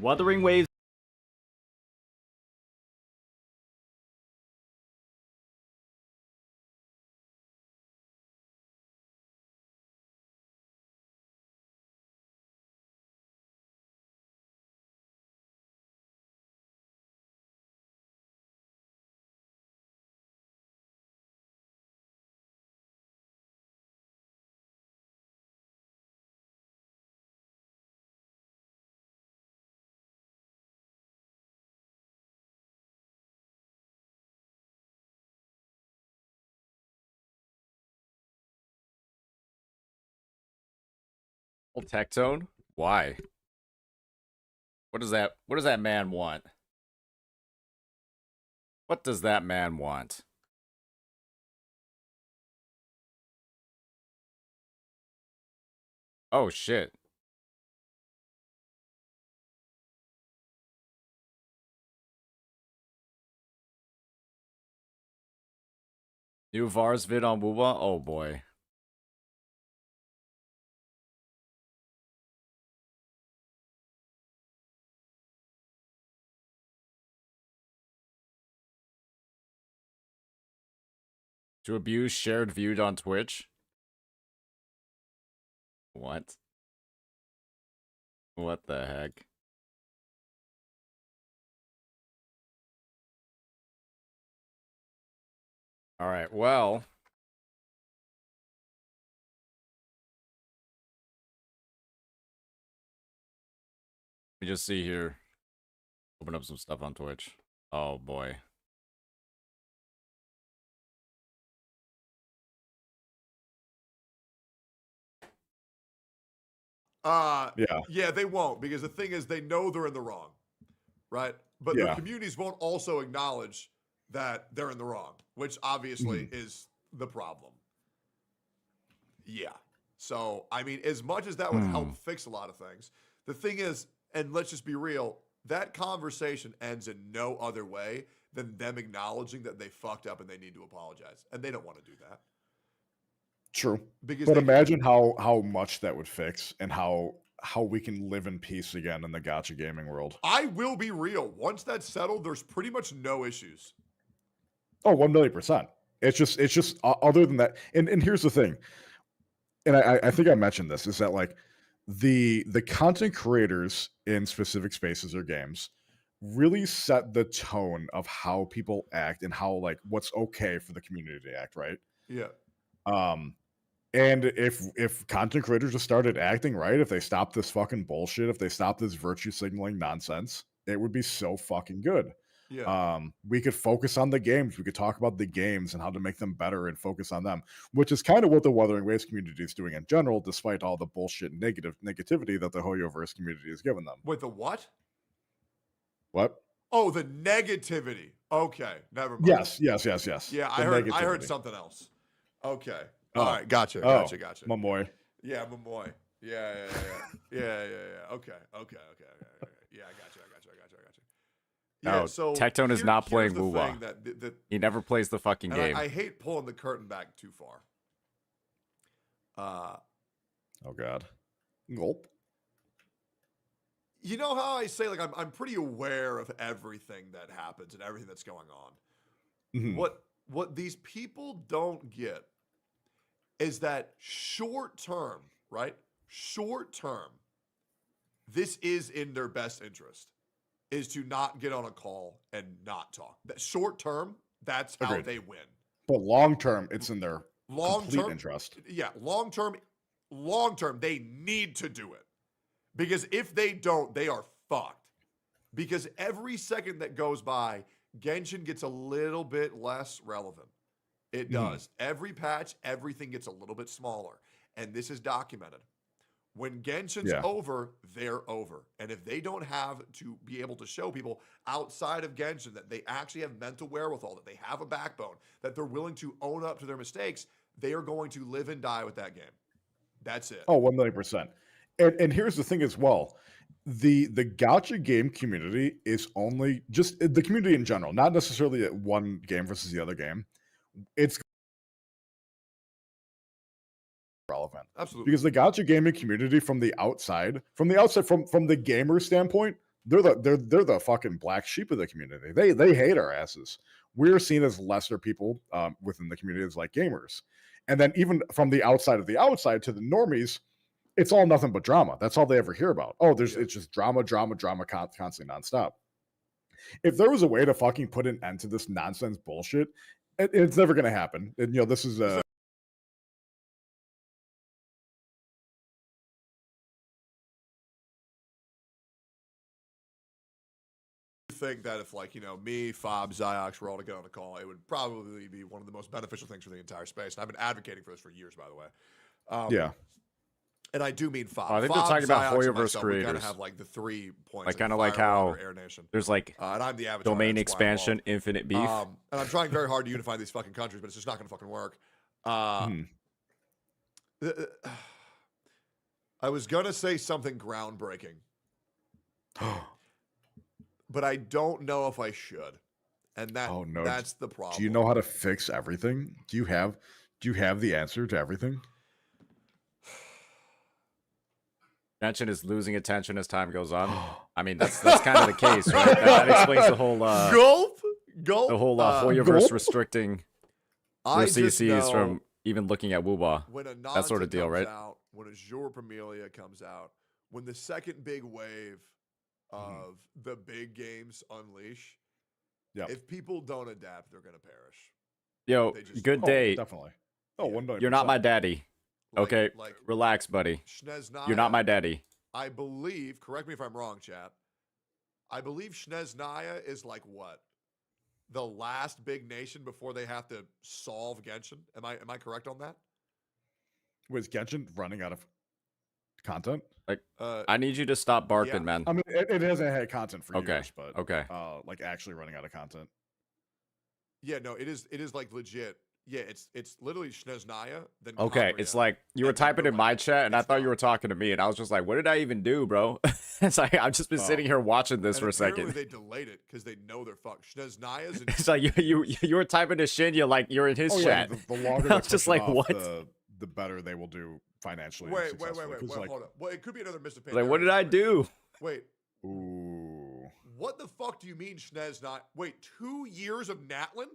Wuthering Waves. Tech Tone? Why? What does that man want? What does that man want? Oh shit. New Vars vid on WuWa? Oh boy. To abuse shared viewed on Twitch? What? What the heck? Alright, well. Let me just see here. Open up some stuff on Twitch. Oh boy. Yeah, they won't, because the thing is they know they're in the wrong, right? But their communities won't also acknowledge that they're in the wrong, which obviously is the problem. Yeah. So, I mean, as much as that would help fix a lot of things, the thing is, and let's just be real, that conversation ends in no other way than them acknowledging that they fucked up and they need to apologize. And they don't want to do that. True. But imagine how much that would fix and how we can live in peace again in the gacha gaming world. I will be real. Once that's settled, there's pretty much no issues. Oh, 1,000,000%. It's just other than that. And here's the thing. And I think I mentioned this, is that like the content creators in specific spaces or games really set the tone of how people act and how, like, what's okay for the community to act, right? Yeah. And if content creators just started acting right, if they stopped this fucking bullshit, if they stopped this virtue signaling nonsense, it would be so fucking good. Yeah. We could focus on the games. We could talk about the games and how to make them better and focus on them, which is kind of what the Wuthering Waves community is doing in general, despite all the bullshit negativity that the Hoyoverse community has given them. Wait, the what? What? Oh, the negativity. Okay, never mind. Yes. Yeah, I heard something else. Okay. Oh. All right, gotcha. Mamoy. Yeah, Mamoy. Yeah. Okay. Yeah, I gotcha. Yeah, so Tectone is not playing the WuWa. that He never plays the fucking game. I hate pulling the curtain back too far. Oh god. Gulp. You know how I say, like, I'm pretty aware of everything that happens and everything that's going on. Mm-hmm. What these people don't get is that short term, right? Short term, this is in their best interest, is to not get on a call and not talk. That short term, that's how Agreed. they win. But long term, it's in their complete interest. Yeah, long term, they need to do it. Because if they don't, they are fucked. Because every second that goes by, Genshin gets a little bit less relevant. It does. Every patch, everything gets a little bit smaller. And this is documented. When Genshin's over, they're over. And if they don't have to be able to show people outside of Genshin that they actually have mental wherewithal, that they have a backbone, that they're willing to own up to their mistakes, they are going to live and die with that game. That's it. Oh, 1,000,000%. And here's the thing as well. The gacha game community is only just the community in general, not necessarily at one game versus the other game. It's relevant. Absolutely. Because the gacha gaming community from the outside, from the gamer standpoint, they're the fucking black sheep of the community. They hate our asses. We're seen as lesser people within the community as like gamers. And then even from the outside to the normies, it's all nothing but drama. That's all they ever hear about. Oh, it's just drama, constantly nonstop. If there was a way to fucking put an end to this nonsense bullshit, it's never going to happen. And this is think that if me, Fob, Ziox were all to get on a call, it would probably be one of the most beneficial things for the entire space. And I've been advocating for this for years, by the way. Yeah. And I do mean Fob. I think Fob, they're talking about Ziox, Hoyo and versus myself, we kind creators. of have like the 3 points. Like kind of like how Air Nation. there's like And I'm the avatar. domain that's why I'm expansion, infinite beef. and I'm trying very hard to unify these fucking countries, but it's just not going to fucking work. I was going to say something groundbreaking, but I don't know if I should. And that's the problem. Do you know how to fix everything? Do you have the answer to everything? Genshin is losing attention as time goes on. I mean, that's kind of the case, right? That explains the whole gulp. The whole Hoyoverse restricting I their just CCs know from even looking at WuWa. when a That sort of Nanta deal, comes right? out, when Azure Pamelia comes out, when the second big wave of the big games unleash, if people don't adapt, they're gonna perish. Yo, They just- good Oh, day. Definitely. Oh, Yeah. 1 You're not my daddy. Okay, like relax, buddy. Shneznaya, You're not my daddy. I believe. Correct me if I'm wrong, chat. I believe Shneznaya is like what? The last big nation before they have to solve Genshin. Am I correct on that? Was Genshin running out of content? Like, I need you to stop barking, yeah. man. I mean, it hasn't had content for Okay, years, but okay. like actually running out of content. Yeah, no, it is like legit. Yeah, it's literally Shneznaya. Then Okay, it's like you were and then typing in my Nobody. chat, and I It's thought you not. were talking to me, and I was just like, "What did I even do, bro?" It's like I've just been sitting here watching this And for a apparently second. they delayed it because they know they're fucked. Shneznaya's in It's like you were typing to Shinya like you're in his Oh yeah, chat. the longer I was they just push it like, off, what? the better they will do financially. and wait, successfully, 'cause, like, hold up. Well, it could be another Mr. Like, what did I do? Wait, ooh. what the fuck do you mean Shneznaya? Wait, 2 years of Natlin?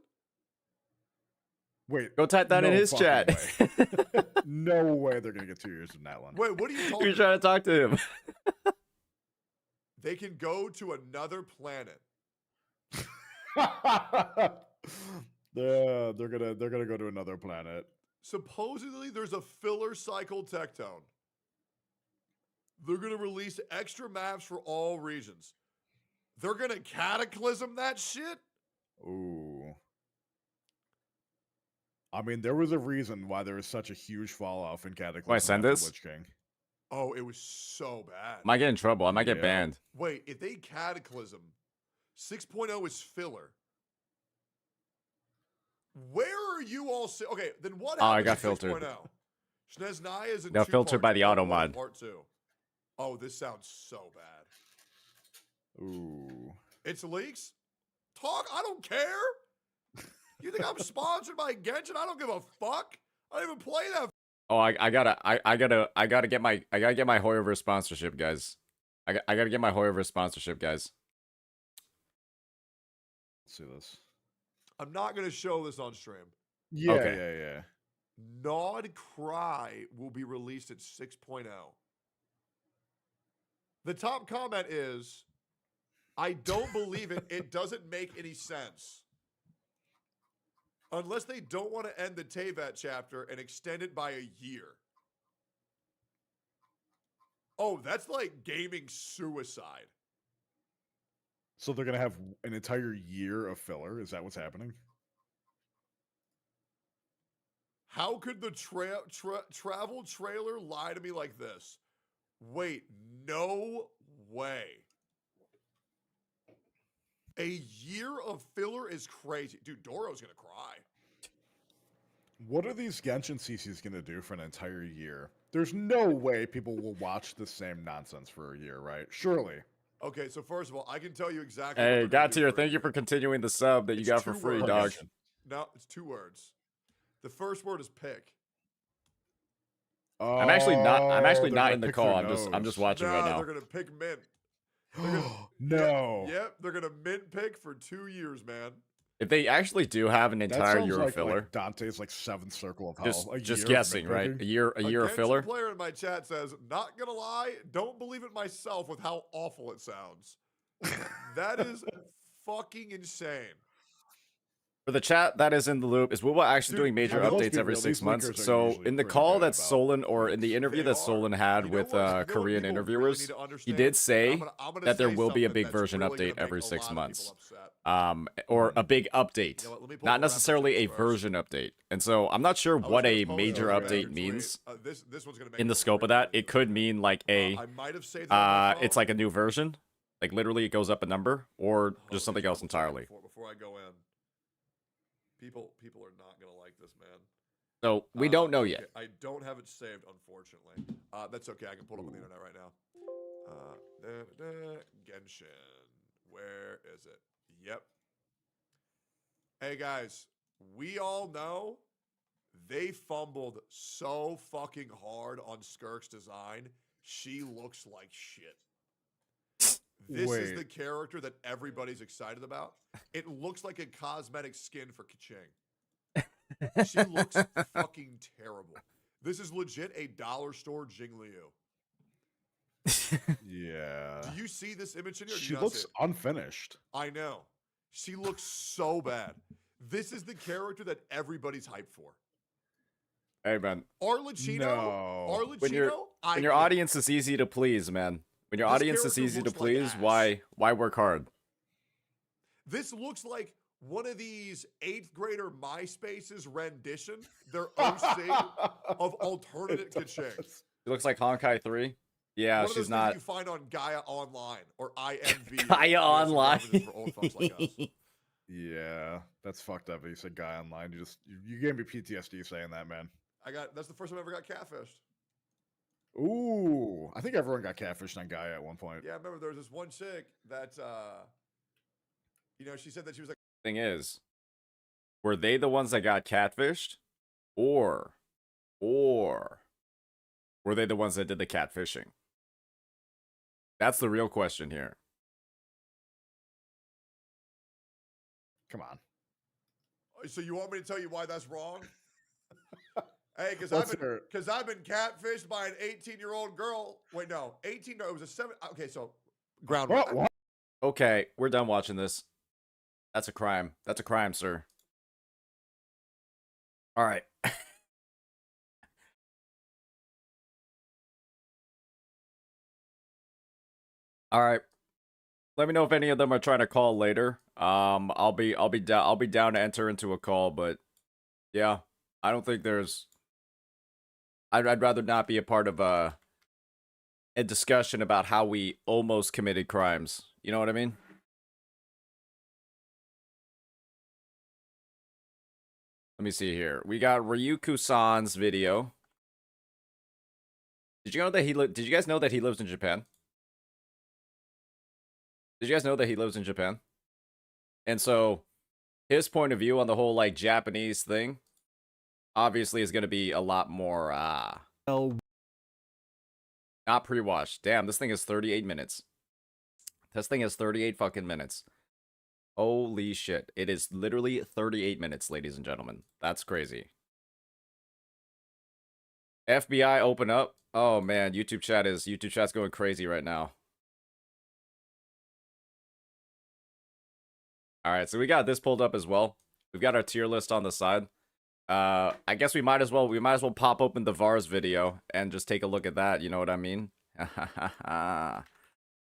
Wait, Go type that in no his chat. fucking way. No way they're gonna get 2 years of Natlan. Wait, what are you talking You're about? trying to talk to him. They can go to another planet. Yeah, they're gonna go to another planet. Supposedly, there's a filler cycle tectone. They're gonna release extra maps for all regions. They're gonna cataclysm that shit? Ooh. I mean, there was a reason why there was such a huge fall off in Cataclysm. Wait, send after this? Lich King. Oh, it was so bad. I might get in trouble. I might get Yeah. banned. Wait, if they cataclysm, 6.0 is filler. Where are you all? Okay, then what Oh, I happened got to filtered. 6.0? Shneznaya is in Got 2 filtered by parts, the part auto 1, mod. Part 2. Oh, this sounds so bad. Ooh. It's leaks? Talk, I don't care. You think I'm sponsored by Genshin? I don't give a fuck. I don't even play that. Oh, I gotta get my Hoyoverse sponsorship, guys. I gotta get my Hoyoverse sponsorship, guys. Let's see this. I'm not going to show this on stream. Yeah, Okay. yeah. Nod Cry will be released at 6.0. The top comment is, I don't believe it. It doesn't make any sense. Unless they don't want to end the Tevat chapter and extend it by a year. Oh, that's like gaming suicide. So they're gonna have an entire year of filler. Is that what's happening? How could the travel trailer lie to me like this? Wait, no way. A year of filler is crazy. Dude, Doro's going to cry. What are these Genshin CCs gonna do for an entire year? There's no way people will watch the same nonsense for a year, right? Surely. Okay, so first of all, I can tell you exactly. Hey, what they're gonna do Gacha, for a thank you year. for continuing the sub that you It's got for 2 free, words. dog. No, it's 2 words. The first word is pick. I'm actually not they're in gonna the pick call. their I'm just watching right Nah, now. they're gonna pick mint. No. Yep, they're gonna mint pick for 2 years, man. If they actually do have an That entire sounds year of filler, like Dante's like seventh circle of hell. A just year guessing, of right? nitpicking. A year A of Genshin filler. player in my chat says, "Not gonna lie, don't believe it myself with how awful it sounds." That is fucking insane. For the chat that is in the loop, is WuWa actually Dude, doing major you know- let's updates be every real, 6 these months? leakers are So usually in the pretty call bad that about Solon, or in the Yes, interview they that are. Solon had You know with what- you know what Korean people really interviewers, need to he understand? did say I'm gonna that there say will be a something big that's version really gonna update make every a 6 lot of months. people upset. Or a big update, You know what, let me pull not up the necessarily a references first. version update. And so I'm not sure I was what gonna a post major this update tweet. means This one's gonna make in me the scope of that. really It could mad. mean like a I might have saved that on my it's phone. like a new version, like literally it goes up a number, or Hold just on, something let me else double check it entirely. Before I go in. People are not gonna like this, man. So we don't know okay. yet. I don't have it saved, unfortunately. That's okay. I can pull it up on the internet right now. Genshin. Where is it? Yep. Hey guys, we all know they fumbled so fucking hard on Skirk's design. She looks like shit. This is Wait. the character that everybody's excited about. It looks like a cosmetic skin for Kaching. She looks fucking terrible. This is legit a dollar store Jingliu. Yeah. Do you see this image in here? Or do you She not looks see it? unfinished. I know. She looks so bad. This is the character that everybody's hyped for. Hey man, Arlecchino? No. Arlecchino? when your audience is easy to please, man. When your This audience is character easy to looks like please, ass. why work hard? This looks like one of these 8th grader MySpace's rendition, their OC of alternative Kaching. She looks like Honkai 3. Yeah, One of she's those not. things you find on Gaia Online or IMV. Gaia Online. For old fucks like us. Yeah, that's fucked up. You said guy online. You gave me PTSD saying that, man. That's the first time I ever got catfished. Ooh, I think everyone got catfished on Gaia at one point. Yeah, I remember there was this one chick that she said that she was like, Thing is, were they the ones that got catfished, or were they the ones that did the catfishing? That's the real question here. Come on. so you want me to tell you why that's wrong? Hey, because Let's I've hear been catfished by an 18-year-old girl. Wait, no, 18. No, it was a 7. Okay, so ground. What? Okay, we're done watching this. That's a crime. That's a crime, sir. All right. All right. Let me know if any of them are trying to call later. I'll be down to enter into a call, but yeah, I don't think there's. I'd rather not be a part of a discussion about how we almost committed crimes. You know what I mean? Let me see here. We got Ryuku-san's video. Did you know that Did you guys know that he lives in Japan? Did you guys know that he lives in Japan? And so, his point of view on the whole like Japanese thing, obviously, is going to be a lot more. Not pre-watched. Damn, this thing is 38 minutes. This thing is 38 fucking minutes. Holy shit. It is literally 38 minutes, ladies and gentlemen. That's crazy. FBI open up. Oh man, YouTube chat's going crazy right now. Alright, so we got this pulled up as well. We've got our tier list on the side. I guess we might as well pop open the VARS video and just take a look at that, you know what I mean?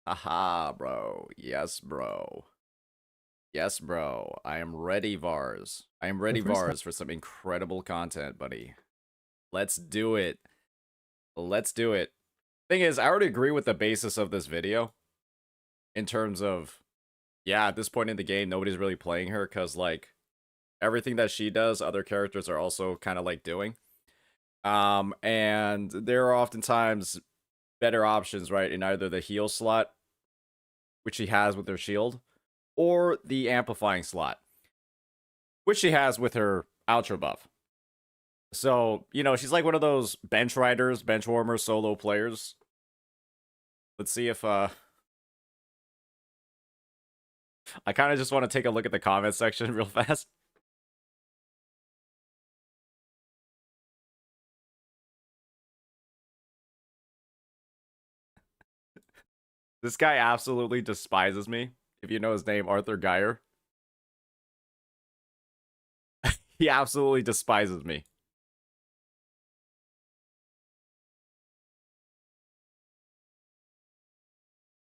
Haha, bro. Yes, bro. Yes, bro. I am ready, VARS. I am ready, VARS, for some incredible content, buddy. Let's do it. Let's do it. Thing is, I already agree with the basis of this video. In terms of, yeah, at this point in the game, nobody's really playing her, because, like, everything that she does, other characters are also kind of, like, doing. And there are oftentimes better options, right, in either the heal slot, which she has with her shield, or the amplifying slot, which she has with her outro buff. So, you know, she's like one of those bench riders, bench warmers, solo players. Let's see if I kind of just want to take a look at the comment section real fast. This guy absolutely despises me. If you know his name, Arthur Geyer. He absolutely despises me.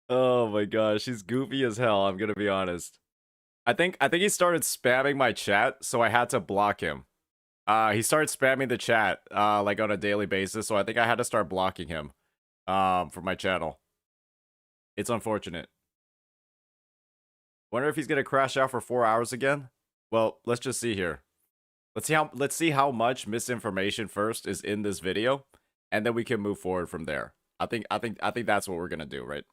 Oh my gosh, he's goofy as hell, I'm gonna be honest. I think he started spamming my chat, so I had to block him. He started spamming the chat, like on a daily basis, so I think I had to start blocking him, from my channel. It's unfortunate. Wonder if he's gonna crash out for 4 hours again? Well, let's just see here. Let's see how much misinformation first is in this video, and then we can move forward from there. I think that's what we're gonna do, right?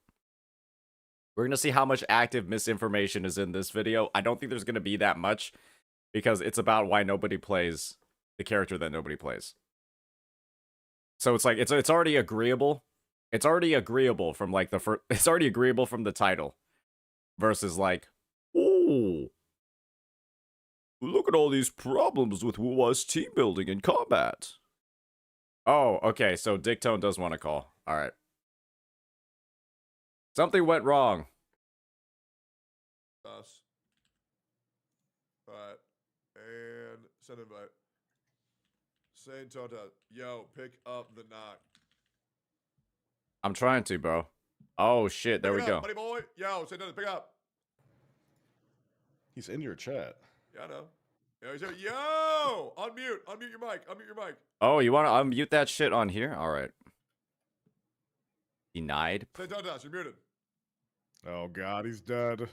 We're gonna see how much active misinformation is in this video. I don't think there's gonna be that much, because it's about why nobody plays the character that nobody plays. So it's like it's already agreeable. It's already agreeable from like the first. It's already agreeable from the title, versus like, oh, look at all these problems with WuWa's team building and combat. Oh, okay. So Dicktone does want to call. All right. Something went wrong. Us. Alright. And send invite. Saying Tota, yo, pick up the knock. I'm trying to, bro. Oh shit, there we go. Buddy boy. Yo, say Tota, pick up. He's in your chat. Yeah, I know. Yo, he's here. Yo! Unmute. Unmute your mic. Unmute your mic. Oh, you want to unmute that shit on here? All right. Denied. Say Tota, you're muted. Oh god, he's dead.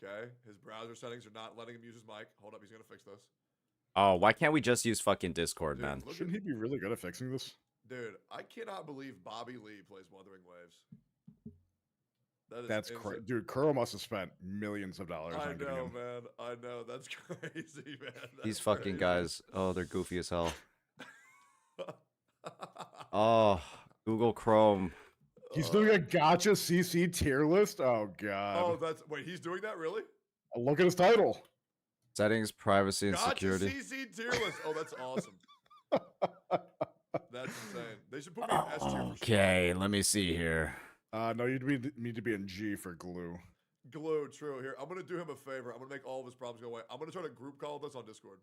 Okay, his browser settings are not letting him use his mic. Hold up, he's gonna fix this. Oh, why can't we just use fucking Discord, Dude, man? Shouldn't he be really good at fixing this? Dude, I cannot believe Bobby Lee plays Wuthering Waves. That's crazy. Dude, Kuro must have spent millions of dollars I on getting know, him. man. I know. That's crazy, man. That's These fucking crazy. guys. Oh, they're goofy as hell. Oh, Google Chrome. He's doing a Gacha CC tier list? Oh god. Oh, that's wait, he's doing that really? Look at his title. Settings, privacy, and Gacha security. CC tier list. Oh, that's awesome. That's insane. They should put me in S tier. Okay, let me see here. No, you'd need to be in G for glue. Glue, true. Here, I'm gonna do him a favor. I'm gonna make all of his problems go away. I'm gonna try to group call this on Discord.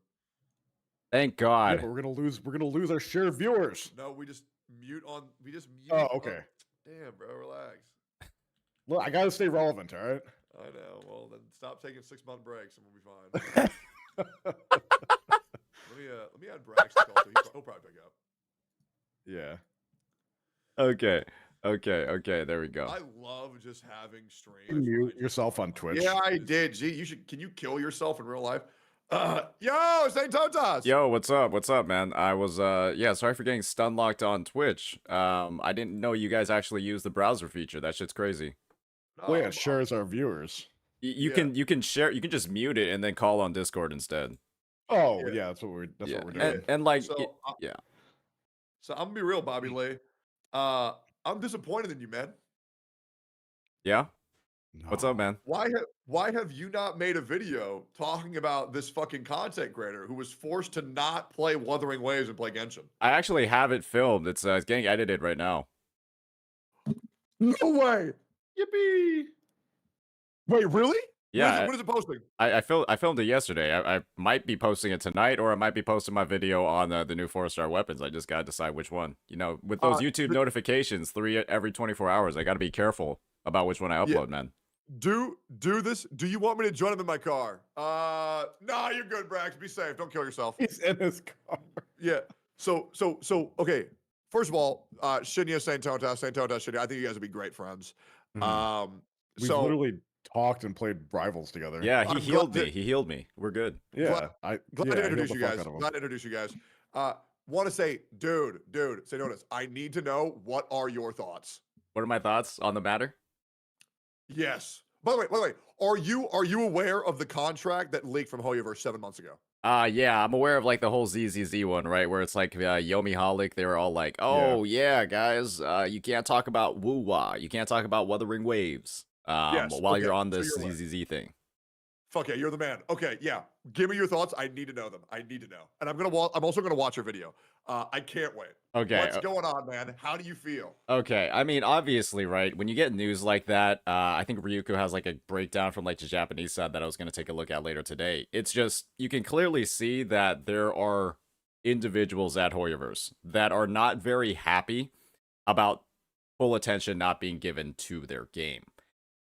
Thank Yeah, God. but we're gonna lose our share of viewers. No, we just mute. Oh, okay. Damn, bro, relax. Look, I gotta stay relevant, all right? I know. Well, then stop taking 6-month breaks and we'll be fine. let me add Braxton call too. He'll probably pick up. Yeah. Okay, there we go. I love just having streams. You mute yourself on Twitch. Yeah, I did. Gee, you should. Can you kill yourself in real life? Yo, Saint Totas. Yo, what's up? What's up, man? I was, yeah, sorry for getting stun locked on Twitch. I didn't know you guys actually use the browser feature. That shit's crazy. Well, yeah, it shares our viewers. You can share, you can just mute it and then call on Discord instead. Oh, Yeah. yeah, that's what we're doing. And like, So, yeah. So I'm gonna be real, Bobby Lee. I'm disappointed in you, man. Yeah? What's up, man? Why have you not made a video talking about this fucking content creator who was forced to not play Wuthering Waves and play Genshin? I actually have it filmed. It's getting edited right now. No way! Yippee! Wait, really? Yeah, When is it posting? I filmed it yesterday. I might be posting it tonight, or I might be posting my video on the new 4-star weapons. I just gotta decide which one. You know, with those YouTube notifications, 3 every 24 hours, I gotta be careful about which one I upload, man. Do this. Do you want me to join him in my car? Nah, you're good, Brax. Be safe. Don't kill yourself. He's in his car. Yeah. So, okay. First of all, Shinya, Saint Tota, Shinya, I think you guys would be great friends. We've literally talked and played rivals together. Yeah, he healed me. He healed me. We're good. Yeah. Glad to introduce you guys. Glad to introduce you guys. Want to say, dude, say notice. I need to know, what are your thoughts? What are my thoughts on the matter? Yes. By the way, are you aware of the contract that leaked from Hoyoverse 7 months ago? Yeah, I'm aware of like the whole ZZZ one, right? Where it's like Yomi Holic, they were all like, oh yeah, guys, you can't talk about WuWa, you can't talk about Wuthering Waves. Yes. while Okay. you're on So this you're aware. ZZZ thing. Fuck yeah, you're the man. Okay, yeah. Give me your thoughts. I need to know them. I need to know. And I'm also gonna watch your video. I can't wait. Okay, What's going on, man? How do you feel? okay. I mean, obviously, right? When you get news like that, I think Ryuko has like a breakdown from like the Japanese side that I was gonna take a look at later today. It's just you can clearly see that there are individuals at Hoyoverse that are not very happy about full attention not being given to their game.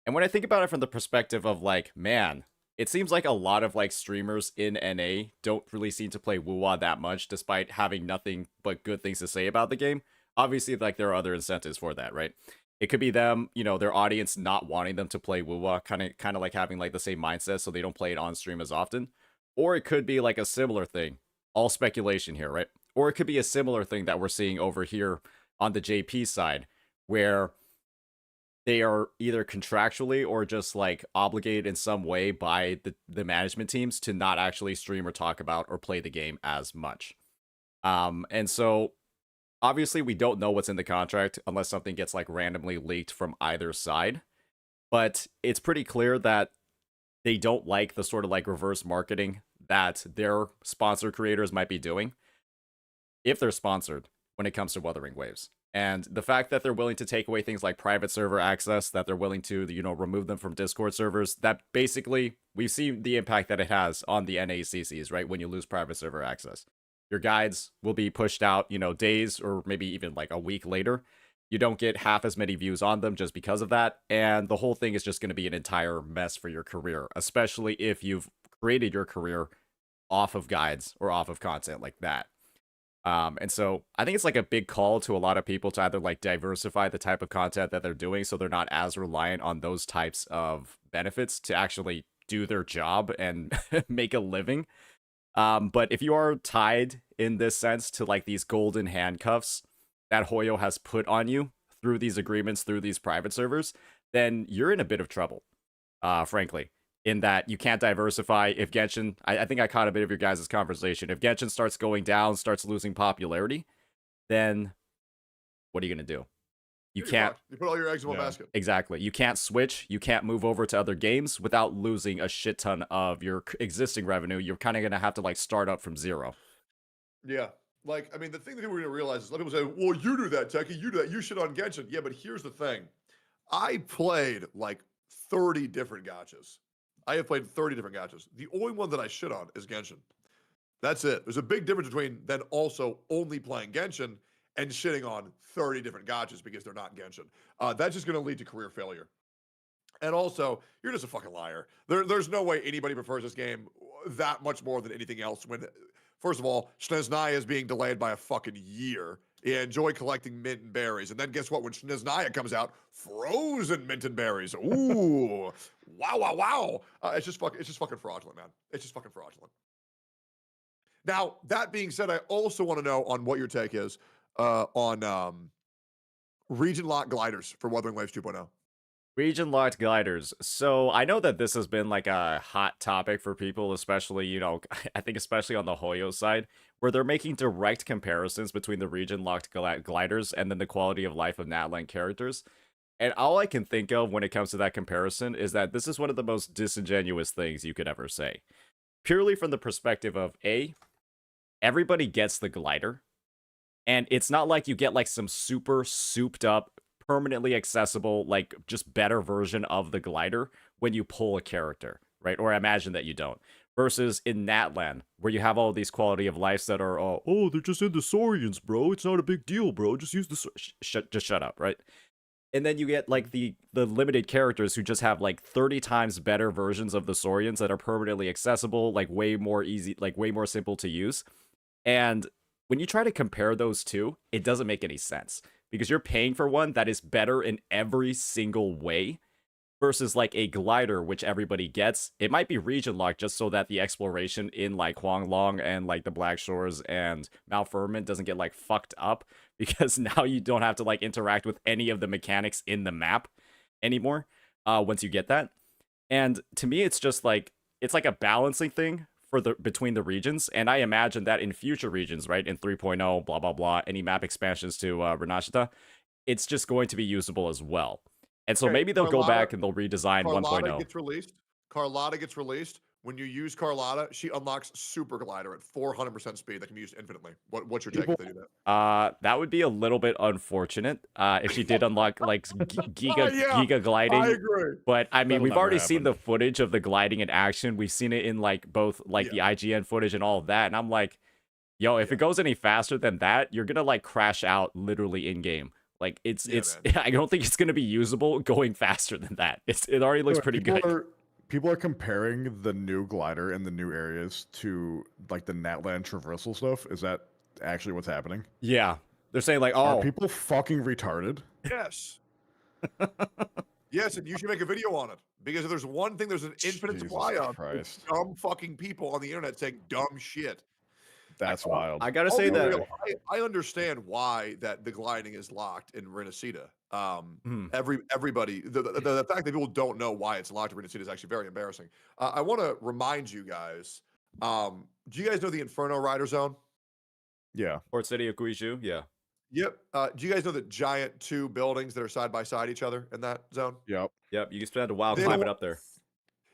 And when I think about it from the perspective of like, man, it seems like a lot of like streamers in NA don't really seem to play WuWa that much, despite having nothing but good things to say about the game. Obviously, like there are other incentives for that, right? It could be them, you know, their audience not wanting them to play WuWa, kind of like having like the same mindset, so they don't play it on stream as often. Or it could be like a similar thing. All speculation here, right? Or it could be a similar thing that we're seeing over here on the JP side, where they are either contractually or just like obligated in some way by the management teams to not actually stream or talk about or play the game as much. And so obviously we don't know what's in the contract unless something gets like randomly leaked from either side. But it's pretty clear that they don't like the sort of like reverse marketing that their sponsor creators might be doing if they're sponsored when it comes to Wuthering Waves. And the fact that they're willing to take away things like private server access, that they're willing to, you know, remove them from Discord servers, that basically we've seen the impact that it has on the NACCs, right? When you lose private server access, your guides will be pushed out, you know, days or maybe even like a week later. You don't get half as many views on them just because of that. And the whole thing is just going to be an entire mess for your career, especially if you've created your career off of guides or off of content like that. And so I think it's like a big call to a lot of people to either like diversify the type of content that they're doing so they're not as reliant on those types of benefits to actually do their job and make a living. But if you are tied in this sense to like these golden handcuffs that Hoyo has put on you through these agreements, through these private servers, then you're in a bit of trouble, frankly. In that you can't diversify. If Genshin, I think I caught a bit of your guys' conversation. If Genshin starts going down, starts losing popularity, then what are you going to do? You can't. You put all your eggs in one basket. Exactly. You can't switch. You can't move over to other games without losing a shit ton of your existing revenue. You're kind of going to have to like start up from zero. Yeah. Like, I mean, the thing that people are going to realize is a lot of people say, well, you do that, Techie. You do that. You shit on Genshin. Yeah, but here's the thing. I played like 30 different gachas. I have played 30 different gachas. The only one that I shit on is Genshin. That's it. There's a big difference between then also only playing Genshin and shitting on 30 different gachas because they're not Genshin. That's just going to lead to career failure. And also, you're just a fucking liar. There's no way anybody prefers this game that much more than anything else. When, first of all, Snezhnaya is being delayed by a fucking year. Yeah, enjoy collecting mint and berries. And then guess what? When Snezhnaya comes out, frozen mint and berries. Ooh, wow, wow, wow. It's just fucking fraudulent, man. It's just fucking fraudulent. Now, that being said, I also want to know on what your take is on region lock gliders for Wuthering Waves 2.0. Region locked gliders. So I know that this has been like a hot topic for people, especially, you know, I think especially on the Hoyo side, where they're making direct comparisons between the region locked gliders and then the quality of life of Natlan characters. And all I can think of when it comes to that comparison is that this is one of the most disingenuous things you could ever say. Purely from the perspective of A, everybody gets the glider. And it's not like you get like some super souped up, permanently accessible, like just better version of the glider when you pull a character, right? Or I imagine that you don't. Versus in Natlan, where you have all these quality of lives that are, oh, they're just in the Saurians, bro. It's not a big deal, bro. Just use the just shut up, right? And then you get like the limited characters who just have like 30 times better versions of the Saurians that are permanently accessible, like way more easy, like way more simple to use. And when you try to compare those two, it doesn't make any sense because you're paying for one that is better in every single way versus like a glider, which everybody gets. It might be region locked just so that the exploration in like Huanglong and like the Black Shores and Mount Firmament doesn't get like fucked up because now you don't have to like interact with any of the mechanics in the map anymore once you get that. And to me, it's just like, it's like a balancing thing for the between the regions, and I imagine that in future regions, right, in 3.0, blah blah blah, any map expansions to Renashita, it's just going to be usable as well. And so Okay, maybe they'll go back and they'll redesign Carlotta 1.0. gets released. Carlotta gets released. When you use Carlotta, she unlocks Super Glider at 400% speed that can be used infinitely. What's your take if they do that? That would be a little bit unfortunate if she did unlock like Yeah, giga I gliding. agree. But I mean, That'll we've never already seen happen. the footage of the gliding in action. We've seen it in like both like the IGN footage and all of that. And I'm like, yo, if it goes any faster than that, you're gonna like crash out literally in game. Like it's I don't think it's gonna be usable going faster than that. It already looks pretty good. People are comparing the new glider in the new areas to like the Natland traversal stuff. Is that actually what's happening? Yeah, they're saying like, Are oh, people fucking retarded? Yes. Yes, and you should make a video on it because if there's one thing there's an infinite Jesus supply of, Christ. it's dumb fucking people on the internet saying dumb shit. That's wild. I gotta I'll say be that real, I understand why that the gliding is locked in Renacida. Everybody, the fact that people don't know why it's locked in Renacida is actually very embarrassing. I want to remind you guys. Do you guys know the Inferno Rider Zone? Yeah. Port City of Guizhou, yeah. Yep. Do you guys know the giant two buildings that are side by side each other in that zone? Yep. Yep, you can spend a while They climbing don't- up there.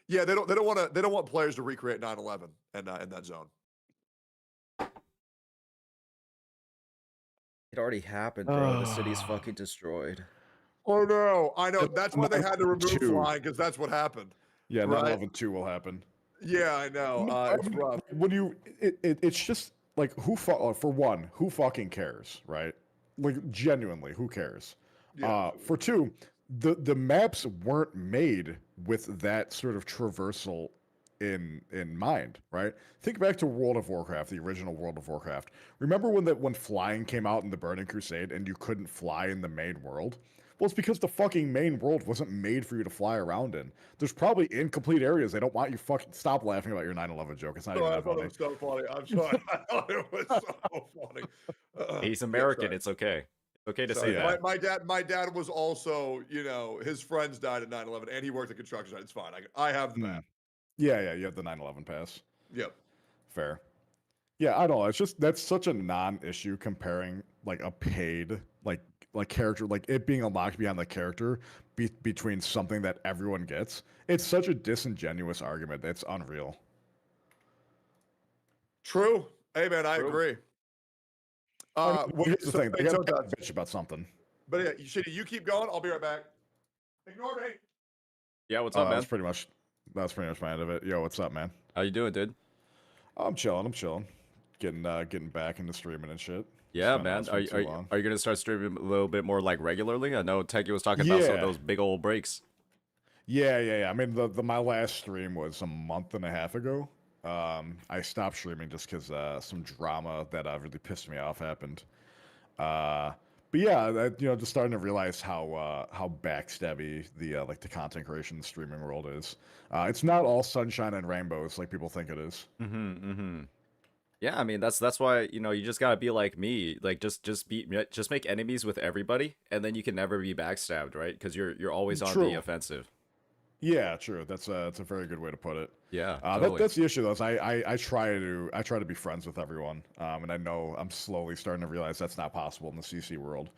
Yeah, they don't want players to recreate 9/11 in that zone. It already happened, bro. The city's fucking destroyed. Oh no, I know. It- That's why they had to remove 9/11 flying because that's what happened. Yeah, Right. 9/11-2 will happen. Yeah, I know. It's rough. When you, it's just like for one, who fucking cares, right? Like genuinely, who cares? Yeah. For two, the maps weren't made with that sort of traversal in mind, right? Think back to World of Warcraft, the original World of Warcraft. Remember when flying came out in the Burning Crusade and you couldn't fly in the main world? Well, it's because the fucking main world wasn't made for you to fly around in. There's probably incomplete areas they don't want you fucking. Stop laughing about your 9/11 joke. It's not even I that thought funny. it was so funny. I'm sorry. I thought it was so funny. He's Yeah, American. sorry. It's okay. It's okay to Sorry. say that. My dad was also, his friends died at 9/11 and he worked at construction site. It's fine. I have the map. Yeah, you have the 9/11 pass. Yep. Fair. Yeah, I don't know. It's just that's such a non-issue comparing like a paid like character, like it being unlocked beyond the character between something that everyone gets. It's such a disingenuous argument. It's unreal. True. Hey man, I agree. Here's the thing. They so got nuts. a bitch about something. But yeah, Shitty, you keep going. I'll be right back. Ignore me. Yeah, what's up, man? That's pretty much my end of it. Yo, what's up, man? How you doing, dude? I'm chilling. Getting back into streaming and shit. Yeah, man. Are you gonna start streaming a little bit more like regularly? I know Techie was talking about some of those big old breaks. Yeah. I mean, my last stream was a month and a half ago. I stopped streaming just because some drama that really pissed me off happened. But yeah, just starting to realize how backstabby the content creation streaming world is. It's not all sunshine and rainbows like people think it is. Yeah, I mean that's why you just gotta be like me, like just make enemies with everybody, and then you can never be backstabbed, right? Because you're always on the offensive. Yeah, true. That's a very good way to put it. Yeah, totally. That's the issue though. Is I try to be friends with everyone, and I know I'm slowly starting to realize that's not possible in the CC world,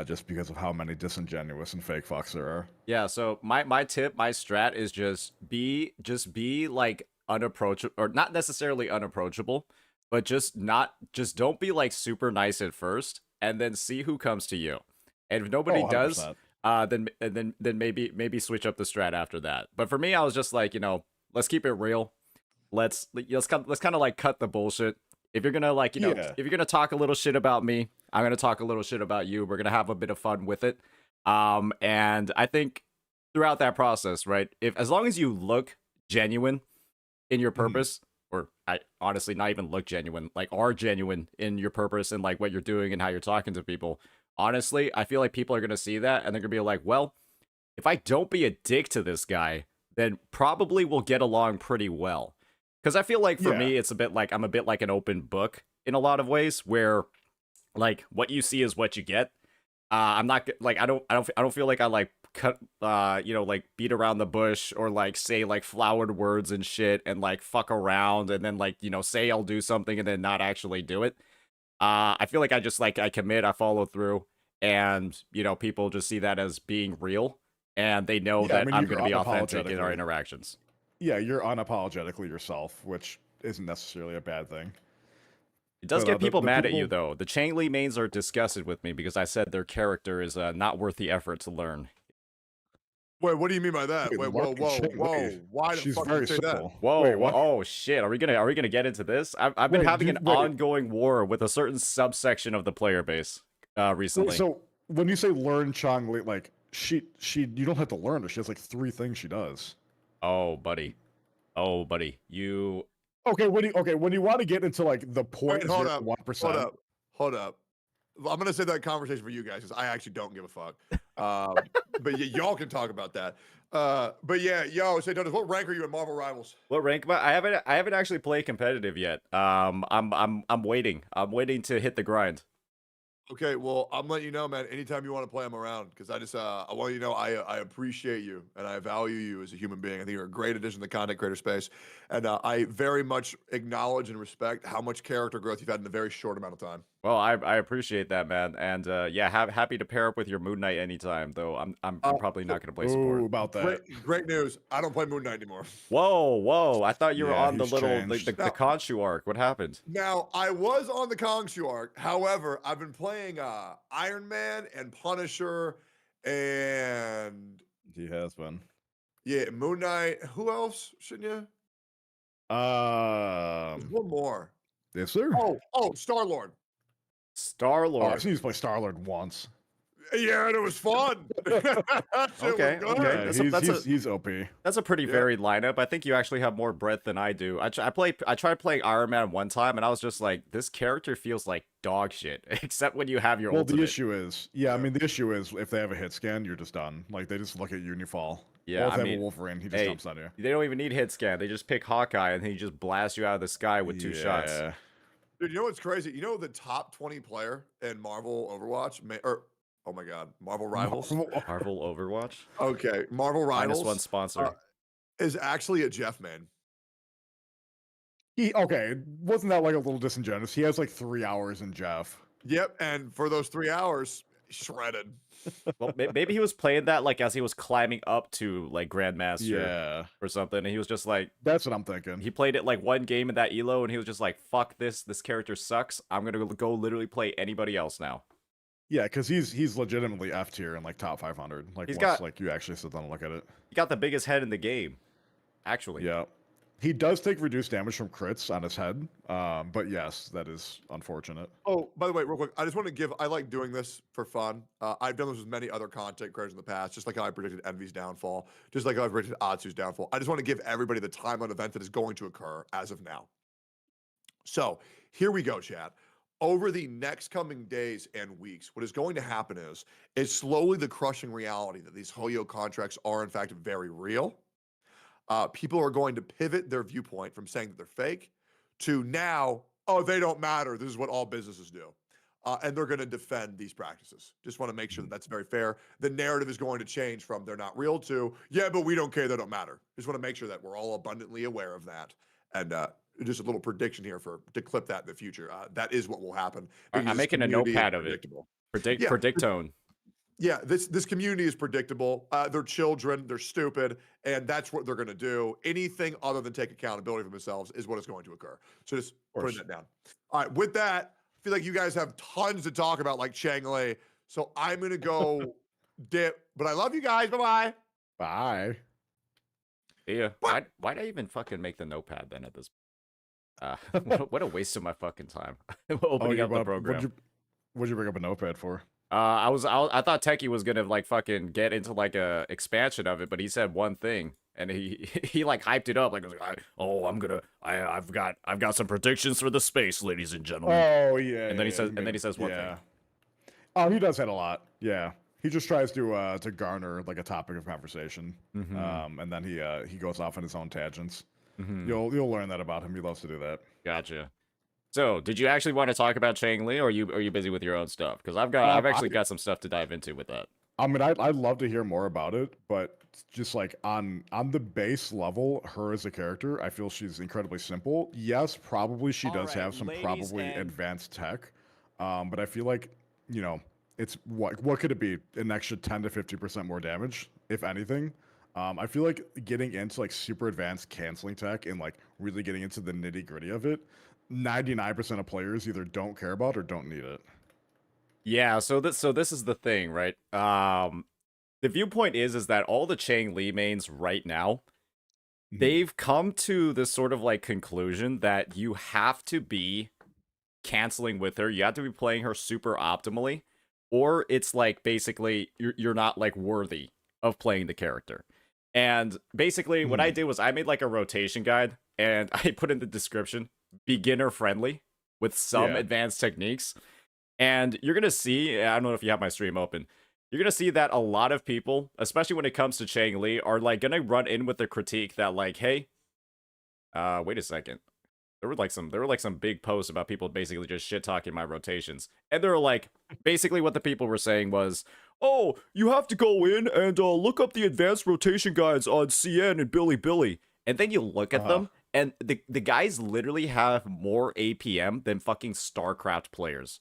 just because of how many disingenuous and fake fucks there are. Yeah. So my strat is just be like unapproachable, or not necessarily unapproachable, but just don't be like super nice at first, and then see who comes to you. And if nobody does, then maybe switch up the strat after that. But for me, I was just like, let's keep it real. Let's kind of like cut the bullshit. If you're gonna if you're gonna talk a little shit about me, I'm gonna talk a little shit about you. We're gonna have a bit of fun with it. And I think throughout that process, right? As long as you look genuine in your purpose, or I honestly not even look genuine, like are genuine in your purpose and like what you're doing and how you're talking to people. Honestly, I feel like people are gonna see that and they're gonna be like, well, if I don't be a dick to this guy, then probably we'll get along pretty well. Because I feel like for me, it's a bit like I'm a bit like an open book in a lot of ways, where like what you see is what you get. I'm not like I don't feel like I like cut like beat around the bush or like say like flowered words and shit and like fuck around and then like say I'll do something and then not actually do it. I feel like I just like I commit, I follow through, and people just see that as being real. and they know Yeah, I that mean, I'm you're going to be authentic in our unapologetically- interactions. Yeah, you're unapologetically yourself, which isn't necessarily a bad thing. It does But, get people the mad at you, people- though. The Changli mains are disgusted with me because I said their character is not worth the effort to learn. Wait, what do you mean by that? Wait, Wait, whoa, Larkin whoa, Ching, whoa! wait, Why the she's fuck very did you say that? simple. Whoa! Wait, what? Oh shit! Are we gonna get into this? I've been Wait, having dude, an wait. ongoing war with a certain subsection of the player base recently. Wait, so when you say learn Changli, like she, you don't have to learn her. She has like 3 things she does. Oh, buddy. Oh, buddy. You. Okay, when you want to get into like the Wait, hold up, 0.01%. hold up. I'm gonna say that conversation for you guys because I actually don't give a fuck. But y'all can talk about that. But yeah, yo, say Donuts, what rank are you in Marvel Rivals? What rank am I? I haven't actually played competitive yet. I'm waiting. I'm waiting to hit the grind. Okay, well, I'm letting you know, man. Anytime you want to play, I'm around because I just I want you to know I appreciate you and I value you as a human being. I think you're a great addition to the content creator space, and I very much acknowledge and respect how much character growth you've had in a very short amount of time. Well, I appreciate that, man, and yeah, happy to pair up with your Moon Knight anytime. Though I'm probably not gonna play Ooh, support. about that. Great news. I don't play Moon Knight anymore. Whoa! I thought you were Yeah, on the he's little changed. the Khonshu arc. What happened? Now, I was on the Kongshu arc. However, I've been playing Iron Man and Punisher and He has been. yeah, Moon Knight. Who else? Shouldn't you? There's one more. Yes, sir. Oh, Star-Lord. Star Oh, Lord. I've seen you play Star-Lord once. Yeah, and it was fun. That shit Okay, was good. okay. Yeah, That's a- he's OP. That's a pretty Yeah. varied lineup. I think you actually have more breadth than I do. I tried playing Iron Man one time, and I was just like, this character feels like dog shit. Except when you have your Well, ultimate. the issue is, I mean, the issue is if they have a hit scan, you're just done. Like they just look at you and you fall. Yeah, or if I they mean, have a Wolverine, he just hey, jumps on you. They don't even need hit scan. They just pick Hawkeye, and he just blasts you out of the sky with 2 shots. Yeah. Dude, you know what's crazy? You know the top 20 player in Marvel Overwatch? Oh my God, Marvel Rivals? Marvel Overwatch. Okay, Marvel Rivals -1 sponsor. is actually a Jeff man. Okay, wasn't that like a little disingenuous? He has like 3 hours in Jeff. Yep, and for those 3 hours, shredded. Well, maybe he was playing that like as he was climbing up to like Grandmaster Yeah, or something, and he was just like, that's what I'm thinking. he played it like one game in that elo, and he was just like, "Fuck this! This character sucks. I'm gonna go literally play anybody else now." Yeah, because he's legitimately F tier in like top 500. Like He's once got- like you actually sit down and look at it. He got the biggest head in the game, actually. Yeah, he does take reduced damage from crits on his head. But yes, that is unfortunate. Oh, by the way, real quick, I just want to I like doing this for fun. I've done this with many other content creators in the past, just like how I predicted Envy's downfall, just like how I predicted Atsu's downfall. I just want to give everybody the timeline event that is going to occur as of now. So here we go, chat. Over the next coming days and weeks, what is going to happen is slowly the crushing reality that these Hoyo contracts are in fact very real. People are going to pivot their viewpoint from saying that they're fake to now, oh, they don't matter. This is what all businesses do. And they're going to defend these practices. Just want to make sure that that's very fair. The narrative is going to change from they're not real to, yeah, but we don't care. They don't matter. Just want to make sure that we're all abundantly aware of that. And just a little prediction here to clip that in the future. That is what will happen. I'm because this making a community is notepad of it. predictable. Predict tone. Yeah, this community is predictable. They're children. They're stupid, and that's what they're going to do. Anything other than take accountability for themselves is what is going to occur. So just putting that down. All right, with that, I feel like you guys have tons to talk about, like Changli. So I'm going to go dip. But I love you guys. Bye-bye. Bye. Yeah. Why'd I even fucking make the notepad then at this? What a waste of my fucking time. Opening up the program. What'd you bring up a notepad for? I thought Techie was gonna like fucking get into like a expansion of it, but he said one thing, and he like hyped it up like, I've got some predictions for the space, ladies and gentlemen. Oh yeah. And then he says one thing. Oh, he does that a lot. Yeah. He just tries to garner like a topic of conversation, and then he goes off on his own tangents. You'll learn that about him. He loves to do that. Gotcha. So, did you actually want to talk about Changli, or are you busy with your own stuff? Because I've actually got some stuff to dive into with that. I mean, I'd love to hear more about it, but just like on the base level, her as a character, I feel she's incredibly simple. Yes, probably she does have some probably advanced tech, but I feel like, it's what could it be? An extra 10 to 50% more damage, if anything. I feel like getting into like super advanced canceling tech and like really getting into the nitty gritty of it, 99% of players either don't care about or don't need it. Yeah, so this is the thing, right? The viewpoint is that all the Chang Li mains right now, Mhm. they've come to this sort of like conclusion that you have to be canceling with her. You have to be playing her super optimally, or it's like basically you're not like worthy of playing the character. And basically, what I Mhm. did was I made like a rotation guide, and I put in the description beginner friendly with some Yeah. advanced techniques. And you're gonna see, I don't know if you have my stream open. You're gonna see that a lot of people, especially when it comes to Chang Li, are like gonna run in with the critique that like, hey, wait a second, there were like some big posts about people basically just shit talking my rotations, and they were like, basically what the people were saying was, oh, you have to go in and look up the advanced rotation guides on CN and Billy, and then you look at Uh-huh. them, and the guys literally have more APM than fucking StarCraft players.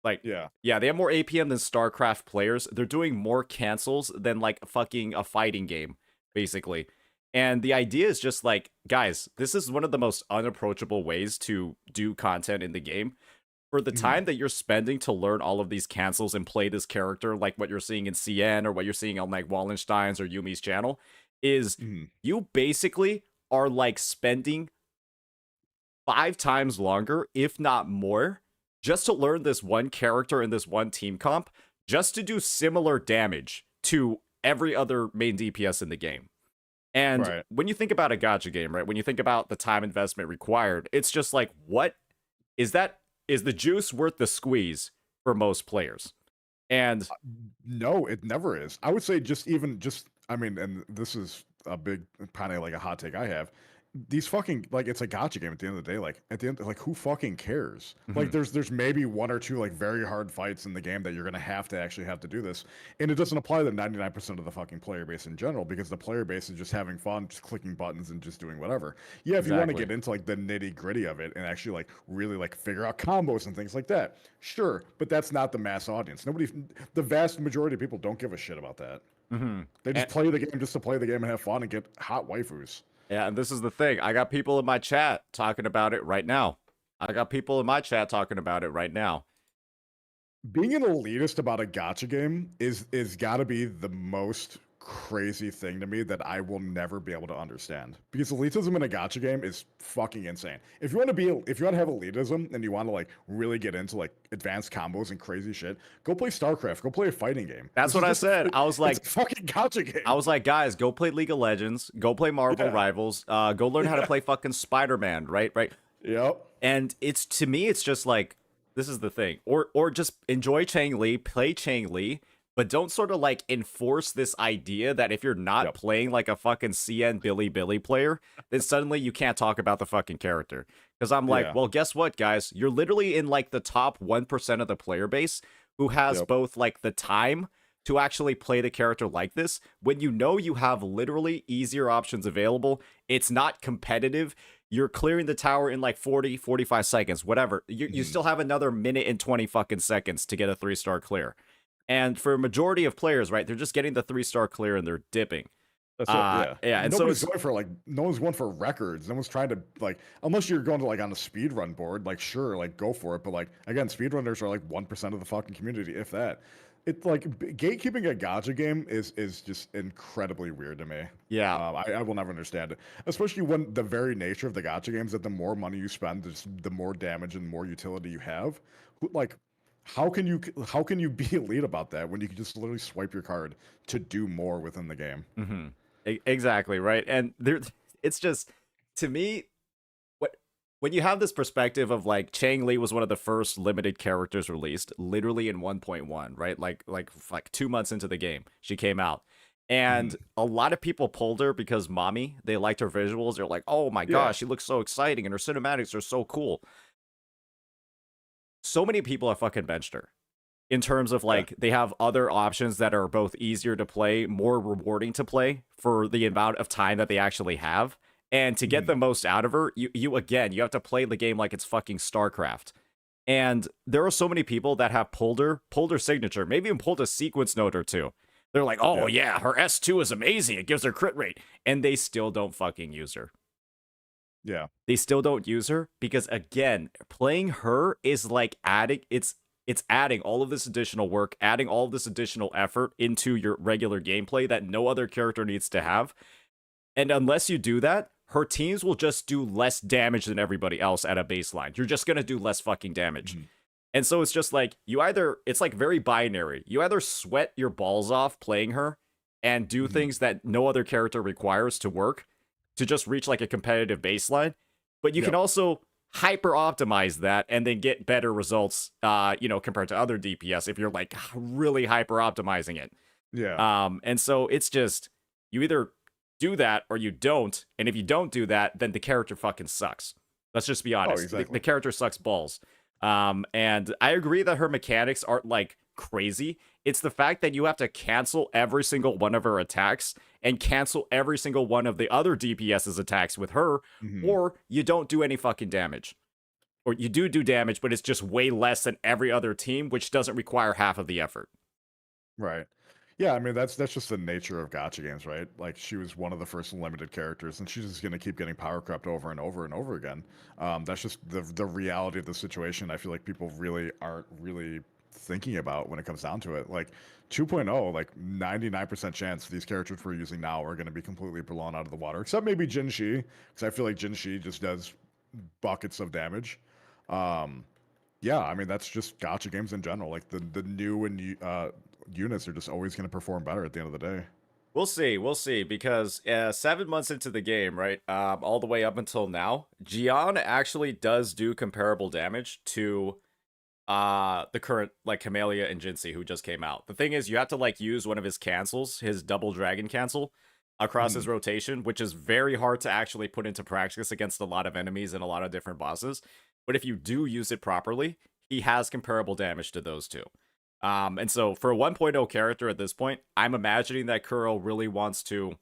Like, Yeah. yeah, they have more APM than StarCraft players. They're doing more cancels than like fucking a fighting game, basically. And the idea is just like, guys, this is one of the most unapproachable ways to do content in the game. For the Mhm. time that you're spending to learn all of these cancels and play this character, like what you're seeing in CN or what you're seeing on like Wallenstein's or Yumi's channel, is Mhm. you basically are like spending 5 times longer, if not more, just to learn this one character in this one team comp, just to do similar damage to every other main DPS in the game. And Right. when you think about a gacha game, right? When you think about the time investment required, it's just like, what is that? Is the juice worth the squeeze for most players? And No, it never is. I would say just I mean, and this is a big kind of like a hot take I have. These fucking like it's a gotcha game at the end of the day. Like at the end, like who fucking cares? Like mhm, there's maybe one or two like very hard fights in the game that you're gonna have to do this, and it doesn't apply to 99% of the fucking player base in general because the player base is just having fun, just clicking buttons and just doing whatever. Yeah, if you want to exactly. get into like the nitty gritty of it and actually like really like figure out combos and things like that, sure, but that's not the mass audience. Nobody, the vast majority of people don't give a shit about that. hmm They just play the game just to play the game and have fun and get hot waifus. Yeah, and this is the thing. I got people in my chat talking about it right now. I got people in my chat talking about it right now. Being an elitist about a gotcha game is got to be the most crazy thing to me that I will never be able to understand. Because elitism in a gotcha game is fucking insane. If you want to have elitism and you want to like really get into like advanced combos and crazy shit, go play StarCraft. Go play a fighting game. That's This what is I just said. I was it's like, a fucking gotcha I game. was like, guys, go play League of Legends, go play Marvel Yeah. Rivals, go learn how to Yeah. play fucking Spider-Man, right? Right. Yep. And it's to me, it's just like this is the thing, or just enjoy Chang Li, play Chang Li, but don't sort of like enforce this idea that if you're not Yep. playing like a fucking CN Billy player, then suddenly you can't talk about the fucking character. Because I'm like, Yeah. well, guess what, guys? You're literally in like the top 1% of the player base who has Yep. both like the time to actually play the character like this when you know you have literally easier options available. It's not competitive. You're clearing the tower in like 40, 45 seconds, whatever. You Mhm. still have another minute and 20 fucking seconds to get a 3-star clear. And for a majority of players, right, they're just getting the 3-star clear and they're dipping. That's it. Yeah. Yeah, and so Nobody's it's going for like no one's going for records. No one's trying to like unless you're going to like on a speed run board, like sure, like go for it. But like again, speedrunners are like 1% of the fucking community, if that. It's like gatekeeping a gacha game is just incredibly weird to me. yeah, I will never understand it, especially when the very nature of the gacha games that the more money you spend, the more damage and more utility you have. Like, how can you be elite about that when you can just literally swipe your card to do more within the game? exactly, right? And there it's just to me what when you have this perspective of like Chang Li was one of the first limited characters released, literally in 1.1, right? Like 2 months into the game, she came out. Mhm. And a lot of people pulled her because mommy, they liked her visuals. They're like, "Oh my Yeah. gosh, she looks so exciting and her cinematics are so cool." So many people have fucking benched her in terms of Yeah. like they have other options that are both easier to play, more rewarding to play for the amount of time that they actually have. And to get Mhm. the most out of her, you again, you have to play the game like it's fucking StarCraft. And there are so many people that have pulled her signature, maybe even pulled a sequence note or two. They're like, oh yeah, her S2 is amazing. It gives her crit rate. And they still don't fucking use her. Yeah. They still don't use her because again, playing her is like adding it's adding all of this additional work, adding all of this additional effort into your regular gameplay that no other character needs to have. And unless you do that, her teams will just do less damage than everybody else at a baseline. You're just going to do less fucking damage. Mhm. And so it's just like it's like very binary. You either sweat your balls off playing her and do Mhm. things that no other character requires to work to just reach like a competitive baseline, but you can Yep. also hyper optimize that and then get better results compared to other DPS if you're like really hyper optimizing it. Yeah. And so it's just you either do that or you don't, and if you don't do that, then the character fucking sucks. Let's just be honest. exactly. The character sucks balls. And I agree that her mechanics aren't like crazy. It's the fact that you have to cancel every single one of her attacks and cancel every single one of the other DPS's attacks with her, Mhm. or you don't do any fucking damage. Or you do damage, but it's just way less than every other team, which doesn't require half of the effort. Right. Yeah, I mean that's just the nature of gacha games, right? Like she was one of the first limited characters, and she's just gonna keep getting power crept over and over and over again. That's just the reality of the situation. I feel like people really aren't really thinking about when it comes down to it. Like 2.0, like 99% chance these characters we're using now are gonna be completely blown out of the water, except maybe Jinshi, because I feel like Jinshi just does buckets of damage. Um, yeah, I mean that's just gacha games in general. Like the new and units are just always going to perform better at the end of the day. We'll see, because 7 months into the game, right, all the way up until now, Gian actually does do comparable damage to the current like Camellia and Jinsei who just came out. The thing is, you have to like use one of his cancels, his double dragon cancel, across his rotation, which is very hard to actually put into practice against a lot of enemies and a lot of different bosses. But if you do use it properly, he has comparable damage to those two. And so for a 1.0 character at this point, I'm imagining that Kuro really wants to,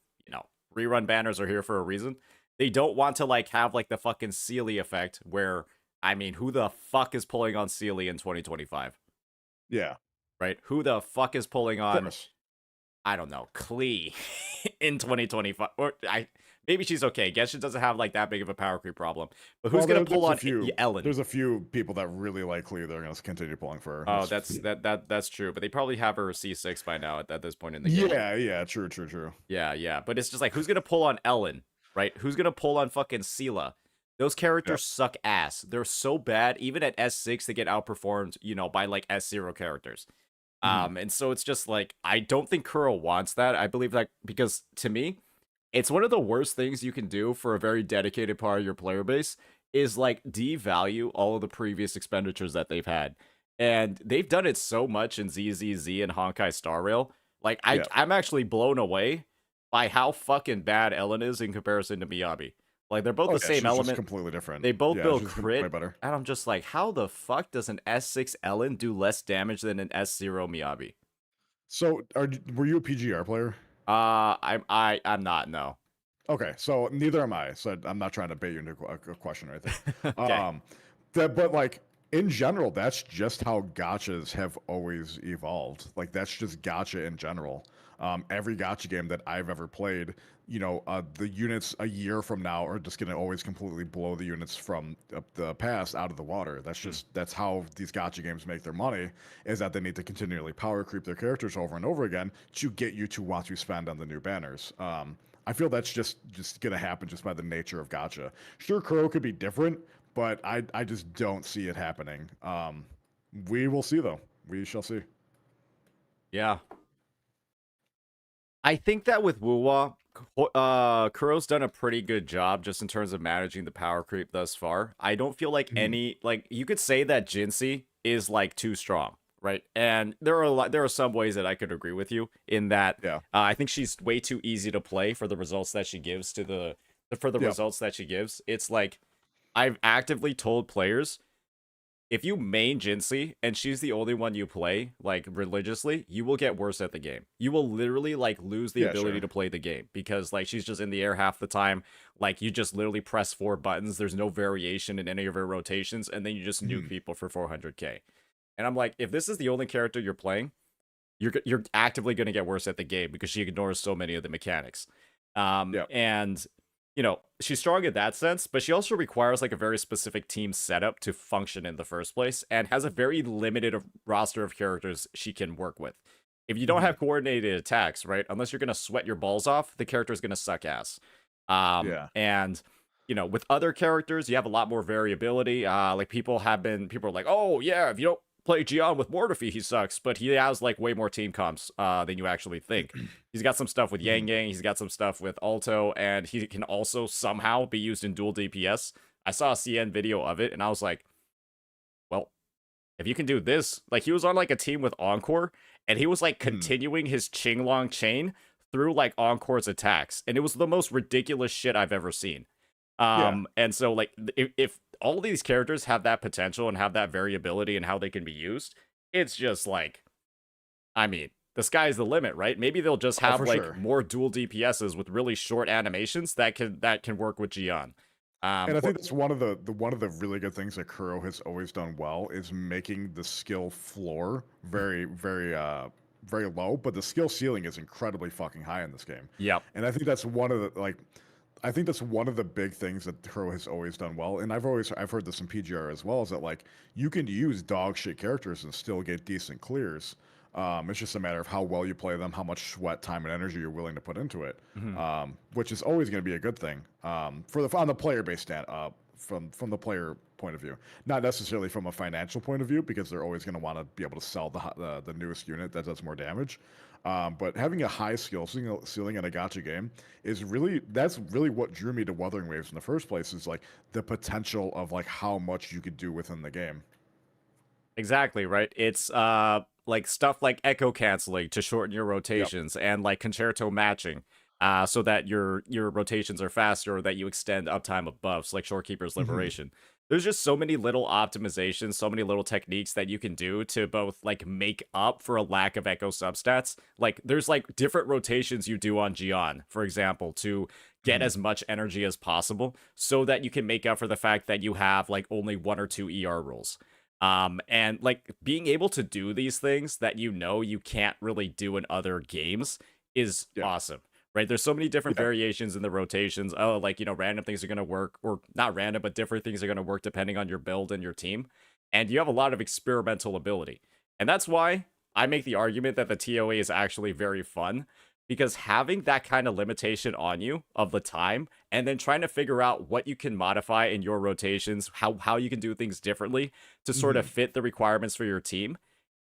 rerun banners are here for a reason. They don't want to like have like the fucking Sealy effect where, I mean, who the fuck is pulling on Sealy in 2025? Yeah, Right? Who the fuck is pulling of on, course. I don't know, Klee in 2025? Or maybe she's okay. Genshin doesn't have like that big of a power creep problem. But who's Well, gonna pull on Ellen? There's a few people that really likely they're going to continue pulling for her. Oh, that's true. But they probably have her C6 by now at this point in the game. Yeah, true. Yeah. But it's just like, who's gonna pull on Ellen, right? Who's gonna pull on fucking Sela? Those characters Yep. suck ass. They're so bad. Even at S6, they get outperformed, by like S0 characters. And so it's just like, I don't think Kuro wants that. I believe that because to me, it's one of the worst things you can do for a very dedicated part of your player base is like devalue all of the previous expenditures that they've had. And they've done it so much in ZZZ and Honkai Star Rail. Like Yeah. I'm actually blown away by how fucking bad Ellen is in comparison to Miyabi. Like they're both Oh, the yeah, same she's just element. completely different. They both Yeah, build she's gonna play crit, better. and I'm just like, how the fuck does an S6 Ellen do less damage than an S0 Miyabi? So, were you a PGR player? I'm not, no. Okay, so neither am I. So I'm not trying to bait you into a question or anything. Okay. But like in general, that's just how gachas have always evolved. Like that's just gacha in general. Every gacha game that I've ever played, the units a year from now are just going to always completely blow the units from the past out of the water. That's how these gacha games make their money. Is that they need to continually power creep their characters over and over again to get you to want to spend on the new banners. I feel that's just gonna happen just by the nature of gacha. Sure, Kuro could be different, but I just don't see it happening. We will see though. We shall see. Yeah. I think that with WuWa, Kuro's done a pretty good job just in terms of managing the power creep thus far. I don't feel like you could say that Jinsei is like too strong, right? And there are some ways that I could agree with you in that. Yeah. I think she's way too easy to play for the results that she gives results that she gives. It's like I've actively told players, if you main Jinsei and she's the only one you play like religiously, you will get worse at the game. You will literally like lose the Yeah, ability sure. to play the game because like she's just in the air half the time. Like you just literally press 4 buttons. There's no variation in any of her rotations, and then you just nuke Mhm. people for 400k. And I'm like, if this is the only character you're playing, you're actively going to get worse at the game because she ignores so many of the mechanics. Yeah. And you know, she's strong in that sense, but she also requires like a very specific team setup to function in the first place and has a very limited roster of characters she can work with. If you don't Mhm. have coordinated attacks, right, unless you're going to sweat your balls off, the character is going to suck ass. Yeah. And you know, with other characters, you have a lot more variability. Like people are like, oh yeah, if you don't play Gian with Mortefi, he sucks, but he has like way more team comps than you actually think. He's got some stuff with Yang Mhm. Yang, he's got some stuff with Alto, and he can also somehow be used in dual DPS. I saw a CN video of it, and I was like, well, if you can do this, like he was on like a team with Encore, and he was like Mhm. continuing his Qinglong chain through like Encore's attacks, and it was the most ridiculous shit I've ever seen. Yeah. And so like if all these characters have that potential and have that variability and how they can be used, it's just like, I mean, the sky's the limit, right? Maybe they'll just Oh, have for like sure. more dual DPSs with really short animations that can work with Gian. And I Or think that's one of the one of the really good things that Kuro has always done well is making the skill floor very low, but the skill ceiling is incredibly fucking high in this game. yep. And I think that's one of the like I think that's one of the big things that Kuro has always done well. And I've heard this in PGR as well, is that like you can use dog shit characters and still get decent clears. It's just a matter of how well you play them, how much sweat, time, and energy you're willing to put into it, Mhm. which is always going to be a good thing for the on the player based from the player point of view, not necessarily from a financial point of view, because they're always going to want to be able to sell the newest unit that does more damage. But having a high skill ceiling in a gacha game that's really what drew me to Wuthering Waves in the first place, is like the potential of like how much you could do within the game. Exactly, right? It's like stuff like echo canceling to shorten your Yep. rotations and like concerto matching so that your rotations are faster or that you extend uptime of buffs like Shorekeeper's Hmm. Liberation. There's just so many little optimizations, so many little techniques that you can do to both like make up for a lack of echo substats. Like there's like different rotations you do on Gian, for example, to get Hmm. as much energy as possible so that you can make up for the fact that you have like only 1 or 2 ER rules. And like being able to do these things that you know you can't really do in other games is Yeah. awesome, right? There's so many different Yeah. variations in the rotations. Oh, like, you know, random things are going to work, or not random, but different things are going to work depending on your build and your team. And you have a lot of experimental ability. And that's why I make the argument that the TOA is actually very fun, because having that kind of limitation on you of the time and then trying to figure out what you can modify in your rotations, how you can do things differently to sort of Hmm. fit the requirements for your team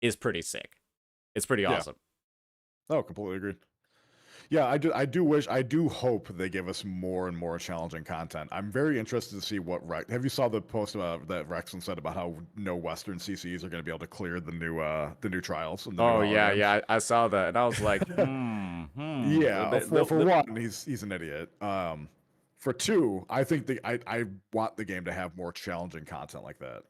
is pretty sick. It's pretty Yeah. awesome. Oh, completely agreed. Yeah, I do hope they give us more and more challenging content. I'm very interested to see what Rex. Have you saw the post that Rexon said about how no Western CCs are going to be able to clear the new trials and the new Oh yeah, holograms? yeah, I saw that and I was like, Yeah, for one, he's an idiot. For two, I think I want the game to have more challenging content like that.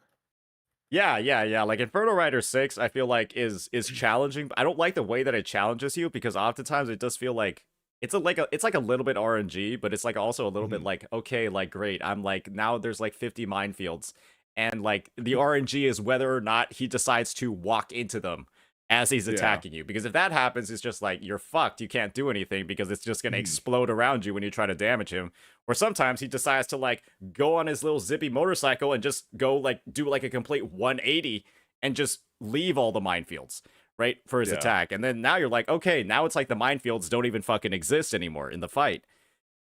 yeah, yeah, yeah. Like Inferno Rider 6, I feel like is challenging. I don't like the way that it challenges you because oftentimes it does feel like it's like a little bit RNG, but it's like also a little bit Mhm. like, okay, like great. I'm like, now there's like 50 minefields, and like the RNG is whether or not he decides to walk into them as he's Yeah. attacking you. Because if that happens, it's just like you're fucked. You can't do anything because it's just gonna Mhm. explode around you when you try to damage him. Or sometimes he decides to like go on his little zippy motorcycle and just go like do like a complete 180 and just leave all the minefields, right, for his Yeah. attack. And then now you're like, okay, now it's like the minefields don't even fucking exist anymore in the fight.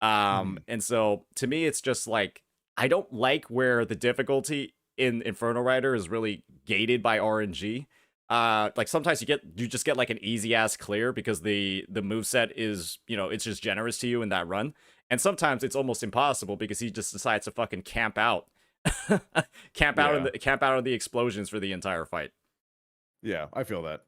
Mhm. And so to me, it's just like I don't like where the difficulty in Inferno Rider is really gated by RNG. Like sometimes you just get like an easy ass clear because the move set is, you know, it's just generous to you in that run. And sometimes it's almost impossible because he just decides to fucking camp out. Yeah. Camp out on the explosions for the entire fight. Yeah, I feel that.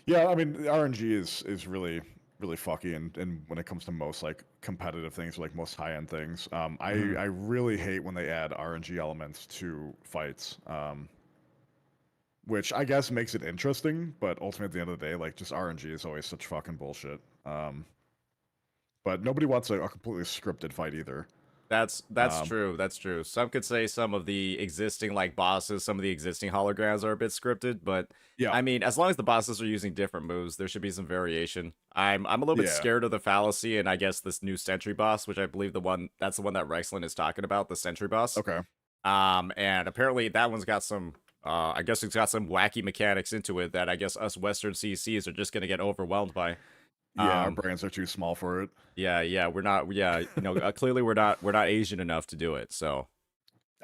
Yeah, I mean, RNG is really really fucky, and when it comes to most like competitive things, like most high end things. Mhm. I really hate when they add RNG elements to fights. Which I guess makes it interesting, but ultimately at the end of the day, like just RNG is always such fucking bullshit. But nobody wants a completely scripted fight either. That's Um, true. That's true. Some could say some of the existing like bosses, some of the existing holograms are a bit scripted, but yeah, I mean, as long as the bosses are using different moves, there should be some variation. I'm a little bit yeah, scared of the fallacy, and I guess this new Sentry boss, which I believe that's the one that Rexlin is talking about, the Sentry boss. okay, And apparently that one's got some I guess it's got some wacky mechanics into it that I guess us Western CCs are just gonna get overwhelmed by. yeah. Our Um, brains are too small for it. yeah, we're not. Yeah, clearly we're not Asian enough to do it. So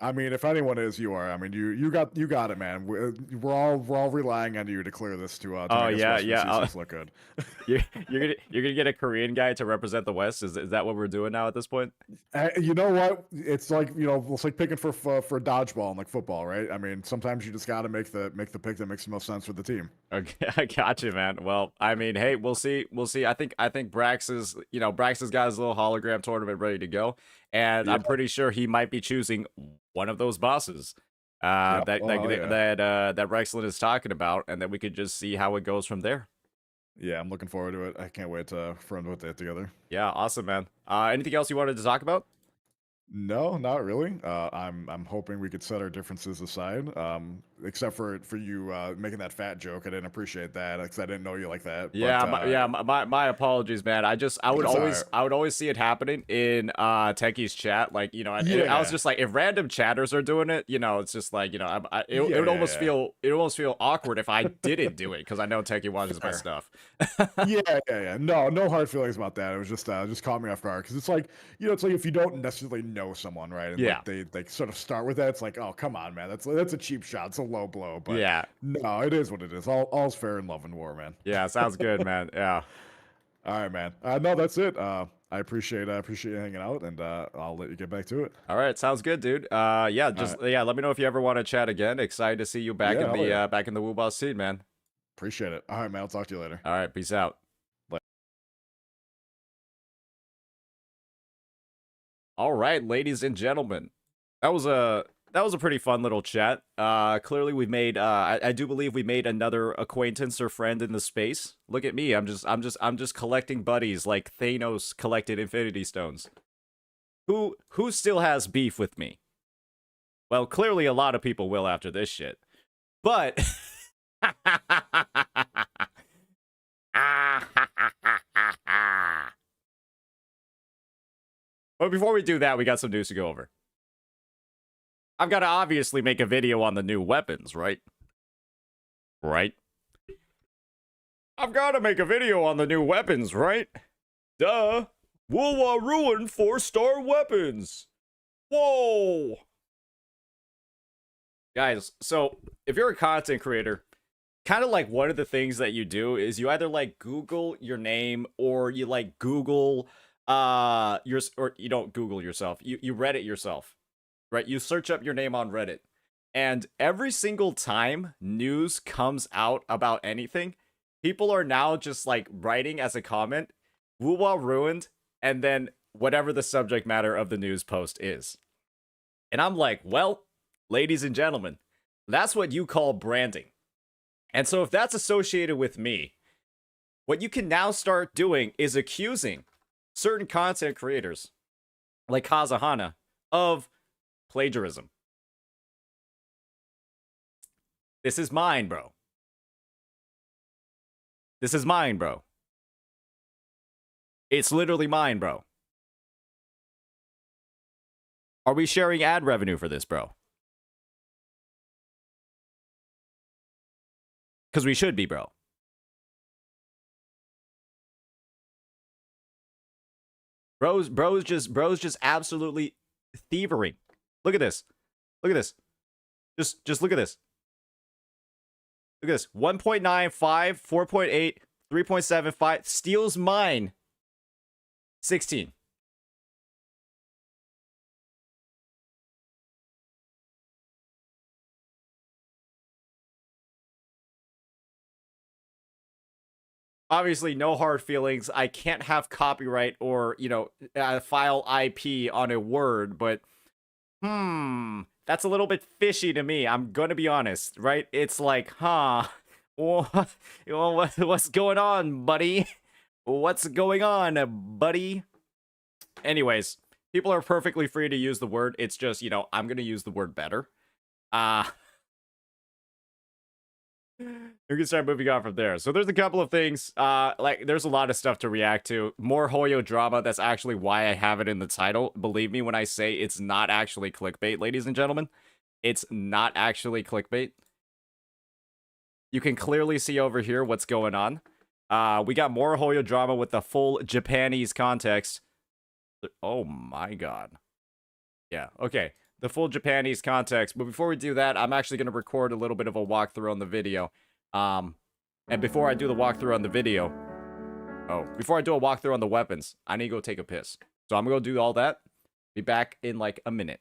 I mean, if anyone is, you are. I mean, you got it, man. We're all relying on you to clear this to oh make us yeah, Western yeah. CCs look good. You're gonna get a Korean guy to represent the West. Is that what we're doing now at this point? You know what? It's like it's like picking for dodgeball and like football, right? I mean, sometimes you just got to make the pick that makes the most sense for the team. Okay, I got you, man. Well, I mean, hey, we'll see. We'll see. I think Brax has got his little hologram tournament ready to go, and Yeah, I'm pretty sure he might be choosing one of those bosses. yeah. That Oh that hell yeah, that Rexlin is talking about, and then we could just see how it goes from there. yeah. I'm looking forward to it. I can't wait for him to put that together. Yeah, awesome, man. Anything else you wanted to talk about? No, not really. I'm hoping we could set our differences aside. Except for you making that fat joke. I didn't appreciate that because I didn't know you like that. But My apologies, man. I would it's all right. always see it happening in Techie's chat, like and I was Yeah, just like, if random chatters are doing it, it's just like it yeah, would yeah, almost yeah. feel awkward if I didn't do it because I know Techie watches my Fair. stuff. Yeah, yeah, yeah. No, no hard feelings about that. It was just caught me off guard because it's like it's like if you don't necessarily know someone, right, and Yeah, like they sort of start with that, it's like, oh come on, man, that's a cheap shot, it's a low blow, but yeah, no, it is what it is. All's fair in love and war, man. yeah. Sounds good, man. Yeah. All right, man. No, that's it. I appreciate you hanging out, and I'll let you get back to it. All right, sounds good, dude. Yeah, All right. just yeah. Let me know if you ever want to chat again. Excited to see you Yeah, hell yeah. back in the WuBoss scene, man. Appreciate it. All right, man. I'll talk to you later. All right, peace out. All right, ladies and gentlemen, that was a pretty fun little chat. Clearly we've made I do believe we made another acquaintance or friend in the space. Look at me, I'm just collecting buddies like Thanos collected Infinity Stones. Who still has beef with me? Well, clearly a lot of people will after this shit. But but before we do that, we got some news to go over. I've got to obviously make a video on the new weapons, right? Right? I've got to make a video on the new weapons, right? Duh. WuWa ruined 4-star weapons. Whoa. Guys, so if you're a content creator, kind of like one of the things that you do is you either like Google your name or you like Google or you don't Google yourself. You Reddit yourself. Right? You search up your name on Reddit. And every single time news comes out about anything, people are now just like writing as a comment, WuWa ruined, and then whatever the subject matter of the news post is. And I'm like, well, ladies and gentlemen, that's what you call branding. And so if that's associated with me, what you can now start doing is accusing certain content creators, like Kazahana, of plagiarism. This is mine, bro. This is mine, bro. It's literally mine, bro. Are we sharing ad revenue for this, bro? Because we should be, bro. Bro's just absolutely thievery. Look at this. Look at this. Just look at this. Look at this. 1.95, 4.8, 3.75 steals mine. 16. Obviously, no hard feelings. I can't have copyright or, file IP on a word, but that's a little bit fishy to me. I'm gonna be honest, right? It's like, what's going on, buddy? What's going on, buddy? Anyways, people are perfectly free to use the word. It's just, I'm gonna use the word better. We can start moving on from there. So there's a couple of things. There's a lot of stuff to react to. More Hoyo drama. That's actually why I have it in the title. Believe me when I say it's not actually clickbait, ladies and gentlemen. It's not actually clickbait. You can clearly see over here what's going on. We got more Hoyo drama with the full Japanese context. Oh my god. Yeah, okay. The full Japanese context. But before we do that, I'm actually going to record a little bit of a walkthrough on the video. And before I do the walkthrough on the video... before I do a walkthrough on the weapons, I need to go take a piss. So I'm going to go do all that. Be back in like a minute.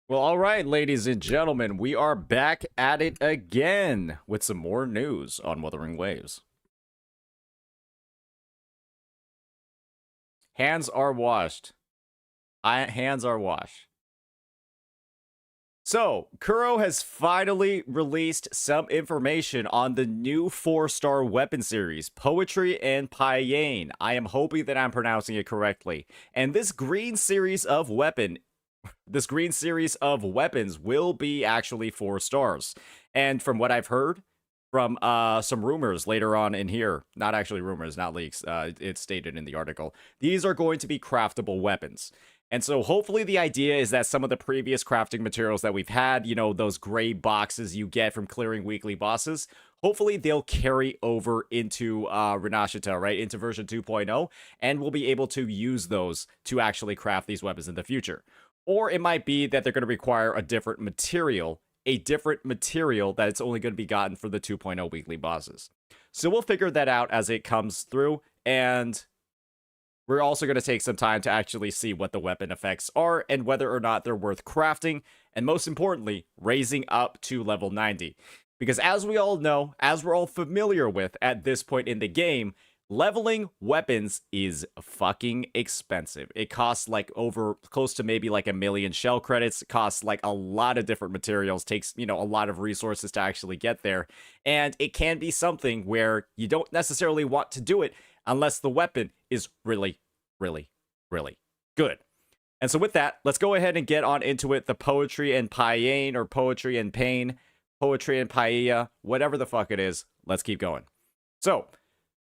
Well, all right, ladies and gentlemen, we are back at it again with some more news on Wuthering Waves. Hands are washed. Hands are washed. So, Kuro has finally released some information on the new 4-star weapon series, Poetry and Paiyane. I am hoping that I'm pronouncing it correctly. And this green series of weapons will be actually 4 stars. And from what I've heard from some rumors later on in here, not actually rumors, not leaks, it's stated in the article, these are going to be craftable weapons. And so hopefully the idea is that some of the previous crafting materials that we've had, those gray boxes you get from clearing weekly bosses, hopefully they'll carry over into Renashita, right, into version 2.0, and we'll be able to use those to actually craft these weapons in the future. Or it might be that they're going to require a different material that it's only going to be gotten for the 2.0 weekly bosses. So we'll figure that out as it comes through, and we're also going to take some time to actually see what the weapon effects are and whether or not they're worth crafting, and most importantly, raising up to level 90. Because as we all know, as we're all familiar with at this point in the game, leveling weapons is fucking expensive. It costs like close to maybe like 1 million shell credits. It costs like a lot of different materials, takes, a lot of resources to actually get there. And it can be something where you don't necessarily want to do it unless the weapon is really, really, really good. And so with that, let's go ahead and get on into it. The poetry and pain, or poetry and pain, poetry and paella, whatever the fuck it is. Let's keep going. So,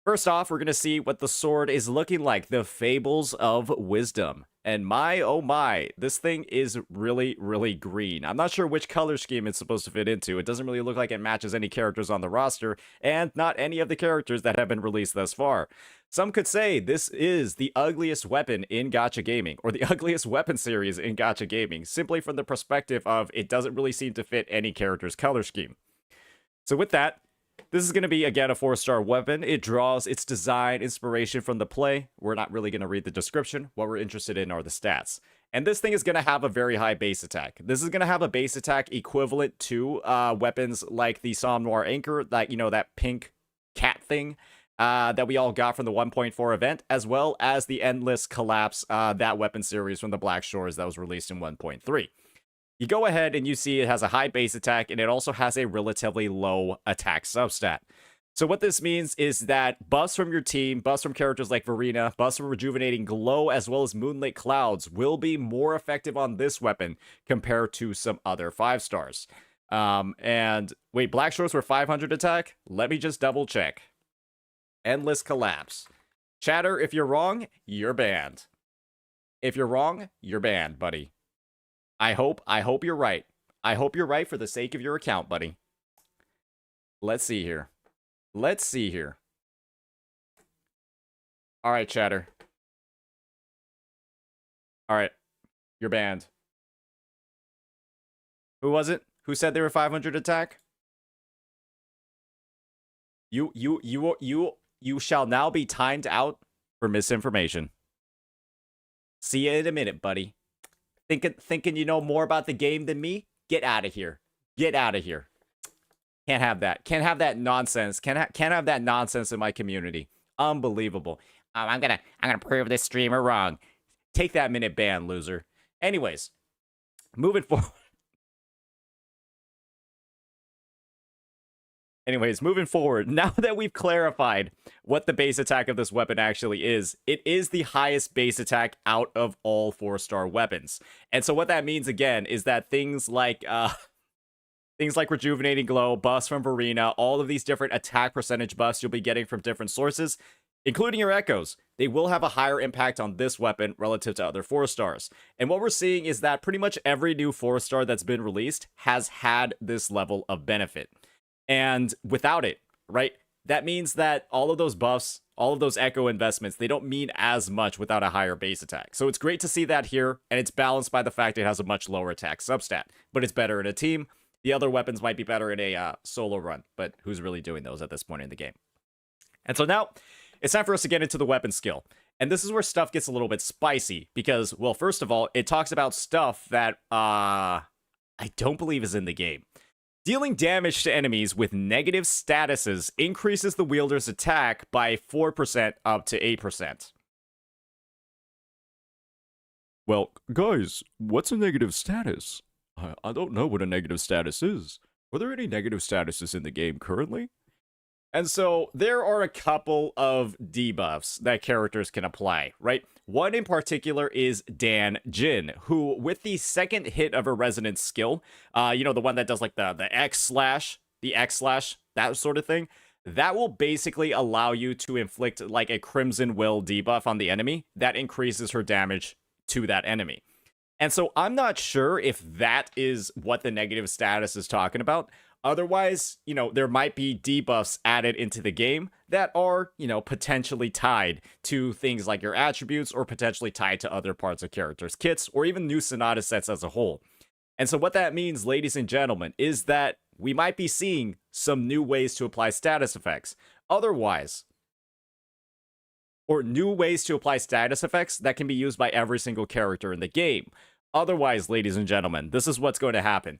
first off, we're going to see what the sword is looking like. The Fables of Wisdom. And my, oh my, this thing is really, really green. I'm not sure which color scheme it's supposed to fit into. It doesn't really look like it matches any characters on the roster, and not any of the characters that have been released thus far. Some could say this is the ugliest weapon in Gacha gaming, or the ugliest weapon series in Gacha gaming, simply from the perspective of it doesn't really seem to fit any character's color scheme. So with that, this is going to be, again, a 4-star weapon. It draws its design inspiration from the play. We're not really going to read the description. What we're interested in are the stats. And this thing is going to have a very high base attack. This is going to have a base attack equivalent to weapons like the Somme Noir Anchor, that, you know, that pink cat thing that we all got from the 1.4 event, as well as the Endless Collapse, that weapon series from the Black Shores that was released in 1.3. You go ahead and you see it has a high base attack, and it also has a relatively low attack substat. So what this means is that buffs from your team, buffs from characters like Verena, buffs from Rejuvenating Glow, as well as Moonlit Clouds will be more effective on this weapon compared to some other 5-stars. And wait, Black Shores were 500 attack? Let me just double check. Endless Collapse. Chatter, if you're wrong, you're banned. If you're wrong, you're banned, buddy. I hope you're right. I hope you're right for the sake of your account, buddy. Let's see here. Let's see here. All right, chatter. All right. You're banned. Who was it? Who said they were 500 attack? You shall now be timed out for misinformation. See you in a minute, buddy. Thinking you know more about the game than me? Get out of here. Get out of here. Can't have that. Can't have that nonsense. Can't have that nonsense in my community. Unbelievable. I'm gonna prove this streamer wrong. Take that minute ban, loser. Anyways, moving forward. Now that we've clarified what the base attack of this weapon actually is, it is the highest base attack out of all 4-star weapons. And so what that means, again, is that things like Rejuvenating Glow, buffs from Verena, all of these different attack percentage buffs you'll be getting from different sources, including your echoes, they will have a higher impact on this weapon relative to other 4-stars. And what we're seeing is that pretty much every new 4-star that's been released has had this level of benefit. And without it, right, that means that all of those buffs, all of those echo investments, they don't mean as much without a higher base attack. So it's great to see that here, and it's balanced by the fact it has a much lower attack substat. But it's better in a team. The other weapons might be better in a solo run, but who's really doing those at this point in the game? And so now, it's time for us to get into the weapon skill. And this is where stuff gets a little bit spicy, because, well, first of all, it talks about stuff that I don't believe is in the game. Dealing damage to enemies with negative statuses increases the wielder's attack by 4% up to 8%. Well, guys, what's a negative status? I don't know what a negative status is. Are there any negative statuses in the game currently? And so there are a couple of debuffs that characters can apply, right? One in particular is Dan Jin, who with the second hit of a resonance skill, you know, the one that does like the X slash, that sort of thing, that will basically allow you to inflict like a Crimson Will debuff on the enemy that increases her damage to that enemy. And so I'm not sure if that is what the negative status is talking about. Otherwise, you know, there might be debuffs added into the game that are, you know, potentially tied to things like your attributes, or potentially tied to other parts of characters' kits, or even new Sonata sets as a whole. And so what that means, ladies and gentlemen, is that we might be seeing some new ways to apply status effects. Otherwise, or new ways to apply status effects that can be used by every single character in the game. Otherwise, ladies and gentlemen, this is what's going to happen.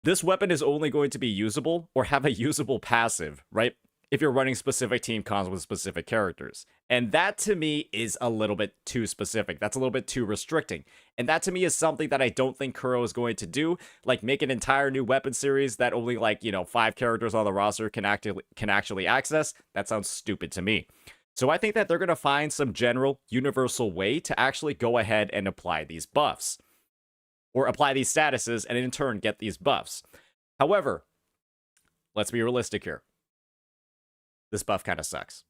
This weapon is only going to be usable, or have a usable passive, right? If you're running specific team cons with specific characters. And that to me is a little bit too specific. That's a little bit too restricting. And that to me is something that I don't think Kuro is going to do. Like make an entire new weapon series that only 5 characters on the roster can actually access. That sounds stupid to me. So I think that they're going to find some general universal way to actually go ahead and apply these buffs, or apply these statuses and in turn get these buffs. However, let's be realistic here. This buff kind of sucks.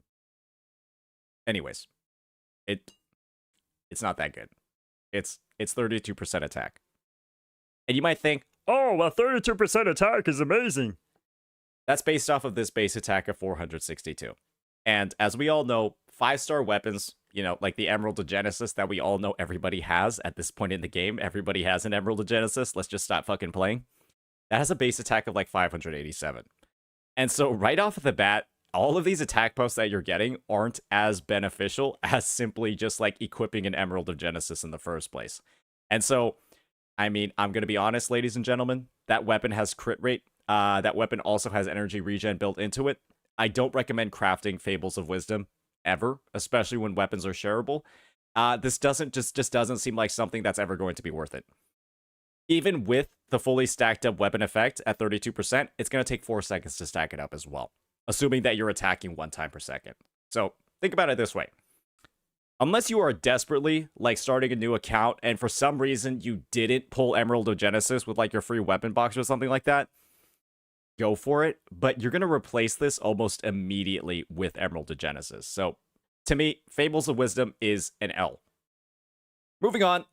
Anyways, it's not that good. It's 32% attack. And you might think, oh, well, 32% attack is amazing. That's based off of this base attack of 462. And as we all know, 5-star weapons, you know, like the Emerald of Genesis that we all know everybody has at this point in the game. Everybody has an Emerald of Genesis. Let's just stop fucking playing. That has a base attack of like 587. And so right off of the bat, all of these attack buffs that you're getting aren't as beneficial as simply just like equipping an Emerald of Genesis in the first place. And so, I mean, I'm going to be honest, ladies and gentlemen, that weapon has crit rate. That weapon also has energy regen built into it. I don't recommend crafting Fables of Wisdom ever, especially when weapons are shareable. This just doesn't seem like something that's ever going to be worth it. Even with the fully stacked up weapon effect at 32%, it's going to take 4 seconds to stack it up as well, assuming that you're attacking 1 time per second. So think about it this way. Unless you are desperately like starting a new account and for some reason you didn't pull Emerald of Genesis with like your free weapon box or something like that, go for it. But you're going to replace this almost immediately with Emerald of Genesis. So to me, Fables of Wisdom is an L. Moving on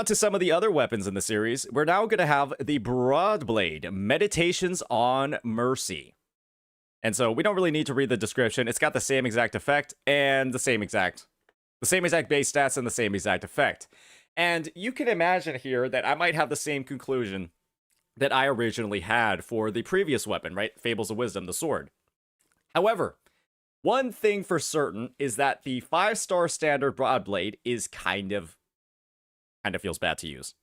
to some of the other weapons in the series, we're now going to have the Broadblade, Meditations on Mercy. And so we don't really need to read the description. It's got the same exact effect and the same exact base stats and the same exact effect. And you can imagine here that I might have the same conclusion that I originally had for the previous weapon, right? Fables of Wisdom, the sword. However, one thing for certain is that the 5-star standard Broadblade is kind of feels bad to use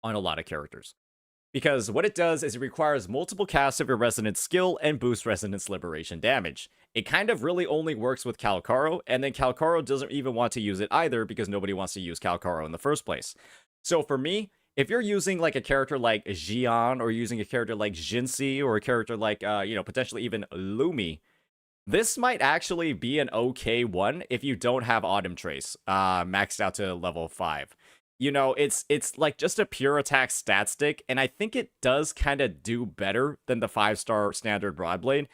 on a lot of characters. Because what it does is it requires multiple casts of your Resonance skill and boosts Resonance Liberation damage. It kind of really only works with Calcaro, and then Calcaro doesn't even want to use it either because nobody wants to use Calcaro in the first place. So for me, if you're using like a character like Xian, or using a character like Jinxi, or a character like, potentially even Lumi, this might actually be an okay one if you don't have Autumn Trace maxed out to level 5. You know, it's like just a pure attack stat stick, and I think it does kind of do better than the 5-star standard Broadblade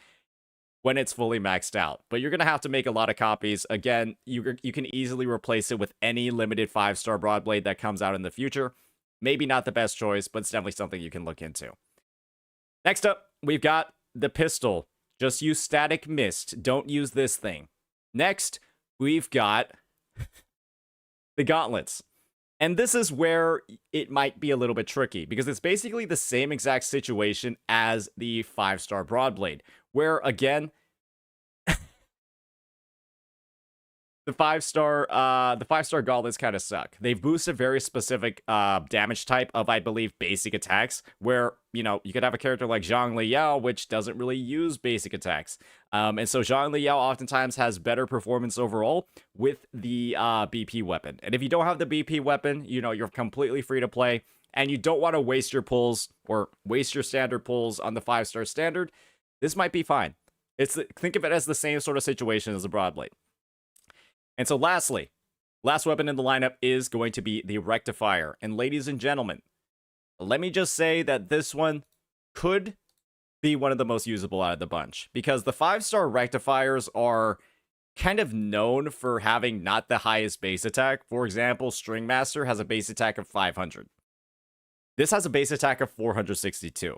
when it's fully maxed out. But you're going to have to make a lot of copies. Again, you can easily replace it with any limited 5-star Broadblade that comes out in the future. Maybe not the best choice, but it's definitely something you can look into. Next up, we've got the pistol. Just use Static Mist. Don't use this thing. Next, we've got the gauntlets. And this is where it might be a little bit tricky, because it's basically the same exact situation as the 5-star Broadblade, where, again, the 5-star gauntlets kind of suck. They've boosted very specific damage type of, I believe, basic attacks, where, you know, you could have a character like Zhang Liao, which doesn't really use basic attacks. And so Zhang Liao oftentimes has better performance overall with the BP weapon. And if you don't have the BP weapon, you know, you're completely free to play, and you don't want to waste your pulls or waste your standard pulls on the 5-star standard, this might be fine. Think of it as the same sort of situation as the Broadblade. And so lastly, last weapon in the lineup is going to be the Rectifier. And ladies and gentlemen, let me just say that this one could be one of the most usable out of the bunch, because the 5-star Rectifiers are kind of known for having not the highest base attack. For example, Stringmaster has a base attack of 500. This has a base attack of 462.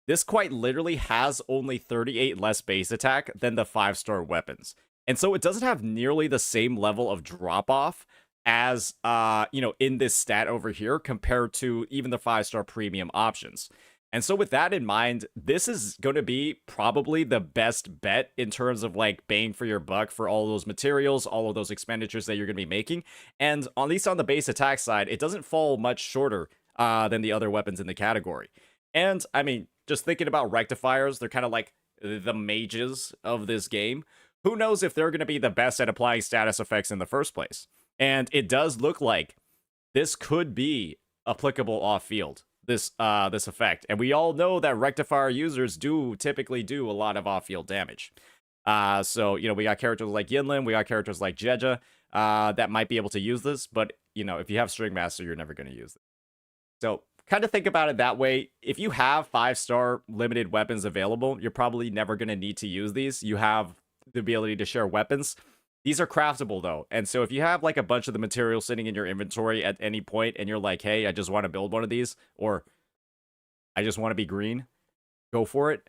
This quite literally has only 38 less base attack than the 5-star weapons. And so it doesn't have nearly the same level of drop-off as, in this stat over here compared to even the 5-star premium options. And so with that in mind, this is going to be probably the best bet in terms of, like, bang for your buck for all those materials, all of those expenditures that you're going to be making. And at least on the base attack side, it doesn't fall much shorter than the other weapons in the category. And, I mean, just thinking about Rectifiers, they're kind of like the mages of this game. Who knows if they're going to be the best at applying status effects in the first place? And it does look like this could be applicable off-field, this effect. And we all know that Rectifier users do typically do a lot of off-field damage. So, you know, we got characters like Yinlin, we got characters like Jeja that might be able to use this, but, you know, if you have String Master, you're never going to use it. So, kind of think about it that way. If you have 5-star limited weapons available, you're probably never going to need to use these. You have the ability to share weapons. These are craftable, though. And so if you have, like, a bunch of the materials sitting in your inventory at any point, and you're like, hey, I just want to build one of these, or I just want to be green, go for it.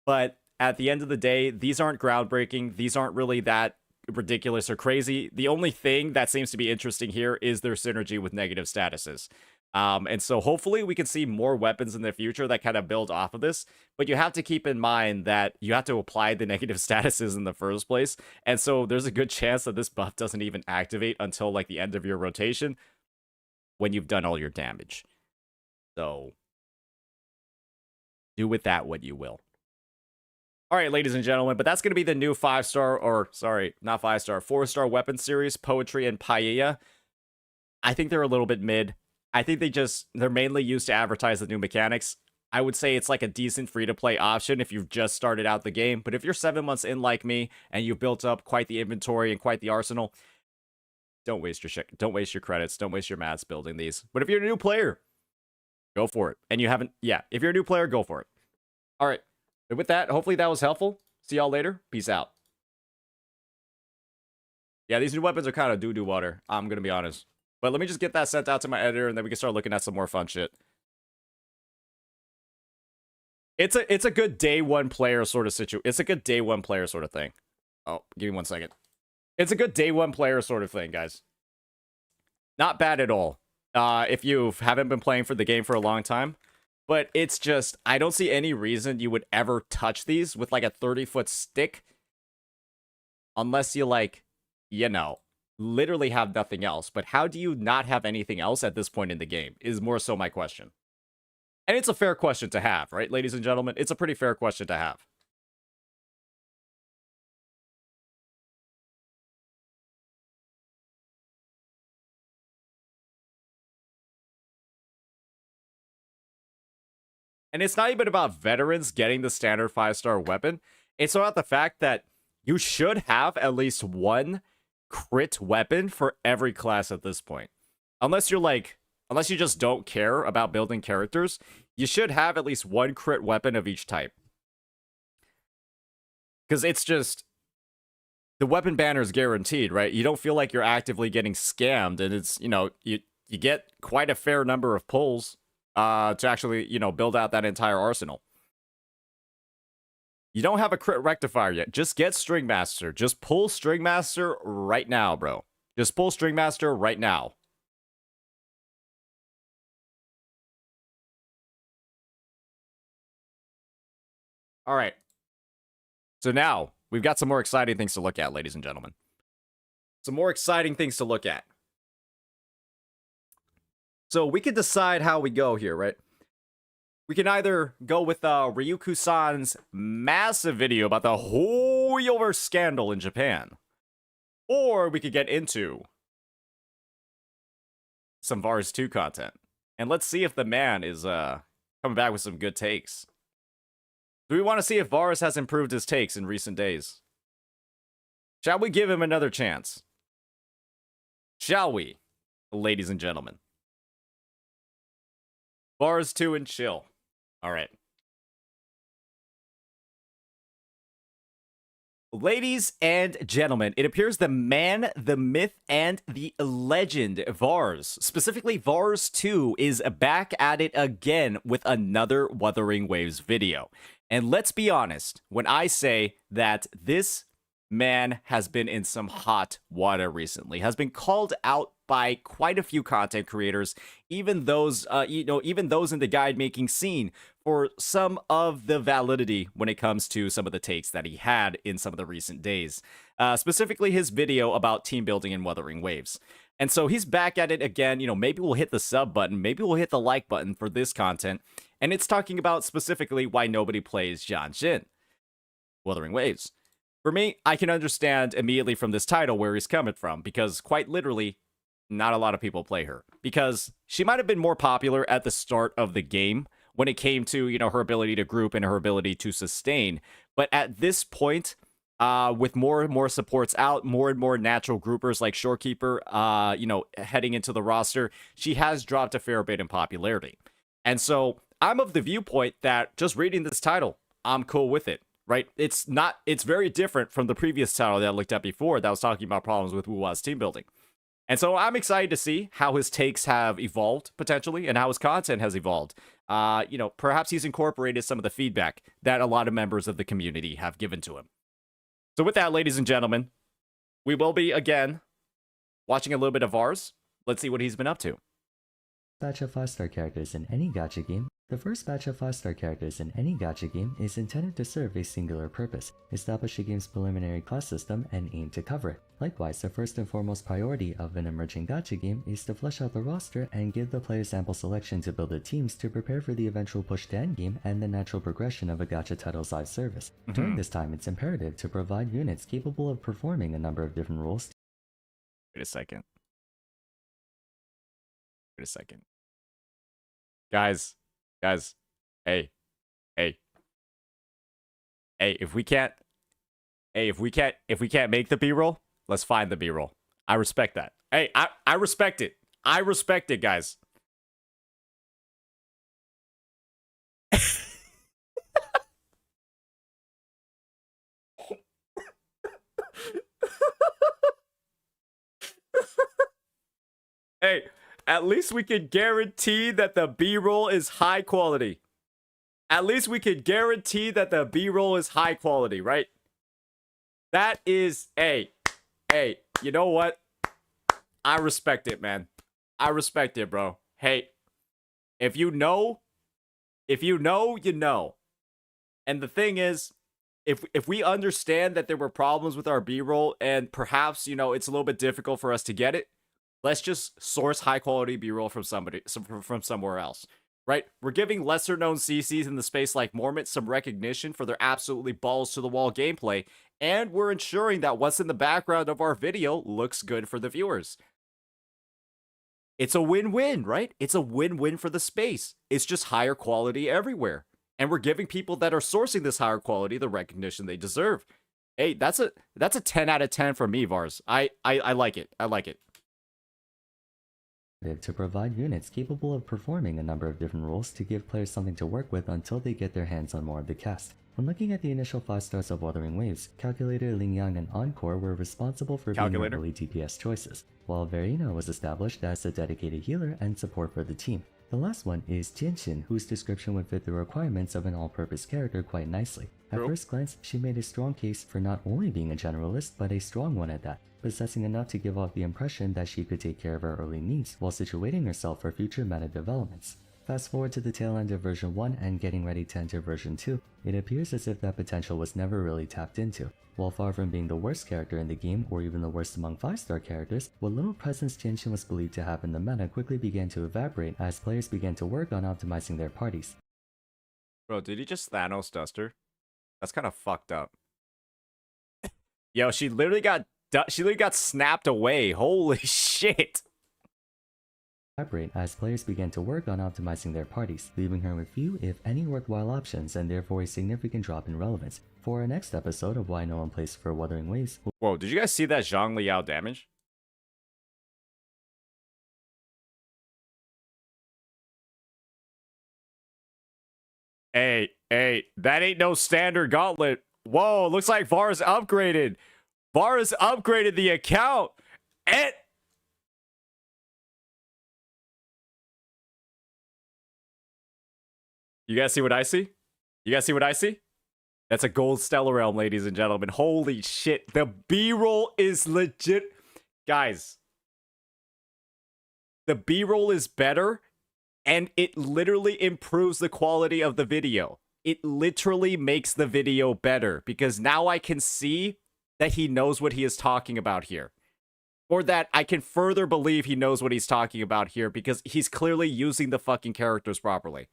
But at the end of the day, these aren't groundbreaking. These aren't really that ridiculous or crazy. The only thing that seems to be interesting here is their synergy with negative statuses. And so hopefully we can see more weapons in the future that kind of build off of this. But you have to keep in mind that you have to apply the negative statuses in the first place. And so there's a good chance that this buff doesn't even activate until like the end of your rotation when you've done all your damage. So do with that what you will. All right, ladies and gentlemen, but that's going to be the new 5-star, or sorry, not 5-star, 4-star weapon series, Poetry and Paella. I think they're a little bit mid. I think they're mainly used to advertise the new mechanics. I would say it's like a decent free-to-play option if you've just started out the game, but if you're 7 months in like me, and you've built up quite the inventory and quite the arsenal, don't waste your credits, don't waste your mats building these. But if you're a new player, go for it. And you haven't, yeah, if you're a new player, go for it. All right. And with that, hopefully that was helpful. See y'all later. Peace out. Yeah, these new weapons are kind of doo-doo water. I'm going to be honest. But let me just get that sent out to my editor, and then we can start looking at some more fun shit. It's a good day one player sort of situation. It's a good day one player sort of thing. Oh, give me 1 second. It's a good day one player sort of thing, guys. Not bad at all. If you haven't been playing for the game for a long time. But it's just, I don't see any reason you would ever touch these with like a 30-foot stick. Unless you like, you know, literally have nothing else. But how do you not have anything else at this point in the game is more so my question. And it's a fair question to have, right, ladies and gentlemen? It's a pretty fair question to have. And it's not even about veterans getting the standard 5-star weapon. It's about the fact that you should have at least one crit weapon for every class at this point. Unless you just don't care about building characters, you should have at least one crit weapon of each type. Because it's just, the weapon banner is guaranteed, right? You don't feel like you're actively getting scammed, and it's, you know, you get quite a fair number of pulls to actually, you know, build out that entire arsenal. You don't have a crit rectifier yet. Just get String Master. Just pull String Master right now, bro. Just pull String Master right now. All right. So now, we've got some more exciting things to look at, ladies and gentlemen. Some more exciting things to look at. So we can decide how we go here, right? We can either go with Ryuku-san's massive video about the Hoyo scandal in Japan. Or we could get into some Vars 2 content. And let's see if the man is coming back with some good takes. Do we want to see if Vars has improved his takes in recent days? Shall we give him another chance? Shall we, ladies and gentlemen? Vars 2 and chill. All right. Ladies and gentlemen, it appears the man, the myth, and the legend, Vars, specifically Vars 2, is back at it again with another Wuthering Waves video. And let's be honest, when I say that this man has been in some hot water recently, has been called out by quite a few content creators, even those, even those in the guide making scene, for some of the validity when it comes to some of the takes that he had in some of the recent days. Specifically his video about team building in Wuthering Waves. And so he's back at it again. You know, maybe we'll hit the sub button, maybe we'll hit the like button for this content. And it's talking about specifically why nobody plays Genshin, Wuthering Waves. For me, I can understand immediately from this title where he's coming from, because quite literally, not a lot of people play her. Because she might have been more popular at the start of the game when it came to, you know, her ability to group and her ability to sustain. But at this point, with more and more supports out, more and more natural groupers like Shorekeeper, heading into the roster, she has dropped a fair bit in popularity. And so I'm of the viewpoint that just reading this title, I'm cool with it, right? It's very different from the previous title that I looked at before that was talking about problems with WuWa's team building. And so I'm excited to see how his takes have evolved potentially and how his content has evolved. Perhaps he's incorporated some of the feedback that a lot of members of the community have given to him. So with that, ladies and gentlemen, we will be again watching a little bit of ours. Let's see what he's been up to. Batch of 5-star characters in any gacha game. The first batch of 5-star characters in any gacha game is intended to serve a singular purpose, establish a game's preliminary class system and aim to cover it. Likewise, the first and foremost priority of an emerging gacha game is to flesh out the roster and give the players ample selection to build their teams to prepare for the eventual push to endgame and the natural progression of a gacha title's live service. During this time, it's imperative to provide units capable of performing a number of different roles. Wait a second. Guys, hey, if we can't make the B-roll, let's find the B-roll. I respect that. Hey, I respect it. I respect it, guys. Hey, at least we can guarantee that the B-roll is high quality. At least we can guarantee that the B-roll is high quality, right? That is, hey, you know what? I respect it, man. I respect it, bro. Hey, if you know, you know. And the thing is, if we understand that there were problems with our B-roll and perhaps, it's a little bit difficult for us to get it, let's just source high quality B-roll from somewhere else, right? We're giving lesser known CCs in the space like Mormont some recognition for their absolutely balls to the wall gameplay, and we're ensuring that what's in the background of our video looks good for the viewers. It's a win-win, right? It's a win-win for the space. It's just higher quality everywhere. And we're giving people that are sourcing this higher quality the recognition they deserve. Hey, that's a 10 out of 10 for me, Vars. I like it. I like it. To provide units capable of performing a number of different roles to give players something to work with until they get their hands on more of the cast. When looking at the initial 5 stars of Wuthering Waves, Calculator, Lingyang, and Encore were responsible for being early DPS choices, while Verena was established as a dedicated healer and support for the team. The last one is Genshin, whose description would fit the requirements of an all-purpose character quite nicely. At first glance, she made a strong case for not only being a generalist, but a strong one at that, possessing enough to give off the impression that she could take care of her early needs while situating herself for future meta developments. Fast forward to the tail end of version 1 and getting ready to enter version 2, it appears as if that potential was never really tapped into. While far from being the worst character in the game or even the worst among 5-star characters, what little presence Genshin was believed to have in the meta quickly began to evaporate as players began to work on optimizing their parties. Bro, did he just Thanos Duster? That's kind of fucked up. Yo, she literally got snapped away. Holy shit. As players began to work on optimizing their parties, leaving her with few, if any, worthwhile options and therefore a significant drop in relevance. For our next episode of Why No One Plays for Wuthering Waves... Whoa, did you guys see that Zhang Liao damage? Hey, that ain't no standard gauntlet. Whoa, looks like Vars upgraded. Vars upgraded the account. And... You guys see what I see? You guys see what I see? That's a gold Stellar Realm, ladies and gentlemen. Holy shit. The B-roll is legit. Guys. The B-roll is better, and it literally improves the quality of the video. It literally makes the video better, because now I can see that he knows what he is talking about here. Or that I can further believe he knows what he's talking about here, because he's clearly using the fucking characters properly.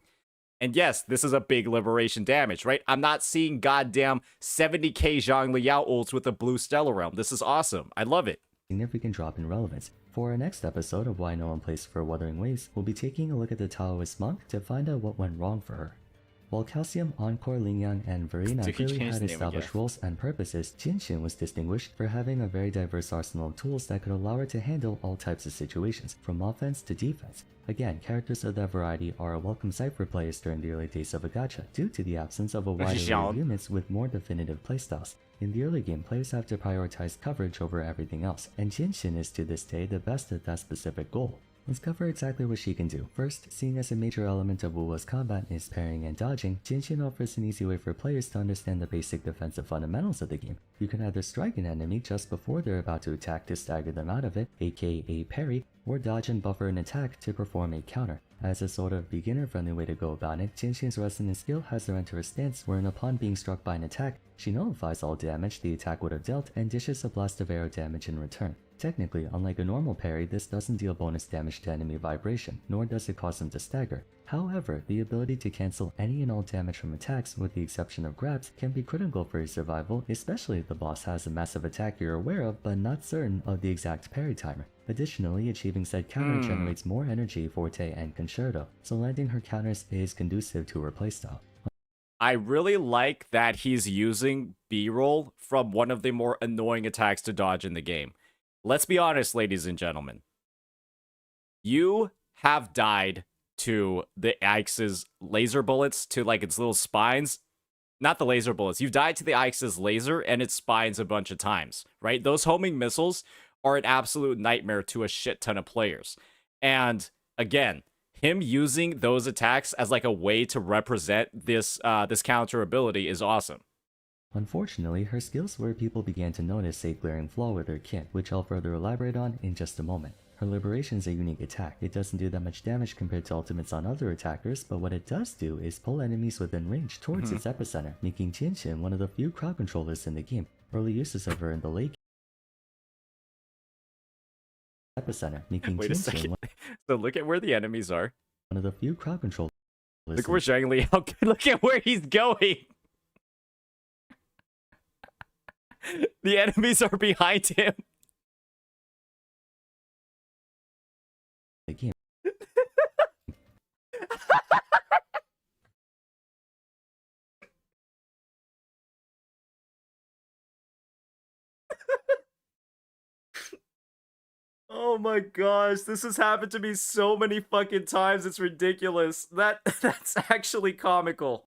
And yes, this is a big liberation damage, right? I'm not seeing goddamn 70k Zhang Liao ults with a blue Stellar Realm. This is awesome. I love it. Significant drop in relevance. For our next episode of Why No One Plays for Wuthering Waves, we'll be taking a look at the Taoist monk to find out what went wrong for her. While Calcium, Encore, Lingyang, and Verena Did he clearly change had the name established again? roles and purposes, Genshin was distinguished for having a very diverse arsenal of tools that could allow her to handle all types of situations, from offense to defense. Again, characters of that variety are a welcome sight for players during the early days of a gacha, due to the absence of a wide array of units with more definitive playstyles. In the early game, players have to prioritize coverage over everything else, and Genshin is to this day the best at that specific goal. Let's cover exactly what she can do. First, seeing as a major element of WuWa's combat is parrying and dodging, Genshin offers an easy way for players to understand the basic defensive fundamentals of the game. You can either strike an enemy just before they're about to attack to stagger them out of it, aka parry, or dodge and buffer an attack to perform a counter. As a sort of beginner-friendly way to go about it, Genshin's resonant skill has her enter a stance wherein upon being struck by an attack, she nullifies all damage the attack would have dealt and dishes a blast of arrow damage in return. Technically, unlike a normal parry, this doesn't deal bonus damage to enemy vibration, nor does it cause them to stagger. However, the ability to cancel any and all damage from attacks, with the exception of grabs, can be critical for your survival, especially if the boss has a massive attack you're aware of but not certain of the exact parry timer. Additionally, achieving said counter generates more energy, Forte, and Concerto, so landing her counters is conducive to her playstyle. I really like that he's using B-roll from one of the more annoying attacks to dodge in the game. Let's be honest, ladies and gentlemen. You have died to the Ix's laser bullets, to like its little spines. Not the laser bullets. You've died to the Ix's laser and its spines a bunch of times, right? Those homing missiles are an absolute nightmare to a shit ton of players. And again, him using those attacks as like a way to represent this this counter ability is awesome. Unfortunately, her skills where people began to notice a glaring flaw with her kit, which I'll further elaborate on in just a moment. Her Liberation is a unique attack. It doesn't do that much damage compared to ultimates on other attackers, but what it does do is pull enemies within range towards its epicenter, making Genshin one of the few crowd controllers in the game. Early uses of her in the late epicenter, making Wait a Genshin second. So look at where the enemies are. one of the few crowd controllers. Look where Zhangli. Look at where he's going. The enemies are behind him. The game. Oh my gosh, this has happened to me so many fucking times, it's ridiculous. That's actually comical.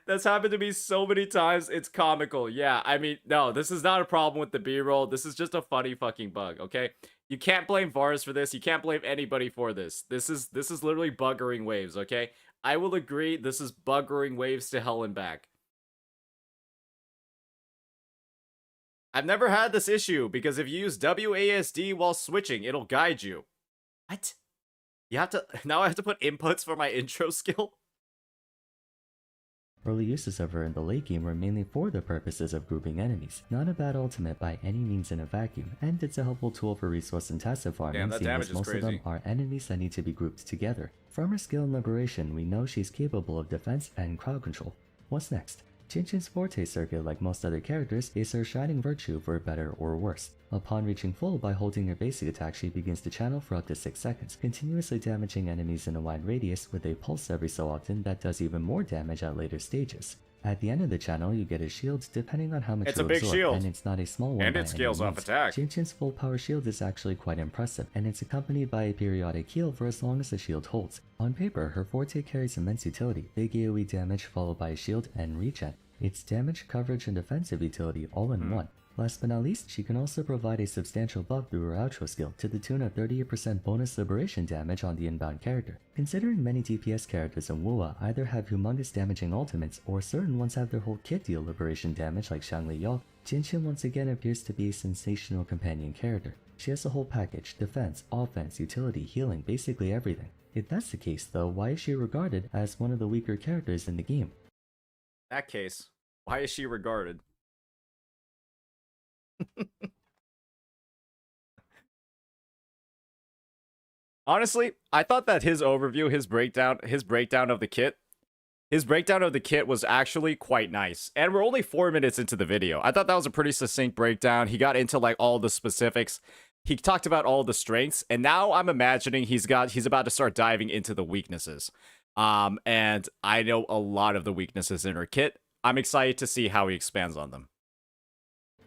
That's happened to me so many times, it's comical. Yeah, I mean, no, this is not a problem with the B-roll. This is just a funny fucking bug, okay? You can't blame Vars for this. You can't blame anybody for this. This is literally buggering waves, okay? I will agree, this is buggering waves to hell and back. I've never had this issue, because if you use WASD while switching, it'll guide you. What? You have to... Now I have to put inputs for my intro skill? Early uses of her in the late game were mainly for the purposes of grouping enemies. Not a bad ultimate by any means in a vacuum, and it's a helpful tool for resource and passive farming, Damn, that seeing damage as is most of them crazy. are enemies that need to be grouped together. From her skill in Liberation, we know she's capable of defense and crowd control. What's next? Genshin's forte circuit, like most other characters, is her shining virtue for better or worse. Upon reaching full, by holding her basic attack, she begins to channel for up to 6 seconds, continuously damaging enemies in a wide radius with a pulse every so often that does even more damage at later stages. At the end of the channel, you get a shield depending on how much It's you a big absorb, shield. and it's not a small one And by it scales any off means. attack. Genshin's full power shield is actually quite impressive, and it's accompanied by a periodic heal for as long as the shield holds. On paper, her forte carries immense utility, big AoE damage followed by a shield and regen. It's damage, coverage, and defensive utility all in one. Last but not least, she can also provide a substantial buff through her outro skill, to the tune of 38% bonus liberation damage on the inbound character. Considering many DPS characters in WuWa either have humongous damaging ultimates, or certain ones have their whole kit deal liberation damage like Shangli Yo, Genshin once again appears to be a sensational companion character. She has a whole package: defense, offense, utility, healing, basically everything. If that's the case though, why is she regarded as one of the weaker characters in the game? In that case, why is she regarded? Honestly, I thought that his overview, his breakdown of the kit was actually quite nice. And we're only 4 minutes into the video. I thought that was a pretty succinct breakdown. He got into like all the specifics. he talked about all the strengths, and now I'm imagining he's about to start diving into the weaknesses. And I know a lot of the weaknesses in her kit. I'm excited to see how he expands on them.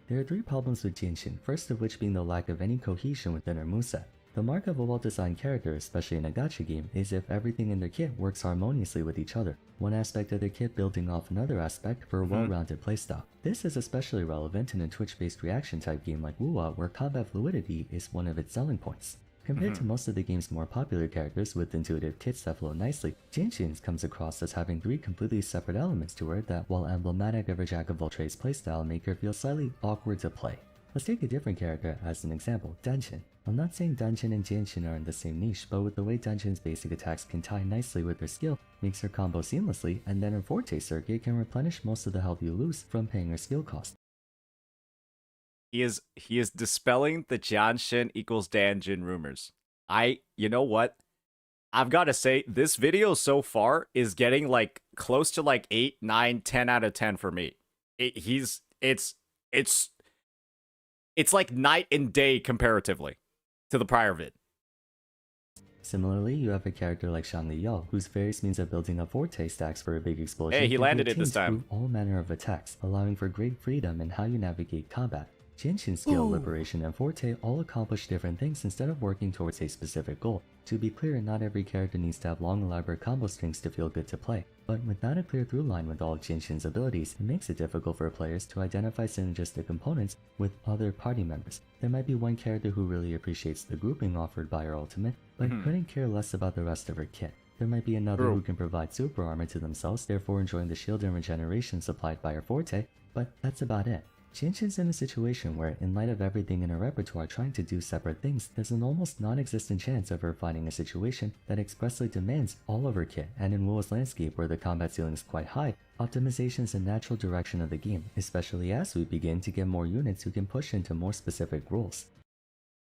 There are 3 problems with Genshin, first of which being the lack of any cohesion within her moveset. The mark of a well-designed character, especially in a gacha game, is if everything in their kit works harmoniously with each other, one aspect of their kit building off another aspect for a well-rounded playstyle. This is especially relevant in a Twitch-based reaction-type game like WuWa, where combat fluidity is one of its selling points. Compared to most of the game's more popular characters with intuitive kits that flow nicely, Genshin's comes across as having 3 completely separate elements to her that, while emblematic of her jack-of-all-trades playstyle, make her feel slightly awkward to play. Let's take a different character as an example, Genshin. I'm not saying Genshin and Genshin are in the same niche, but with the way Genshin's basic attacks can tie nicely with her skill, makes her combo seamlessly, and then her forte circuit can replenish most of the health you lose from paying her skill cost. He is dispelling the Genshin equals Danjin rumors. You know what? I've got to say, this video so far is getting like close to like 8, 9, 10 out of 10 for me. It's like night and day comparatively to the prior vid. Similarly, you have a character like Shangli Yao, whose various means of building up forte stacks for a big explosion. Hey, he landed it this through time. all manner of attacks, allowing for great freedom in how you navigate combat. Genshin's skill, liberation, and forte all accomplish different things instead of working towards a specific goal. To be clear, not every character needs to have long elaborate combo strings to feel good to play, but without a clear through line with all of Genshin's abilities, it makes it difficult for players to identify synergistic components with other party members. There might be one character who really appreciates the grouping offered by her ultimate, but couldn't care less about the rest of her kit. There might be another who can provide super armor to themselves, therefore enjoying the shield and regeneration supplied by her forte, but that's about it. Genshin's in a situation where, in light of everything in her repertoire trying to do separate things, there's an almost non-existent chance of her finding a situation that expressly demands all of her kit, and in WuWa's landscape where the combat ceiling is quite high, optimization is a natural direction of the game, especially as we begin to get more units who can push into more specific roles.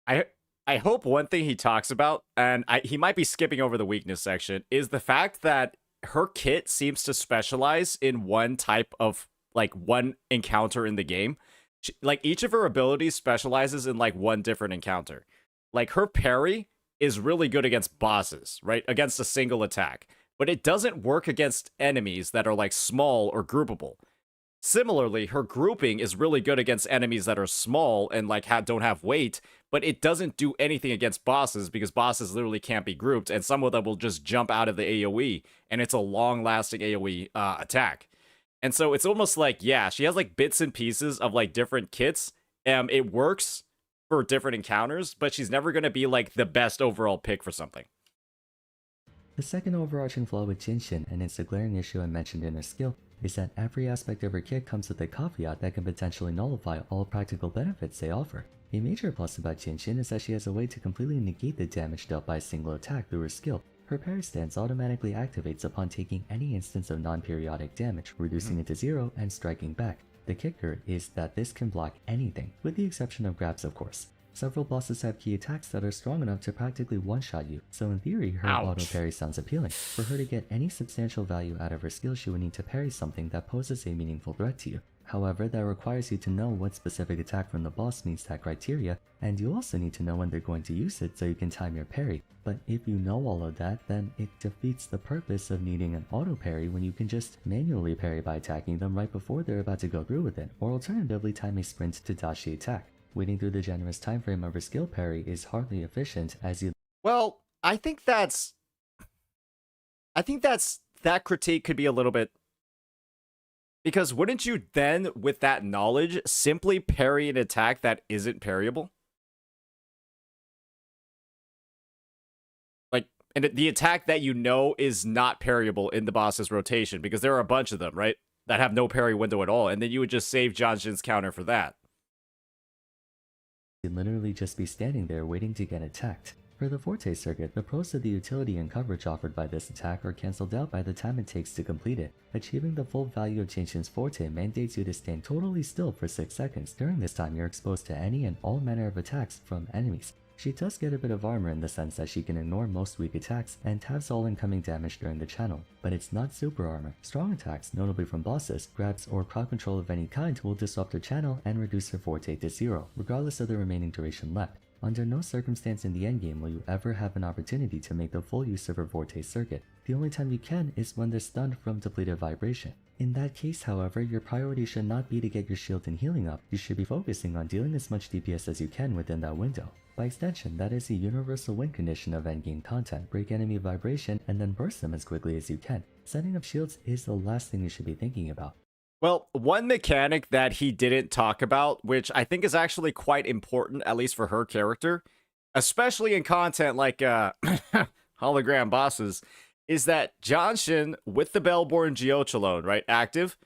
I hope one thing he talks about, and he might be skipping over the weakness section, is the fact that her kit seems to specialize in one type of like one encounter in the game. Like each of her abilities specializes in like one different encounter. Like her parry is really good against bosses, right? Against a single attack. But it doesn't work against enemies that are like small or groupable. Similarly, her grouping is really good against enemies that are small and like don't have weight, but it doesn't do anything against bosses because bosses literally can't be grouped, and some of them will just jump out of the AoE, and it's a long-lasting AoE attack. And so it's almost like, yeah, she has like bits and pieces of like different kits. It works for different encounters, but she's never going to be like the best overall pick for something. The second overarching flaw with Genshin, and it's a glaring issue I mentioned in her skill, is that every aspect of her kit comes with a caveat that can potentially nullify all practical benefits they offer. A major plus about Genshin is that she has a way to completely negate the damage dealt by a single attack through her skill. Her parry stance automatically activates upon taking any instance of non-periodic damage, reducing it to 0 and striking back. The kicker is that this can block anything, with the exception of grabs of course. Several bosses have key attacks that are strong enough to practically one-shot you, so in theory her auto parry sounds appealing. For her to get any substantial value out of her skill, she would need to parry something that poses a meaningful threat to you. However, that requires you to know what specific attack from the boss meets that criteria, and you also need to know when they're going to use it so you can time your parry. But if you know all of that, then it defeats the purpose of needing an auto parry when you can just manually parry by attacking them right before they're about to go through with it, or alternatively time a sprint to dodge the attack. Waiting through the generous time frame of her skill parry is hardly efficient as you... Well, I think that critique could be a little bit... Because wouldn't you then, with that knowledge, simply parry an attack that isn't parryable? Like, and the attack that you know is not parryable in the boss's rotation, because there are a bunch of them, right? That have no parry window at all, and then you would just save Genshin's counter for that. You'd literally just be standing there waiting to get attacked. For the Forte circuit, the pros of the utility and coverage offered by this attack are cancelled out by the time it takes to complete it. Achieving the full value of Genshin's Forte mandates you to stand totally still for 6 seconds. During this time, you're exposed to any and all manner of attacks from enemies. She does get a bit of armor in the sense that she can ignore most weak attacks and halves all incoming damage during the channel, but it's not super armor. Strong attacks, notably from bosses, grabs, or crowd control of any kind will disrupt her channel and reduce her forte to 0, regardless of the remaining duration left. Under no circumstance in the endgame will you ever have an opportunity to make the full use of her Forte circuit. The only time you can is when they're stunned from depleted vibration. In that case, however, your priority should not be to get your shield and healing up. You should be focusing on dealing as much DPS as you can within that window. By extension, that is a universal win condition of endgame content. Break enemy vibration and then burst them as quickly as you can. Setting up shields is the last thing you should be thinking about. Well, one mechanic that he didn't talk about, which I think is actually quite important, at least for her character, especially in content like hologram bosses, is that Genshin, with the Bellborn Geoch alone, right, active,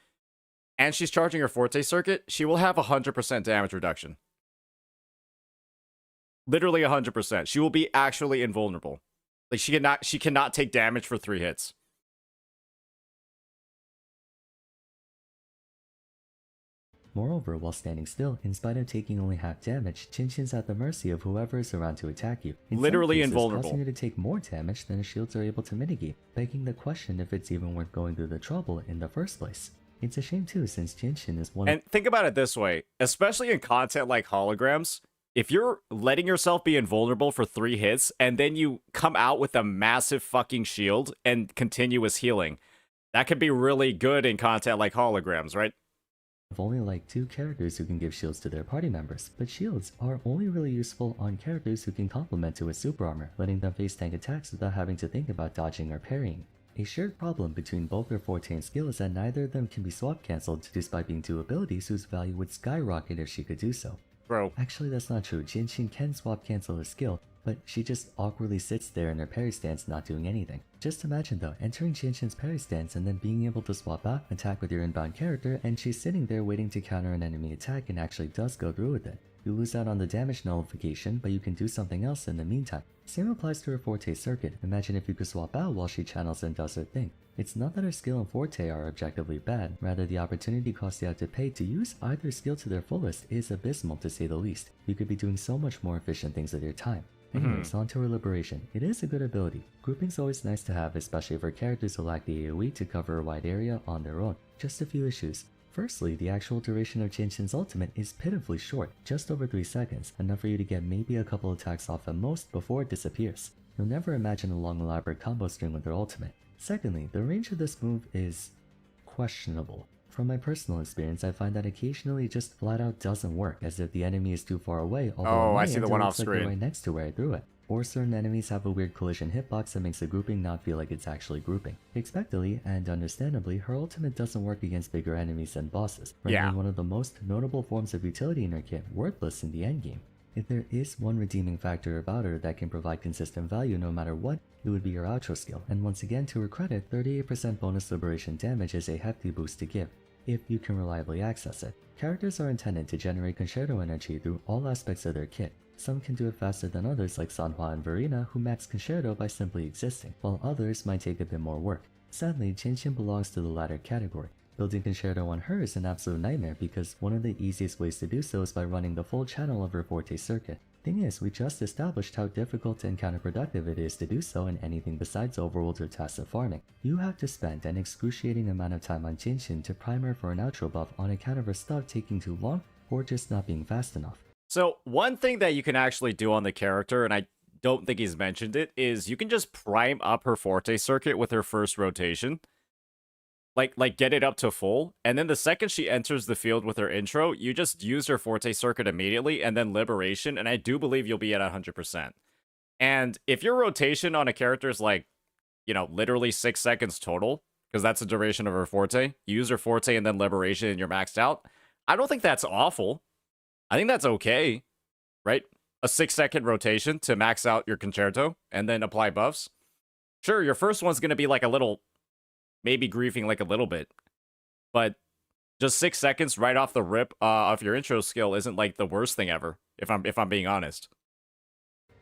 and she's charging her Forte circuit, she will have 100% damage reduction. Literally 100%. She will be actually invulnerable. Like, she cannot take damage for 3 hits. Moreover, while standing still, in spite of taking only half damage, Genshin's at the mercy of whoever is around to attack you. In Literally some cases, invulnerable. causing you to take more damage than the shields are able to mitigate, begging the question if it's even worth going through the trouble in the first place. It's a shame too, since Genshin is one And think about it this way, especially in content like holograms, if you're letting yourself be invulnerable for 3 hits, and then you come out with a massive fucking shield and continuous healing, that could be really good in content like holograms, right? of only like 2 characters who can give shields to their party members, but shields are only really useful on characters who can complement to a super armor, letting them face tank attacks without having to think about dodging or parrying. A shared problem between both their Forte and skill is that neither of them can be swap cancelled despite being 2 abilities whose value would skyrocket if she could do so. Bro. Actually, that's not true. Genshin can swap cancel her skill, but she just awkwardly sits there in her parry stance not doing anything. Just imagine though, entering Genshin's parry stance and then being able to swap out, attack with your inbound character, and she's sitting there waiting to counter an enemy attack and actually does go through with it. You lose out on the damage nullification, but you can do something else in the meantime. Same applies to her Forte circuit. Imagine if you could swap out while she channels and does her thing. It's not that her skill and Forte are objectively bad, rather the opportunity cost you have to pay to use either skill to their fullest is abysmal to say the least. You could be doing so much more efficient things with your time. Anyways, on to her Liberation. It is a good ability. Grouping's always nice to have, especially for characters who lack the AoE to cover a wide area on their own. Just a few issues. Firstly, the actual duration of Genshin's ultimate is pitifully short, just over 3 seconds, enough for you to get maybe a couple attacks off at most before it disappears. You'll never imagine a long elaborate combo string with her ultimate. Secondly, the range of this move is questionable. From my personal experience, I find that occasionally it just flat out doesn't work, as if the enemy is too far away, although Oh, on my I see the end, one it off looks like they're screen. right next to where I threw it. Or certain enemies have a weird collision hitbox that makes the grouping not feel like it's actually grouping. Expectedly, and understandably, her ultimate doesn't work against bigger enemies than bosses, rendering Yeah. one of the most notable forms of utility in her kit worthless in the endgame. If there is one redeeming factor about her that can provide consistent value no matter what, it would be her outro skill, and once again to her credit, 38% bonus liberation damage is a hefty boost to give, if you can reliably access it. Characters are intended to generate concerto energy through all aspects of their kit. Some can do it faster than others like Sanhua and Verena, who max concerto by simply existing, while others might take a bit more work. Sadly, Genshin belongs to the latter category. Building concerto on her is an absolute nightmare because one of the easiest ways to do so is by running the full channel of her Forte circuit. Thing is, we just established how difficult and counterproductive it is to do so in anything besides overworld or passive farming. You have to spend an excruciating amount of time on Genshin to prime her for an outro buff on account of her stuff taking too long or just not being fast enough. So one thing that you can actually do on the character, and I don't think he's mentioned it, is you can just prime up her Forte circuit with her first rotation. Like get it up to full, and then the second she enters the field with her intro, you just use her Forte circuit immediately, and then Liberation, and I do believe you'll be at 100%. And if your rotation on a character is like, you know, literally 6 seconds total, because that's the duration of her Forte, you use her Forte and then Liberation and you're maxed out, I don't think that's awful. I think that's okay, right? A 6-second rotation to max out your concerto and then apply buffs. Sure, your first one's going to be like a little, maybe griefing like a little bit, but just 6 seconds right off the rip of your intro skill isn't like the worst thing ever, if I'm being honest.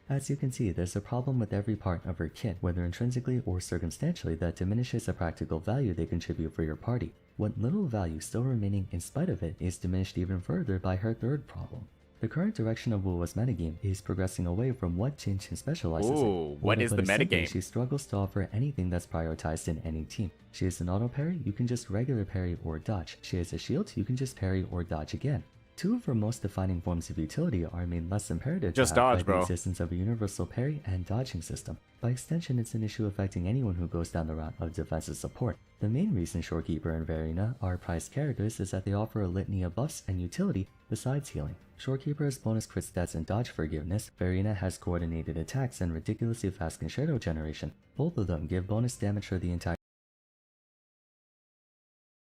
As you can see, there's a problem with every part of her kit, whether intrinsically or circumstantially, that diminishes the practical value they contribute for your party. What little value still remaining in spite of it is diminished even further by her third problem. The current direction of WuWa's metagame is progressing away from what Genshin specializes in. Ooh, what is the Simply, metagame? she struggles to offer anything that's prioritized in any team. She is an auto parry, you can just regular parry or dodge. She is a shield, you can just parry or dodge again. Two of her most defining forms of utility are made less imperative Just to have dodge, by bro. the existence of a universal parry and dodging system. By extension, it's an issue affecting anyone who goes down the route of defensive support. The main reason Shorekeeper and Verina are prized characters is that they offer a litany of buffs and utility besides healing. Shorekeeper has bonus crit stats and dodge forgiveness, Verina has coordinated attacks and ridiculously fast concerto generation. Both of them give bonus damage for the entire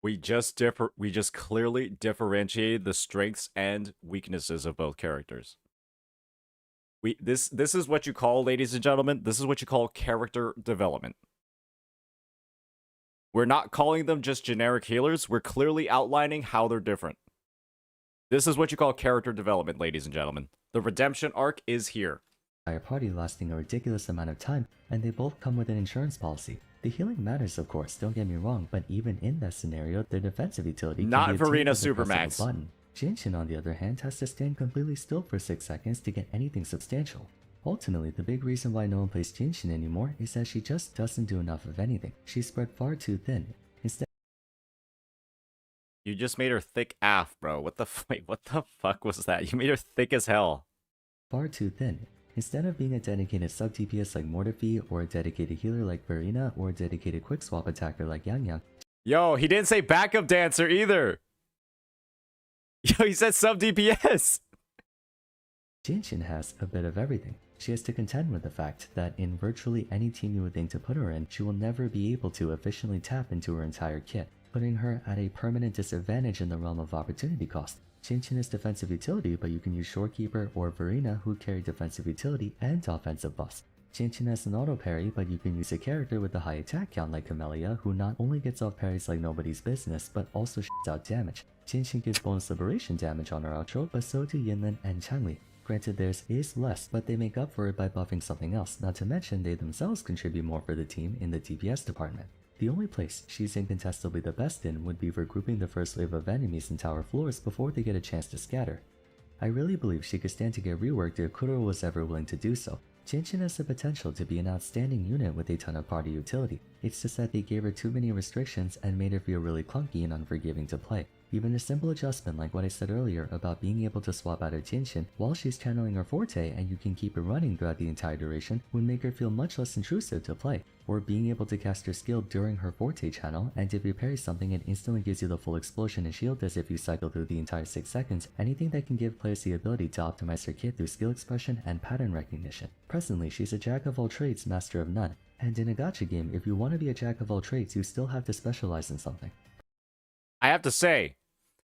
We just clearly differentiated the strengths and weaknesses of both characters. This is what you call, ladies and gentlemen, this is what you call character development. We're not calling them just generic healers, we're clearly outlining how they're different. This is what you call character development, ladies and gentlemen. The redemption arc is here. entire party lasting a ridiculous amount of time, and they both come with an insurance policy. The healing matters, of course, don't get me wrong, but even in that scenario, their defensive utility can Not be obtained Verina with the press of a Supermax. button. Genshin, on the other hand, has to stand completely still for 6 seconds to get anything substantial. Ultimately, the big reason why no one plays Genshin anymore is that she just doesn't do enough of anything. She's spread far too thin. Instead You just made her thick AF, bro. What the fuck was that? You made her thick as hell. far too thin. Instead of being a dedicated sub DPS like Mortifi, or a dedicated healer like Verina, or a dedicated quick swap attacker like Yang, Yo, he didn't say backup dancer either. Yo, he said sub DPS. Genshin has a bit of everything. She has to contend with the fact that in virtually any team you would think to put her in, she will never be able to efficiently tap into her entire kit, putting her at a permanent disadvantage in the realm of opportunity cost. Genshin is defensive utility, but you can use Shorekeeper or Verina who carry defensive utility and offensive buffs. Genshin has an auto parry, but you can use a character with a high attack count like Camellia, who not only gets off parries like nobody's business, but also shits out damage. Genshin gives bonus liberation damage on her outro, but so do Yinlin and Changli. Granted, theirs is less, but they make up for it by buffing something else, not to mention they themselves contribute more for the team in the DPS department. The only place she's incontestably the best in would be for grouping the first wave of enemies in tower floors before they get a chance to scatter. I really believe she could stand to get reworked if Kuro was ever willing to do so. Genshin has the potential to be an outstanding unit with a ton of party utility. It's just that they gave her too many restrictions and made her feel really clunky and unforgiving to play. Even a simple adjustment like what I said earlier about being able to swap out her Genshin while she's channeling her forte and you can keep it running throughout the entire duration would make her feel much less intrusive to play. Or being able to cast her skill during her forte channel, and if you parry something it instantly gives you the full explosion and shield as if you cycle through the entire 6 seconds, anything that can give players the ability to optimize their kit through skill expression and pattern recognition. Presently, she's a jack of all trades, master of none, and in a gacha game, if you want to be a jack of all trades, you still have to specialize in something. I have to say,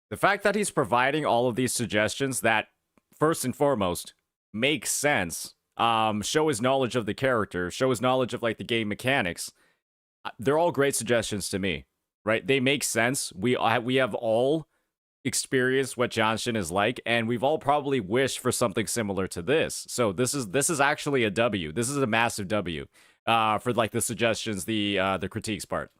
the fact that he's providing all of these suggestions that, first and foremost, make sense, show his knowledge of the character, show his knowledge of like the game mechanics, they're all great suggestions to me, right? They make sense. We have all experienced what Genshin is like, and we've all probably wished for something similar to this. So this is actually a W. This is a massive W for like the suggestions, the critiques part.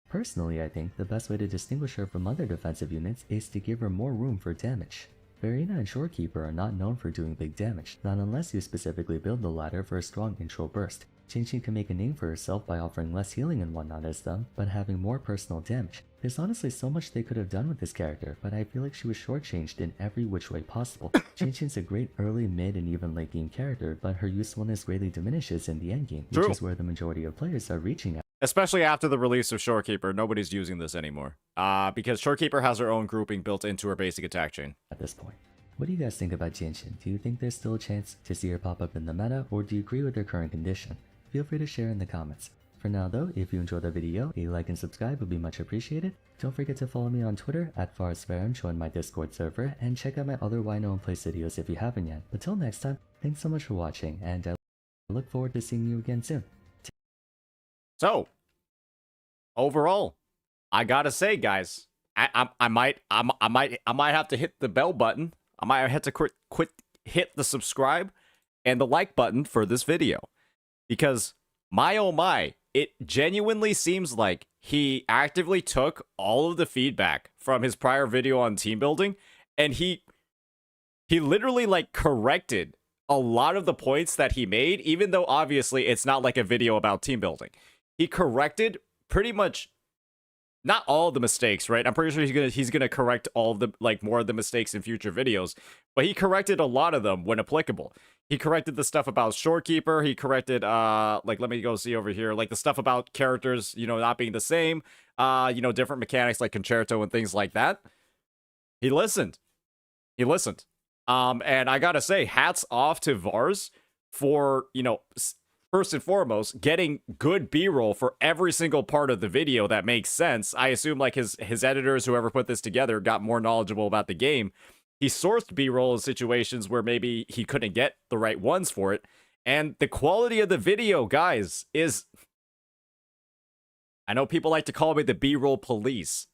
Personally, I think the best way to distinguish her from other defensive units is to give her more room for damage. Verina and Shorekeeper are not known for doing big damage, not unless you specifically build the latter for a strong intro burst. Genshin can make a name for herself by offering less healing and whatnot as them, but having more personal damage. There's honestly so much they could have done with this character, but I feel like she was shortchanged in every which way possible. Genshin's a great early, mid, and even late game character, but her usefulness greatly diminishes in the endgame, which True. is where the majority of players are reaching at. Especially after the release of Shorekeeper, nobody's using this anymore. Because Shorekeeper has her own grouping built into her basic attack chain. At this point. What do you guys think about Genshin? Do you think there's still a chance to see her pop up in the meta, or do you agree with her current condition? Feel free to share in the comments. For now though, if you enjoyed the video, a like and subscribe would be much appreciated. Don't forget to follow me on Twitter @FarasFarum, join my Discord server, and check out my other Why No One Plays videos if you haven't yet. But till next time, thanks so much for watching, and I look forward to seeing you again soon. So, overall, I gotta say, guys, I might have to hit the bell button. I might have to hit the subscribe and the like button for this video, because my oh my, it genuinely seems like he actively took all of the feedback from his prior video on team building, and he literally like corrected a lot of the points that he made, even though obviously it's not like a video about team building. He corrected pretty much not all the mistakes, right? I'm pretty sure he's gonna correct all of the like more of the mistakes in future videos, but he corrected a lot of them when applicable. He corrected the stuff about Shorekeeper. He corrected like let me go see over here, like the stuff about characters, you know, not being the same, you know, different mechanics like Concerto and things like that. He listened. He listened. And I gotta say, hats off to Vars for, you know, first and foremost, getting good B-roll for every single part of the video that makes sense. I assume like his editors, whoever put this together, got more knowledgeable about the game. He sourced B-roll in situations where maybe he couldn't get the right ones for it. And the quality of the video, guys, is... I know people like to call me the B-roll police.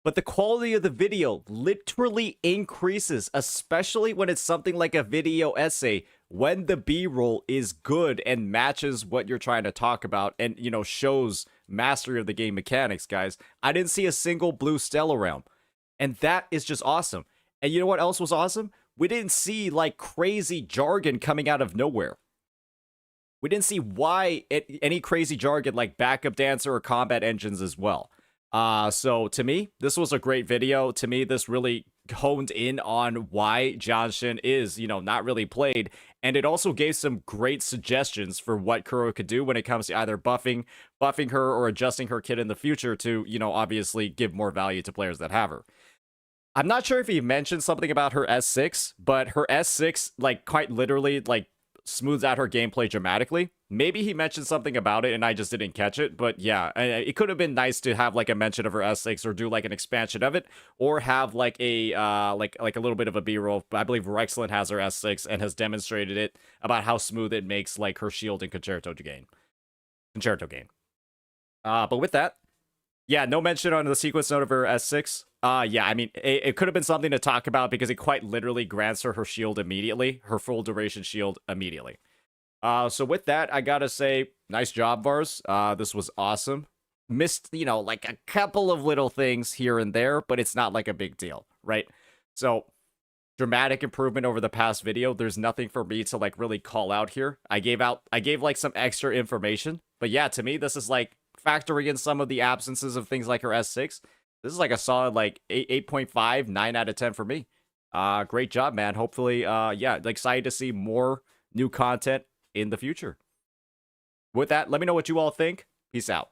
But the quality of the video literally increases, especially when it's something like a video essay, when the B-roll is good and matches what you're trying to talk about and, you know, shows mastery of the game mechanics, guys. I didn't see a single blue Stella realm. And that is just awesome. And you know what else was awesome? We didn't see, like, crazy jargon coming out of nowhere. We didn't see any crazy jargon like backup dancer or combat engines as well. So to me, this was a great video. To me, this really honed in on why Genshin is, you know, not really played. And it also gave some great suggestions for what Kuro could do when it comes to either buffing her or adjusting her kit in the future to, you know, obviously give more value to players that have her. I'm not sure if he mentioned something about her S6, but her S6, like, quite literally, like, smooths out her gameplay dramatically. Maybe he mentioned something about it and I just didn't catch it, but yeah, it could have been nice to have like a mention of her S6 or do like an expansion of it, or have like a like a little bit of a B-roll. I believe Rexland has her S6 and has demonstrated it about how smooth it makes like her shield and Concerto game. But with that, yeah, no mention on the sequence note of her S6. Yeah, I mean, it could have been something to talk about because it quite literally grants her shield immediately, her full duration shield immediately. So with that, I gotta say, nice job, Vars. This was awesome. Missed, you know, like a couple of little things here and there, but it's not like a big deal, right? So, dramatic improvement over the past video. There's nothing for me to like really call out here. I gave like some extra information, but yeah, to me, this is like factoring in some of the absences of things like her S6. This is like a solid like 8.5, 9 out of 10 for me. Great job, man. Hopefully, yeah, excited to see more new content in the future. With that, let me know what you all think. Peace out.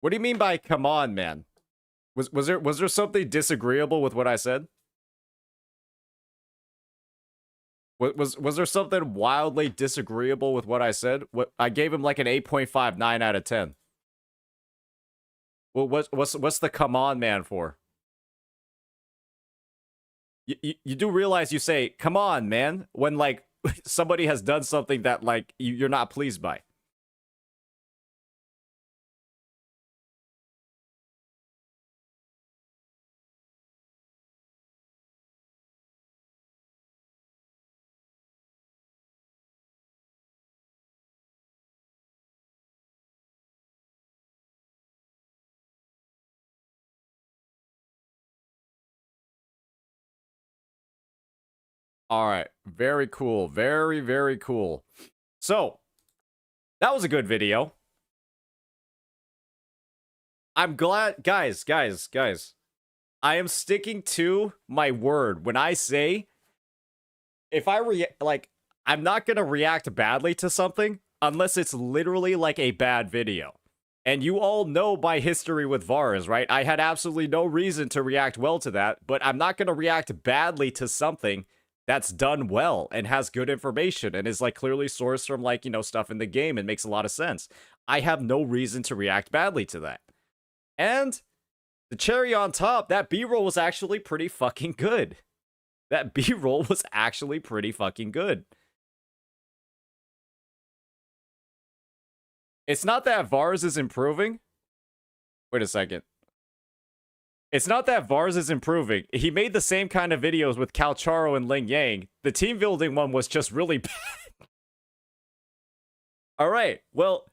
What do you mean by come on, man? Was there something disagreeable with what I said? Was there something wildly disagreeable with what I said? What I gave him like an 8.5, 9 out of 10. Well, what's the come on, man for? You do realize you say come on, man, when like somebody has done something that like you're not pleased by. All right, very cool, very cool. So that was a good video. I'm glad, guys. I am sticking to my word when I say if I I'm not gonna react badly to something unless it's literally like a bad video. And you all know my history with Vars, right? I had absolutely no reason to react well to that, but I'm not gonna react badly to something that's done well and has good information and is like clearly sourced from like, you know, stuff in the game and makes a lot of sense. I have no reason to react badly to that. And the cherry on top, that B-roll was actually pretty fucking good. That B-roll was actually pretty fucking good. It's not that Vars is improving. Wait a second. It's not that Vars is improving. He made the same kind of videos with Calcharo and Ling Yang. The team building one was just really bad. All right, well,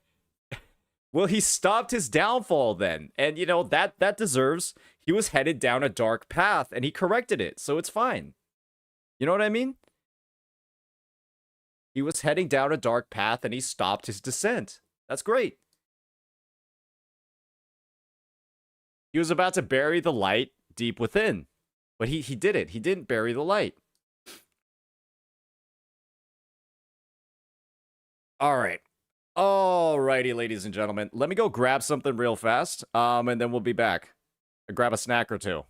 Well, he stopped his downfall then. And you know, that deserves. He was headed down a dark path and he corrected it. So it's fine. You know what I mean? He was heading down a dark path and he stopped his descent. That's great. He was about to bury the light deep within. But he did it. He didn't bury the light. All right. Alrighty, ladies and gentlemen. Let me go grab something real fast. And then we'll be back. Grab a snack or two.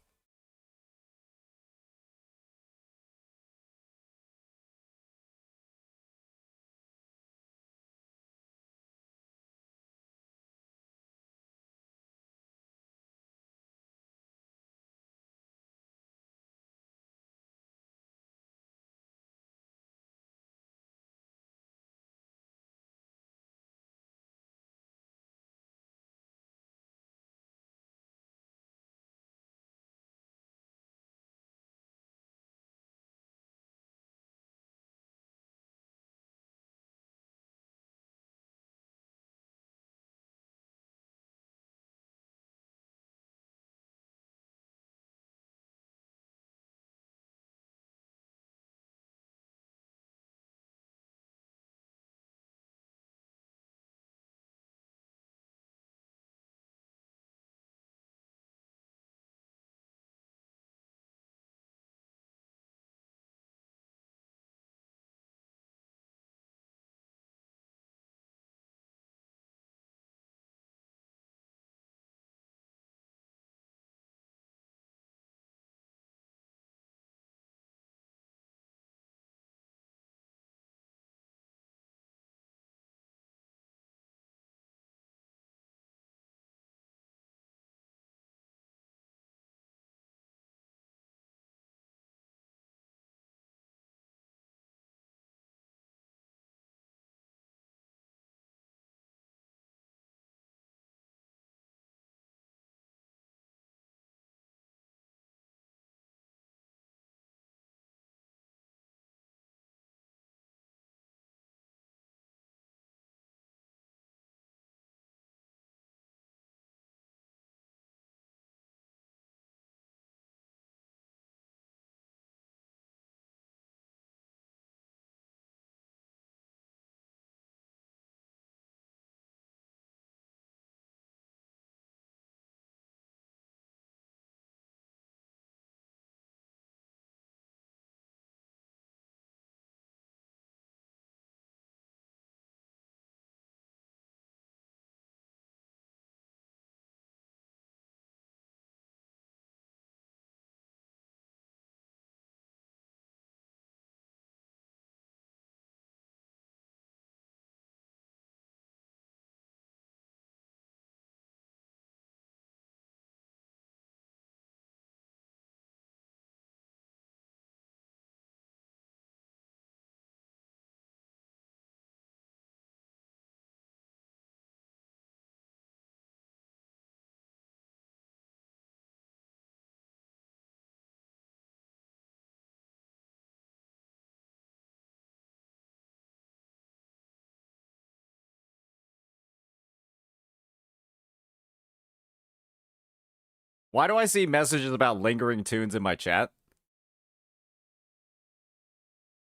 Why do I see messages about lingering tunes in my chat?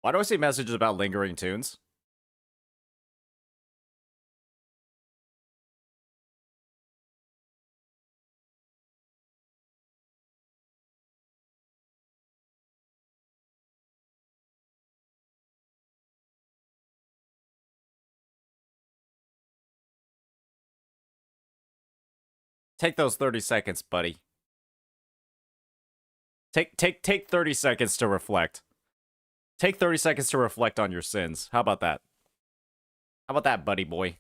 Why do I see messages about lingering tunes? Take those 30 seconds, buddy. Take 30 seconds to reflect. Take 30 seconds to reflect on your sins. How about that? How about that, buddy boy?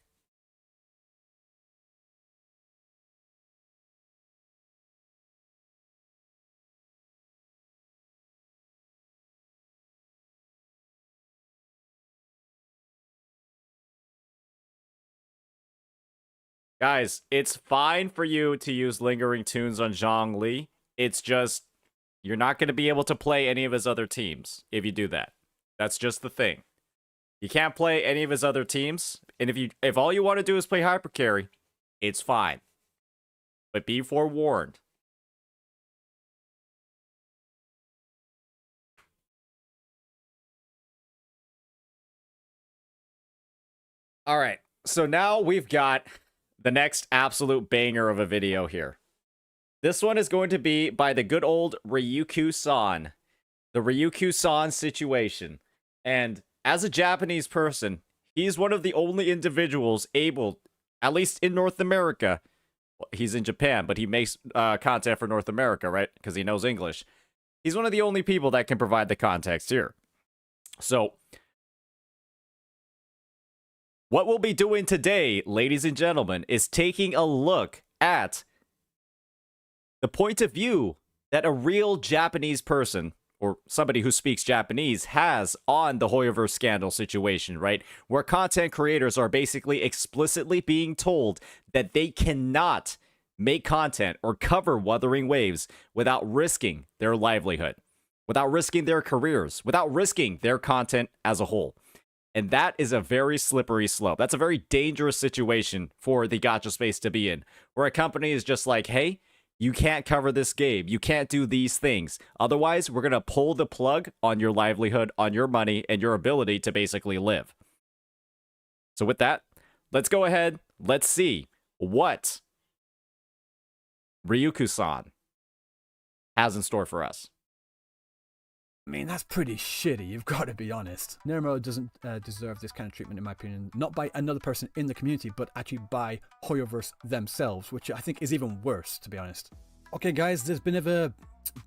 Guys, it's fine for you to use lingering tunes on Zhongli. It's just you're not going to be able to play any of his other teams if you do that. That's just the thing. You can't play any of his other teams, and if all you want to do is play hyper carry, It's fine. But be forewarned. All right. So now we've got the next absolute banger of a video here. This one is going to be by the good old Ryukyu-san. The Ryukyu-san situation. And as a Japanese person, he's one of the only individuals able, at least in North America, well, he's in Japan, but he makes content for North America, right? Because he knows English. He's one of the only people that can provide the context here. So, what we'll be doing today, ladies and gentlemen, is taking a look at the point of view that a real Japanese person, or somebody who speaks Japanese, has on the Hoyoverse scandal situation, right? Where content creators are basically explicitly being told that they cannot make content or cover Wuthering Waves without risking their livelihood, without risking their careers, without risking their content as a whole. And that is a very slippery slope. That's a very dangerous situation for the gacha space to be in, where a company is just like, hey, you can't cover this game. You can't do these things. Otherwise, we're going to pull the plug on your livelihood, on your money, and your ability to basically live. So with that, let's go ahead. Let's see what Ryukyu-san has in store for us. I mean, that's pretty shitty, you've got to be honest. Nermo doesn't deserve this kind of treatment, in my opinion. Not by another person in the community, but actually by Hoyoverse themselves, which I think is even worse, to be honest. Okay, guys, there's been a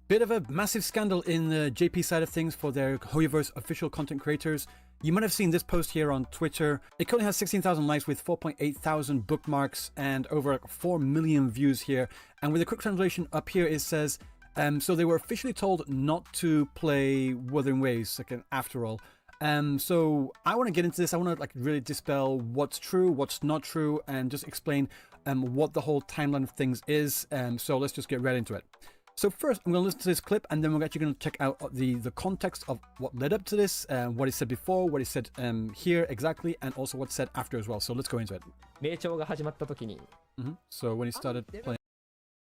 bit of a massive scandal in the JP side of things for their Hoyoverse official content creators. You might have seen this post here on Twitter. It currently has 16,000 likes with 4.8 thousand bookmarks and over 4 million views here. And with a quick translation up here, it says, so they were officially told not to play Wuthering Waves, after all. So I want to get into this. I want to really dispel what's true, what's not true, and just explain what the whole timeline of things is. So let's just get right into it. So first, I'm going to listen to this clip, and then we're actually going to check out the context of what led up to this, what he said before, what he said here exactly, and also what's said after as well. So let's go into it. So when he started playing.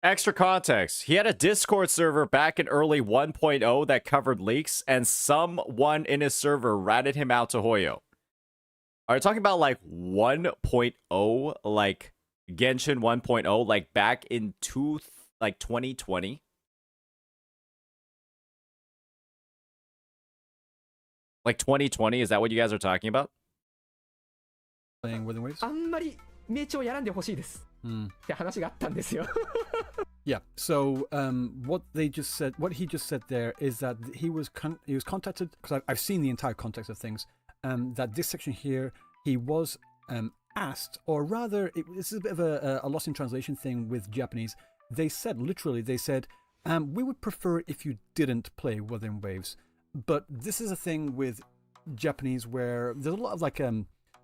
Extra context. He had a Discord server back in early 1.0 that covered leaks, and someone in his server ratted him out to Hoyo. Are you talking about 1.0, like Genshin 1.0, like back in 2020? Like 2020, is that what you guys are talking about? Playing Wuthering Waves? あんまり名称やらんでほしいです。って話があったんですよ。Yeah. So what he just said there is that he was contacted, because I've seen the entire context of things. That this section here, he was asked, or rather, this is a bit of a lost in translation thing with Japanese. They said, we would prefer it if you didn't play Wuthering Waves. But this is a thing with Japanese where there's a lot of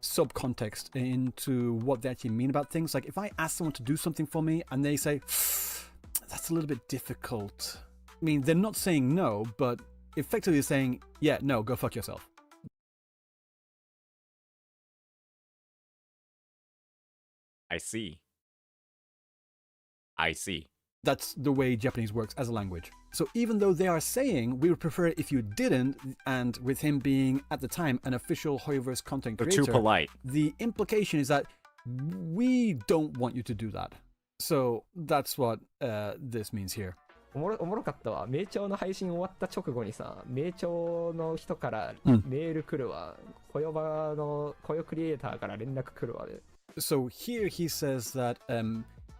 subcontext into what they actually mean about things. Like if I ask someone to do something for me and they say, that's a little bit difficult. I mean, they're not saying no, but effectively saying, yeah, no, go fuck yourself. I see. That's the way Japanese works as a language. So even though they are saying we would prefer it if you didn't, and with him being at the time an official Hoyoverse content creator, they're too polite. The implication is that we don't want you to do that. So that's what this means here. おもろかったわ。名調の配信終わった直後にさ、名調の人からメール来るわ。雇用場の雇用クリエイターから連絡来るわで。So here he says that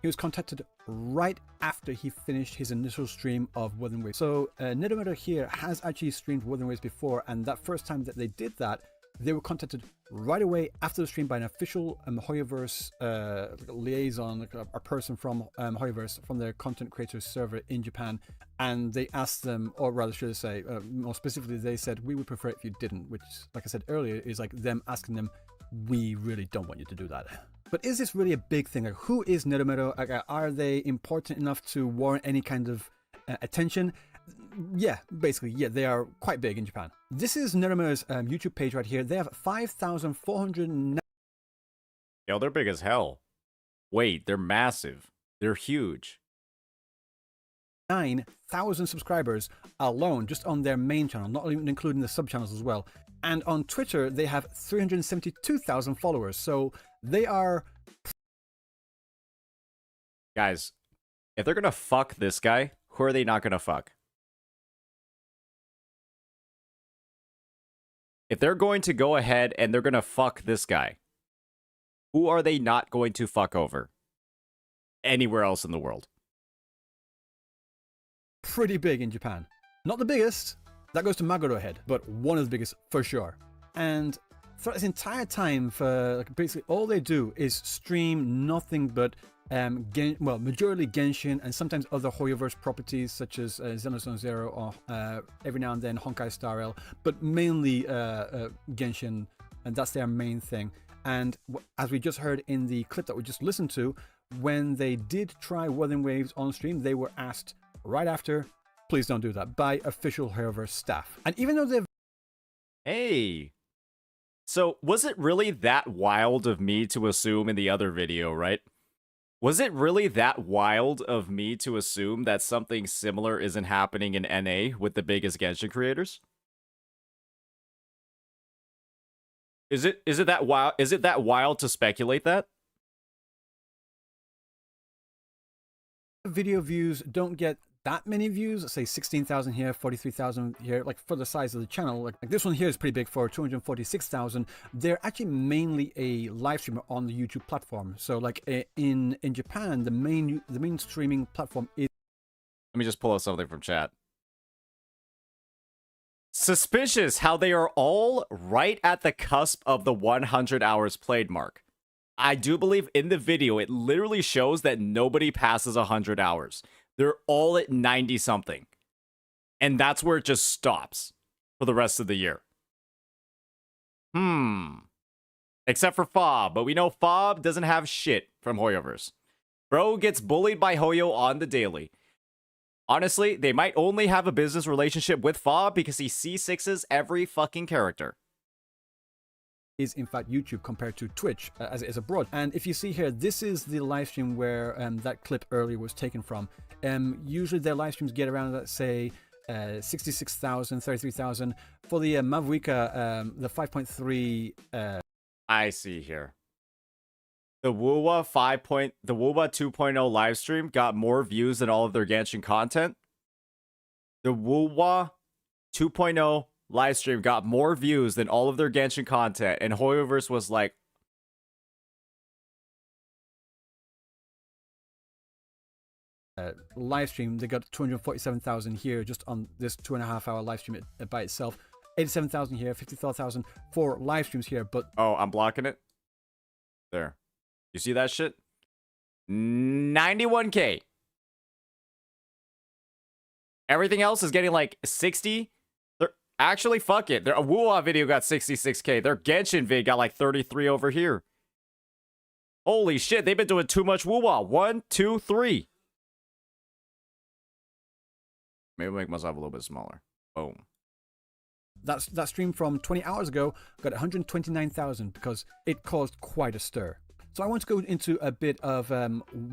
he was contacted right after he finished his initial stream of Wuthering Waves. So Nidometer here has actually streamed Wuthering Waves before, and that first time that they did that, they were contacted right away after the stream by an official Hoyoverse liaison, a person from Hoyoverse, from their content creators server in Japan, and they asked them, or rather should I say, more specifically, they said, we would prefer it if you didn't, which, like I said earlier, is like them asking them, we really don't want you to do that. But is this really a big thing? Like, who is Nidometer? Are they important enough to warrant any kind of attention? Yeah, basically, yeah, they are quite big in Japan. This is Nidometer's YouTube page right here. They have 5,409. Yo, they're big as hell. Wait, they're massive. They're huge. 9,000 subscribers alone, just on their main channel, not even including the sub channels as well. And on Twitter, they have 372,000 followers. So they are. Guys, if they're gonna fuck this guy, who are they not gonna fuck? If they're going to go ahead and they're gonna fuck this guy, who are they not going to fuck over? Anywhere else in the world. Pretty big in Japan. Not the biggest, that goes to Maguro Head, but one of the biggest for sure. And throughout this entire time, for like basically all they do is stream nothing but majority Genshin and sometimes other Hoyoverse properties such as Xenophon Zero or every now and then Honkai Star Rail, but mainly Genshin, and that's their main thing. And as we just heard in the clip that we just listened to, when they did try Wuthering Waves on stream, they were asked right after, please don't do that, by official Hoyoverse staff. And even though they've... Hey! So, was it really that wild of me to assume in the other video, right? Was it really that wild of me to assume that something similar isn't happening in NA with the biggest Genshin creators? Is it that wild? Is it that wild to speculate that? video views don't get that many views, let's say 16,000 here, 43,000 here, like for the size of the channel, like this one here is pretty big for 246,000. They're actually mainly a live streamer on the YouTube platform. So like in Japan, the main streaming platform is... Let me just pull up something from chat. Suspicious how they are all right at the cusp of the 100 hours played mark. I do believe in the video, it literally shows that nobody passes 100 hours. They're all at 90 something. And that's where it just stops for the rest of the year. Except for Fob, but we know Fob doesn't have shit from Hoyoverse. Bro gets bullied by Hoyo on the daily. Honestly, they might only have a business relationship with Fob because he C6s every fucking character. Is in fact YouTube compared to Twitch as it is abroad. And if you see here, this is the live stream where that clip earlier was taken from. Usually their live streams get around, let's say, 66,000, 33,000. For the Mavuika, the 5.3... I see here. The WuWa 2.0 live stream got more views than all of their Genshin content. The WuWa 2.0 live stream got more views than all of their Genshin content, and Hoyoverse was like, live stream, they got 247,000 here just on this 2.5 hour live stream by itself. 87,000 here, 54,000 for live streams here, but... Oh, I'm blocking it. There. You see that shit? 91K. Everything else is getting like 60. Actually, fuck it. Their WuWa video got 66K. Their Genshin vid got like 33 over here. Holy shit, they've been doing too much WuWa. 1, 2, 3. Maybe I'll make myself a little bit smaller. Boom. That stream from 20 hours ago got 129,000 because it caused quite a stir. So I want to go into a bit of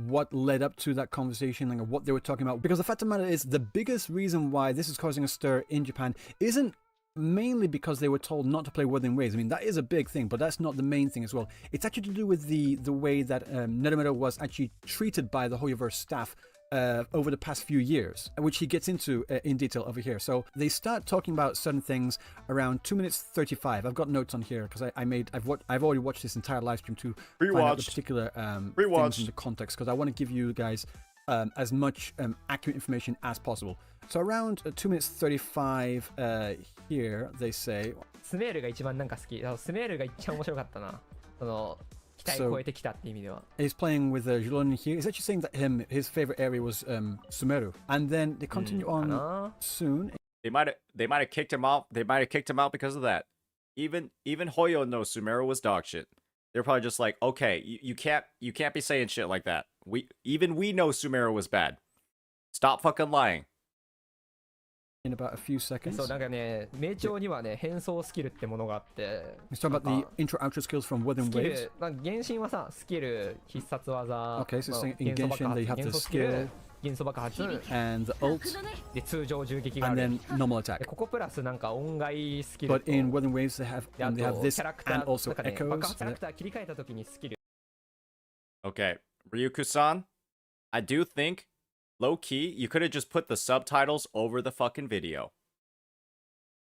what led up to that conversation and what they were talking about. Because the fact of the matter is, the biggest reason why this is causing a stir in Japan isn't mainly because they were told not to play Wuthering Waves. I mean, that is a big thing, but that's not the main thing as well. It's actually to do with the way that Neromero was actually treated by the Hoyoverse staff over the past few years, which he gets into in detail over here. So they start talking about certain things around 2 minutes 35. I've got notes on here because I've already watched this entire live stream to find out the particular things in the context, because I want to give you guys as much accurate information as possible. So around 2 minutes 35 here they say スメールが一番なんか好き。スメールが一番面白かったな。その期待を超えてきたっていう意味では。He's playing with Julon here. He's actually saying that his favorite area was Sumeru, and then they continue on soon. They might have kicked him off. They might have kicked him out because of that. Even Hoyo knows Sumeru was dog shit. They're probably just like, okay, you can't be saying shit like that. We know Sumeru was bad. Stop fucking lying. in about a few seconds. そうなんかね、名調にはね、変装スキルってものがあって、 He's talking about the intro outro skills from Wuthering スキ Waves. ル、まあ、原神はさ、スキル、必殺技、 Okay, so まあ saying in 元素 Genshin 爆 they 発 have 元 the 素スキル skill 元素爆発 and the ult で通常銃撃があ and る then normal で attack. ここプラスなんか音外スキル But と in Wuthering Waves they have であと this キャラクタ and ー also なんかね、爆 echoes. 発キャラクター切り替えた時にスキル Okay, Ryuku-san, I do think, low-key, you could have just put the subtitles over the fucking video.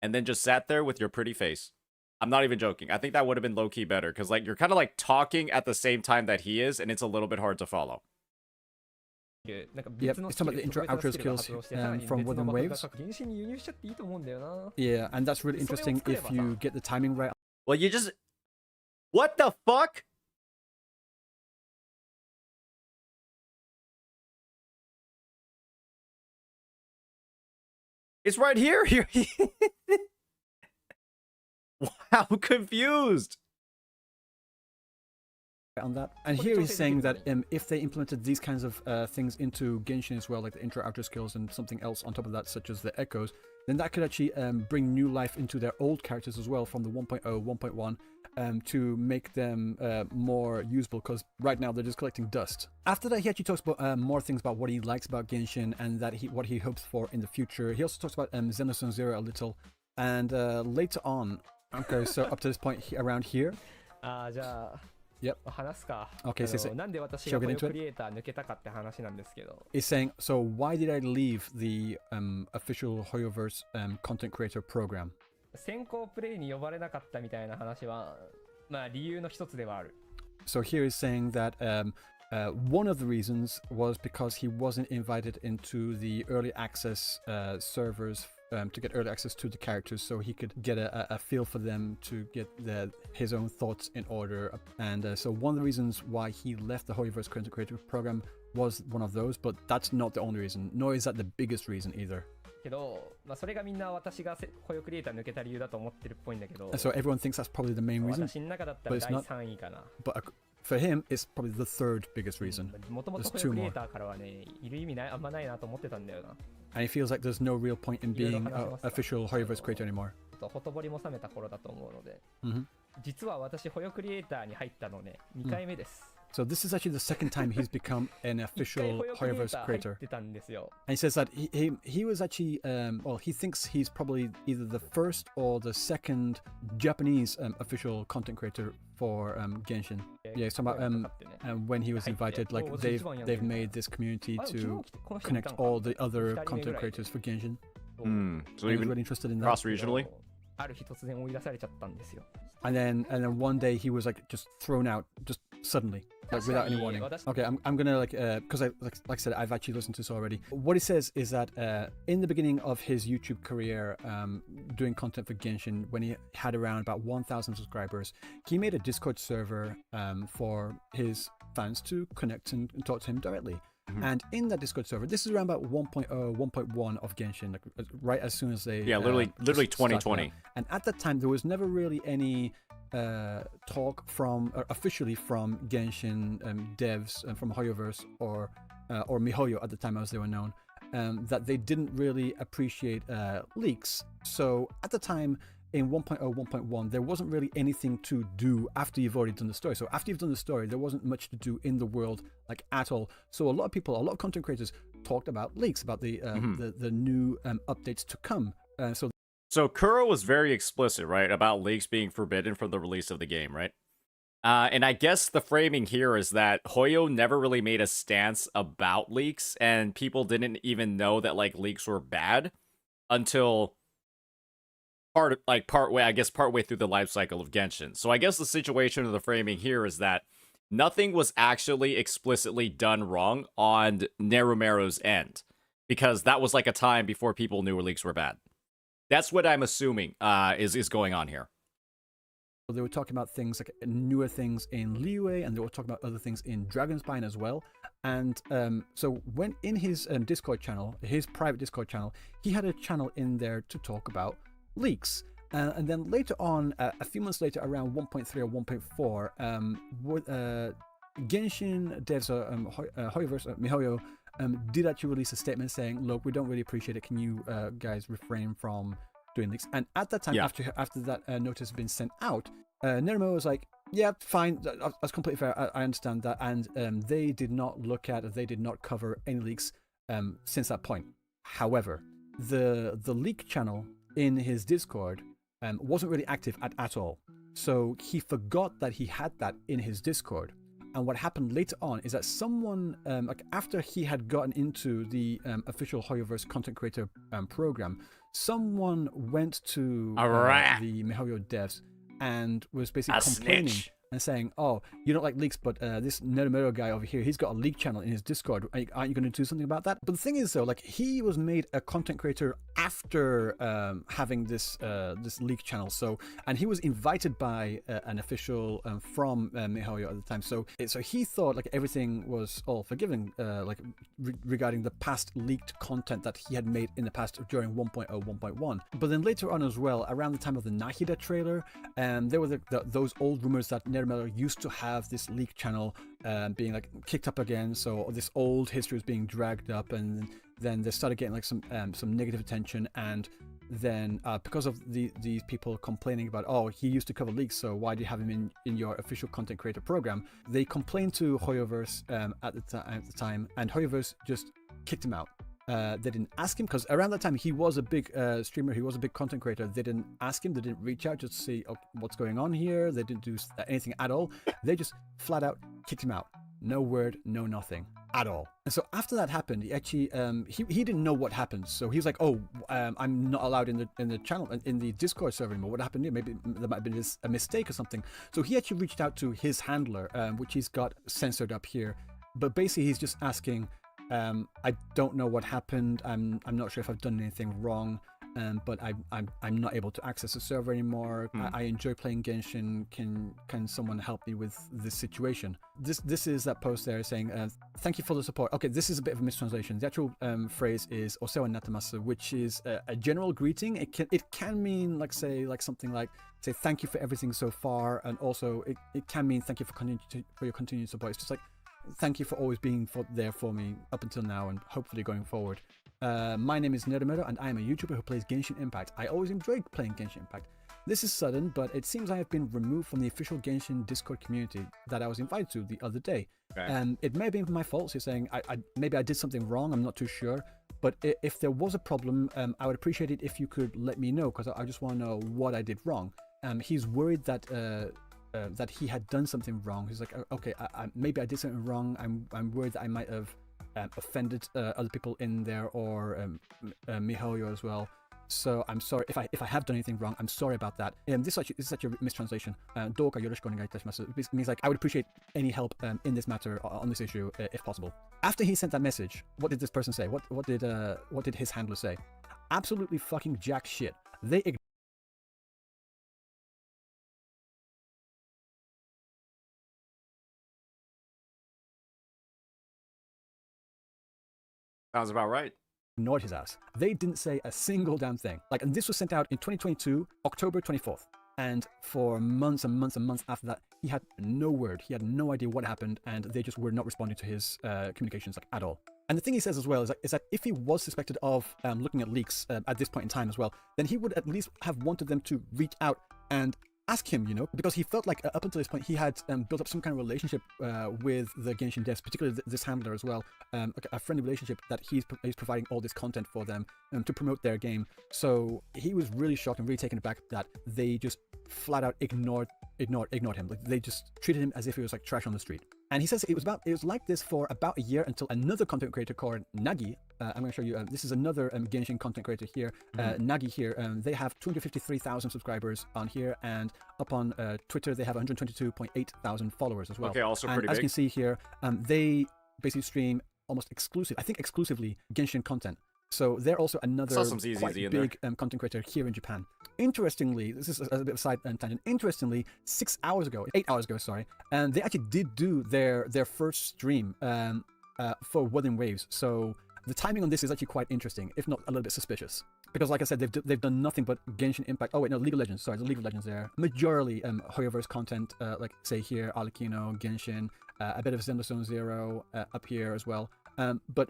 And then just sat there with your pretty face. I'm not even joking. I think that would have been low-key better, because like you're kind of like talking at the same time that he is, and it's a little bit hard to follow. なんか Yep, 別の it's スキ talking ル about the intro 特別な outro スキルが skills 発動してさらに from 別の Wuthering 爆 Waves. が原神に輸入しちゃっていいと思うんだよな Yeah, and that's really interesting if you get the timing right. Well, you just... What the fuck? It's right here. Here. Wow, I'm confused. On that, and here he's saying that if they implemented these kinds of things into Genshin as well, like the intro outer skills and something else on top of that, such as the echoes, then that could actually bring new life into their old characters as well from the 1.0, 1.1, to make them more usable, because right now they're just collecting dust. After that, he actually talks about more things about what he likes about Genshin and that what he hopes for in the future. He also talks about Xenoson Zero a little, and later on, okay, so up to this point around here. じゃあ Yep. 話すか Okay, so なんで私が shall こ we の get into クリエイター抜けたかって話なんですけど is saying, so why did I leave the official Hoyoverse content creator program? 先行プレイに呼ばれなかったみたいな話はまあ理由の一つではある So here is saying that one of the reasons was because he wasn't invited into the early access servers to get early access to the characters, so he could get a feel for them, to get his own thoughts in order. And so one of the reasons why he left the Hoyoverse content creator program was one of those, but that's not the only reason, nor is that the biggest reason either. けど、まあ、それがみんな私がホヨクリエイター抜けた理由だと思ってるっぽいんだけど So everyone thinks that's probably the main reason, 私の中だったら but it's 第 not. 3位かな But for him, it's probably the third biggest reason. もともと There's ホヨ two クリエイ more. ターからはねいる意味ないあんまないなと思ってたんだよな And he feels like there's no real point in being an official Hoyoverse creator anymore. ほとぼりも冷めた頃だと思うので Mm-hmm. 実は私ホヨクリエイターに入ったのね2回目です、 So this is actually the second time he's become an 1回 official ホヨクリエイ Hoyoverse ター入 creator. ってたんですよ And he says that he was actually, well, he thinks he's probably either the first or the second Japanese official content creator for Genshin. Yeah, he's talking about when he was invited, like they've made this community to connect all the other content creators for Genshin. So And he's even really interested in that. cross-regionally? ある日突然追い出されちゃったんですよ And then one day he was like just thrown out just suddenly, like without any warning. Okay, I'm gonna because like I said, I've actually listened to this already. What he says is that in the beginning of his YouTube career, doing content for Genshin, when he had around about 1,000 subscribers, he made a Discord server for his fans to connect and talk to him directly. And in that Discord server, this is around about 1.0, 1.1 of Genshin, like right as soon as they literally started 2020. out. And at that time, there was never really any talk from officially from Genshin devs from Hoyoverse or MiHoYo at the time as they were known, that they didn't really appreciate leaks. So at the time, in 1.0, 1.1, there wasn't really anything to do after you've already done the story. So after you've done the story, there wasn't much to do in the world, like at all. So a lot of people, a lot of content creators talked about leaks, about the new updates to come. So Kuro was very explicit, right, about leaks being forbidden from the release of the game, right? And I guess the framing here is that Hoyo never really made a stance about leaks, and people didn't even know that like leaks were bad until partway through the life cycle of Genshin. So I guess the situation of the framing here is that nothing was actually explicitly done wrong on Nerumeru's end, because that was like a time before people knew leaks were bad. That's what I'm assuming is going on here. They were talking about things like newer things in Liyue, and they were talking about other things in Dragonspine as well. And so when in his Discord channel, his private Discord channel, he had a channel in there to talk about leaks. And then later on, a few months later, around 1.3 or 1.4, Genshin devs, Hoyoverse, MiHoYo, did actually release a statement saying, look, we don't really appreciate it. Can you guys refrain from doing leaks? And at that time, after that notice had been sent out, Nerimo was like, yeah, fine, that's completely fair, I understand that. And they did not they did not cover any leaks since that point. However, the leak channel in his Discord wasn't really active at all. So he forgot that he had that in his Discord. And what happened later on is that someone, like after he had gotten into the official Hoyoverse content creator program, someone went to the miHoYo devs and was basically complaining and saying, oh, you don't like leaks, but this Neromero guy over here, he's got a leak channel in his Discord. Aren't you going to do something about that? But the thing is, though, like he was made a content creator after having this leak channel. So, and he was invited by an official from miHoYo at the time. So he thought like everything was all forgiven, regarding the past leaked content that he had made in the past during 1.0, 1.1. But then later on as well, around the time of the Nahida trailer, there were those old rumors that Neromero used to have this leak channel being like kicked up again. So this old history was being dragged up, and then they started getting like some negative attention. And then because of these people complaining about, oh, he used to cover leaks, so why do you have him in your official content creator program? They complained to Hoyoverse at the time, and Hoyoverse just kicked him out. They didn't ask him, because around that time he was a big streamer, he was a big content creator. They didn't ask him, they didn't reach out just to see what's going on here. They didn't do anything at all. They just flat out kicked him out. No word, no nothing at all. And so after that happened, he actually he didn't know what happened. So he was like, oh, I'm not allowed in the channel, in the Discord server anymore. What happened here? Maybe there might have been a mistake or something. So he actually reached out to his handler, which he's got censored up here. But basically he's just asking, I don't know what happened. I'm not sure if I've done anything wrong, but I'm not able to access the server anymore. I enjoy playing Genshin. Can someone help me with this situation? This is that post there saying, thank you for the support. Okay, this is a bit of a mistranslation. The actual phrase is Osewa Natamasa, which is a general greeting. It can mean something like say thank you for everything so far, and also it can mean thank you for your continued support. It's just like, thank you for always being there for me up until now and hopefully going forward. My name is Neromero and I am a YouTuber who plays Genshin Impact. I always enjoyed playing Genshin Impact. This is sudden, but it seems I have been removed from the official Genshin Discord community that I was invited to the other day. Okay. It may have been my fault, so you're saying maybe I did something wrong, I'm not too sure. But if there was a problem, I would appreciate it if you could let me know, because I just want to know what I did wrong. He's worried that he had done something wrong. He's like, okay, maybe I did something wrong. I'm worried that I might have offended other people in there, or miHoYo as well. So I'm sorry if I have done anything wrong. I'm sorry about that. This is such a mistranslation. Douka yoroshiku onegai itashimasu. It means like I would appreciate any help in this matter, on this issue, if possible. After he sent that message, what did this person say? What did his handler say? Absolutely fucking jack shit. They Sounds about right. ignored his ass. They didn't say a single damn thing. And this was sent out in 2022, October 24th. And for months and months and months after that, he had no word. He had no idea what happened, and they just were not responding to his communications at all. And the thing he says as well is that if he was suspected of looking at leaks at this point in time as well, then he would at least have wanted them to reach out and ask him, because he felt like up until this point he had built up some kind of relationship with the Genshin devs, particularly this handler as well, a friendly relationship that he's providing all this content for them to promote their game. So he was really shocked and really taken aback that they just flat out ignored him. Like they just treated him as if he was like trash on the street. And he says it was like this for about a year until another content creator called Nagi. I'm going to show you. This is another Genshin content creator here. Nagi here. They have 253,000 subscribers on here, and up on Twitter they have 122.8 thousand followers as well. Okay, also pretty big. As you can see here, they basically stream almost exclusively Genshin content. So they're also another quite big content creator here in Japan. Interestingly, this is a bit of a side tangent. Interestingly, 8 hours ago, and they actually did do their first stream for Wuthering Waves. So the timing on this is actually quite interesting, if not a little bit suspicious. Because like I said, they've done nothing but Genshin Impact. Oh wait, no, League of Legends. Sorry, the League of Legends there. Majorly Hoyoverse content, like say here, Arlecchino, Genshin, a bit of Zenless Zone Zero up here as well. But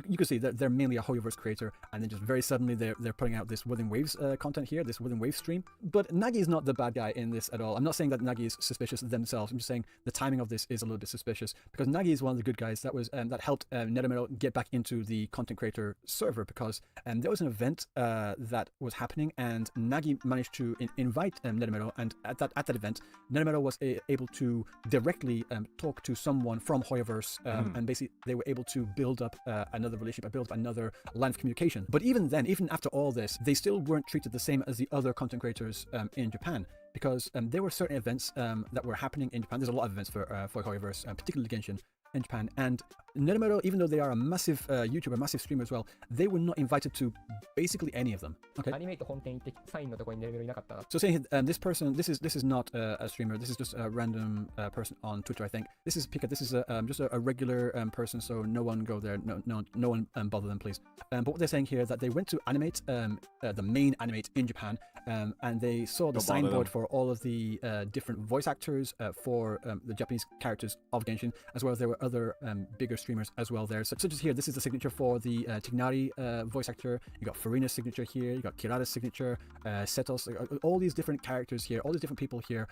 you can see that they're mainly a Hoyoverse creator, and then just very suddenly they're putting out this Within Waves content here, this Within Waves stream. But Nagi is not the bad guy in this at all. I'm not saying that Nagi is suspicious themselves. I'm just saying the timing of this is a little bit suspicious, because Nagi is one of the good guys that was that helped Nethermill get back into the content creator server, because there was an event that was happening, and Nagi managed to invite Nethermill, and at that event, Nethermill was able to directly talk to someone from Hoyoverse, and basically they were able to build up another relationship, build up another line of communication. But even then, even after all this, they still weren't treated the same as the other content creators in Japan, because there were certain events that were happening in Japan. There's a lot of events for Hoyoverse, particularly Genshin in Japan, and Nethermill, even though they are a massive YouTuber, massive streamer as well, they were not invited to basically any of them. Okay. アニメイト本店行ってサインのところにネルメロいなかったな。 So saying this person, this is not a streamer. This is just a random person on Twitter, I think. This is Pika. This is just a regular person. So no one go there. No one bother them, please. But what they're saying here that they went to Animate, the main Animate in Japan, and they saw the signboard for all of the different voice actors for the Japanese characters of Genshin, as well as there were other bigger streamers as well there. So just here, this is the signature for the Tignari voice actor. You got Farina's signature here. You got Kirada's signature. Setos. All these different characters here, all these different people here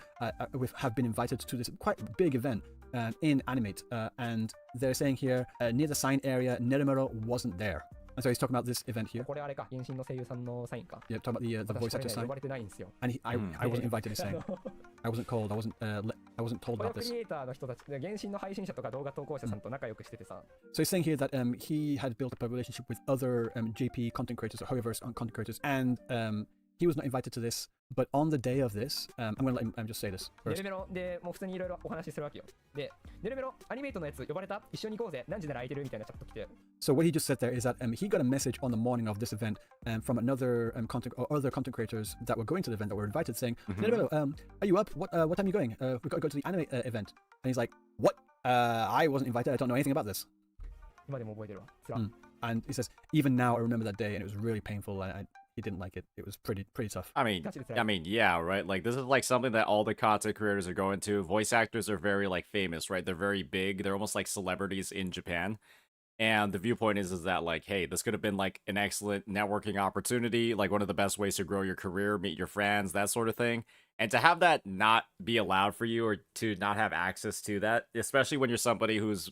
have been invited to this quite big event in Animate. And they're saying here, near the sign area, Nethermill wasn't there. And so he's talking about this event here. これあれか、原神の声優さんのサインか。 Yeah, talking about the 私 voice これ actor ね、 sign. 呼ばれてないんですよ。 And I wasn't invited to say. I wasn't called. I wasn't told これ about ク this. リエイターの人たち、原神の配信者とか動画投稿者さんと仲良くしててさ。 So he's saying here that he had built up a relationship with other JP content creators or Hoyoverse content creators, and he was not invited to this. But on the day of this, I'm going to let him just say this ネ first. ルメロでもう普通にいろいろお話しするわけよ。で、ネルメロアニメイトのやつ呼ばれた？一緒に行こうぜ。何時なら空いてるみたいなチャット来て。 So what he just said there is that he got a message on the morning of this event from another other content creators that were going to the event that were invited, saying, "Hello, are you up? What time are you going? We've got to go to the anime event." And he's like, "What? I wasn't invited. I don't know anything about this." 今でも覚えてるわ。つら。 And he says, "Even now, I remember that day, and it was really painful. He didn't like it. It was pretty tough." I mean, yeah, right? Like, this is like something that all the content creators are going to. Voice actors are very like famous, right? They're very big. They're almost like celebrities in Japan. And the viewpoint is that like, hey, this could have been like an excellent networking opportunity, like one of the best ways to grow your career, meet your friends, that sort of thing. And to have that not be allowed for you, or to not have access to that, especially when you're somebody who's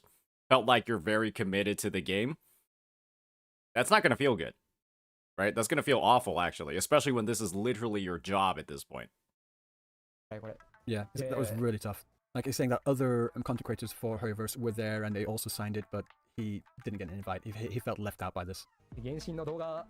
felt like you're very committed to the game, that's not going to feel good, right? That's going to feel awful, actually, especially when this is literally your job at this point. これ。 Yeah, that was really tough. Like he's saying that other content creators for Hoyoverse were there and they also signed it, but he didn't get an invite. He felt left out by this. 原神の動画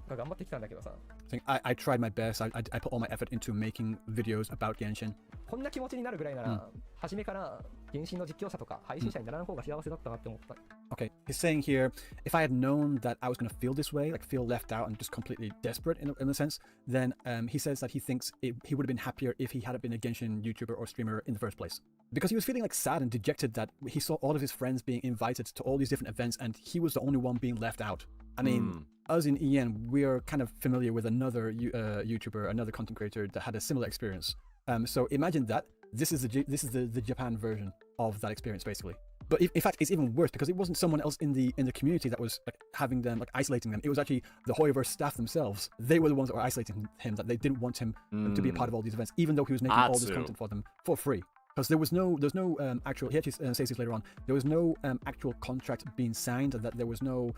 が頑張ってきたんだけどさ。 Saying, I tried my best. I put all my effort into making videos about Genshin. こんな気持ちになるぐらいなら、初めから原神の実況者とか配信者にならん方が幸せだったなって思った。 Okay, he's saying here, if I had known that I was going to feel this way, like feel left out and just completely desperate in a sense, then he says that he thinks he would have been happier if he hadn't been a Genshin YouTuber or streamer in the first place. Because he was feeling like sad and dejected that he saw all of his friends being invited to all these different events and he was the only one being left out. I mean, us in EN, we are kind of familiar with another YouTuber, another content creator that had a similar experience. So imagine that. This is the Japan version of that experience, basically. But in fact, it's even worse because it wasn't someone else in the community that was like having them, like isolating them. It was actually the Hoyoverse staff themselves. They were the ones that were isolating him, that they didn't want him to be a part of all these events, even though he was making all this content for them for free. Because there's no actual, he actually says this later on, there was no actual contract being signed, and that there was no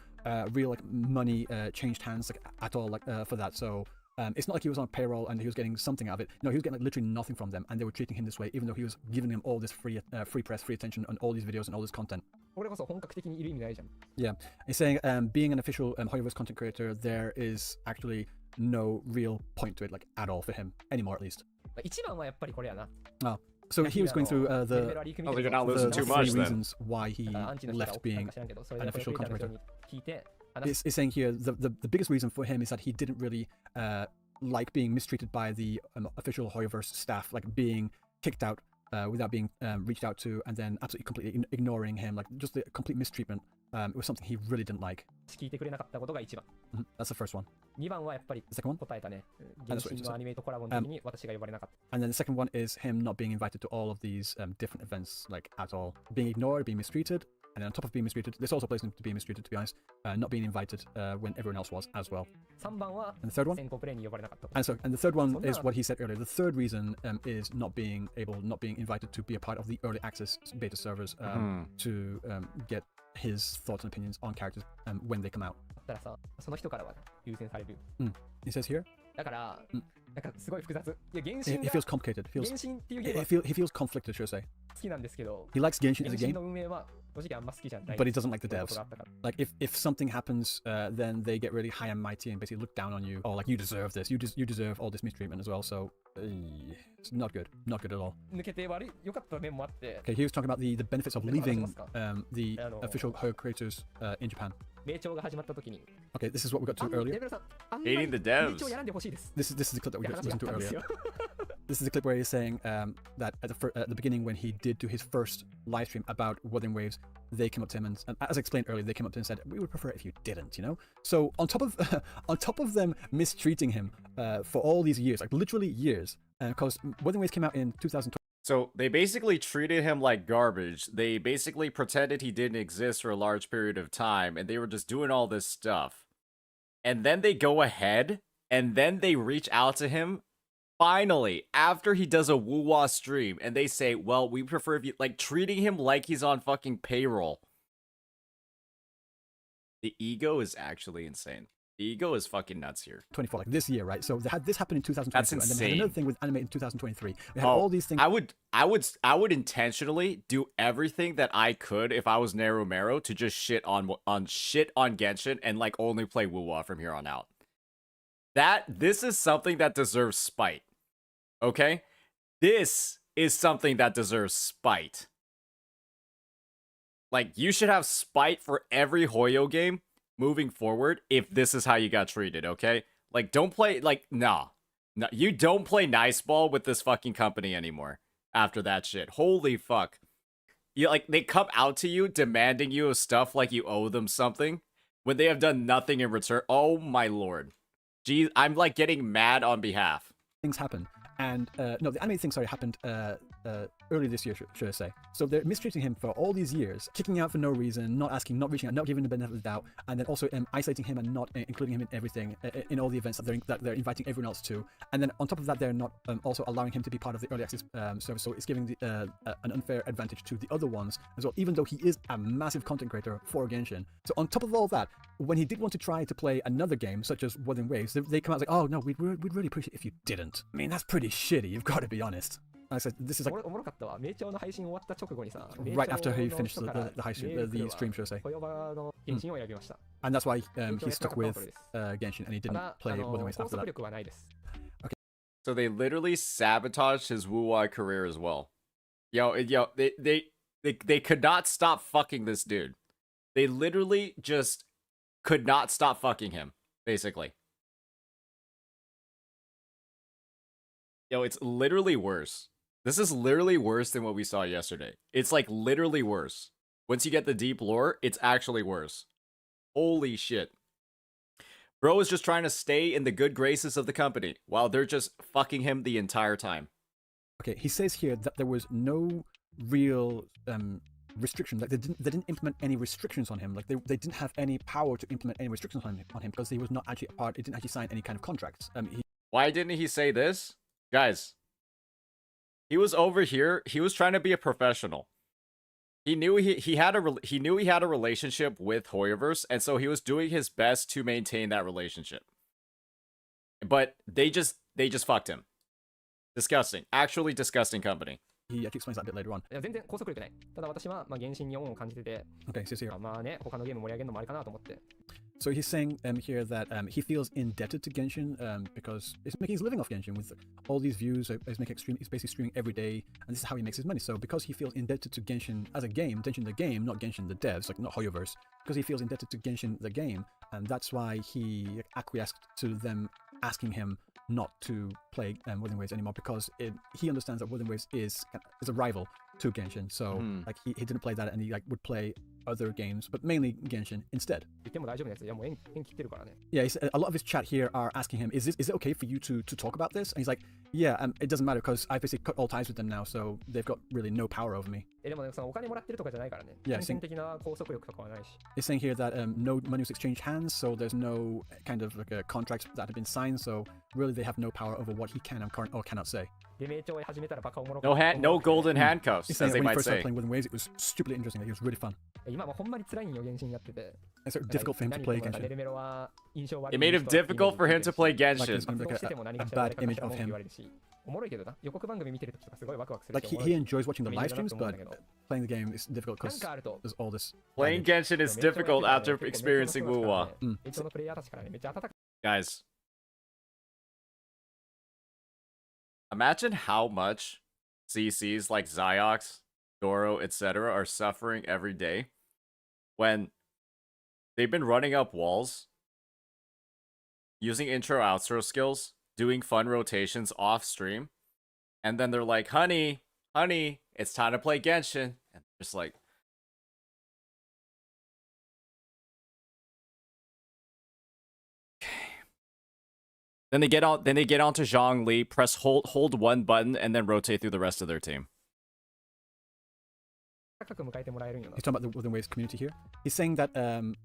real like money changed hands like at all like for that. So it's not like he was on payroll and he was getting something out of it. No, he was getting like literally nothing from them, and they were treating him this way, even though he was giving them all this free press, free attention, and all these videos and all this content. これこそ本格的にいる意味ないじゃん。 Yeah, he's saying being an official Hoyoverse content creator, there is actually no real point to it, like at all for him anymore, at least. 一番はやっぱりこれやな。 Oh, so he was going through the Oh, you're not losing too much three then. reasons why he left being an official content creator. 聞いて、 It's saying here the biggest reason for him is that he didn't really like being mistreated by the official Hoyoverse staff, like being kicked out without being reached out to, and then absolutely completely ignoring him, like just the complete mistreatment. It was something he really didn't like. 聞いてくれなかったことが一番。 That's the first one. 2番はやっぱり The second one? 答えたね。原神のアニメとコラボの時に私が呼ばれなかった。 And then the second one is him not being invited to all of these different events, like at all. Being ignored, being mistreated, And then on top of being mistreated, this also plays into being mistreated, to be honest, not being invited when everyone else was as well. 3番は And the third one? 先行プレイに呼ばれなかった。 And the third one So is now- what he said earlier. The third reason is not being invited to be a part of the early access beta servers to get his thoughts and opinions on characters when they come out. だったらさ、その人からは優先されるよ。 He says here, だから、なんかすごい複雑。いや、原 it, 神 it が feels complicated. It 原 feels 神っていうゲームは he feels conflicted, should I say? 好きなんですけど、 He likes Genshin 原 as a 神 game, の運営は正直あんま好きじゃない。 but he doesn't like the そういうこ devs. とがあったから Like if something happens, then they get really high and mighty and basically look down on you. Oh, like you deserve this. You deserve all this mistreatment as well. So it's not good. Not good at all. 抜けて悪い良かった面もあって Okay, he was talking about the benefits of leaving the Hello. official Hoyo creators in Japan. 名調が始まった時に Okay, this is what we got あ to んまり earlier. レベルさんあんまり Hating the 名 devs. 調やらんでほしいです。 This is the clip that っ we て just 話があ listened った to んです earlier. よ。 This is the clip where he's saying that at the beginning when he did do his first live stream about Wuthering Waves, they came up to him and as I explained earlier, they came up to him and said, "We would prefer it if you didn't," you know. So on top of on top of them mistreating him for all these years, like literally years, because Wuthering Waves came out in 2020. So they basically treated him like garbage. They basically pretended he didn't exist for a large period of time, and they were just doing all this stuff. And then they go ahead, and then they reach out to him, finally, after he does a WuWa stream, and they say, well, we prefer if you, like, treating him like he's on fucking payroll. The ego is actually insane. The ego is fucking nuts here. 24, like this year, right? So they had this happen in 2022, That's and then they had another insane. thing with anime in 2023. They had all these things. I would intentionally do everything that I could if I was Narumero to just shit on Genshin and like only play WuWa from here on out. This is something that deserves spite. Okay? This is something that deserves spite. Like, you should have spite for every Hoyo game moving forward if this is how you got treated, okay? Like, don't play, like, nah. No, you don't play nice ball with this fucking company anymore after that shit. Holy fuck. You, like, they come out to you demanding you of stuff like you owe them something when they have done nothing in return. Oh my lord. Geez, I'm like getting mad on behalf. Things happen. And no, the anime thing, sorry, happened early this year, should I say. So they're mistreating him for all these years, kicking out for no reason, not asking, not reaching out, not giving the benefit of the doubt, and then also isolating him and not including him in everything, in all the events that they're inviting everyone else to. And then on top of that, they're not also allowing him to be part of the early access service. So it's giving an unfair advantage to the other ones as well, even though he is a massive content creator for Genshin. So on top of all that, when he did want to try to play another game, such as Wuthering Waves, they come out like, oh no, we'd really appreciate it if you didn't. I mean, that's pretty shitty, you've got to be honest. Like I said, this is like おもろかったわ。名調の配信終わった直後にさ、 right after he 名調 finished の人から the high stream, メール来る the わ stream, should I say. ホヨバの原神を選びました。 And that's why he 名調 stuck や with りたかったのはこれです Genshin and he た didn't だ、 play Wuthering Waves 拘 after 束 that. 力はないです。 So they literally sabotaged his WuWa career as well. They could not stop fucking this dude. They literally just could not stop fucking him, basically. It's literally worse. This is literally worse than what we saw yesterday. It's like literally worse. Once you get the deep lore, it's actually worse. Holy shit. Bro is just trying to stay in the good graces of the company while they're just fucking him the entire time. Okay, he says here that there was no real restriction. Like they didn't implement any restrictions on him. Like they didn't have any power to implement any restrictions on him because he was not actually a part. He didn't actually sign any kind of contracts. Why didn't he say this? Guys, he was over here. He was trying to be a professional. He knew he had a relationship with Hoyoverse, and so he was doing his best to maintain that relationship. But they just fucked him. Disgusting. Actually disgusting company. He actually explains that a bit later on. いや全然拘束力ない。ただ私は、まあ、原神に恩を感じてて、 Okay, so here. まあね、他のゲーム盛り上げるのもありかなと思って。 So he's saying here that he feels indebted to Genshin because he's making his living off Genshin with all these views. He's basically streaming every day, and this is how he makes his money. So because he feels indebted to Genshin as a game, Genshin the game, not Genshin the devs, like not Hoyoverse, because he feels indebted to Genshin the game, and that's why he acquiesced to them asking him not to play Wuthering Waves anymore because he understands that Wuthering Waves is a rival to Genshin. So like he didn't play that, and he like would play other games, but mainly Genshin instead. 言っても大丈夫なやつ。いやもう縁切ってるからね。 Yeah, a lot of his chat here are asking him, is it okay for you to talk about this? And he's like, yeah, it doesn't matter because I basically cut all ties with them now, so they've got really no power over me. でもね、そのお金もらってるとかじゃないからね。 Yeah, 金銭的な拘束力とかはないし。 It's saying here that no money was exchanged hands, so there's no kind of like a contract that had been signed, so really they have no power over what he can or cannot say. で、名調を始めたらバカおもろ No golden handcuffs, He's as saying they that when he might first started say. playing Wooden Waves, it was stupidly interesting. Like, it was really fun. 今もほんまに辛いんよ、原神やってて。 It's sort of difficult for him to play 何言ってもなんか Genshin. ネルメロは印象悪い It made it difficult for him to play Like Genshin. it's kind of 爆 like 走してても何 a かしら bad image of 文句言 him. われるし、おもろいけどな。予告番組見てるときとかすごいワクワクする Like し。 he enjoys watching the 見 live れるな streams, と思うん but だけど。 playing the game is difficult なん because かあると。 there's all this. Playing baggage. Genshin is difficult after experiencing WuWa. 名調のプレイヤーたちからね、めっちゃ温かく Guys, imagine how much CCs like Ziox, Doro, etc. are suffering every day when they've been running up walls, using intro outro skills, doing fun rotations off stream, and then they're like, honey, it's time to play Genshin. And just like, Then they get onto Zhongli, press hold one button, and then rotate through the rest of their team. 高く迎えてもらえるんよな。 He's talking about the Wooden Waves community here. He's saying that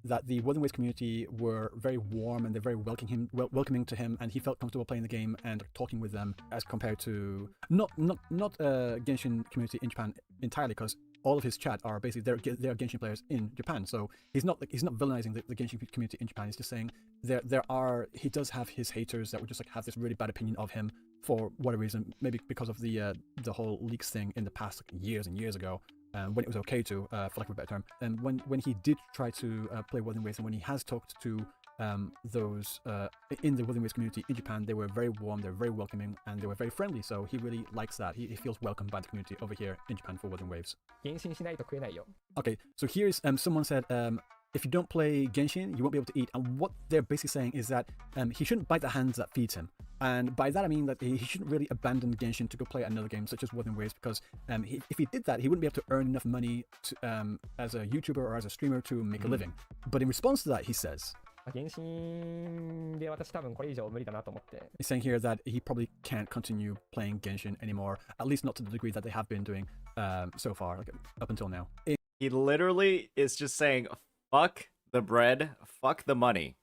that the Wooden Waves community were very warm and they're very welcoming to him, and he felt comfortable playing the game and talking with them as compared to not Genshin community in Japan entirely, because all of his chat are basically they're Genshin players in Japan. So he's not villainizing the Genshin community in Japan. He's just saying he does have his haters that would just like have this really bad opinion of him for whatever reason, maybe because of the whole leaks thing in the past years and years ago. When it was okay to, for lack of a better term, and when he did try to play Wooden Waves, and when he has talked to those in the Wooden Waves community in Japan, they were very warm, they were very welcoming, and they were very friendly. So he really likes that. He feels welcomed by the community over here in Japan for Wooden Waves. 原神しないと食えないよ。 Okay, so here's someone said if you don't play Genshin, you won't be able to eat. And what they're basically saying is that he shouldn't bite the hands that feeds him. And by that I mean that he shouldn't really abandon Genshin to go play another game such as Wooden Waves, because if he did that, he wouldn't be able to earn enough money to, as a YouTuber or as a streamer to make a living. But in response to that, he says, 原神で私多分これ以上無理だなと思って。 he's saying here that he probably can't continue playing Genshin anymore, at least not to the degree that they have been doing so far, like up until now. He literally is just saying, fuck the bread, fuck the money.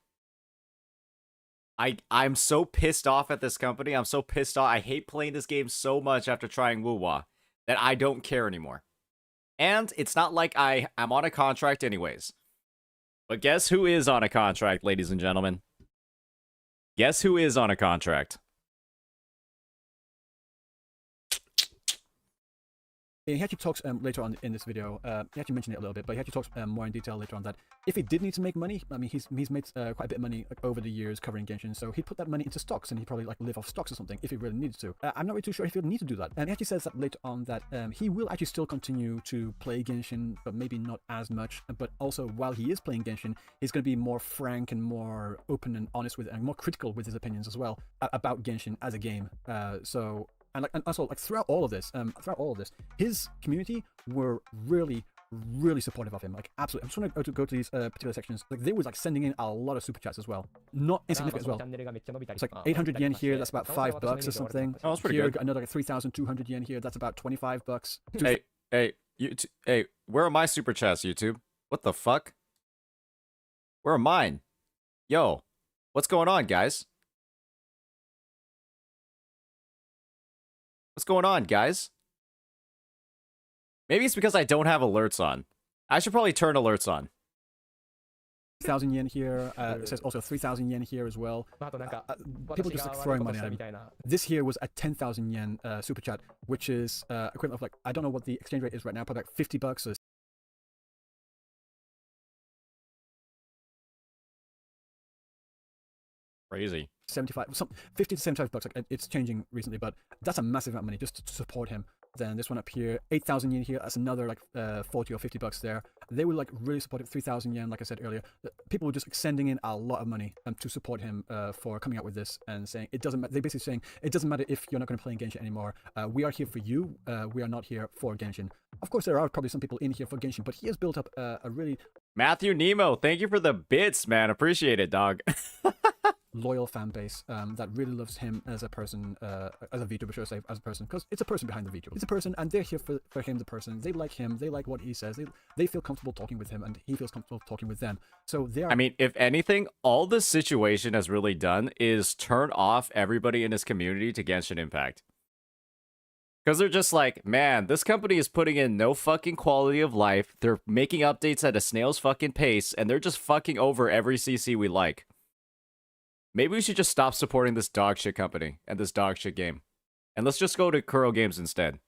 I'm so pissed off at this company. I'm so pissed off. I hate playing this game so much after trying WuWa that I don't care anymore. And it's not like I'm on a contract anyways. But guess who is on a contract, ladies and gentlemen? Guess who is on a contract? He actually talks later on in this video, he actually mentioned it a little bit, but he actually talks more in detail later on that if he did need to make money, I mean, he's made quite a bit of money over the years covering Genshin, so he'd put that money into stocks and he'd probably like live off stocks or something if he really needed to. I'm not really too sure if he'll need to do that. And he actually says that later on that he will actually still continue to play Genshin, but maybe not as much. But also, while he is playing Genshin, he's going to be more frank and more open and honest with it, and more critical with his opinions as well about Genshin as a game. And also throughout all of this, his community were really supportive of him, like absolutely. I'm just going to go to these particular sections. Like they were like sending in a lot of super chats as well, not insignificant as well. It's like 800 yen here, that's about $5 or something. Oh, that's pretty here, good. Got another like 3,200 yen here, that's about $25. Hey, where are my super chats, YouTube? What the fuck? Where are mine? Yo, what's going on, guys? What's going on, guys? Maybe it's because I don't have alerts on. I should probably turn alerts on. 1,000 yen here. It says also 3,000 yen here as well. People just like throwing money at him. This here was a 10,000 yen super chat, which is equivalent of like, I don't know what the exchange rate is right now, probably like $50 or Crazy. 50 to $75. Like it's changing recently, but that's a massive amount of money just to support him. Then this one up here, 8,000 yen here. That's another like 40 or $50 there. They were like really supportive. 3,000 yen, like I said earlier. People were just sending in a lot of money to support him for coming out with this and saying it doesn't matter. They basically saying it doesn't matter if you're not going to play in Genshin anymore. We are here for you. We are not here for Genshin. Of course, there are probably some people in here for Genshin, but he has built up a really Matthew Nemo, thank you for the bits, man. Appreciate it, dog. loyal fan base that really loves him as a person, as a VTuber, should I say, as a person, because it's a person behind the VTuber. It's a person, and they're here for him, the person. They like him. They like what he says. They feel comfortable talking with him, and he feels comfortable talking with them. So they are. I mean, if anything, all this situation has really done is turn off everybody in his community to Genshin Impact. Because they're just like, man, this company is putting in no fucking quality of life. They're making updates at a snail's fucking pace, and they're just fucking over every CC we like. Maybe we should just stop supporting this dog shit company and this dog shit game. And let's just go to Kuro Games instead.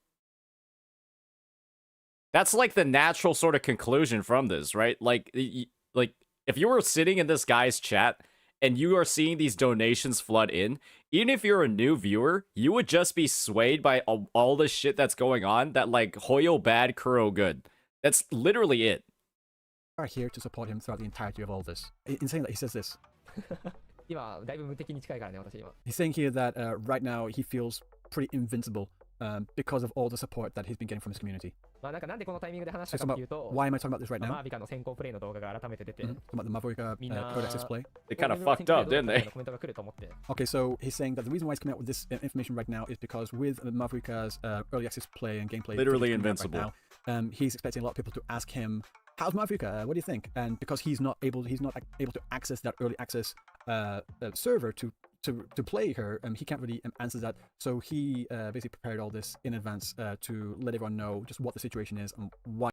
That's like the natural sort of conclusion from this, right? Like if you were sitting in this guy's chat and you are seeing these donations flood in, even if you're a new viewer, you would just be swayed by all the shit that's going on, that like Hoyo bad, Kuro good. That's literally it. Are here to support him throughout the entirety of all this. In saying that, he says this. 今だいぶ無敵に近いからね、私今。 He's saying here that right now he feels pretty invincible because of all the support that he's been getting from his community. まあなんでこのタイミングで話し So た it's かって about いうと、 why am I talking about this right マ now? ービカの先行プレイの動画が改めて出て、 Talking about the Mavuika Early Access play. They kind of fucked up, didn't they? コメントが来ると思って。 Okay, so he's saying that the reason why he's coming out with this information right now is because with Mavuika's early access play and gameplay, Literally footage coming out invincible. Right now, he's expecting a lot of people to ask him, "How's Mavuika? What do you think?" And because he's not able to access that early access server to play her, he can't really answer that. So he basically prepared all this in advance to let everyone know just what the situation is and why.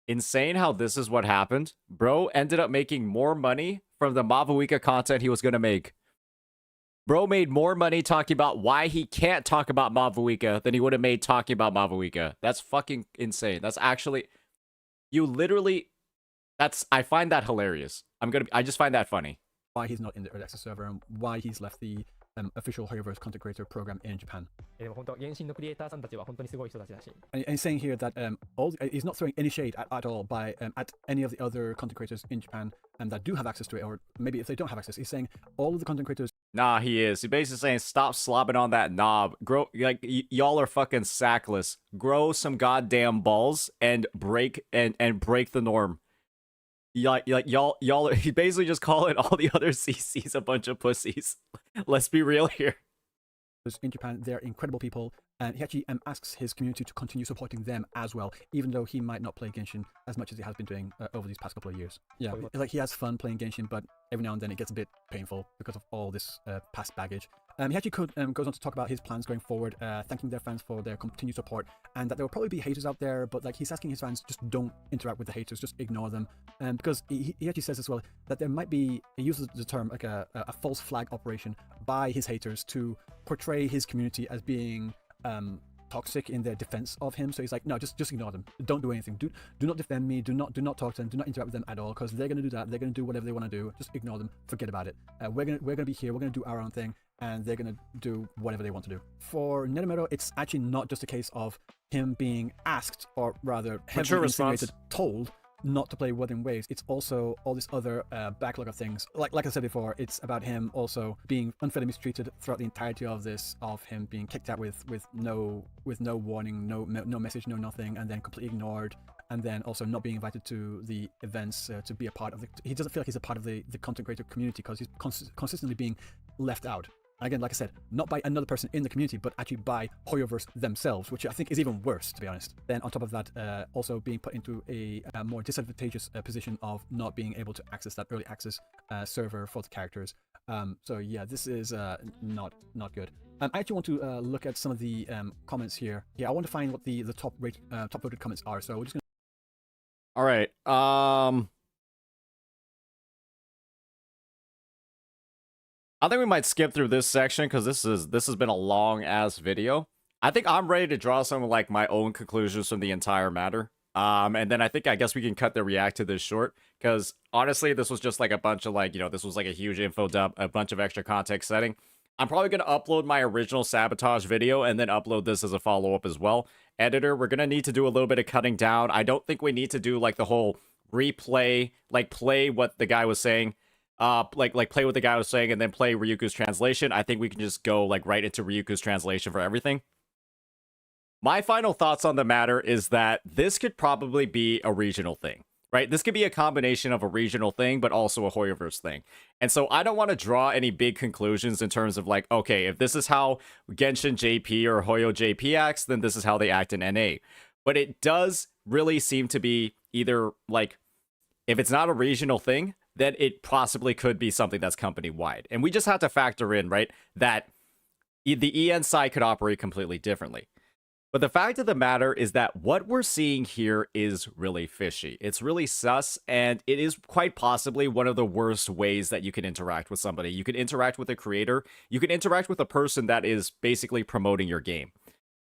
Insane how this is what happened. Bro ended up making more money from the Mavuika content he was going to make. Bro made more money talking about why he can't talk about Mavuika than he would have made talking about Mavuika. That's fucking insane. That's actually... You literally... I find that hilarious. I just find that funny. Why he's not in the early access server and why he's left the official Hoyoverse content creator program in Japan. でも本当、原神のクリエイターさんたちは本当にすごい人たちだし。 And he's saying here that he's not throwing any shade at all at any of the other content creators in Japan that do have access to it, or maybe if they don't have access, he's saying all of the content creators. Nah, he is. He's basically saying, stop slobbing on that knob. Grow, like, y'all are fucking sackless. Grow some goddamn balls and break the norm. Y'all, he basically just calling all the other CCs a bunch of pussies. Let's be real here. In Japan, they're incredible people, and he actually asks his community to continue supporting them as well, even though he might not play Genshin as much as he has been doing over these past couple of years. Yeah, like he has fun playing Genshin, but every now and then it gets a bit painful because of all this past baggage. He actually goes on to talk about his plans going forward, thanking their fans for their continued support, and that there will probably be haters out there, but like he's asking his fans, just don't interact with the haters, just ignore them. Because he actually says as well that there might be, he uses the term like a false flag operation by his haters to portray his community as being toxic in their defense of him. So he's like, no, just ignore them. Don't do anything. Do not defend me. Do not talk to them. Do not interact with them at all, because they're gonna do that. They're gonna do whatever they want to do. Just ignore them. Forget about it. We're gonna be here. We're gonna do our own thing, and they're gonna do whatever they want to do. For Nedamero, it's actually not just a case of him being asked, or rather, heavily insinuated, told not to play Wuthering Waves. It's also all this other backlog of things. Like I said before, it's about him also being unfairly mistreated throughout the entirety of this, of him being kicked out with no warning, no message, no nothing, and then completely ignored, and then also not being invited to the events to be a part of the. He doesn't feel like he's a part of the content creator community because he's consistently being left out. Again, like I said, not by another person in the community, but actually by Hoyoverse themselves, which I think is even worse, to be honest. Then on top of that, also being put into a more disadvantageous position of not being able to access that early access server for the characters. So yeah, this is not good. I actually want to look at some of the comments here. Yeah, I want to find what the top voted comments are. So we're just gonna. All right. I think we might skip through this section because this has been a long ass video. I think I'm ready to draw some of like my own conclusions from the entire matter. And then I guess we can cut the react to this short, because honestly, this was just like a bunch of like, this was like a huge info dump, a bunch of extra context setting. I'm probably going to upload my original sabotage video and then upload this as a follow-up as well. Editor, we're going to need to do a little bit of cutting down. I don't think we need to do like the whole replay, like play what the guy was saying. Like play what the guy was saying and then play Ryuku's translation. I think we can just go like right into Ryuku's translation for everything. My final thoughts on the matter is that this could probably be a regional thing. right? This could be a combination of a regional thing, but also a Hoyoverse thing. And so I don't want to draw any big conclusions in terms of like, okay, if this is how Genshin JP or Hoyo JP acts, then this is how they act in NA. But it does really seem to be either like, if it's not a regional thing, then it possibly could be something that's company-wide. And we just have to factor in, right, that the EN side could operate completely differently. But the fact of the matter is that what we're seeing here is really fishy. It's really sus, and it is quite possibly one of the worst ways that you can interact with somebody. You can interact with a creator. You can interact with a person that is basically promoting your game.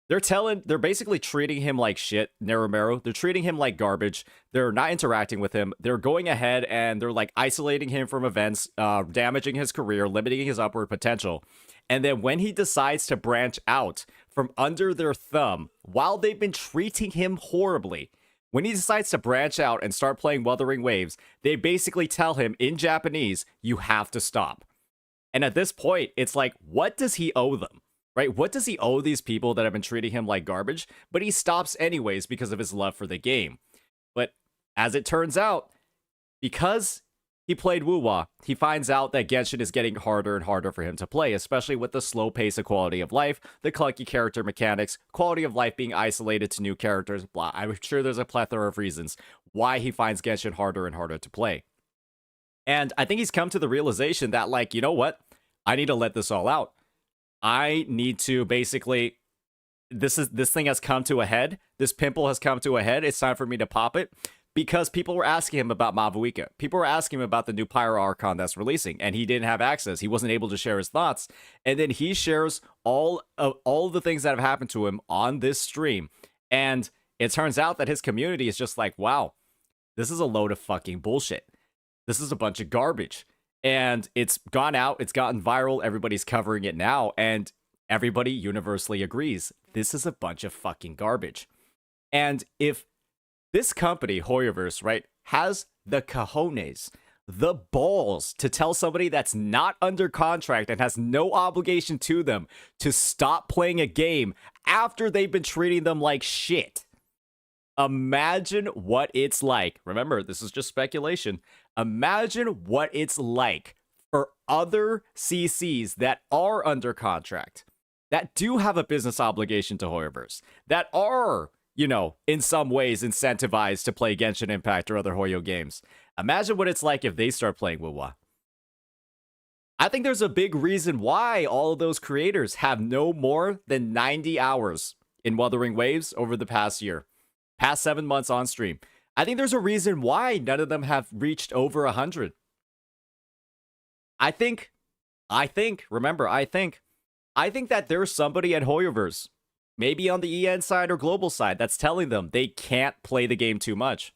They're basically treating him like shit, Neromero. They're treating him like garbage. They're not interacting with him. They're going ahead and they're like isolating him from events, damaging his career, limiting his upward potential. And then when he decides to branch out from under their thumb, while they've been treating him horribly, when he decides to branch out and start playing Wuthering Waves, they basically tell him in Japanese, you have to stop. And at this point, it's like, what does he owe them? Right? What does he owe these people that have been treating him like garbage? But he stops anyways because of his love for the game. But as it turns out, because he played WuWa, he finds out that Genshin is getting harder and harder for him to play, especially with the slow pace of quality of life, the clunky character mechanics, quality of life being isolated to new characters, blah. I'm sure there's a plethora of reasons why he finds Genshin harder and harder to play. And I think he's come to the realization that, like, you know what? I need to let this all out. I need to basically, this thing has come to a head. This pimple has come to a head. It's time for me to pop it. Because people were asking him about Mavuika. People were asking him about the new Pyro Archon that's releasing, and he didn't have access. He wasn't able to share his thoughts. And then he shares all of the things that have happened to him on this stream. And it turns out that his community is just like, wow, this is a load of fucking bullshit. This is a bunch of garbage. And it's gone out, it's gotten viral, everybody's covering it now, and everybody universally agrees, this is a bunch of fucking garbage. And if this company, Hoyoverse, right, has the cojones, the balls to tell somebody that's not under contract and has no obligation to them to stop playing a game after they've been treating them like shit. Imagine what it's like. Remember, this is just speculation. Imagine what it's like for other CCs that are under contract, that do have a business obligation to Hoyoverse, that are, you know, in some ways incentivized to play Genshin Impact or other Hoyo games. Imagine what it's like if they start playing WuWa. I think there's a big reason why all of those creators have no more than 90 hours in Wuthering Waves over the past year. Past 7 months on stream. I think there's a reason why none of them have reached over 100. I think that there's somebody at Hoyoverse, maybe on the EN side or global side, that's telling them they can't play the game too much.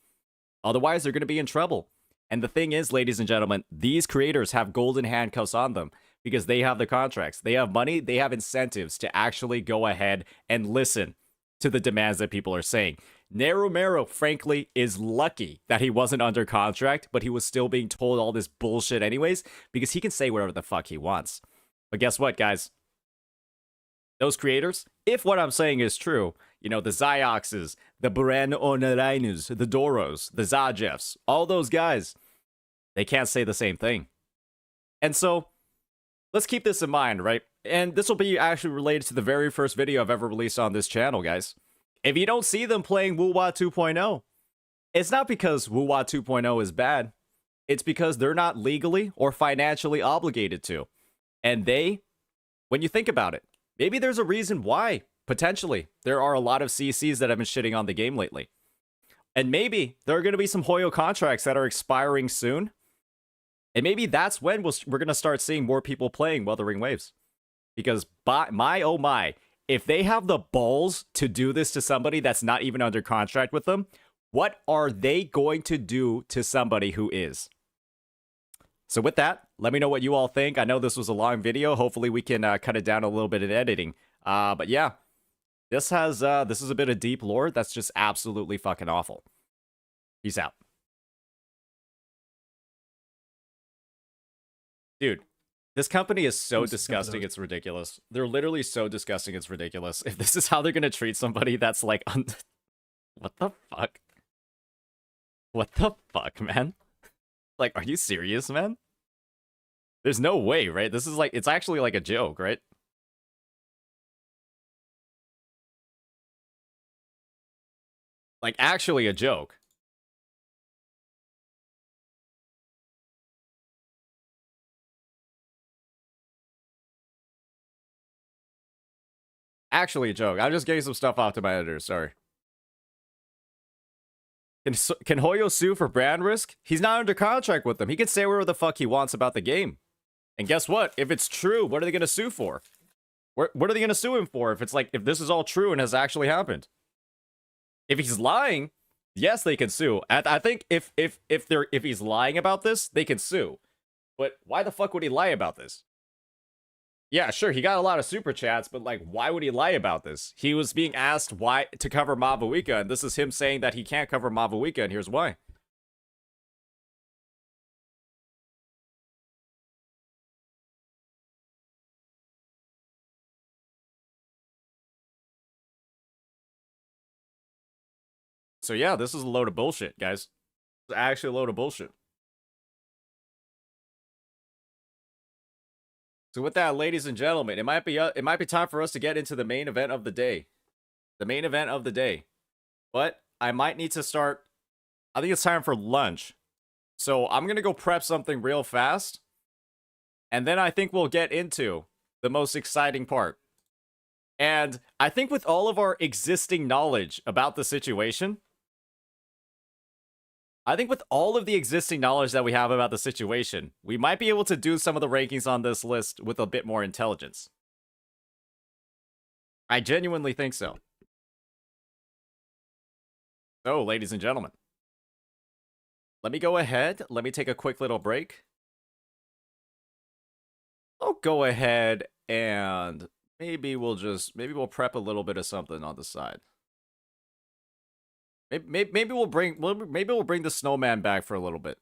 Otherwise, they're going to be in trouble. And the thing is, ladies and gentlemen, these creators have golden handcuffs on them because they have the contracts. They have money. They have incentives to actually go ahead and listen to the demands that people are saying. Neromero, frankly, is lucky that he wasn't under contract, but he was still being told all this bullshit anyways, because he can say whatever the fuck he wants. But guess what, guys? Those creators, if what I'm saying is true, you know, the Zyoxes, the Bren Onarainus, the Doros, the Zajefs, all those guys, they can't say the same thing. And so, let's keep this in mind, right? And this will be actually related to the very first video I've ever released on this channel, guys. If you don't see them playing WuWa 2.0, it's not because WuWa 2.0 is bad. It's because they're not legally or financially obligated to. And they, when you think about it, maybe there's a reason why, potentially, there are a lot of CCs that have been shitting on the game lately. And maybe there are going to be some Hoyo contracts that are expiring soon. And maybe that's when we're going to start seeing more people playing Wuthering Waves. Because, my oh my, if they have the balls to do this to somebody that's not even under contract with them, what are they going to do to somebody who is? So with that, let me know what you all think. I know this was a long video. Hopefully we can cut it down a little bit in editing. But yeah, this is a bit of deep lore that's just absolutely fucking awful. Peace out. Dude, this company is so disgusting, it's ridiculous. They're literally so disgusting, it's ridiculous. If this is how they're gonna treat somebody that's like, what the fuck? What the fuck, man? Like, are you serious, man? There's no way, right? This is like, it's actually like a joke, right? Like, actually a joke. Actually a joke. I'm just getting some stuff off to my editor, sorry. Can Hoyo sue for brand risk? He's not under contract with them. He can say whatever the fuck he wants about the game. And guess what? If it's true, what are they going to sue for? What are they going to sue him for if it's like, if this is all true and has actually happened? If he's lying, yes, they can sue. I think if he's lying about this, they can sue. But why the fuck would he lie about this? Yeah, sure, he got a lot of super chats, but like, why would he lie about this? He was being asked why to cover Mavuika, and this is him saying that he can't cover Mavuika, and here's why. So yeah, this is a load of bullshit, guys. It's actually a load of bullshit. So with that, ladies and gentlemen, it might be time for us to get into the main event of the day. The main event of the day. But I might need to start. I think it's time for lunch. So I'm going to go prep something real fast. And then I think we'll get into the most exciting part. And I think with all of our existing knowledge about the situation, I think with all of the existing knowledge that we have about the situation, we might be able to do some of the rankings on this list with a bit more intelligence. I genuinely think so. So, ladies and gentlemen, let me go ahead. Let me take a quick little break. I'll go ahead and maybe we'll prep a little bit of something on the side. Maybe we'll bring the snowman back for a little bit.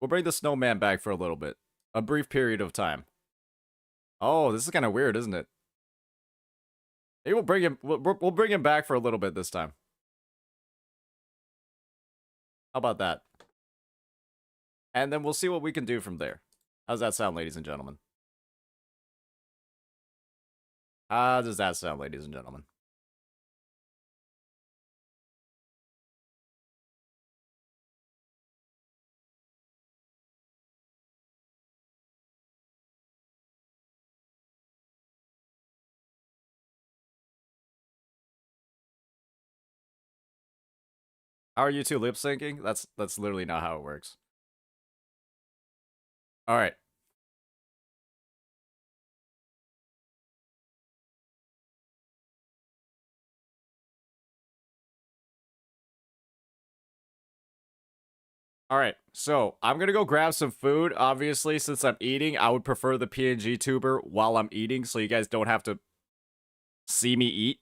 We'll bring the snowman back for a little bit. A brief period of time. Oh, this is kind of weird, isn't it? Maybe we'll bring him back for a little bit this time. How about that? And then we'll see what we can do from there. How's that sound, ladies and gentlemen? How does that sound, ladies and gentlemen? How are you two lip syncing? That's literally not how it works. All right. All right, so I'm gonna go grab some food. Obviously, since I'm eating, I would prefer the PNG tuber while I'm eating, so you guys don't have to see me eat.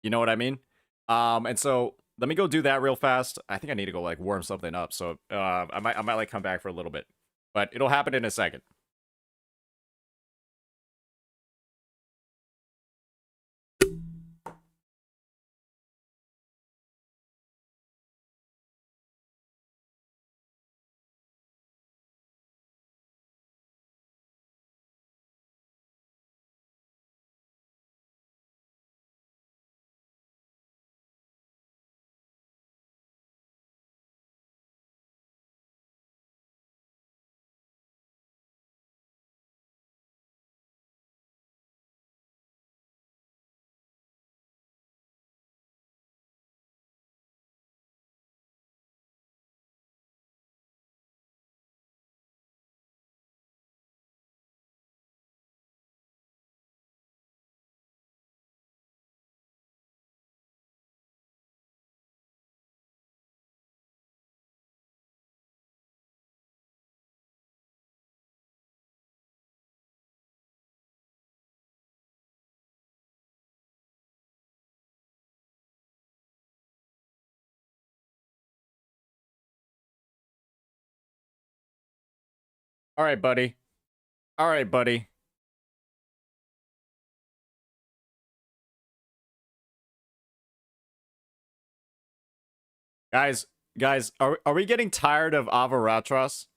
You know what I mean? And so let me go do that real fast. I think I need to go like warm something up. So I might like come back for a little bit, but it'll happen in a second. All right, buddy. All right, buddy. Guys, Guys, are we getting tired of Avaratros?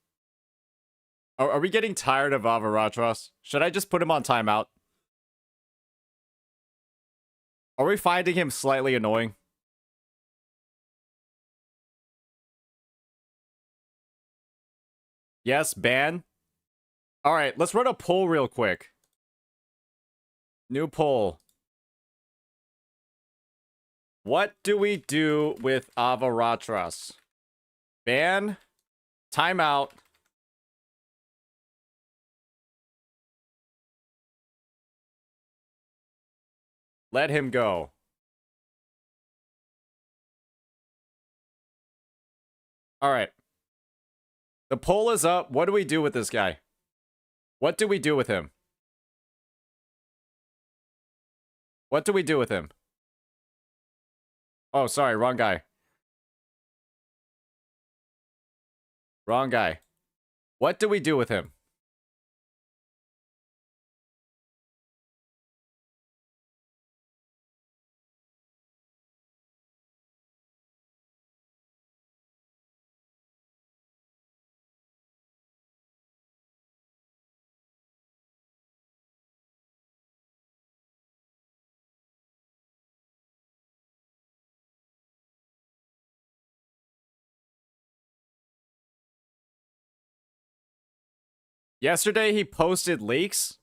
Are we getting tired of Avaratros? Should I just put him on timeout? Are we finding him slightly annoying? Yes, ban. All right, let's run a poll real quick. New poll. What do we do with Avaratros? Ban, timeout, let him go. All right. The poll is up. What do we do with this guy? What do we do with him? What do we do with him? Oh, sorry, wrong guy. Wrong guy. What do we do with him? Yesterday, he posted leaks.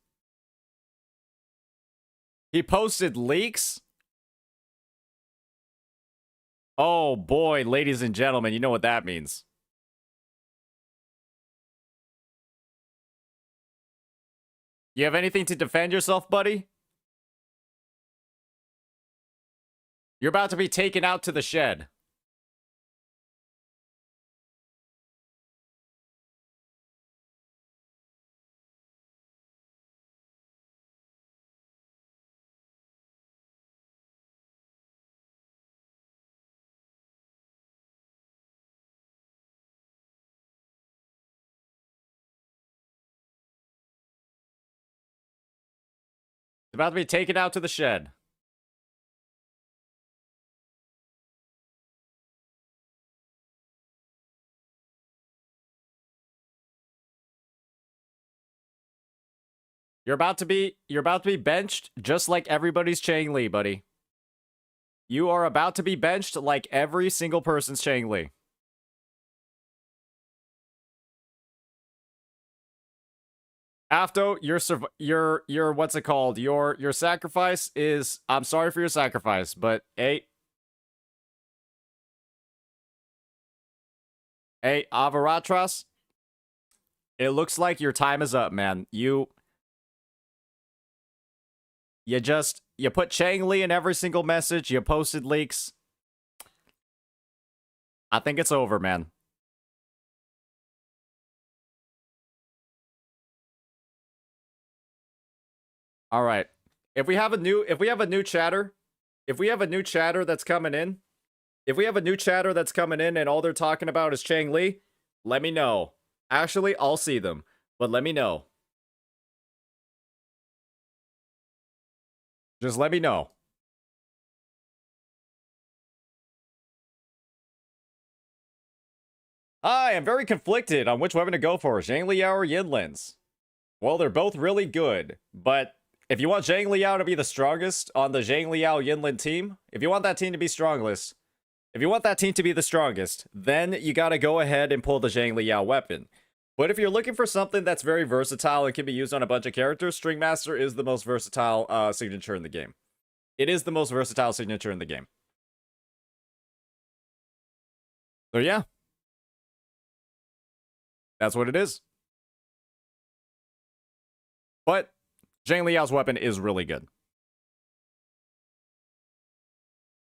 He posted leaks? Oh boy, ladies and gentlemen, you know what that means. You have anything to defend yourself, buddy? You're about to be taken out to the shed. About to be taken out to the shed. You're about to be benched just like everybody's Chang Li, buddy. You are about to be benched like every single person's Chang Li. Afto, your what's it called? Your sacrifice is, I'm sorry for your sacrifice, but hey, Avaratros, it looks like your time is up, man. You put Chang Li in every single message, you posted leaks. I think it's over, man. All right. If we have a new chatter that's coming in, and all they're talking about is Chang Li, let me know. Actually, I'll see them, but let me know. Just let me know. I am very conflicted on which weapon to go for, Zhang Liao or Yinlins. Well, they're both really good, but if you want Zhang Liao to be the strongest on the Zhang Liao Yinlin team, if you want that team to be strongest, then you gotta go ahead and pull the Zhang Liao weapon. But if you're looking for something that's very versatile and can be used on a bunch of characters, String Master is the most versatile signature in the game. It is the most versatile signature in the game. So yeah. That's what it is. But Zhang Liao's weapon is really good.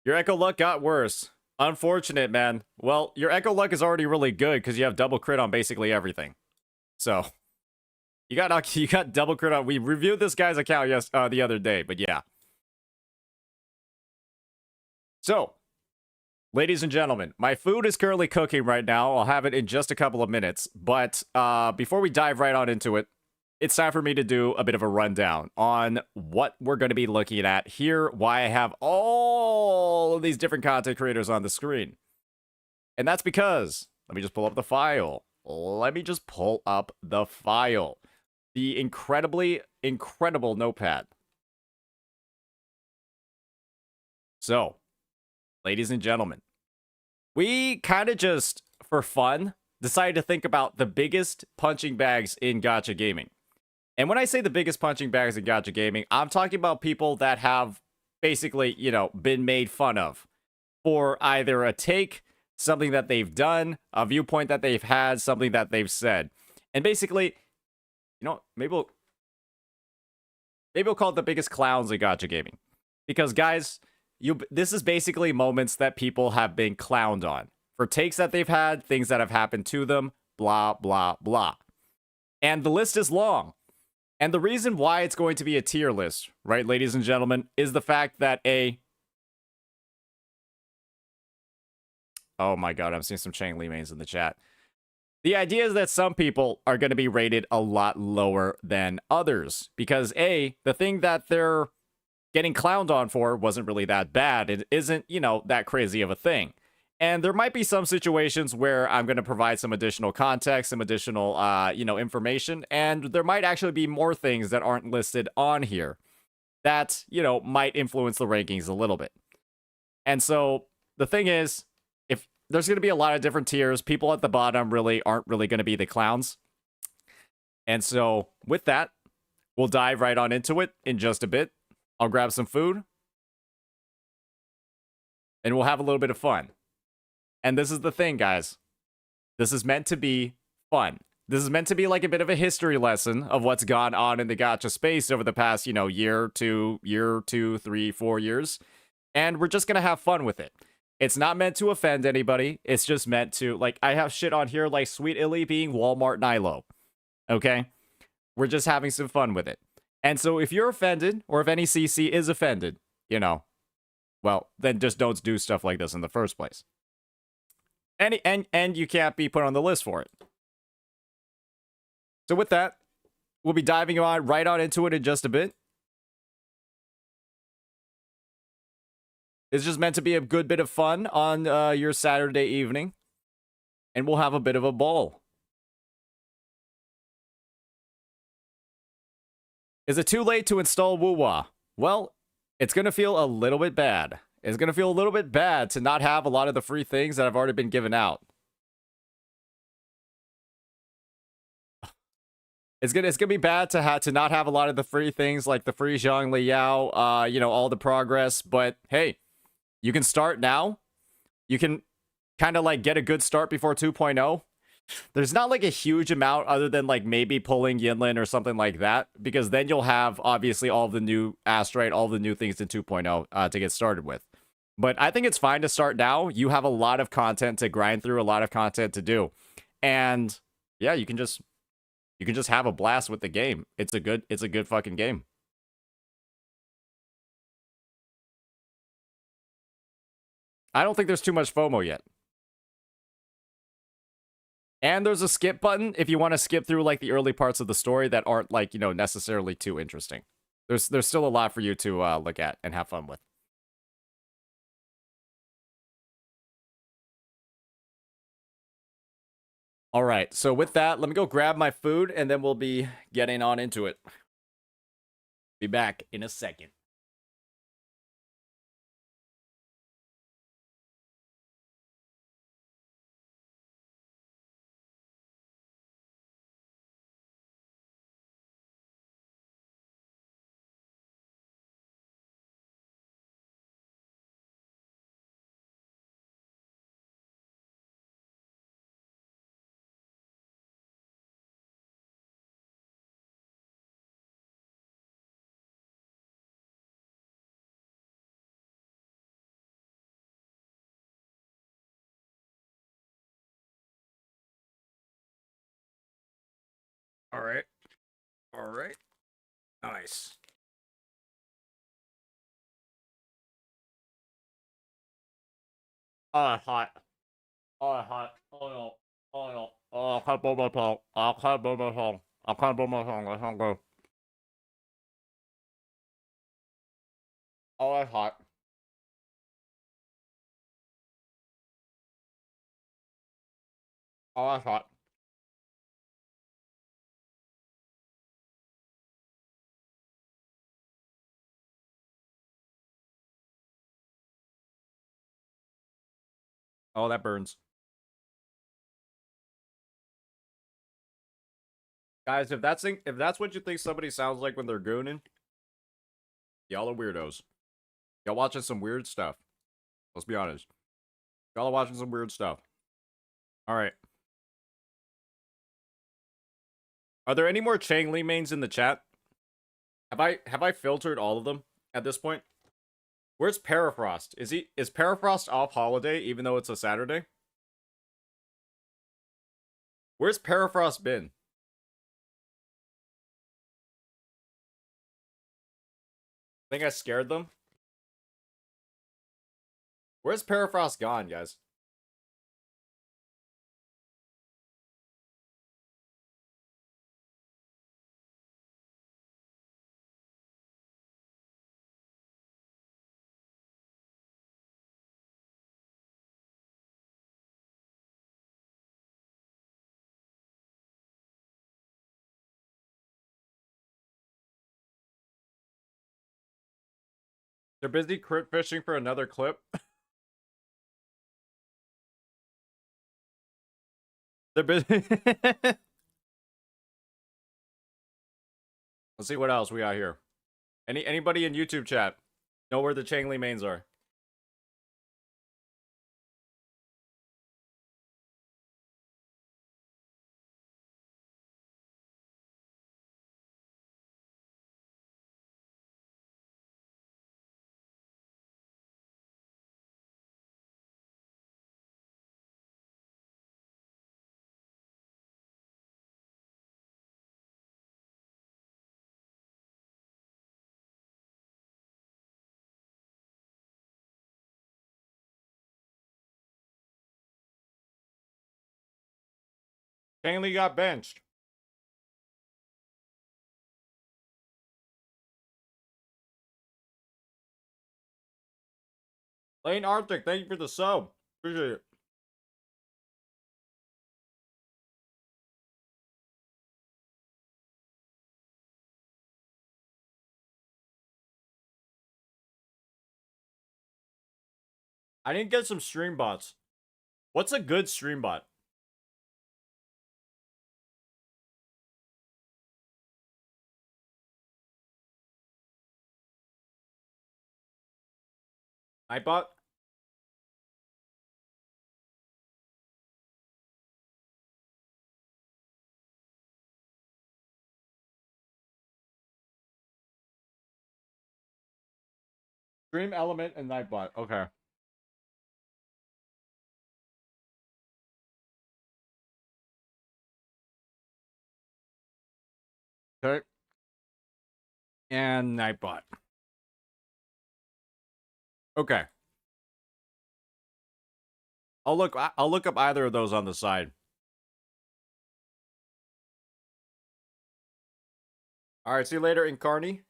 Your Echo Luck got worse. Unfortunate, man. Well, your Echo Luck is already really good because you have double crit on basically everything. So, you got double crit on. We reviewed this guy's account the other day, but yeah. So, ladies and gentlemen, my food is currently cooking right now. I'll have it in just a couple of minutes. But before we dive right on into it, it's time for me to do a bit of a rundown on what we're going to be looking at here, why I have all of these different content creators on the screen. And that's because, let me just pull up the file. The incredibly incredible notepad. So, ladies and gentlemen, we kind of just, for fun, decided to think about the biggest punching bags in gacha gaming. And when I say the biggest punching bags in gacha gaming, I'm talking about people that have basically, been made fun of for either a take, something that they've done, a viewpoint that they've had, something that they've said. And basically, maybe we'll call it the biggest clowns in gacha gaming. Because guys, this is basically moments that people have been clowned on for takes that they've had, things that have happened to them, blah, blah, blah. And the list is long. And the reason why it's going to be a tier list, right, ladies and gentlemen, is the fact that oh my god, I'm seeing some Chang Li mains in the chat. The idea is that some people are going to be rated a lot lower than others. Because the thing that they're getting clowned on for wasn't really that bad. It isn't, that crazy of a thing. And there might be some situations where I'm going to provide some additional context, some additional, information, and there might actually be more things that aren't listed on here that, might influence the rankings a little bit. And so the thing is, if there's going to be a lot of different tiers, people at the bottom aren't really going to be the clowns. And so with that, we'll dive right on into it in just a bit. I'll grab some food, and we'll have a little bit of fun. And this is the thing, guys. This is meant to be fun. This is meant to be like a bit of a history lesson of what's gone on in the gacha space over the past, year, 2, 3, 4 years. And we're just going to have fun with it. It's not meant to offend anybody. It's just meant to, I have shit on here like Sweet Illy being Walmart Nilo. Okay? We're just having some fun with it. And so if you're offended, or if any CC is offended, well, then just don't do stuff like this in the first place. And you can't be put on the list for it. So with that, we'll be diving right on into it in just a bit. It's just meant to be a good bit of fun on your Saturday evening. And we'll have a bit of a ball. Is it too late to install WuWa? Well, it's going to feel a little bit bad. It's going to feel a little bit bad to not have a lot of the free things that have already been given out. It's gonna be bad to not have a lot of the free things like the free Zhang Liao, all the progress. But hey, you can start now. You can kind of get a good start before 2.0. There's not a huge amount other than maybe pulling Yinlin or something like that, because then you'll have obviously all of the new Astrite, all the new things in 2.0 to get started with. But I think it's fine to start now. You have a lot of content to grind through, a lot of content to do. And yeah, you can just have a blast with the game. It's a good fucking game. I don't think there's too much FOMO yet. And there's a skip button if you want to skip through the early parts of the story that aren't necessarily too interesting. There's still a lot for you to look at and have fun with. All right, so with that, let me go grab my food, and then we'll be getting on into it. Be back in a second. All right. Nice. Oh, hot. Oh, hot. Oh, no. Oh, no. Oh, I can't blow my tongue. I can't blow my tongue. I can't blow my tongue. I can't go. Oh, that's hot. Oh, that's hot. Oh, that burns. Guys, if that's what you think somebody sounds like when they're gooning, y'all are weirdos. Y'all watching some weird stuff. Let's be honest. Y'all are watching some weird stuff. All right. Are there any more Chang Li mains in the chat? Have I filtered all of them at this point? Where's Parafrost? Is Parafrost off holiday even though it's a Saturday? Where's Parafrost been? Think I scared them? Where's Parafrost gone, guys? They're busy crit fishing for another clip. They're busy. Let's see what else we got here. Anybody in YouTube chat know where the Chang Li mains are? Chang Li got benched. Lane Arctic, thank you for the sub. Appreciate it. I didn't get some stream bots. What's a good stream bot? Nightbot? Stream Element and Nightbot. Okay. Okay. And Nightbot. Okay. I'll look up either of those on the side. All right, see you later, Incarni.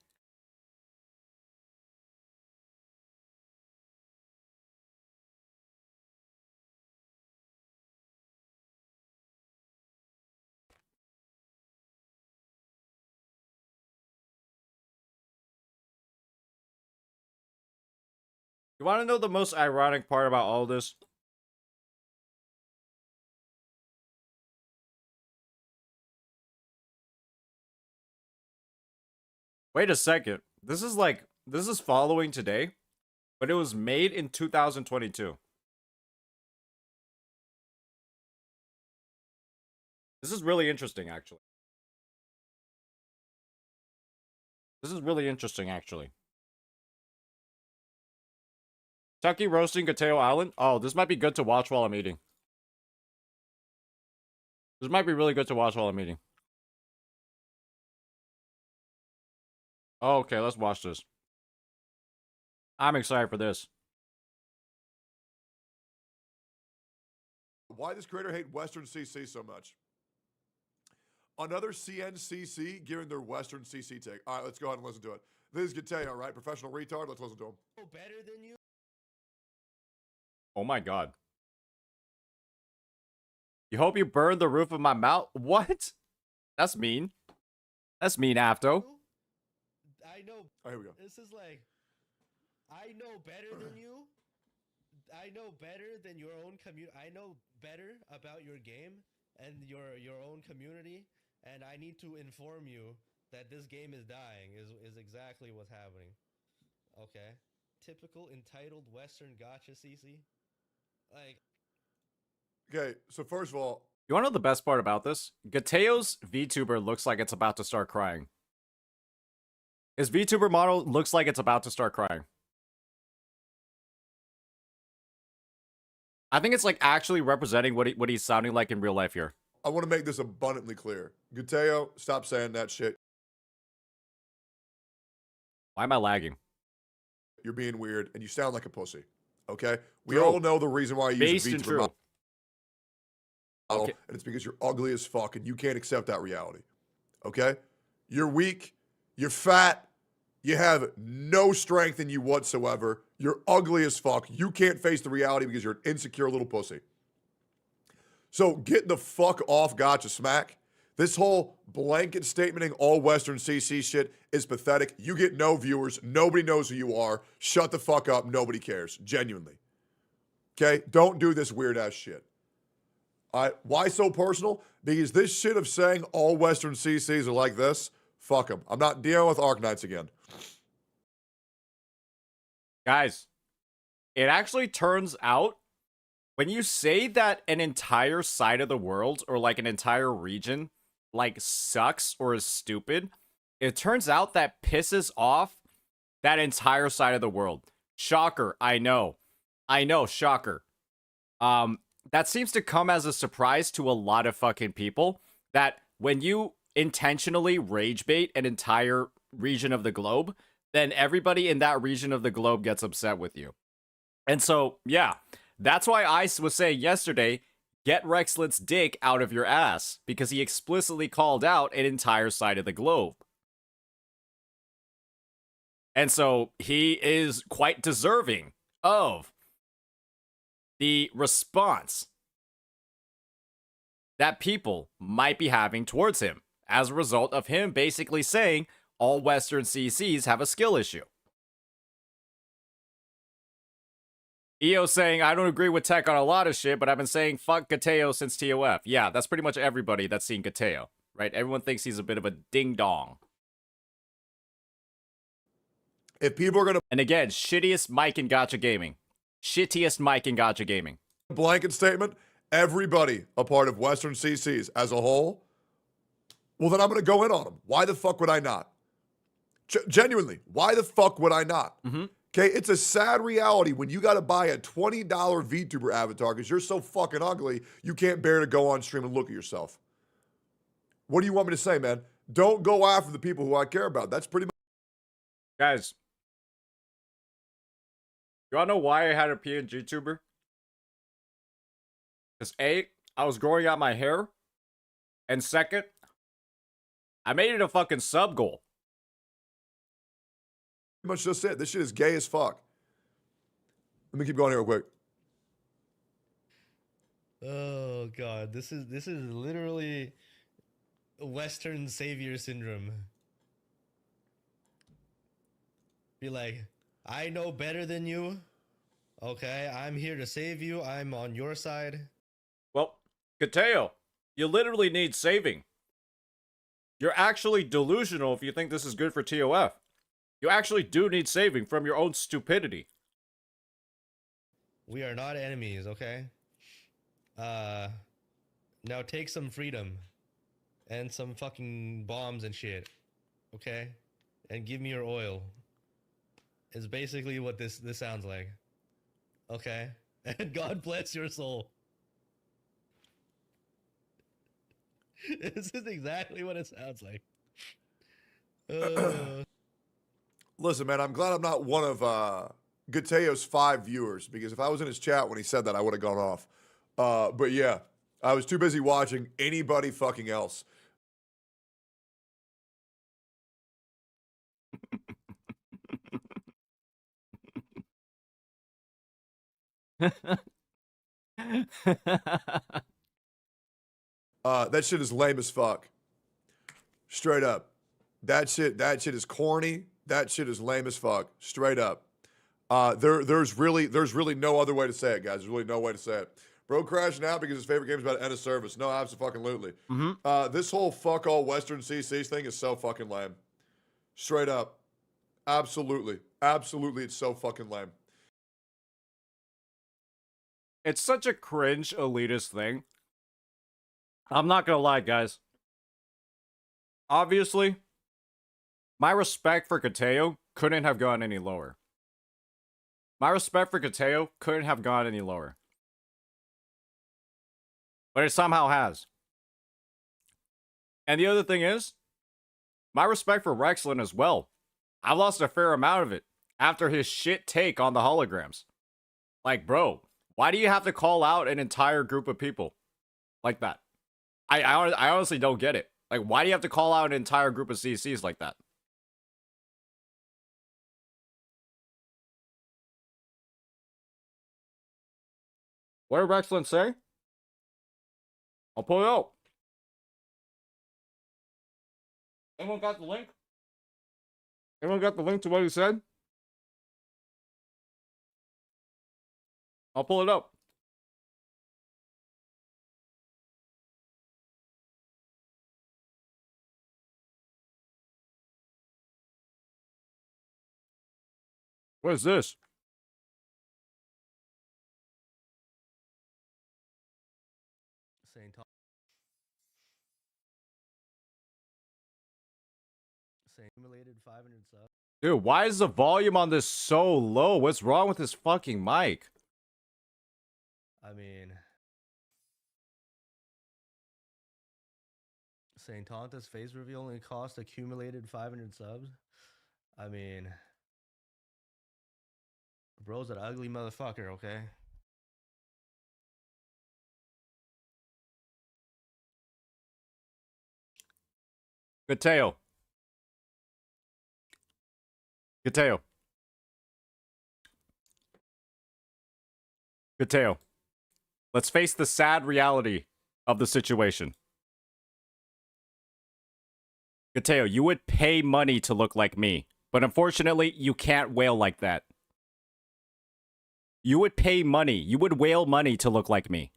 You want to know the most ironic part about all this? Wait a second. This is following today, but it was made in 2022. This is really interesting, actually. This is really interesting, actually. Tucky roasting Gateo Island? Oh, this might be good to watch while I'm eating. This might be really good to watch while I'm eating. Oh, okay, let's watch this. I'm excited for this. Why does creator hate Western CC so much? Another CNCC giving their Western CC take. All right, let's go ahead and listen to it. This is Gateo, right? Professional retard. Let's listen to him. Better than you. Oh my god. You hope you burn the roof of my mouth? What? That's mean. That's mean, Afto. I know. Oh, here we go. This is like, I know better than you. I know better than your own community. I know better about your game and your own community, and I need to inform you that this game is dying. Is exactly what's happening. Okay, typical entitled Western gacha CC. Like, Okay, so first of all, You wanna know the best part about this? Gateo's VTuber looks like it's about to start crying. His VTuber model looks like it's about to start crying. I think it's like actually representing what he's sounding like in real life here. I want to make this abundantly clear. Guteo, stop saying that shit. Why am I lagging? You're being weird, and you sound like a pussy. Okay? We True. all know the reason why you use Based a and VTuber true. model, Okay. and it's because you're ugly as fuck, and you can't accept that reality. Okay? You're weak. You're fat. You have no strength in you whatsoever. You're ugly as fuck. You can't face the reality because you're an insecure little pussy. So get the fuck off Gacha Smack. This whole blanket statementing all Western CC shit is pathetic. You get no viewers. Nobody knows who you are. Shut the fuck up. Nobody cares. Genuinely. Okay? Don't do this weird ass shit. All right? Why so personal? Because this shit of saying all Western CCs are like this, fuck them. I'm not dealing with Arknights again. Guys, it actually turns out when you say that an entire side of the world or like an entire region like sucks or is stupid, it turns out that pisses off that entire side of the world. Shocker, I know. I know, shocker. That seems to come as a surprise to a lot of fucking people that when you intentionally rage bait an entire region of the globe, then everybody in that region of the globe gets upset with you. And so, yeah, that's why I was saying yesterday, get Rexlet's dick out of your ass, because he explicitly called out an entire side of the globe. And so he is quite deserving of the response that people might be having towards him as a result of him basically saying all Western CCs have a skill issue. EO saying, I don't agree with tech on a lot of shit, but I've been saying fuck Gateo since TOF. Yeah, that's pretty much everybody that's seen Gateo, right? Everyone thinks he's a bit of a ding-dong. If people are going to And again, shittiest mic in Gacha Gaming. Shittiest mic in Gacha Gaming. blanket statement, everybody a part of Western CCs as a whole, well, then I'm going to go in on them. Why the fuck would I not? Genuinely, why the fuck would I not? Mm-hmm. Okay, it's a sad reality when you got to buy a $20 VTuber avatar because you're so fucking ugly, you can't bear to go on stream and look at yourself. What do you want me to say, man? Don't go after the people who I care about. That's pretty much. Guys, you all know why I had a PNG tuber? Because A, I was growing out my hair. And second, I made it a fucking sub goal. Much just it. This shit is gay as fuck. Let me keep going here real quick. oh god, this is literally Western savior syndrome. Be like, I know better than you. Okay, I'm here to save you. I'm on your side. Well, Gateo, you literally need saving. You're actually delusional if you think this is good for TOF. You actually do need saving from your own stupidity. We are not enemies, okay? Now take some freedom and some fucking bombs and shit, okay? And give me your oil. Is basically what this sounds like. Okay? And God bless your soul. This is exactly what it sounds like. Listen, man, I'm glad I'm not one of Gateo's 5 viewers, because if I was in his chat when he said that, I would have gone off. But yeah, I was too busy watching anybody fucking else. That shit is lame as fuck. Straight up. That shit is corny. That shit is lame as fuck. Straight up. There's really no other way to say it, guys. There's really no way to say it. Bro crashing out because his favorite game is about to end of service. No, absolutely. This whole fuck all Western CCs thing is so fucking lame. Straight up. Absolutely. Absolutely, it's so fucking lame. It's such a cringe elitist thing. I'm not gonna lie, guys. Obviously, my respect for Kateo couldn't have gone any lower. My respect for Kateo couldn't have gone any lower. But it somehow has. And the other thing is, my respect for Rexlin as well. I've lost a fair amount of it after his shit take on the holograms. Like, bro, why do you have to call out an entire group of people like that? I honestly don't get it. Like, why do you have to call out an entire group of CCs like that? What did Rexlin say? I'll pull it out. Anyone got the link? Anyone got the link to what he said? I'll pull it up. What is this? Accumulated 500 subs. Dude, why is the volume on this so low? What's wrong with this fucking mic? I mean, Saint Tonta's face reveal only cost accumulated 500 subs. I mean, bro's an ugly motherfucker, okay? Kateo. Kateo. Kateo. Let's face the sad reality of the situation. Kateo, you would pay money to look like me, but unfortunately, you can't wail like that. You would pay money. You would wail money to look like me.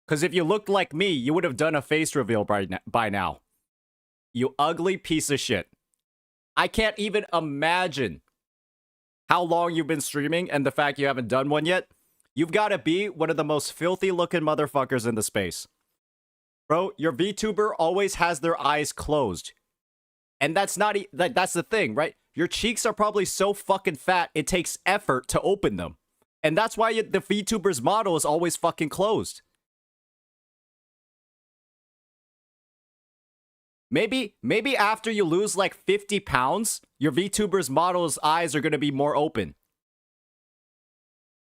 Because if you looked like me, you would have done a face reveal by now. You ugly piece of shit. I can't even imagine how long you've been streaming and the fact you haven't done one yet. You've got to be one of the most filthy looking motherfuckers in the space. Bro, your VTuber always has their eyes closed. And that's not, that's the thing, right? Your cheeks are probably so fucking fat, it takes effort to open them. And that's why the VTuber's model is always fucking closed. Maybe after you lose like 50 pounds, your VTuber's model's eyes are going to be more open.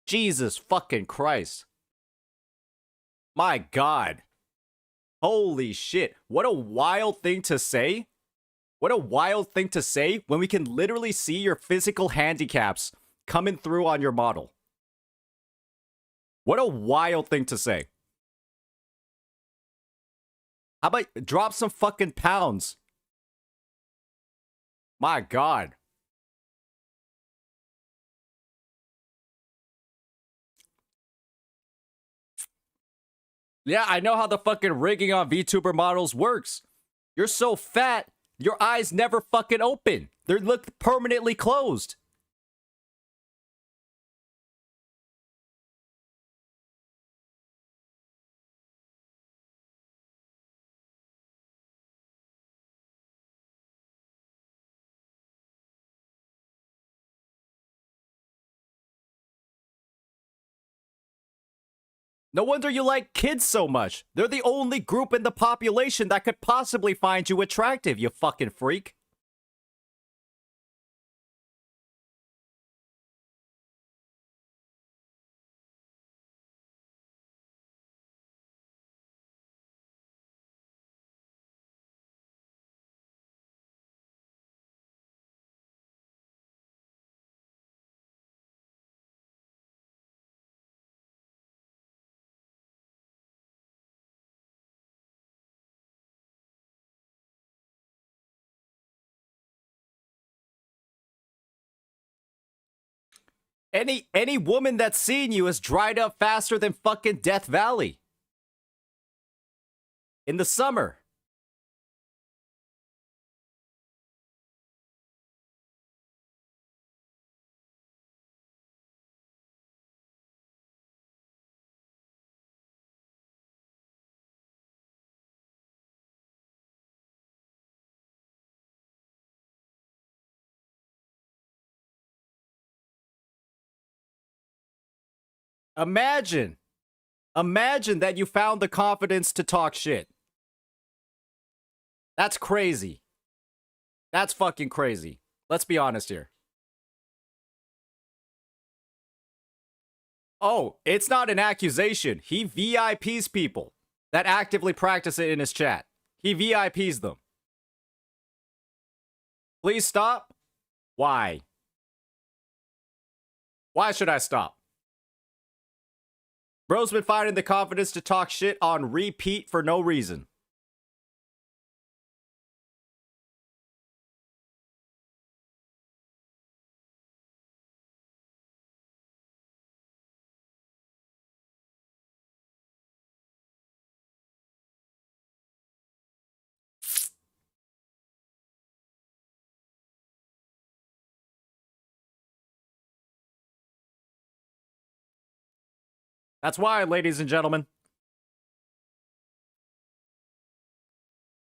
Jesus fucking Christ. My God. Holy shit. What a wild thing to say. What a wild thing to say when we can literally see your physical handicaps coming through on your model. What a wild thing to say. How about drop some fucking pounds? My God. Yeah, I know how the fucking rigging on VTuber models works. You're so fat, your eyes never fucking open. They look permanently closed. No wonder you like kids so much. They're the only group in the population that could possibly find you attractive, you fucking freak. Any woman that's seen you has dried up faster than fucking Death Valley. In the summer. Imagine that you found the confidence to talk shit. That's crazy. That's fucking crazy. Let's be honest here. Oh, it's not an accusation. He VIPs people that actively practice it in his chat. He VIPs them. Please stop. Why? Why should I stop? Bro's been finding the confidence to talk shit on repeat for no reason. That's why, ladies and gentlemen.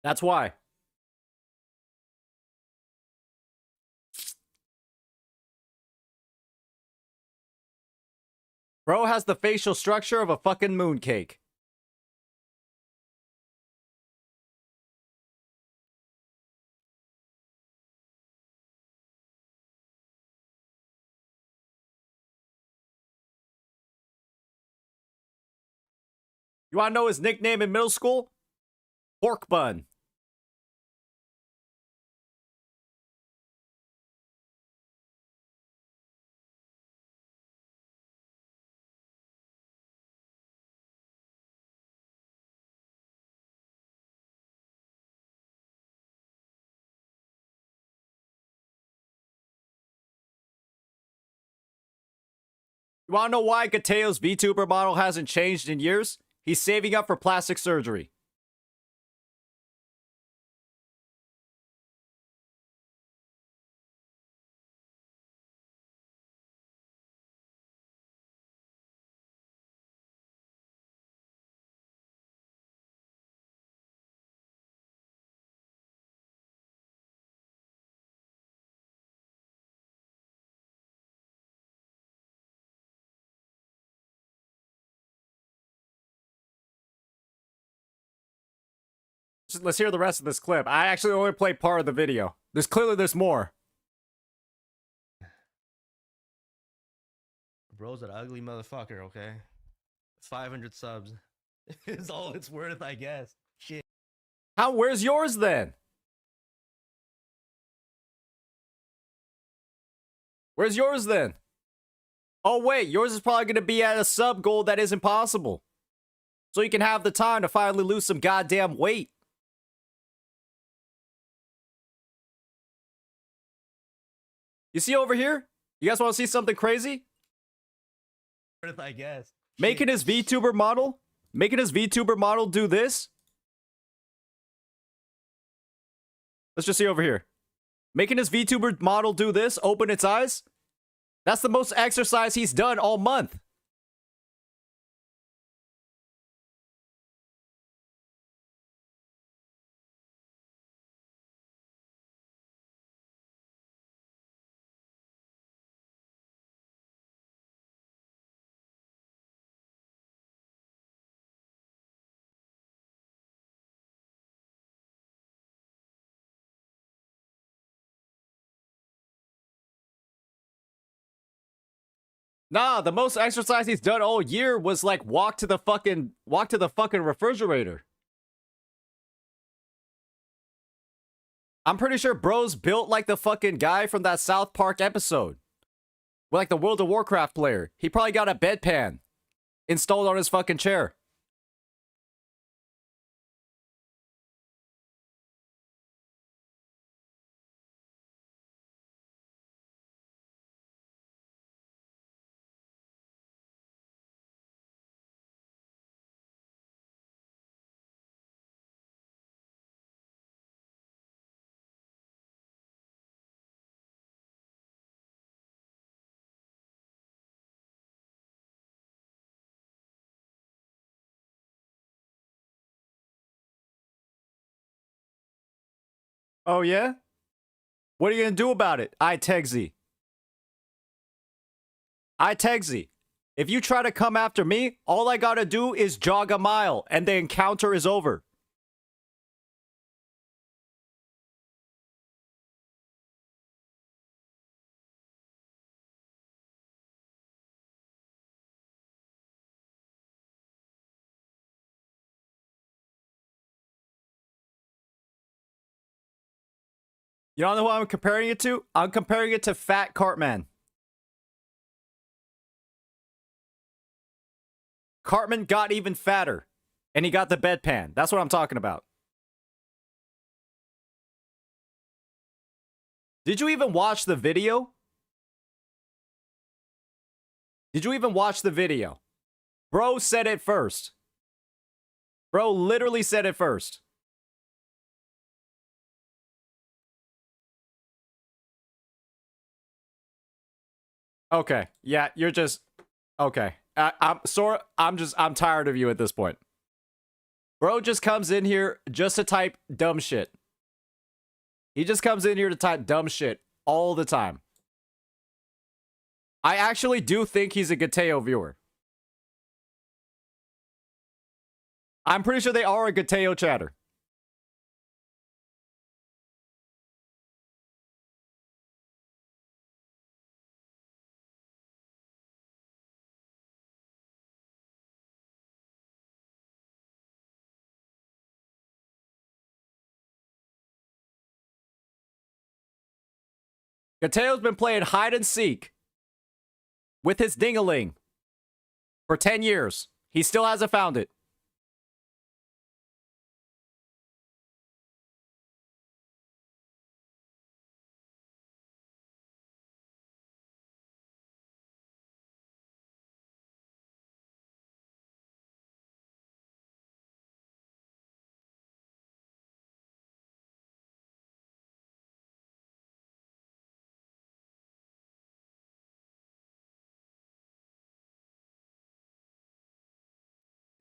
That's why. Bro has the facial structure of a fucking mooncake. You wanna know his nickname in middle school? Pork bun. You wanna know why Gateo's VTuber model hasn't changed in years? He's saving up for plastic surgery. Let's hear the rest of this clip. I actually only played part of the video. There's more. Bro's an ugly motherfucker, okay? 500 subs is all it's worth, I guess. Shit. Where's yours then? Where's yours then? Oh wait, yours is probably gonna be at a sub goal that isn't possible. So you can have the time to finally lose some goddamn weight. You see over here? You guys want to see something crazy? I guess. Making his VTuber model do this. Let's just see over here. Making his VTuber model do this, open its eyes. That's the most exercise he's done all month. Nah, the most exercise he's done all year was like walk to the fucking refrigerator. I'm pretty sure bro's built like the fucking guy from that South Park episode. Like the World of Warcraft player. He probably got a bedpan installed on his fucking chair. Oh, yeah? What are you going to do about it? I Tegsy. If you try to come after me, all I got to do is jog a mile and the encounter is over. You don't know who I'm comparing it to? I'm comparing it to Fat Cartman. Cartman got even fatter. And he got the bedpan. That's what I'm talking about. Did you even watch the video? Bro said it first. Bro literally said it first. Okay. Yeah, you're just... Okay. I'm tired of you at this point. Bro just comes in here just to type dumb shit. He just comes in here to type dumb shit all the time. I actually do think he's a Gateo viewer. I'm pretty sure they are a Gateo chatter. Gateo's been playing hide and seek with his dingaling for 10 years. He still hasn't found it.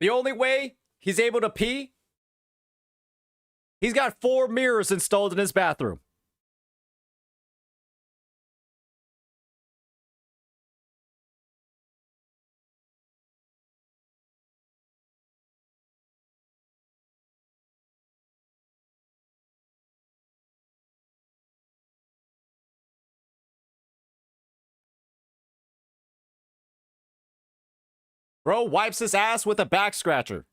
The only way he's able to pee, he's got 4 mirrors installed in his bathroom. Bro wipes his ass with a back scratcher.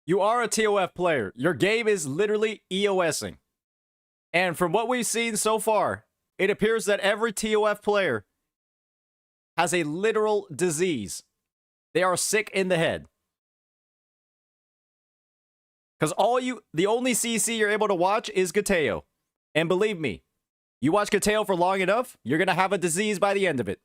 You are a TOF player. Your game is literally EOSing. And from what we've seen so far, it appears that every TOF player has a literal disease. They are sick in the head. Because the only CC you're able to watch is Gateo. And believe me, you watch Gateo for long enough, you're going to have a disease by the end of it.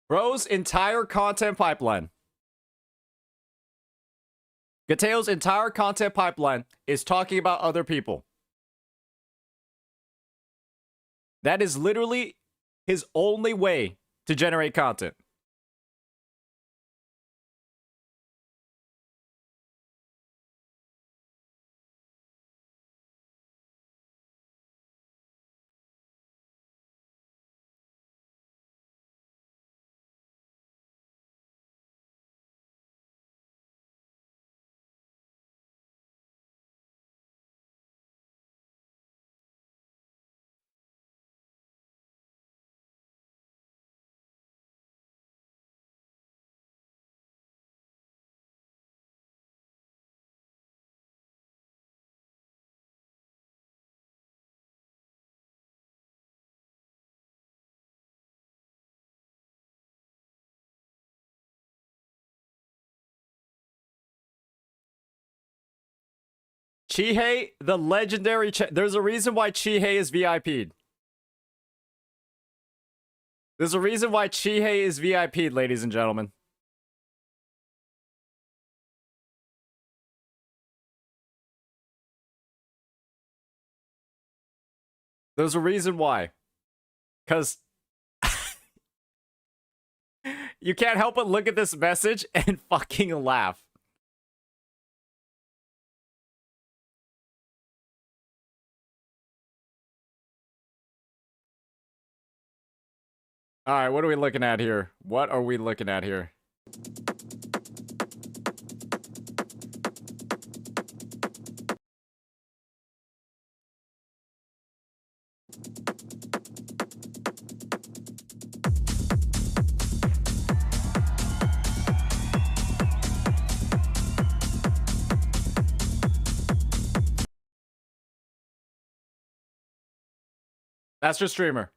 Bro's entire content pipeline. Gateo's entire content pipeline is talking about other people. That is literally his only way to generate content. Chihei, the legendary. There's a reason why Chihei is VIP'd. There's a reason why Chihei is VIP'd, ladies and gentlemen. There's a reason why. Because you can't help but look at this message and fucking laugh. All right, what are we looking at here? What are we looking at here? That's your streamer.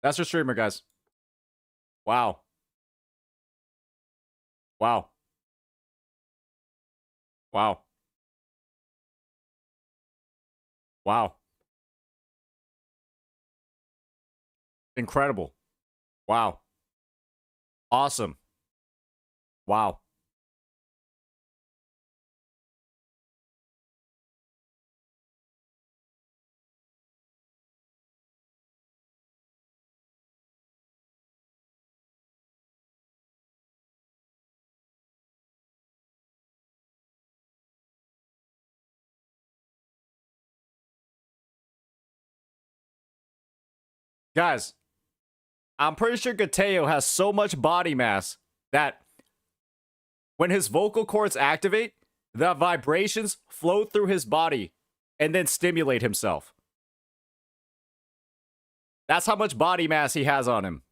That's your streamer, guys. Wow. Wow. Wow. Wow. Incredible. Wow. Awesome. Wow. Guys, I'm pretty sure Gateo has so much body mass that when his vocal cords activate, the vibrations flow through his body and then stimulate himself. That's how much body mass he has on him.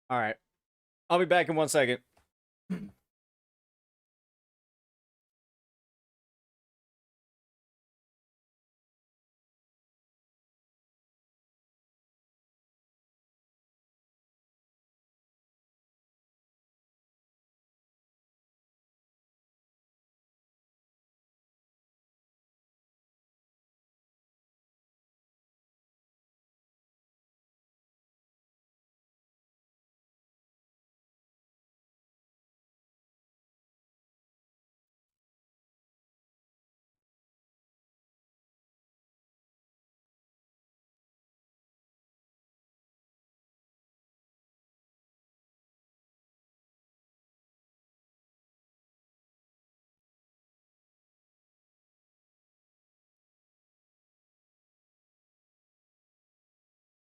All right. I'll be back in 1 second.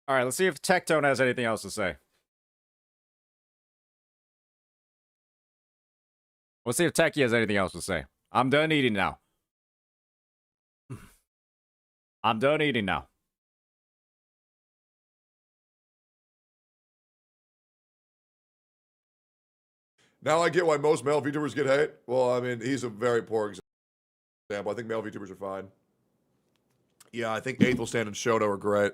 All right, let's see if Tectone has anything else to say. Let's see if Techie has anything else to say. I'm done eating now. I'm done eating now. Now I get why most male VTubers get hate. Well, I mean, he's a very poor example. I think male VTubers are fine. Yeah, I think Eighth will stand and Shoto are great.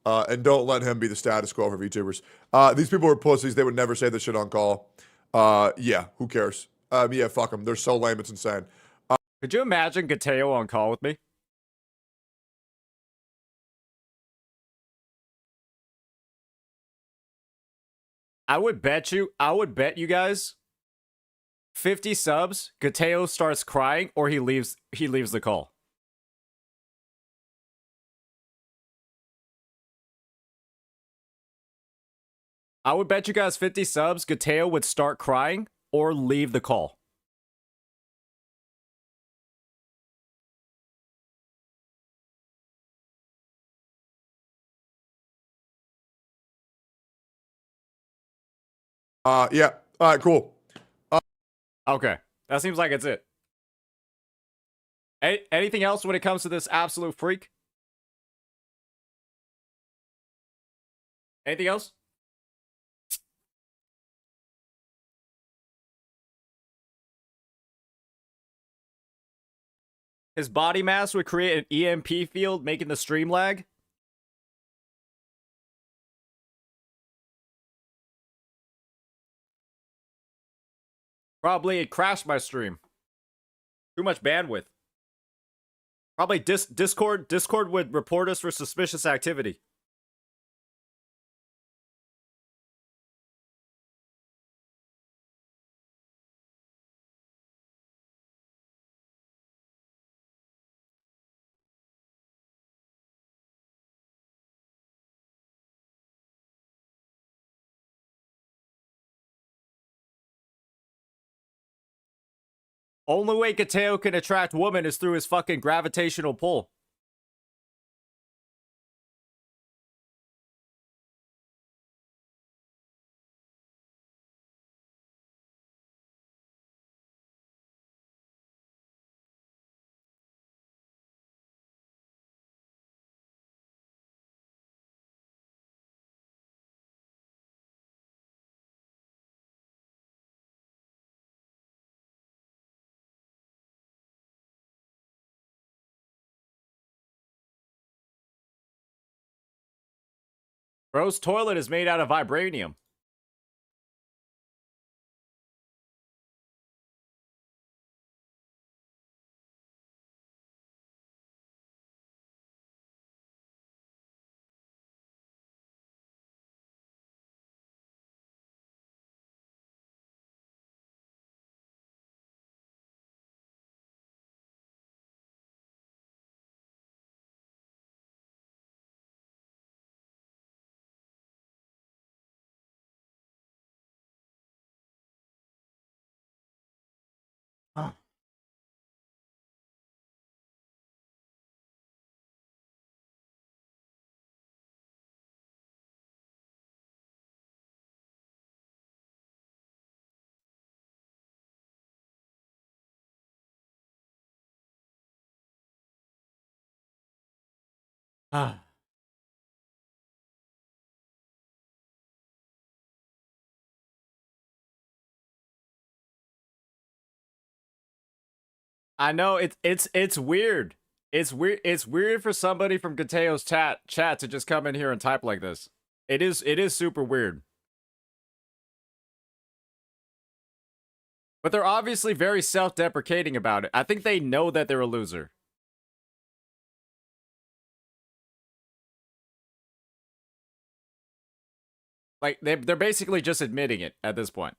And don't let him be the status quo for VTubers. These people are pussies. They would never say this shit on call. Yeah, who cares? Yeah, fuck them. They're so lame, it's insane. Could you imagine Gateo on call with me? I would bet you guys 50 subs, Gateo starts crying or he leaves the call. I would bet you guys 50 subs, Gateo would start crying or leave the call. Yeah. All right, cool. Okay. That seems like it's it. Anything else when it comes to this absolute freak? Anything else? His body mass would create an EMP field, making the stream lag. Probably it crashed my stream. Too much bandwidth. Probably Discord would report us for suspicious activity. Only way Gateo can attract women is through his fucking gravitational pull. Bro's toilet is made out of vibranium. I know it's weird. It's weird. It's weird for somebody from Gateo's chat to just come in here and type like this. It is super weird. But they're obviously very self-deprecating about it. I think they know that they're a loser. Like they're basically just admitting it at this point.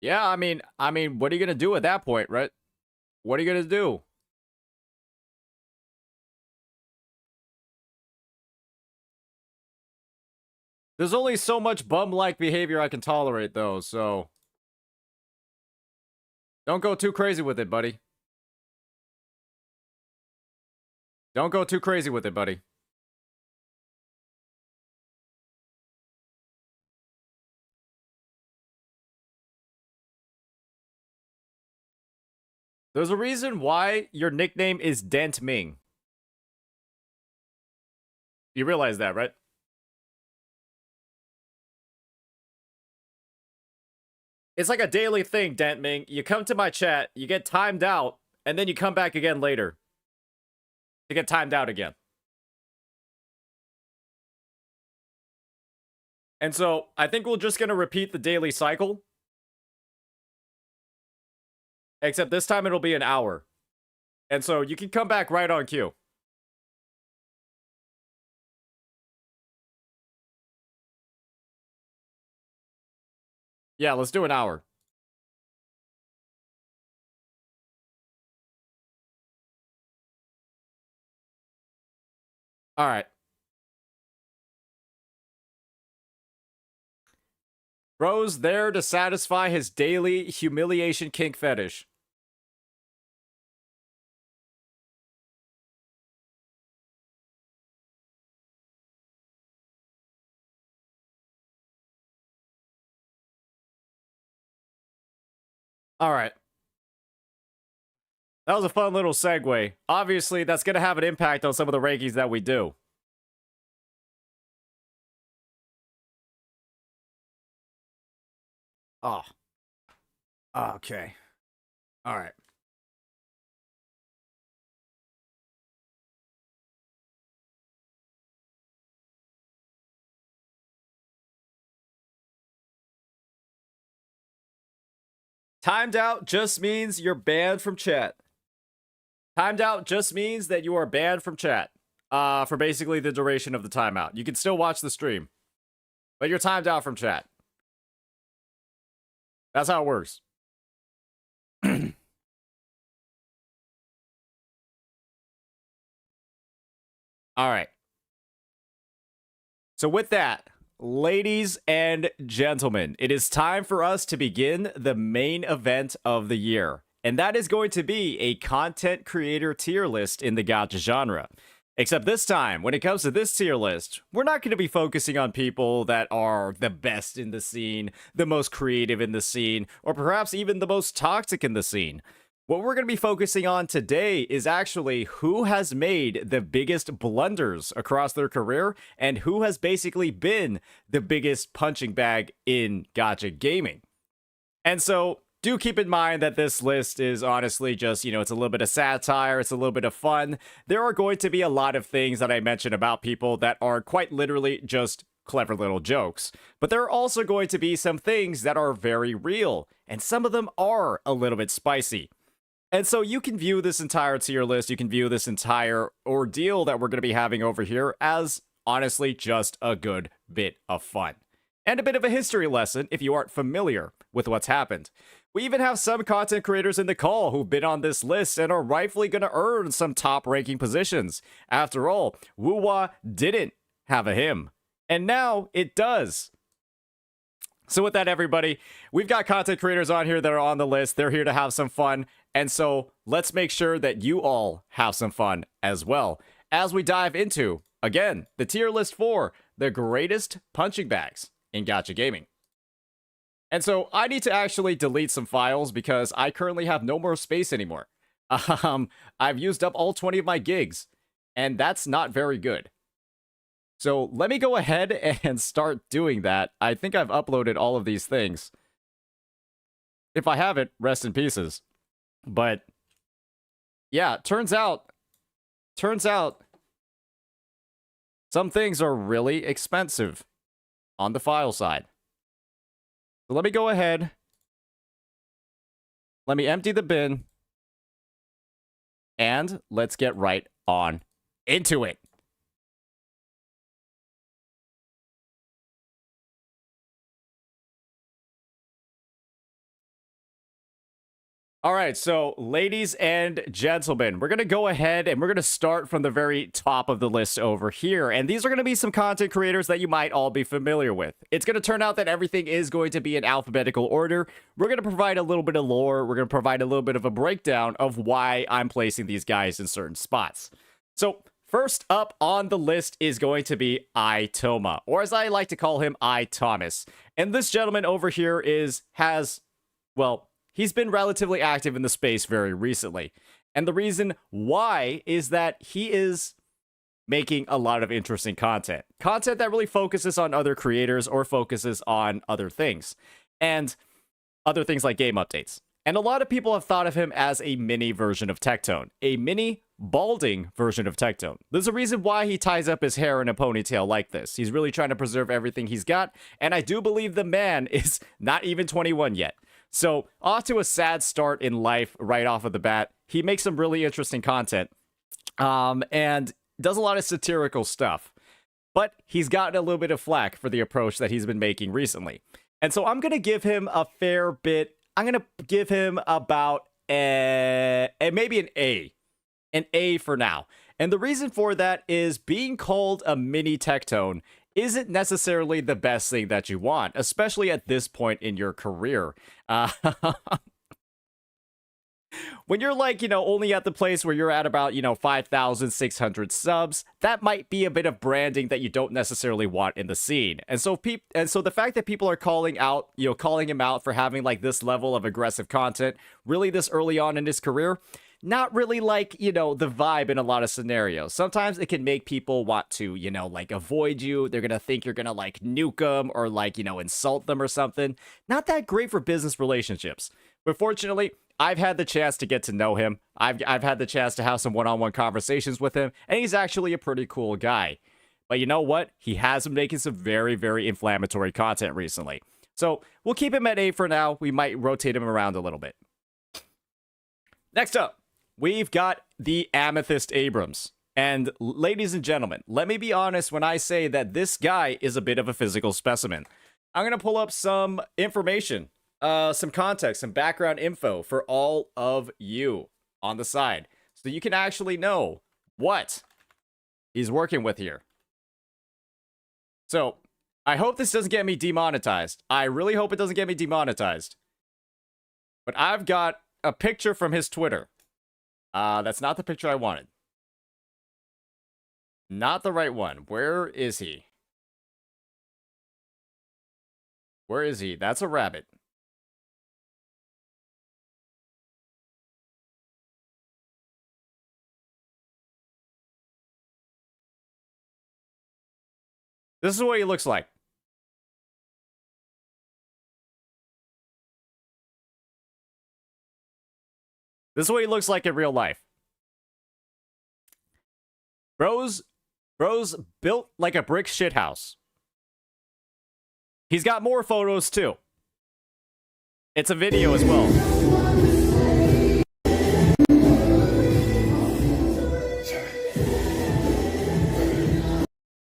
Yeah, I mean, what are you gonna do at that point, right? What are you gonna do? There's only so much bum-like behavior I can tolerate, though, so... Don't go too crazy with it, buddy. Don't go too crazy with it, buddy. There's a reason why your nickname is Dent Ming. You realize that, right? It's like a daily thing, Dent Ming. You come to my chat, you get timed out, and then you come back again later to get timed out again. And so, I think we're just going to repeat the daily cycle. Except this time it'll be an hour. And so, you can come back right on cue. Yeah, let's do an hour. All right. Bro's there to satisfy his daily humiliation kink fetish. All right. That was a fun little segue. Obviously, that's going to have an impact on some of the rankings that we do. Oh. Okay. All right. Timed out just means you're banned from chat. Timed out just means that you are banned from chat. For basically the duration of the timeout. You can still watch the stream, but you're timed out from chat. That's how it works. All right. So with that, ladies and gentlemen, it is time for us to begin the main event of the year. And that is going to be a content creator tier list in the gacha genre. Except this time, when it comes to this tier list, we're not going to be focusing on people that are the best in the scene, the most creative in the scene, or perhaps even the most toxic in the scene. What we're going to be focusing on today is actually who has made the biggest blunders across their career and who has basically been the biggest punching bag in gacha gaming. And so do keep in mind that this list is honestly just, it's a little bit of satire, it's a little bit of fun. There are going to be a lot of things that I mention about people that are quite literally just clever little jokes. But there are also going to be some things that are very real, and some of them are a little bit spicy. And so you can view this entire tier list, you can view this entire ordeal that we're going to be having over here as honestly just a good bit of fun. And a bit of a history lesson if you aren't familiar with what's happened. We even have some content creators in the call who've been on this list and are rightfully going to earn some top ranking positions. After all, WuWa didn't have a hymn, and now it does. So with that, everybody, we've got content creators on here that are on the list. They're here to have some fun. And so let's make sure that you all have some fun as well as we dive into, again, the tier list for the greatest punching bags in gacha gaming. And so I need to actually delete some files because I currently have no more space anymore. I've used up all 20 of my gigs, and that's not very good. So let me go ahead and start doing that. I think I've uploaded all of these things. If I haven't, rest in pieces. But yeah, turns out some things are really expensive on the file side. So let me go ahead. Let me empty the bin. And let's get right on into it. All right, so ladies and gentlemen, we're going to go ahead and we're going to start from the very top of the list over here. And these are going to be some content creators that you might all be familiar with. It's going to turn out that everything is going to be in alphabetical order. We're going to provide a little bit of lore. We're going to provide a little bit of a breakdown of why I'm placing these guys in certain spots. So first up on the list is going to be Toma, or as I like to call him, Thomas. And this gentleman over here he's been relatively active in the space very recently. And the reason why is that he is making a lot of interesting content. Content that really focuses on other creators or focuses on other things. And other things like game updates. And a lot of people have thought of him as a mini version of Tectone. A mini balding version of Tectone. There's a reason why he ties up his hair in a ponytail like this. He's really trying to preserve everything he's got. And I do believe the man is not even 21 yet. So, off to a sad start in life right off of the bat. He makes some really interesting content and does a lot of satirical stuff. But he's gotten a little bit of flack for the approach that he's been making recently. And so I'm going to give him a fair bit. I'm going to give him about maybe an A. An A for now. And the reason for that is being called a mini Tectone isn't necessarily the best thing that you want, especially at this point in your career. When you're like, only at the place where you're at about, 5,600 subs, that might be a bit of branding that you don't necessarily want in the scene. And so the fact that people are calling him out for having like this level of aggressive content really this early on in his career, not really like, the vibe in a lot of scenarios. Sometimes it can make people want to, like avoid you. They're going to think you're going to like nuke them or like, insult them or something. Not that great for business relationships. But fortunately, I've had the chance to get to know him. I've had the chance to have some one-on-one conversations with him, and he's actually a pretty cool guy. But you know what? He has been making some very, very inflammatory content recently. So we'll keep him at A for now. We might rotate him around a little bit. Next up, we've got the Amethyst Abrams. And ladies and gentlemen, let me be honest when I say that this guy is a bit of a physical specimen. I'm going to pull up some information. Some context, some background info for all of you on the side, so you can actually know what he's working with here. So, I hope this doesn't get me demonetized. I really hope it doesn't get me demonetized. But I've got a picture from his Twitter. That's not the picture I wanted. Not the right one. Where is he? Where is he? That's a rabbit. This is what he looks like. This is what he looks like in real life. Bro's built like a brick shithouse. He's got more photos too. It's a video as well.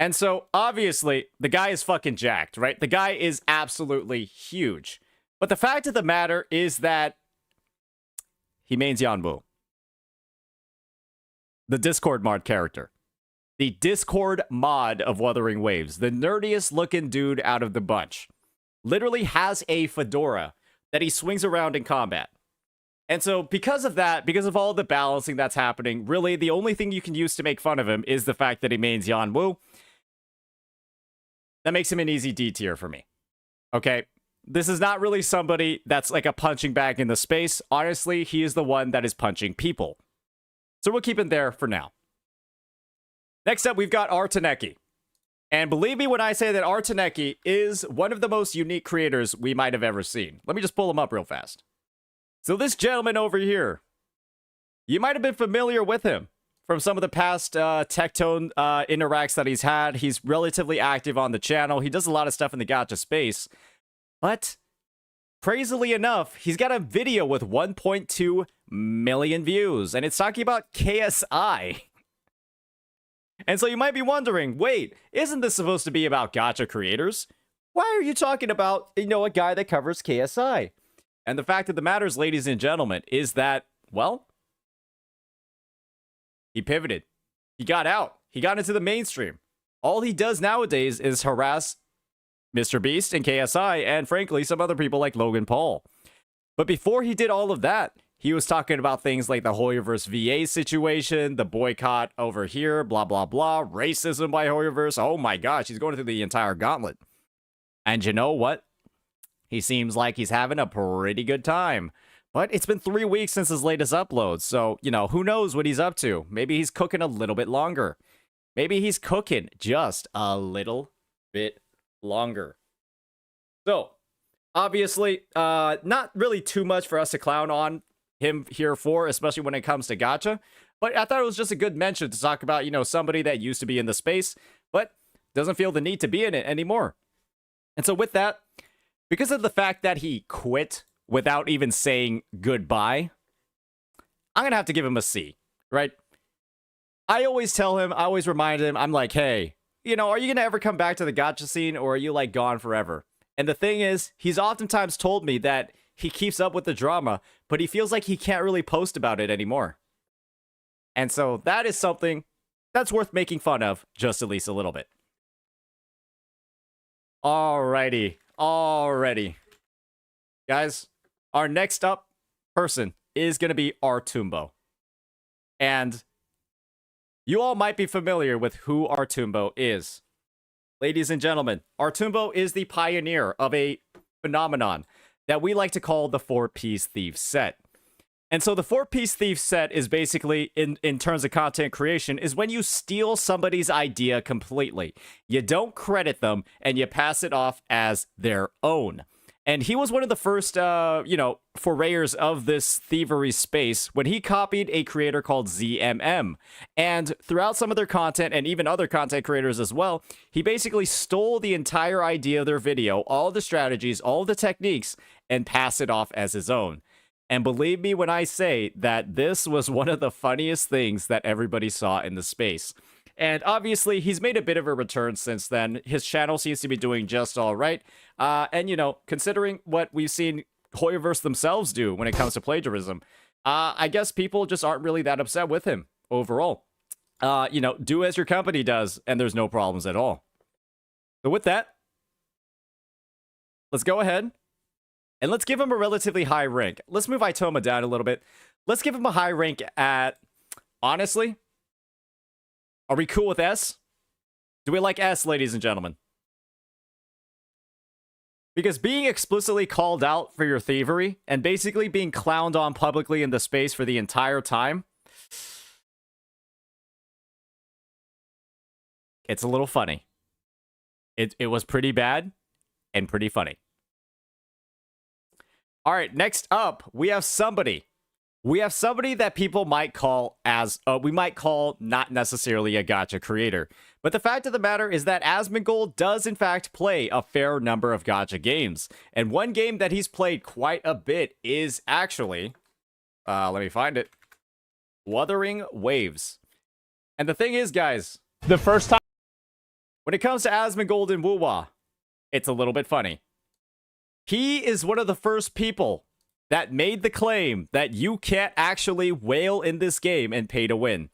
And so, obviously, the guy is fucking jacked, right? The guy is absolutely huge. But the fact of the matter is that he mains Yanwu. The Discord mod character. The Discord mod of Wuthering Waves. The nerdiest looking dude out of the bunch. Literally has a fedora that he swings around in combat. And so, because of that, because of all the balancing that's happening, really, the only thing you can use to make fun of him is the fact that he mains Yanwu. That makes him an easy D tier for me. Okay? This is not really somebody that's like a punching bag in the space. Honestly, he is the one that is punching people. So we'll keep him there for now. Next up, we've got Artaneki. And believe me when I say that Artaneki is one of the most unique creators we might have ever seen. Let me just pull him up real fast. So this gentleman over here, you might have been familiar with him from some of the past Tectone interacts that he's had. He's relatively active on the channel. He does a lot of stuff in the gacha space. But, crazily enough, he's got a video with 1.2 million views. And it's talking about KSI. And so you might be wondering, wait, isn't this supposed to be about gacha creators? Why are you talking about, a guy that covers KSI? And the fact of the matter is, ladies and gentlemen, is that, well, he pivoted. He got out. He got into the mainstream. All he does nowadays is harass Mr. Beast and KSI and, frankly, some other people like Logan Paul. But before he did all of that, he was talking about things like the Hoyoverse VA situation, the boycott over here, blah, blah, blah, racism by Hoyoverse. Oh my gosh, he's going through the entire gauntlet. And you know what? He seems like he's having a pretty good time. But it's been 3 weeks since his latest upload, so, who knows what he's up to. Maybe he's cooking a little bit longer. Maybe he's cooking just a little bit longer. So, obviously, not really too much for us to clown on him here for, especially when it comes to gacha. But I thought it was just a good mention to talk about, somebody that used to be in the space, but doesn't feel the need to be in it anymore. And so with that, because of the fact that he quit without even saying goodbye, I'm going to have to give him a C, right? I always tell him, I always remind him, I'm like, hey, are you going to ever come back to the gacha scene, or are you, like, gone forever? And the thing is, he's oftentimes told me that he keeps up with the drama, but he feels like he can't really post about it anymore. And so that is something that's worth making fun of, just at least a little bit. Alrighty. Guys, our next up person is going to be Artumbo. And you all might be familiar with who Artumbo is. Ladies and gentlemen, Artumbo is the pioneer of a phenomenon that we like to call the 4-piece thief set. And so the 4-piece thief set is basically, in terms of content creation, is when you steal somebody's idea completely. You don't credit them, and you pass it off as their own. And he was one of the first, forayers of this thievery space when he copied a creator called ZMM. And throughout some of their content, and even other content creators as well, he basically stole the entire idea of their video, all the strategies, all the techniques, and passed it off as his own. And believe me when I say that this was one of the funniest things that everybody saw in the space. And obviously, he's made a bit of a return since then. His channel seems to be doing just all right. And, considering what we've seen Hoyoverse themselves do when it comes to plagiarism, I guess people just aren't really that upset with him overall. Do as your company does, and there's no problems at all. So with that, let's go ahead. And let's give him a relatively high rank. Let's move Itoma down a little bit. Let's give him a high rank at... Honestly, are we cool with S? Do we like S, ladies and gentlemen? Because being explicitly called out for your thievery and basically being clowned on publicly in the space for the entire time, it's a little funny. It was pretty bad and pretty funny. All right, next up, we have somebody. We have somebody that people might call not necessarily a gacha creator. But the fact of the matter is that Asmongold does in fact play a fair number of gacha games. And one game that he's played quite a bit is actually, let me find it, Wuthering Waves. And the thing is, guys, The first time. when it comes to Asmongold and WuWa, it's a little bit funny. He is one of the first people that made the claim that you can't actually whale in this game and pay to win.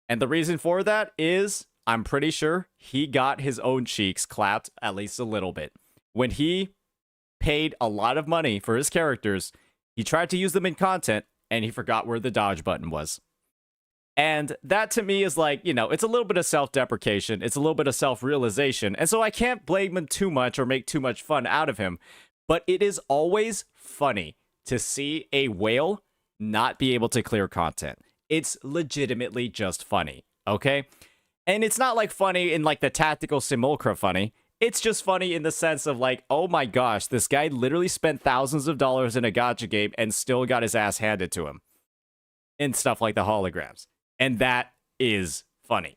And the reason for that is, I'm pretty sure he got his own cheeks clapped at least a little bit. When he paid a lot of money for his characters, he tried to use them in content, and he forgot where the dodge button was. And that to me is like, it's a little bit of self-deprecation. It's a little bit of self-realization. And so I can't blame him too much or make too much fun out of him. But it is always funny to see a whale not be able to clear content. It's legitimately just funny, okay? And it's not like funny in like the tactical simulacra funny. It's just funny in the sense of like, oh my gosh, this guy literally spent thousands of dollars in a gacha game and still got his ass handed to him. And stuff like the holograms. And that is funny.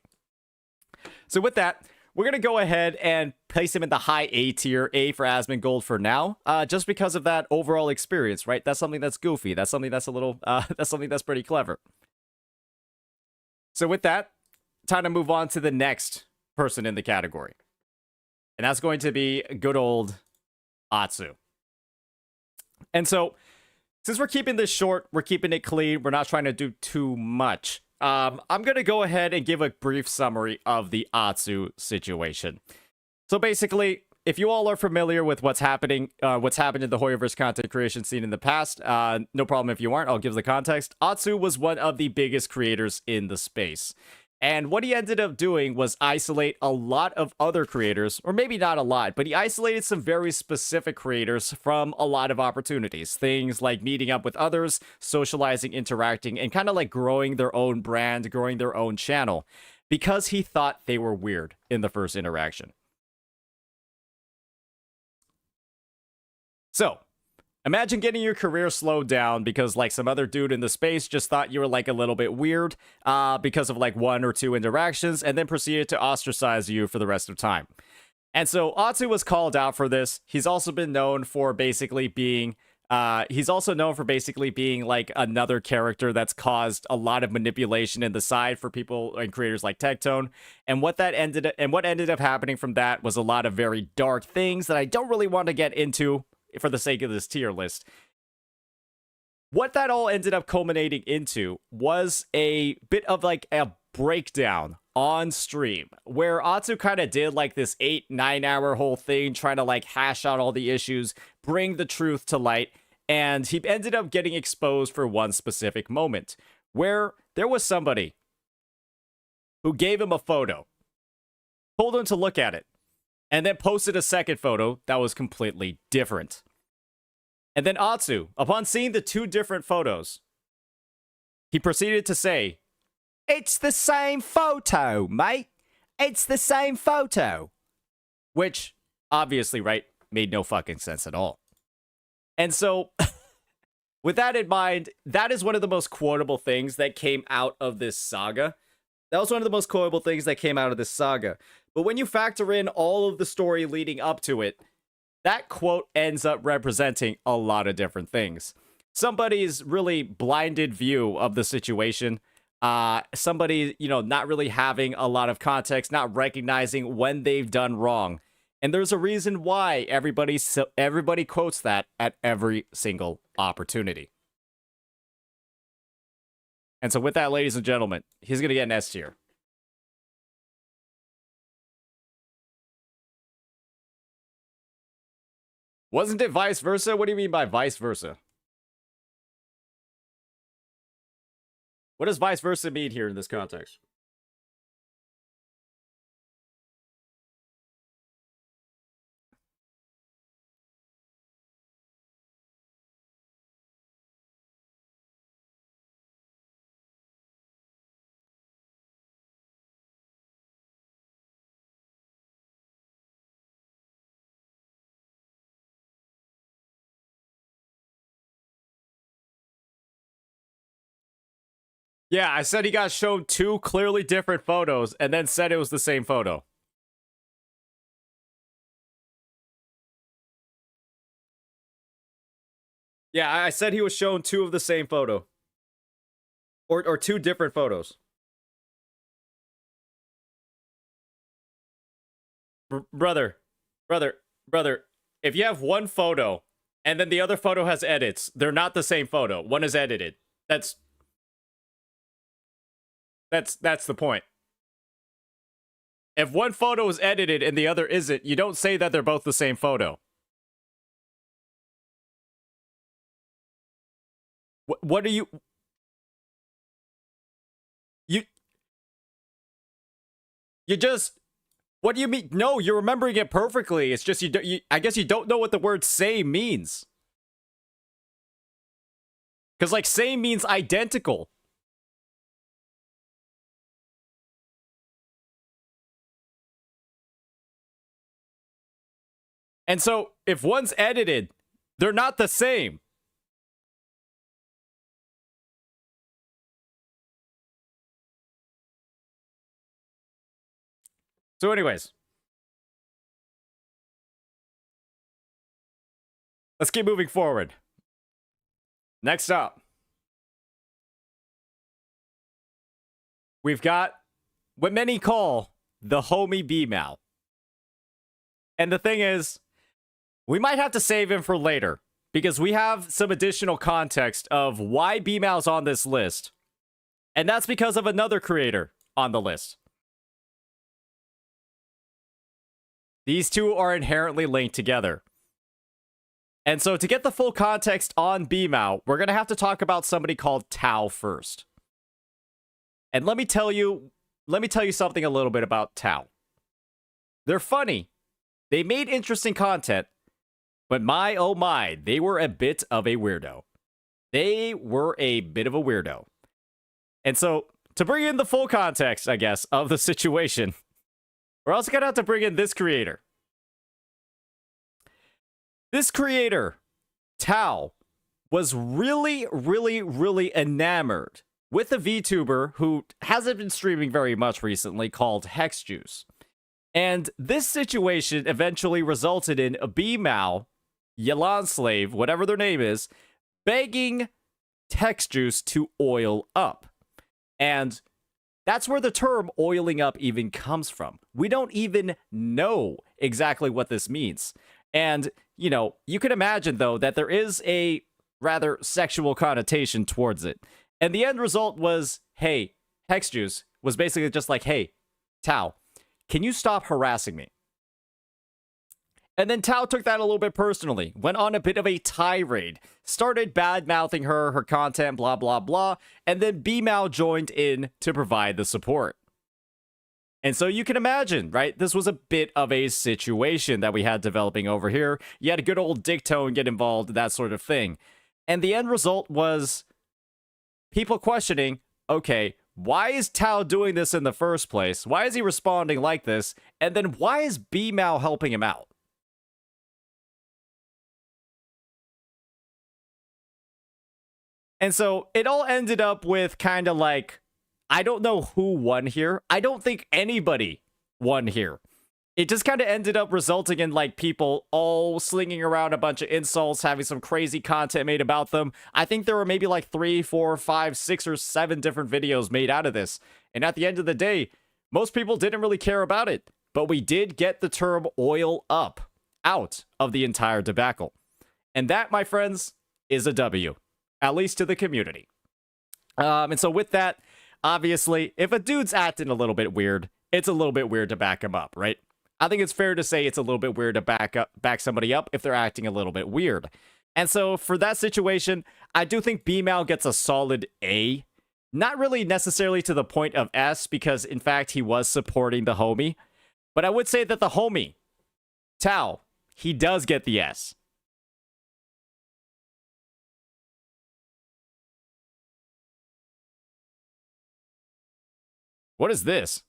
So with that, we're going to go ahead and place him in the high A tier, A for Asmongold for now, just because of that overall experience, right? That's something that's goofy. That's something that's a little, that's something that's pretty clever. So with that, time to move on to the next person in the category. And that's going to be good old Atsu. And so, since we're keeping this short, we're keeping it clean, we're not trying to do too much. I'm going to go ahead and give a brief summary of the Atsu situation. So basically, if you all are familiar with what's happened in the Hoyoverse content creation scene in the past, no problem if you aren't, I'll give the context. Atsu was one of the biggest creators in the space. And what he ended up doing was isolate a lot of other creators, or maybe not a lot, but he isolated some very specific creators from a lot of opportunities. Things like meeting up with others, socializing, interacting, and kind of like growing their own brand, growing their own channel, because he thought they were weird in the first interaction. So, imagine getting your career slowed down because like some other dude in the space just thought you were like a little bit weird because of like 1 or 2 interactions and then proceeded to ostracize you for the rest of time. And so Atsu was called out for this. He's also been known for basically being He's also known for basically being like another character that's caused a lot of manipulation in the side for people and creators like Tectone. And what ended up happening from that was a lot of very dark things that I don't really want to get into for the sake of this tier list. What that all ended up culminating into was a bit of like a breakdown on stream where Atsu kind of did like this 8-9 hour whole thing trying to like hash out all the issues, bring the truth to light, and he ended up getting exposed for one specific moment where there was somebody who gave him a photo, told him to look at it, and then posted a second photo that was completely different. And then Atsu, upon seeing the two different photos, he proceeded to say, "It's the same photo, mate. It's the same photo." Which, obviously, right, made no fucking sense at all. And so, with that in mind, that is one of the most quotable things that came out of this saga. That was one of the most quotable things that came out of this saga. But when you factor in all of the story leading up to it, that quote ends up representing a lot of different things. Somebody's really blinded view of the situation. Somebody, not really having a lot of context, not recognizing when they've done wrong. And there's a reason why everybody quotes that at every single opportunity. And so with that, ladies and gentlemen, he's going to get an S tier. Wasn't it vice versa? What do you mean by vice versa? What does vice versa mean here in this context? Yeah, I said he got shown two clearly different photos and then said it was the same photo. Yeah, I said he was shown two of the same photo. Or two different photos. Brother, if you have one photo and then the other photo has edits, they're not the same photo. One is edited. That's the point. If one photo is edited and the other isn't, you don't say that they're both the same photo. What are you... You just... What do you mean? No, you're remembering it perfectly. It's just I guess you don't know what the word same means. Because, like, same means identical. And so, if one's edited, they're not the same. So anyways. Let's keep moving forward. Next up. We've got what many call the homie B-Mal. And the thing is, we might have to save him for later, because we have some additional context of why B-Mal's on this list. And that's because of another creator on the list. These two are inherently linked together. And so to get the full context on B-Mal, we're going to have to talk about somebody called Tao first. And let me tell you something a little bit about Tao. They're funny. They made interesting content. But my, oh my, they were a bit of a weirdo. They were a bit of a weirdo. And so, to bring in the full context, I guess, of the situation, we're also going to have to bring in this creator. This creator, Tao, was really, really, really enamored with a VTuber who hasn't been streaming very much recently called HexJuice. And this situation eventually resulted in a B-Mal Yelan Slave, whatever their name is, begging Text Juice to oil up. And that's where the term oiling up even comes from. We don't even know exactly what this means. And, you know, you can imagine, though, that there is a rather sexual connotation towards it. And the end result was, hey, Text Juice was basically just like, hey, Tao, can you stop harassing me? And then Tao took that a little bit personally, went on a bit of a tirade, started bad-mouthing her content, blah, blah, blah, and then B-Mao joined in to provide the support. And so you can imagine, right? This was a bit of a situation that we had developing over here. You had a good old dick tone get involved, that sort of thing. And the end result was people questioning, okay, why is Tao doing this in the first place? Why is he responding like this? And then why is B-Mao helping him out? And so it all ended up with kind of like, I don't know who won here. I don't think anybody won here. It just kind of ended up resulting in like people all slinging around a bunch of insults, having some crazy content made about them. I think there were maybe like 3, 4, 5, 6, or 7 different videos made out of this. And at the end of the day, most people didn't really care about it. But we did get the term oil up out of the entire debacle. And that, my friends, is a W. At least to the community. And so with that, obviously, if a dude's acting a little bit weird, it's a little bit weird to back him up, right? I think it's fair to say it's a little bit weird to back somebody up if they're acting a little bit weird. And so for that situation, I do think B-Mao gets a solid A. Not really necessarily to the point of S, because in fact, he was supporting the homie. But I would say that the homie, Tao, he does get the S. What is this?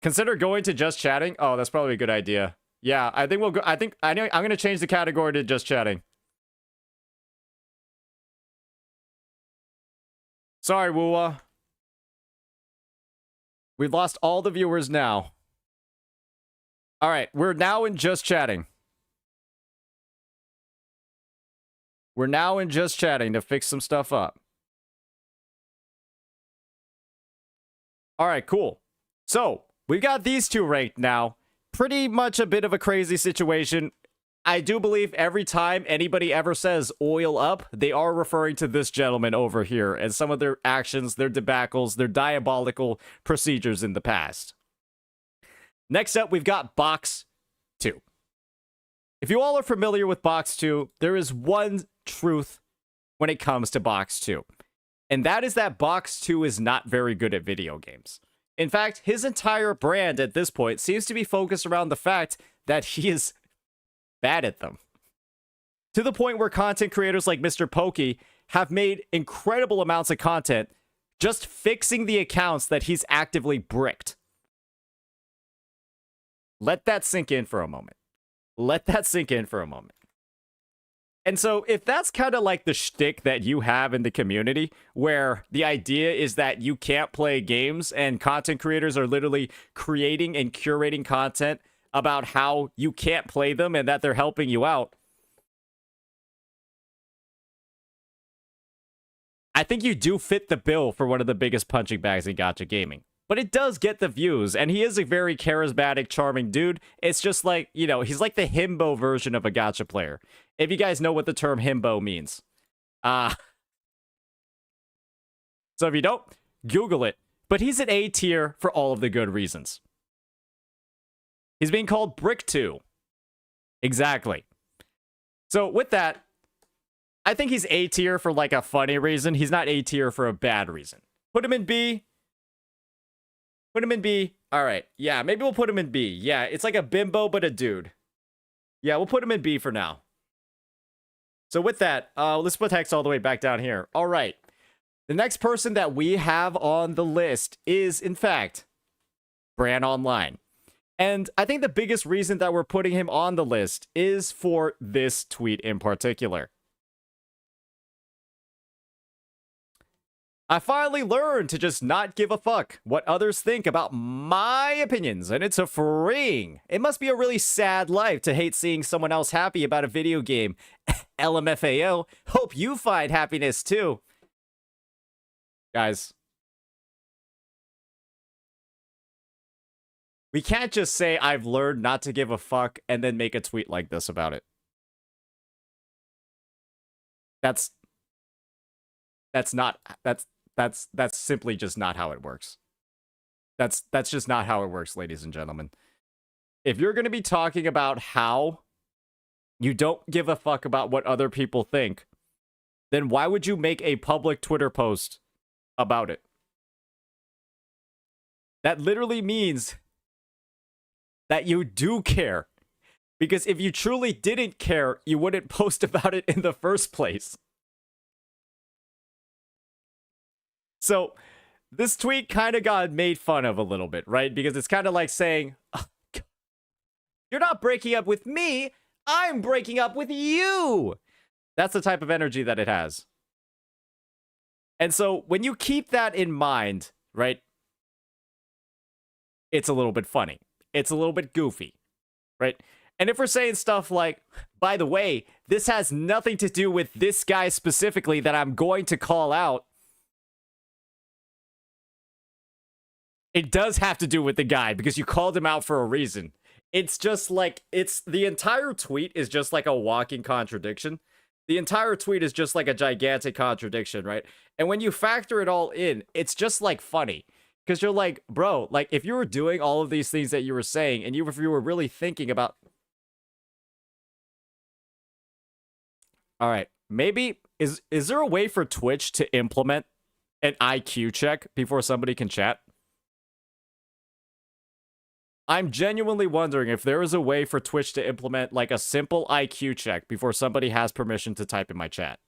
Consider going to just chatting. Oh, that's probably a good idea. Yeah, I think we'll go. I'm going to change the category to just chatting. Sorry, WuWa. We've lost all the viewers now. All right, we're now in just chatting. We're now in just chatting to fix some stuff up. All right, cool. So, we've got these two ranked now. Pretty much a bit of a crazy situation. I do believe every time anybody ever says oil up, they are referring to this gentleman over here and some of their actions, their debacles, their diabolical procedures in the past. Next up, we've got Box 2. If you all are familiar with Box 2, there is one truth when it comes to Box 2. And that is that Box 2 is not very good at video games. In fact, his entire brand at this point seems to be focused around the fact that he is bad at them. To the point where content creators like Mr. Pokey have made incredible amounts of content just fixing the accounts that he's actively bricked. Let that sink in for a moment. Let that sink in for a moment. And so if that's kind of like the shtick that you have in the community, where the idea is that you can't play games and content creators are literally creating and curating content about how you can't play them and that they're helping you out, I think you do fit the bill for one of the biggest punching bags in Gacha gaming. But it does get the views, and he is a very charismatic, charming dude. It's just like, you know, he's like the himbo version of a Gacha player. If you guys know what the term himbo means. So if you don't, Google it. But he's an A tier for all of the good reasons. He's being called Brick 2. Exactly. So with that, I think he's A tier for like a funny reason. He's not A tier for a bad reason. Put him in B. Put him in B. All right. Yeah, maybe we'll put him in B. Yeah, it's like a bimbo, but a dude. Yeah, we'll put him in B for now. So with that, let's put text all the way back down here. All right. The next person that we have on the list is, in fact, Bran Online. And I think the biggest reason that we're putting him on the list is for this tweet in particular. I finally learned to just not give a fuck what others think about my opinions, and it's a freeing. It must be a really sad life to hate seeing someone else happy about a video game. LMFAO. Hope you find happiness too. Guys. We can't just say I've learned not to give a fuck and then make a tweet like this about it. That's simply just not how it works. That's just not how it works, ladies and gentlemen. If you're going to be talking about how you don't give a fuck about what other people think, then why would you make a public Twitter post about it? That literally means that you do care. Because if you truly didn't care, you wouldn't post about it in the first place. So, this tweet kind of got made fun of a little bit, right? Because it's kind of like saying, oh, you're not breaking up with me, I'm breaking up with you. That's the type of energy that it has. And so, when you keep that in mind, right, it's a little bit funny. It's a little bit goofy, right? And if we're saying stuff like, by the way, this has nothing to do with this guy specifically that I'm going to call out, it does have to do with the guy because you called him out for a reason. It's just like, the entire tweet is just like a walking contradiction. The entire tweet is just like a gigantic contradiction, right? And when you factor it all in, it's just like funny. Because you're like, bro, like if you were doing all of these things that you were saying, and if you were really thinking about... All right, maybe, is there a way for Twitch to implement an IQ check before somebody can chat? I'm genuinely wondering if there is a way for Twitch to implement like a simple IQ check before somebody has permission to type in my chat.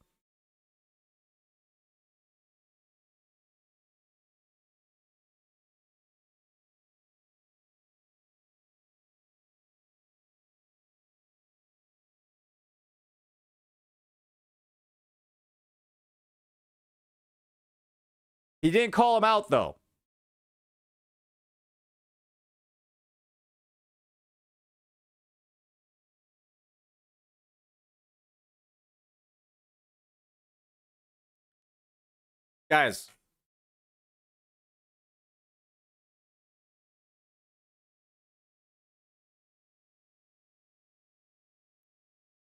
He didn't call him out, though. Guys.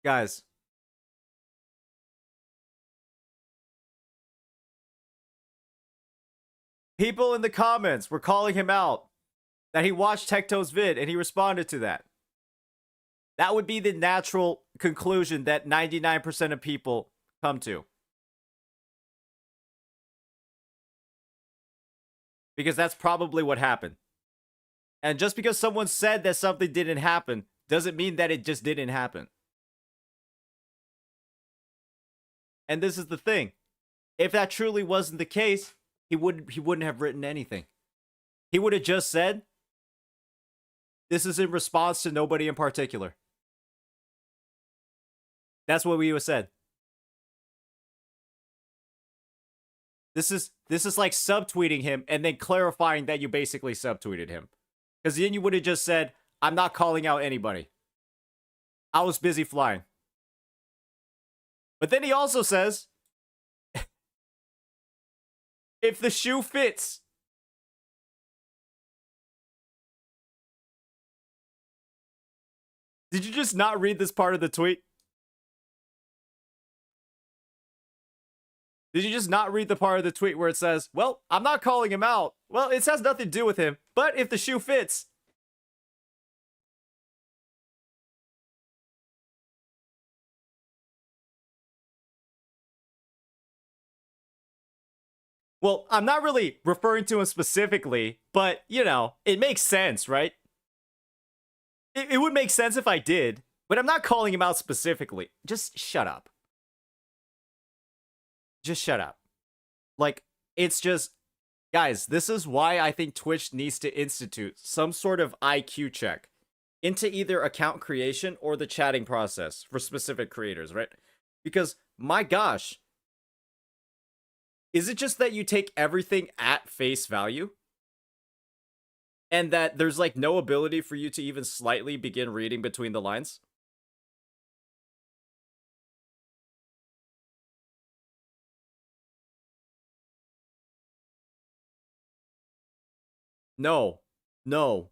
Guys. People in the comments were calling him out that he watched Tecto's vid and he responded to that. That would be the natural conclusion that 99% of people come to. Because that's probably what happened. And just because someone said that something didn't happen doesn't mean that it just didn't happen. And this is the thing. If that truly wasn't the case, he wouldn't have written anything. He would have just said, this is in response to nobody in particular. That's what we would have said. This is like subtweeting him and then clarifying that you basically subtweeted him. Because then you would have just said, I'm not calling out anybody. I was busy flying. But then he also says, if the shoe fits. Did you just not read this part of the tweet? Did you just not read the part of the tweet where it says, well, I'm not calling him out. Well, it has nothing to do with him. But if the shoe fits. Well, I'm not really referring to him specifically, but, you know, it makes sense, right? It would make sense if I did, but I'm not calling him out specifically. Just shut up. Just shut up. Like, it's just... Guys, this is why I think Twitch needs to institute some sort of IQ check into either account creation or the chatting process for specific creators, right? Because, my gosh... Is it just that you take everything at face value? And that there's like no ability for you to even slightly begin reading between the lines? No. No.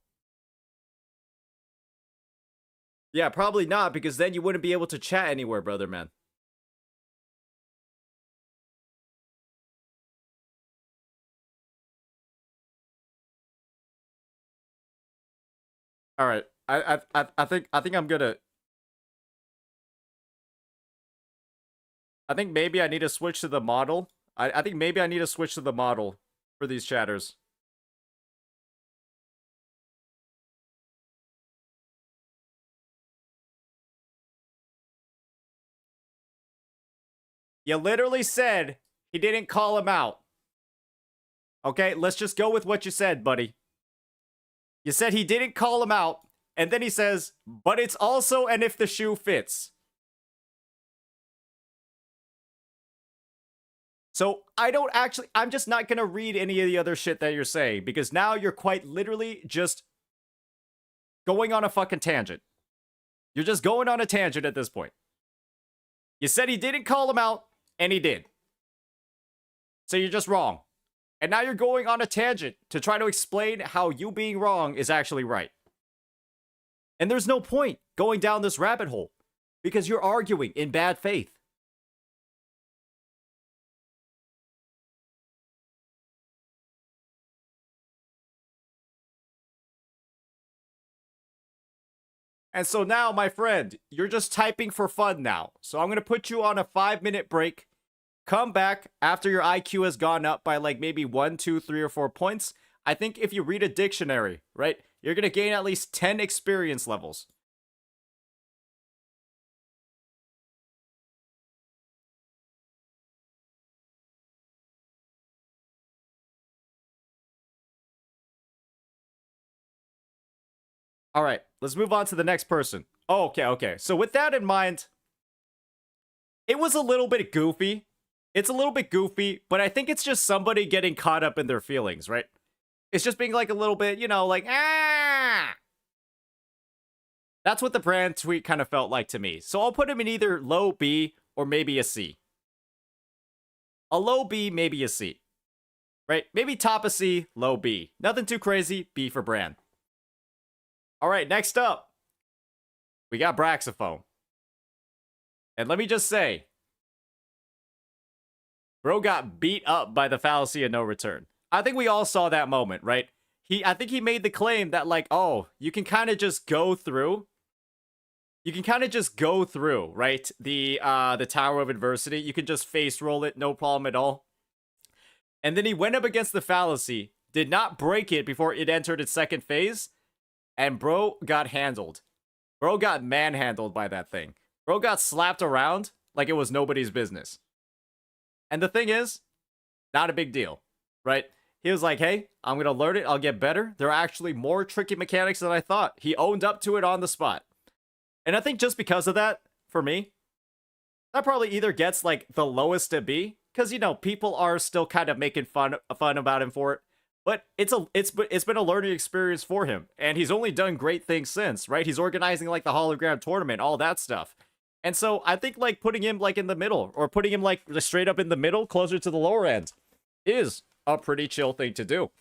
Yeah, probably not, because then you wouldn't be able to chat anywhere, brother man. All right. I think I'm gonna. I think maybe I need to switch to the model. I think maybe I need to switch to the model for these chatters. You literally said he didn't call him out. Okay, let's just go with what you said, buddy. You said he didn't call him out, and then he says, but it's also an if the shoe fits. So I'm just not going to read any of the other shit that you're saying, because now you're quite literally just going on a fucking tangent. You're just going on a tangent at this point. You said he didn't call him out, and he did. So you're just wrong. And now you're going on a tangent to try to explain how you being wrong is actually right. And there's no point going down this rabbit hole, because you're arguing in bad faith. And so now, my friend, you're just typing for fun now. So I'm going to put you on a 5-minute break. Come back after your IQ has gone up by like maybe 1, 2, 3, or 4 points. I think if you read a dictionary, right, you're going to gain at least 10 experience levels. All right, let's move on to the next person. Oh, okay. So with that in mind, it was a little bit goofy. It's a little bit goofy, but I think it's just somebody getting caught up in their feelings, right? It's just being like a little bit, you know, like, ah! That's what the brand tweet kind of felt like to me. So I'll put him in either low B or maybe a C. A low B, maybe a C. Right? Maybe top a C, low B. Nothing too crazy, B for brand. All right, next up, we got Braxophone. And let me just say, bro got beat up by the fallacy of no return. I think we all saw that moment, right? I think he made the claim that, like, oh, you can kind of just go through. You can kind of just go through, right? The Tower of Adversity. You can just face roll it, no problem at all. And then he went up against the fallacy, did not break it before it entered its second phase, and bro got handled. Bro got manhandled by that thing. Bro got slapped around like it was nobody's business. And the thing is, not a big deal, right? He was like, hey, I'm going to learn it. I'll get better. There are actually more tricky mechanics than I thought. He owned up to it on the spot. And I think just because of that, for me, that probably either gets like the lowest to B, because, you know, people are still kind of making fun about him for it. But it's been a learning experience for him, and he's only done great things since, right? He's organizing like the hologram tournament, all that stuff. And so I think like putting him like in the middle, or putting him like straight up in the middle, closer to the lower end, is a pretty chill thing to do.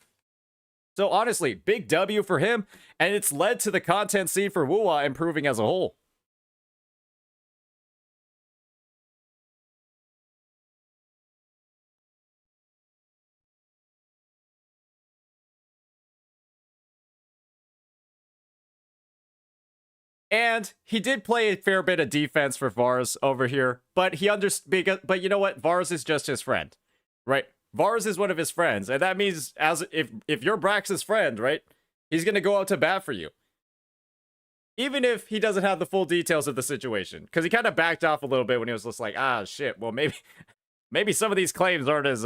So honestly, big W for him, and it's led to the content scene for WuWa improving as a whole. And he did play a fair bit of defense for Vars over here, but but you know what? Vars is just his friend, right? Vars is one of his friends, and that means if you're Brax's friend, right? He's gonna go out to bat for you, even if he doesn't have the full details of the situation, because he kind of backed off a little bit when he was just like, ah, shit. Well, maybe some of these claims aren't as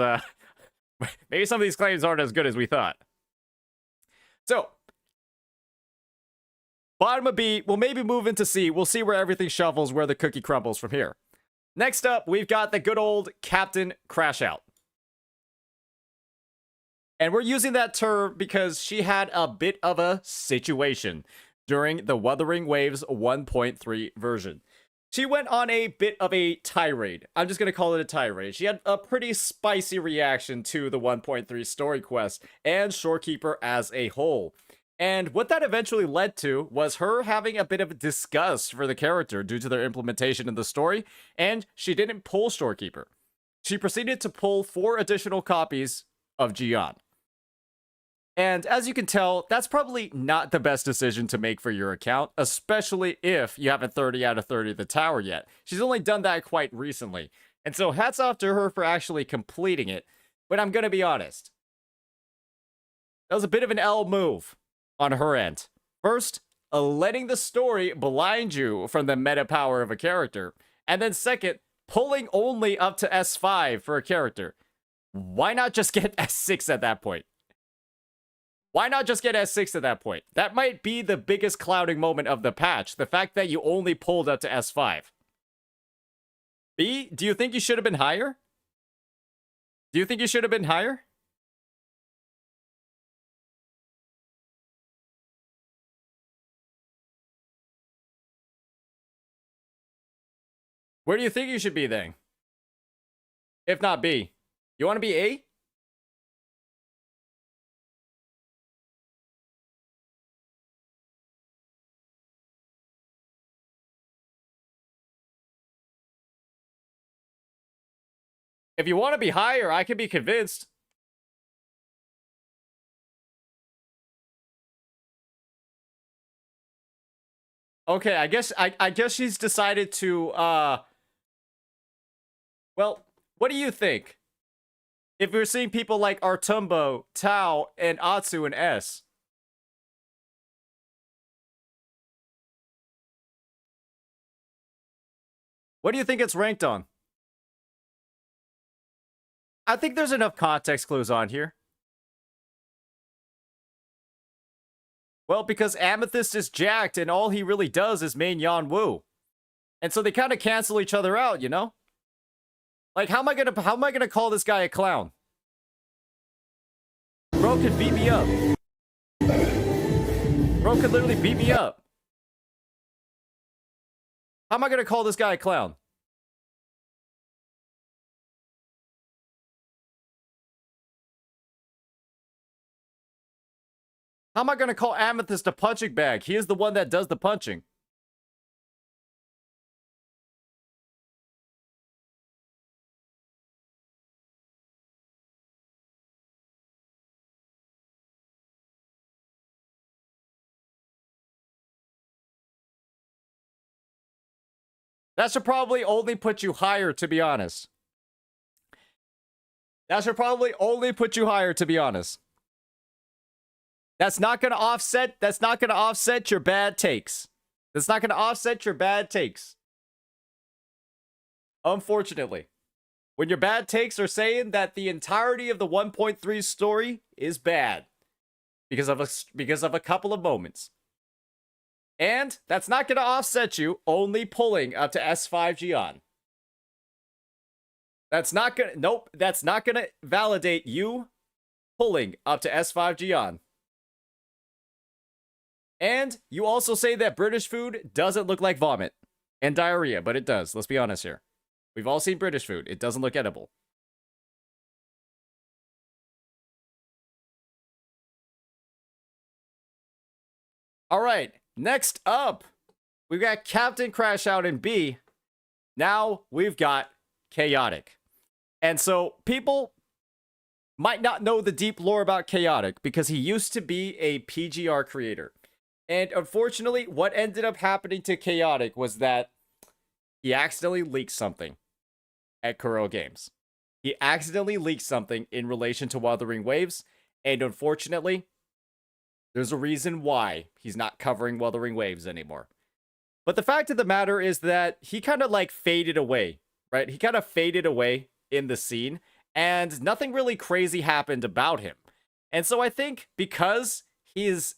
maybe some of these claims aren't as good as we thought. So. Bottom of B, we'll maybe move into C. We'll see where everything shuffles, where the cookie crumbles from here. Next up, we've got the good old Captain Crash Out. And we're using that term because she had a bit of a situation during the Wuthering Waves 1.3 version. She went on a bit of a tirade. I'm just going to call it a tirade. She had a pretty spicy reaction to the 1.3 story quest and Shorekeeper as a whole. And what that eventually led to was her having a bit of disgust for the character due to their implementation in the story, and she didn't pull Shorekeeper. She proceeded to pull 4 additional copies of Jian. And as you can tell, that's probably not the best decision to make for your account, especially if you haven't 30 out of 30 the tower yet. She's only done that quite recently. And so hats off to her for actually completing it. But I'm going to be honest. That was a bit of an L move on her end. First, letting the story blind you from the meta power of a character. And then second, pulling only up to S5 for a character. Why not just get S6 at that point? Why not just get S6 at that point? That might be the biggest clouding moment of the patch. The fact that you only pulled up to S5. B, do you think you should have been higher? Do you think you should have been higher? Where do you think you should be then? If not B. You want to be A? If you want to be higher, I can be convinced. Okay, I guess she's decided to well, what do you think? If we're seeing people like Artumbo, Tao, and Atsu in S. What do you think it's ranked on? I think there's enough context clues on here. Well, because Amethyst is jacked and all he really does is main Yan Wu. And so they kind of cancel each other out, you know? Like, how am I gonna call this guy a clown? Bro could beat me up. Bro could literally beat me up. How am I gonna call this guy a clown? How am I going to call Amethyst a punching bag? He is the one that does the punching. That should probably only put you higher, to be honest. That should probably only put you higher, to be honest. That's not going to offset your bad takes. That's not going to offset your bad takes. Unfortunately. When your bad takes are saying that the entirety of the 1.3 story is bad. Because of a couple of moments. And that's not going to offset you only pulling up to S5 Jian. That's not going to... Nope. That's not going to validate you pulling up to S5 Jian. And you also say that British food doesn't look like vomit and diarrhea, but it does. Let's be honest here. We've all seen British food. It doesn't look edible. All right, next up, we've got Captain Crash Out in B. Now we've got Chaotic. And so people might not know the deep lore about Chaotic because he used to be a PGR creator. And unfortunately, what ended up happening to Chaotic was that he accidentally leaked something at Kuro Games. He accidentally leaked something in relation to Wuthering Waves, and unfortunately, there's a reason why he's not covering Wuthering Waves anymore. But the fact of the matter is that he kind of like faded away, right? He kind of faded away in the scene, and nothing really crazy happened about him. And so I think because he's...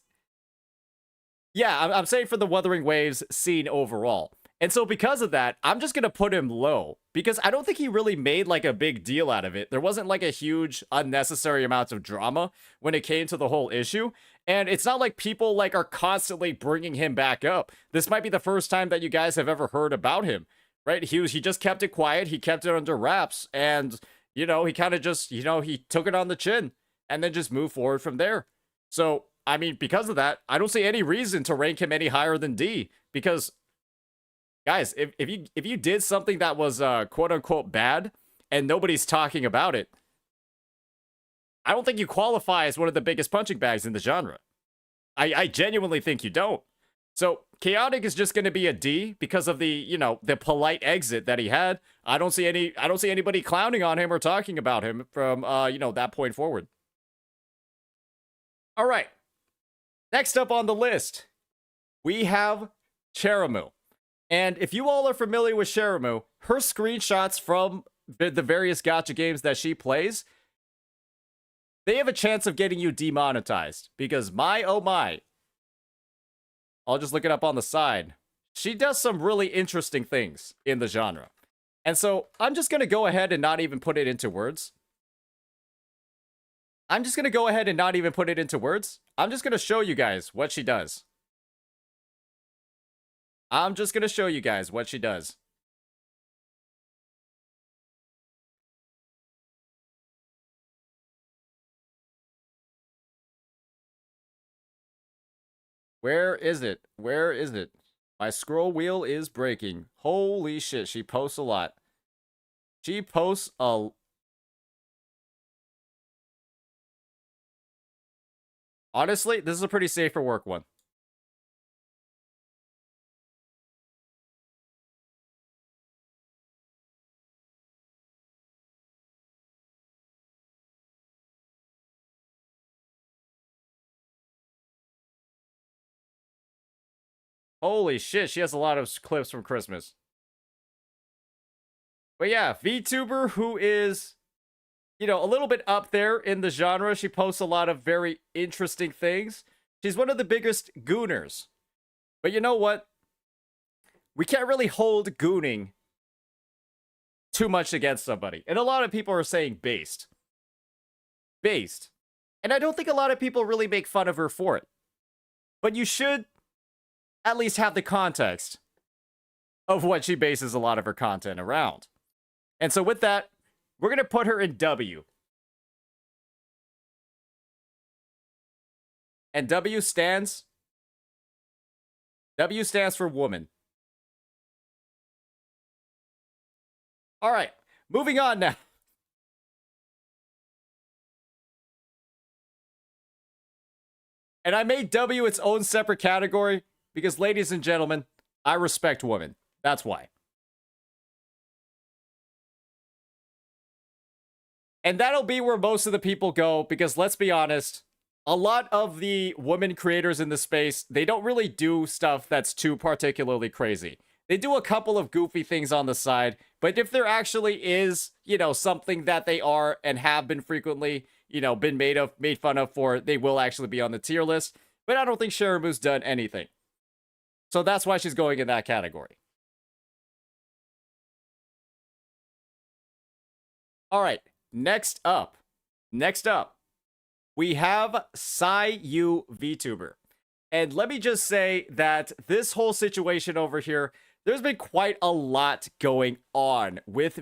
Yeah, I'm saying for the Wuthering Waves scene overall. And so because of that, I'm just going to put him low because I don't think he really made like a big deal out of it. There wasn't like a huge unnecessary amount of drama when it came to the whole issue. And it's not like people like are constantly bringing him back up. This might be the first time that you guys have ever heard about him, right? He just kept it quiet. He kept it under wraps. And, you know, he kind of just, you know, he took it on the chin and then just moved forward from there. So, I mean, because of that, I don't see any reason to rank him any higher than D because, guys, if you did something that was quote unquote bad and nobody's talking about it, I don't think you qualify as one of the biggest punching bags in the genre. I genuinely think you don't. So Chaotic is just going to be a D because of the, you know, the polite exit that he had. I don't see anybody clowning on him or talking about him from you know, that point forward. All right. Next up on the list, we have Cheremu. And if you all are familiar with Cheremu, her screenshots from the various gacha games that she plays, they have a chance of getting you demonetized. Because my, oh my, I'll just look it up on the side. She does some really interesting things in the genre. And so I'm just going to go ahead and not even put it into words. I'm just going to show you guys what she does. Where is it? My scroll wheel is breaking. Holy shit, she posts a lot. She posts a... Honestly, this is a pretty safe for work one. Holy shit, she has a lot of clips from Christmas. But yeah, VTuber who is, you know, a little bit up there in the genre. She posts a lot of very interesting things. She's one of the biggest gooners. But you know what? We can't really hold gooning too much against somebody. And a lot of people are saying based. And I don't think a lot of people really make fun of her for it. But you should at least have the context of what she bases a lot of her content around. And so with that, we're going to put her in W. And W stands for woman. All right, moving on now. And I made W its own separate category because, ladies and gentlemen, I respect women. That's why. And that'll be where most of the people go because, let's be honest, a lot of the women creators in the space, they don't really do stuff that's too particularly crazy. They do a couple of goofy things on the side, but if there actually is, you know, something that they are and have been frequently, you know, been made fun of for, they will actually be on the tier list. But I don't think Cheremu's done anything. So that's why she's going in that category. All right, next up, we have Sayu VTuber. And let me just say that this whole situation over here, there's been quite a lot going on with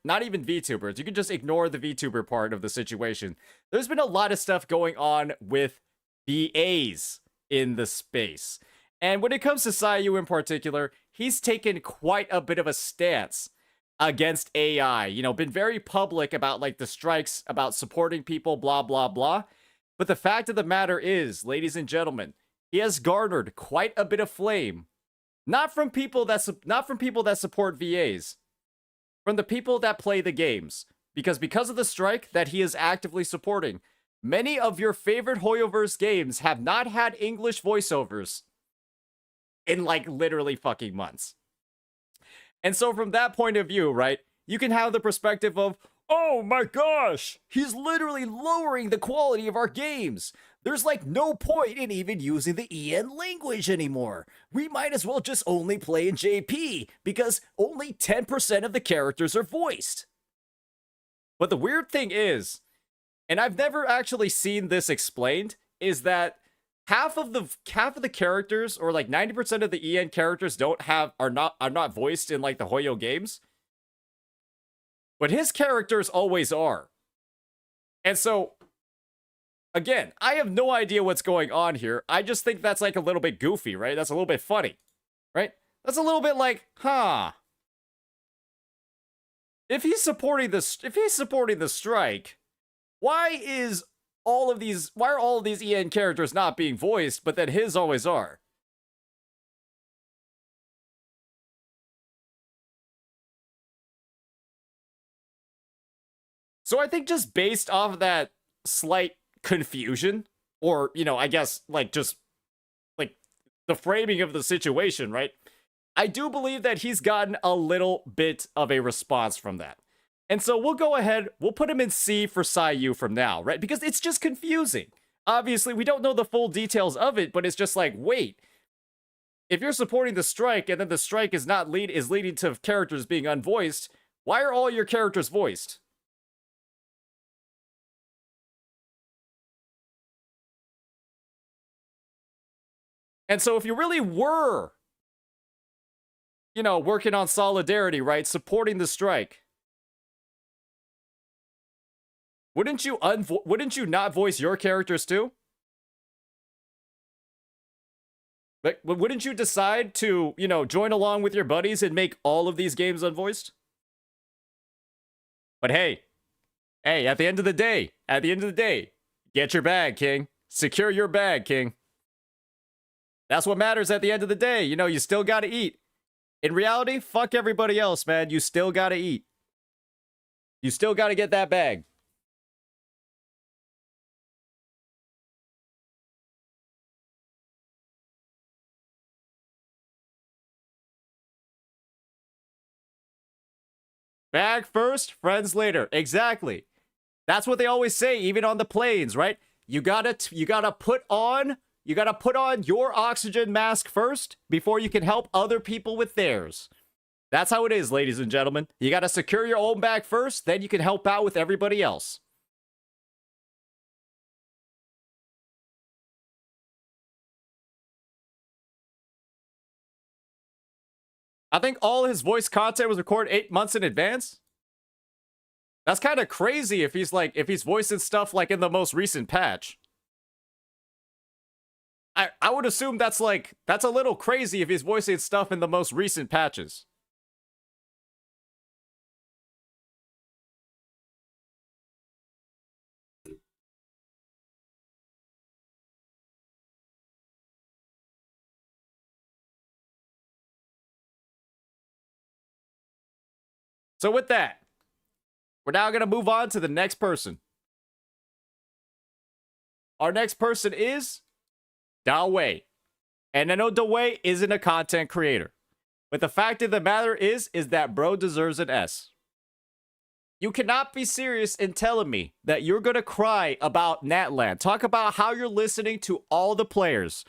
not even VTubers. You can just ignore the VTuber part of the situation. There's been a lot of stuff going on with VAs in the space. And when it comes to Sayu in particular, he's taken quite a bit of a stance against AI. You know, been very public about like the strikes, about supporting people, blah, blah, blah. But the fact of the matter is, ladies and gentlemen, he has garnered quite a bit of flame. Not from people that support VAs, from the people that play the games. Because of the strike that he is actively supporting, many of your favorite Hoyoverse games have not had English voiceovers in like literally fucking months. And so from that point of view, right, you can have the perspective of, oh my gosh, he's literally lowering the quality of our games. there's like no point in even using the EN language anymore. We might as well just only play in JP because only 10% of the characters are voiced. But the weird thing is, and I've never actually seen this explained, is that half of the characters, or like 90% of the EN characters are not voiced in like the Hoyo games. But his characters always are. And so, again, I have no idea what's going on here. I just think that's like a little bit goofy, right? That's a little bit funny, right? That's a little bit like, huh. If he's supporting the strike, why are all of these EN characters not being voiced, but then his always are? So I think just based off of that slight confusion, or, you know, I guess like just like the framing of the situation, right? I do believe that he's gotten a little bit of a response from that. And so we'll go ahead, we'll put him in C for Sayu from now, right? Because it's just confusing. Obviously, we don't know the full details of it, but it's just like, wait, if you're supporting the strike and then the strike is leading to characters being unvoiced, why are all your characters voiced? And so if you really were, you know, working on solidarity, right, supporting the strike, wouldn't you not voice your characters too? Like, wouldn't you decide to, you know, join along with your buddies and make all of these games unvoiced? But hey, at the end of the day, get your bag, King. Secure your bag, King. That's what matters at the end of the day. You know, you still gotta eat. In reality, fuck everybody else, man. You still gotta eat. You still gotta get that bag. Bag first, friends later. Exactly. That's what they always say, even on the planes, right? You gotta put on your oxygen mask first before you can help other people with theirs. That's how it is, ladies and gentlemen. You gotta secure your own bag first, then you can help out with everybody else. I think all his voice content was recorded 8 months in advance. That's kind of crazy if he's voicing stuff like in the most recent patch. I would assume that's a little crazy if he's voicing stuff in the most recent patches. So with that, we're now going to move on to the next person. Our next person is Dawei. And I know Dawei isn't a content creator. But the fact of the matter is that bro deserves an S. You cannot be serious in telling me that you're going to cry about Natland. Talk about how you're listening to all the players.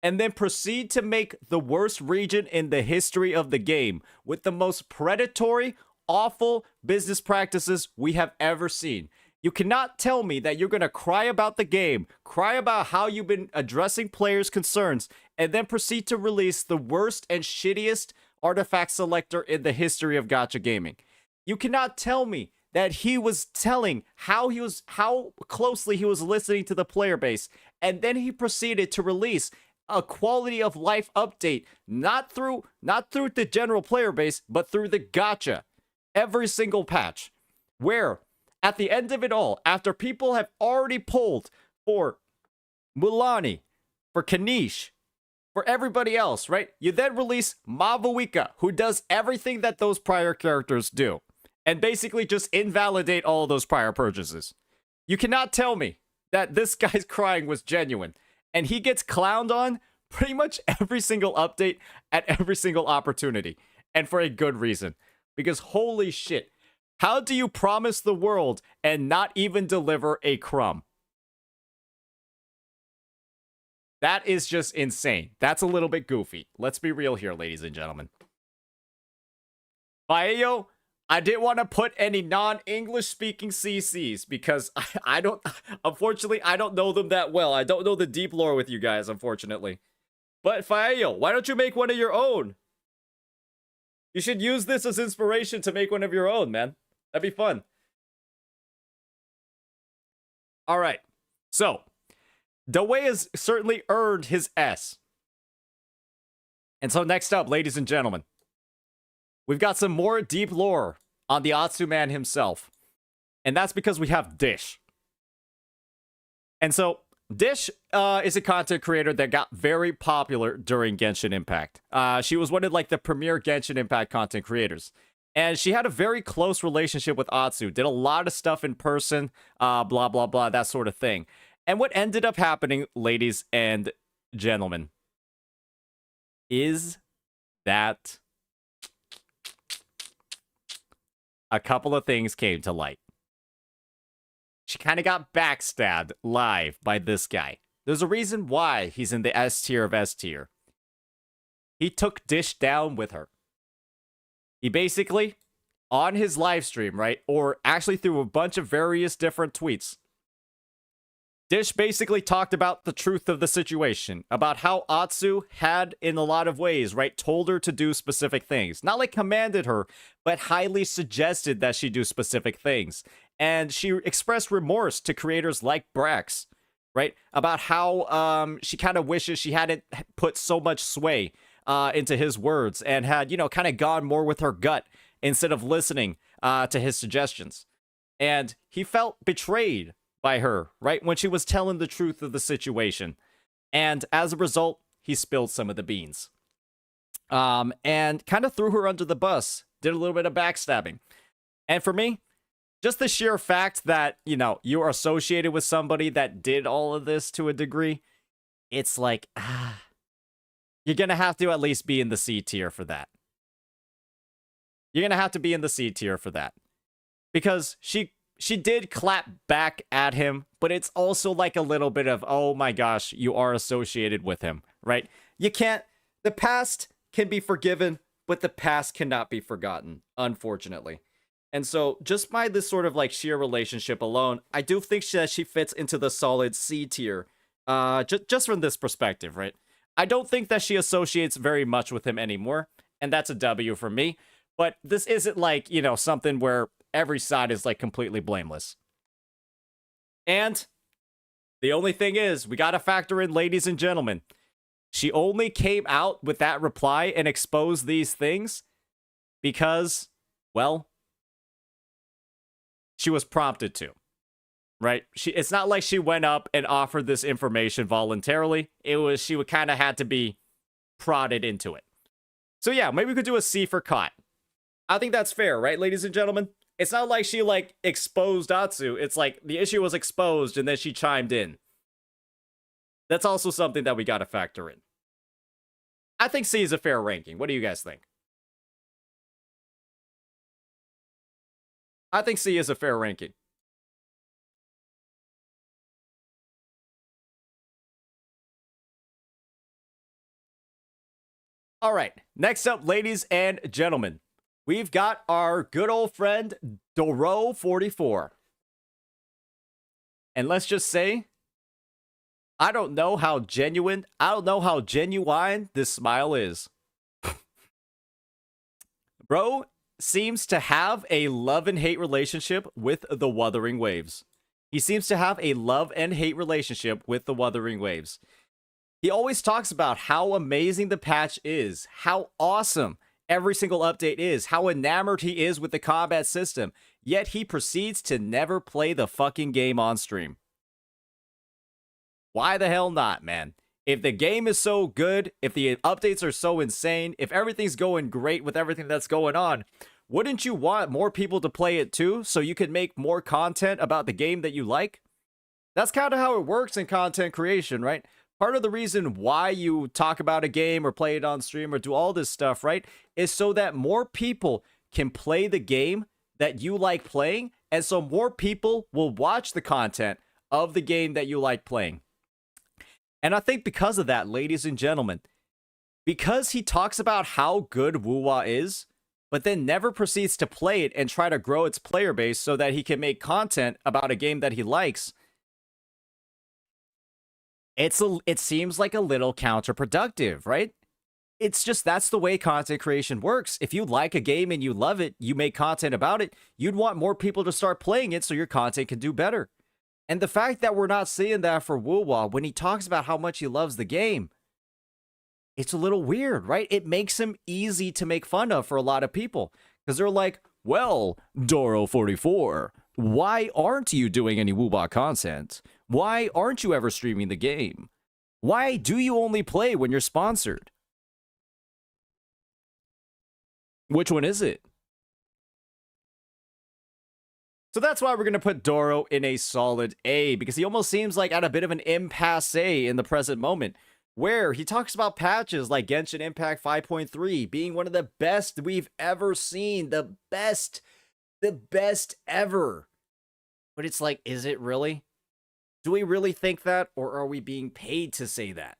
And then proceed to make the worst region in the history of the game with the most predatory, awful business practices we have ever seen. You cannot tell me that you're going to cry about the game, cry about how you've been addressing players' concerns, and then proceed to release the worst and shittiest artifact selector in the history of gacha gaming. You cannot tell me that he was telling how closely he was listening to the player base, and then he proceeded to release a quality of life update, not through the general player base, but through the gacha. Every single patch, where at the end of it all, after people have already pulled for Mulani, for Kanish, for everybody else, right? You then release Mavuika, who does everything that those prior characters do, and basically just invalidate all those prior purchases. You cannot tell me that this guy's crying was genuine, and he gets clowned on pretty much every single update at every single opportunity, and for a good reason. Because holy shit, how do you promise the world and not even deliver a crumb? That is just insane. That's a little bit goofy. Let's be real here, ladies and gentlemen. Hoyo, I didn't want to put any non-English speaking CCs because I don't, unfortunately, I don't know them that well. I don't know the deep lore with you guys, unfortunately. But Hoyo, why don't you make one of your own? You should use this as inspiration to make one of your own, man. That'd be fun. All right. So, Dawei has certainly earned his S. And so next up, ladies and gentlemen, we've got some more deep lore on the Atsu man himself. And that's because we have Dish. And so, Dish is a content creator that got very popular during Genshin Impact. She was one of like the premier Genshin Impact content creators. And she had a very close relationship with Atsu. Did a lot of stuff in person, blah, blah, blah, that sort of thing. And what ended up happening, ladies and gentlemen, is that a couple of things came to light. She kind of got backstabbed live by this guy. There's a reason why he's in the S tier of S tier. He took Dish down with her. He basically, on his live stream, right, or actually through a bunch of various different tweets, Dish basically talked about the truth of the situation, about how Atsu had, in a lot of ways, right, told her to do specific things. Not like commanded her, but highly suggested that she do specific things. And she expressed remorse to creators like Brax, right, about how she kind of wishes she hadn't put so much sway into his words and had, you know, kind of gone more with her gut instead of listening to his suggestions. And he felt betrayed by her, right, when she was telling the truth of the situation. And as a result, he spilled some of the beans. And kind of threw her under the bus, did a little bit of backstabbing. And for me, just the sheer fact that, you know, you are associated with somebody that did all of this to a degree, it's like, you're going to have to at least be in the C tier for that. You're going to have to be in the C tier for that. Because she did clap back at him, but it's also like a little bit of, oh my gosh, you are associated with him, right? You can't, the past can be forgiven, but the past cannot be forgotten, unfortunately. And so just by this sort of like sheer relationship alone, I do think that she fits into the solid C tier, just from this perspective, right? I don't think that she associates very much with him anymore, and that's a W for me. But this isn't like, you know, something where every side is like completely blameless. And the only thing is, we gotta factor in, ladies and gentlemen, she only came out with that reply and exposed these things because, well, she was prompted to. Right? It's not like she went up and offered this information voluntarily. It was, she would kind of had to be prodded into it. So yeah, maybe we could do a C for caught. I think that's fair, right, ladies and gentlemen? It's not like she, like, exposed Atsu. It's like the issue was exposed and then she chimed in. That's also something that we gotta factor in. I think C is a fair ranking. What do you guys think? I think C is a fair ranking. All right, next up, ladies and gentlemen, we've got our good old friend, Doro44. And let's just say, I don't know how genuine this smile is. Bro seems to have a love and hate relationship with the Wuthering Waves. He seems to have a love and hate relationship with the Wuthering Waves. He always talks about how amazing the patch is, how awesome every single update is, how enamored he is with the combat system, yet he proceeds to never play the fucking game on stream. Why the hell not, man? If the game is so good, if the updates are so insane, if everything's going great with everything that's going on, wouldn't you want more people to play it too, so you could make more content about the game that you like? That's kind of how it works in content creation, right? Part of the reason why you talk about a game or play it on stream or do all this stuff, right, is so that more people can play the game that you like playing, and so more people will watch the content of the game that you like playing. And I think because of that, ladies and gentlemen, because he talks about how good WuWa is, but then never proceeds to play it and try to grow its player base so that he can make content about a game that he likes, it seems like a little counterproductive, right? It's just that's the way content creation works. If you like a game and you love it, you make content about it, you'd want more people to start playing it so your content can do better. And the fact that we're not seeing that for WuWa when he talks about how much he loves the game, it's a little weird, right? It makes him easy to make fun of for a lot of people because they're like, well, Doro44, why aren't you doing any WuWa content? Why aren't you ever streaming the game? Why do you only play when you're sponsored? Which one is it? So that's why we're going to put Doro in a solid A, because he almost seems like at a bit of an impasse in the present moment, where he talks about patches like Genshin Impact 5.3 being one of the best we've ever seen. The best ever. But it's like, is it really? Do we really think that, or are we being paid to say that?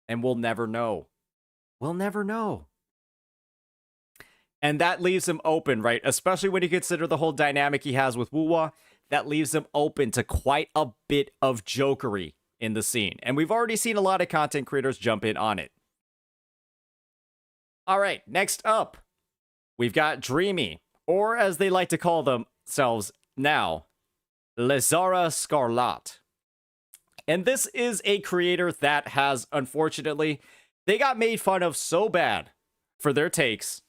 And we'll never know. We'll never know. And that leaves him open, right? Especially when you consider the whole dynamic he has with WuWa, that leaves him open to quite a bit of jokery in the scene. And we've already seen a lot of content creators jump in on it. All right, next up, we've got Dreamy, or as they like to call themselves now, Lazara Scarlat. And this is a creator that has, unfortunately, they got made fun of so bad for their takes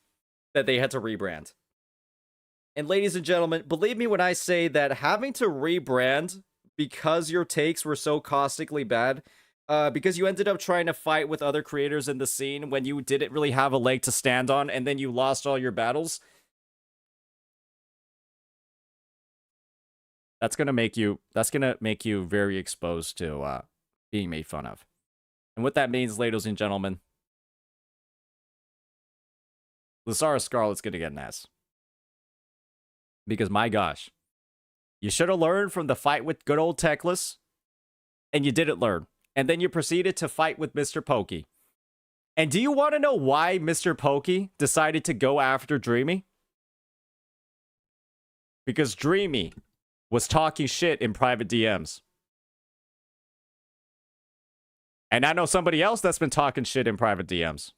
that they had to rebrand. And ladies and gentlemen, believe me when I say that having to rebrand because your takes were so caustically bad, because you ended up trying to fight with other creators in the scene when you didn't really have a leg to stand on, and then you lost all your battles, that's gonna make you very exposed to being made fun of. And what that means, ladies and gentlemen, Lazara Scarlet's gonna get an S. Because my gosh, you should have learned from the fight with good old Teclis, and you didn't learn. And then you proceeded to fight with Mr. Pokey. And do you want to know why Mr. Pokey decided to go after Dreamy? Because Dreamy was talking shit in private DMs. And I know somebody else that's been talking shit in private DMs.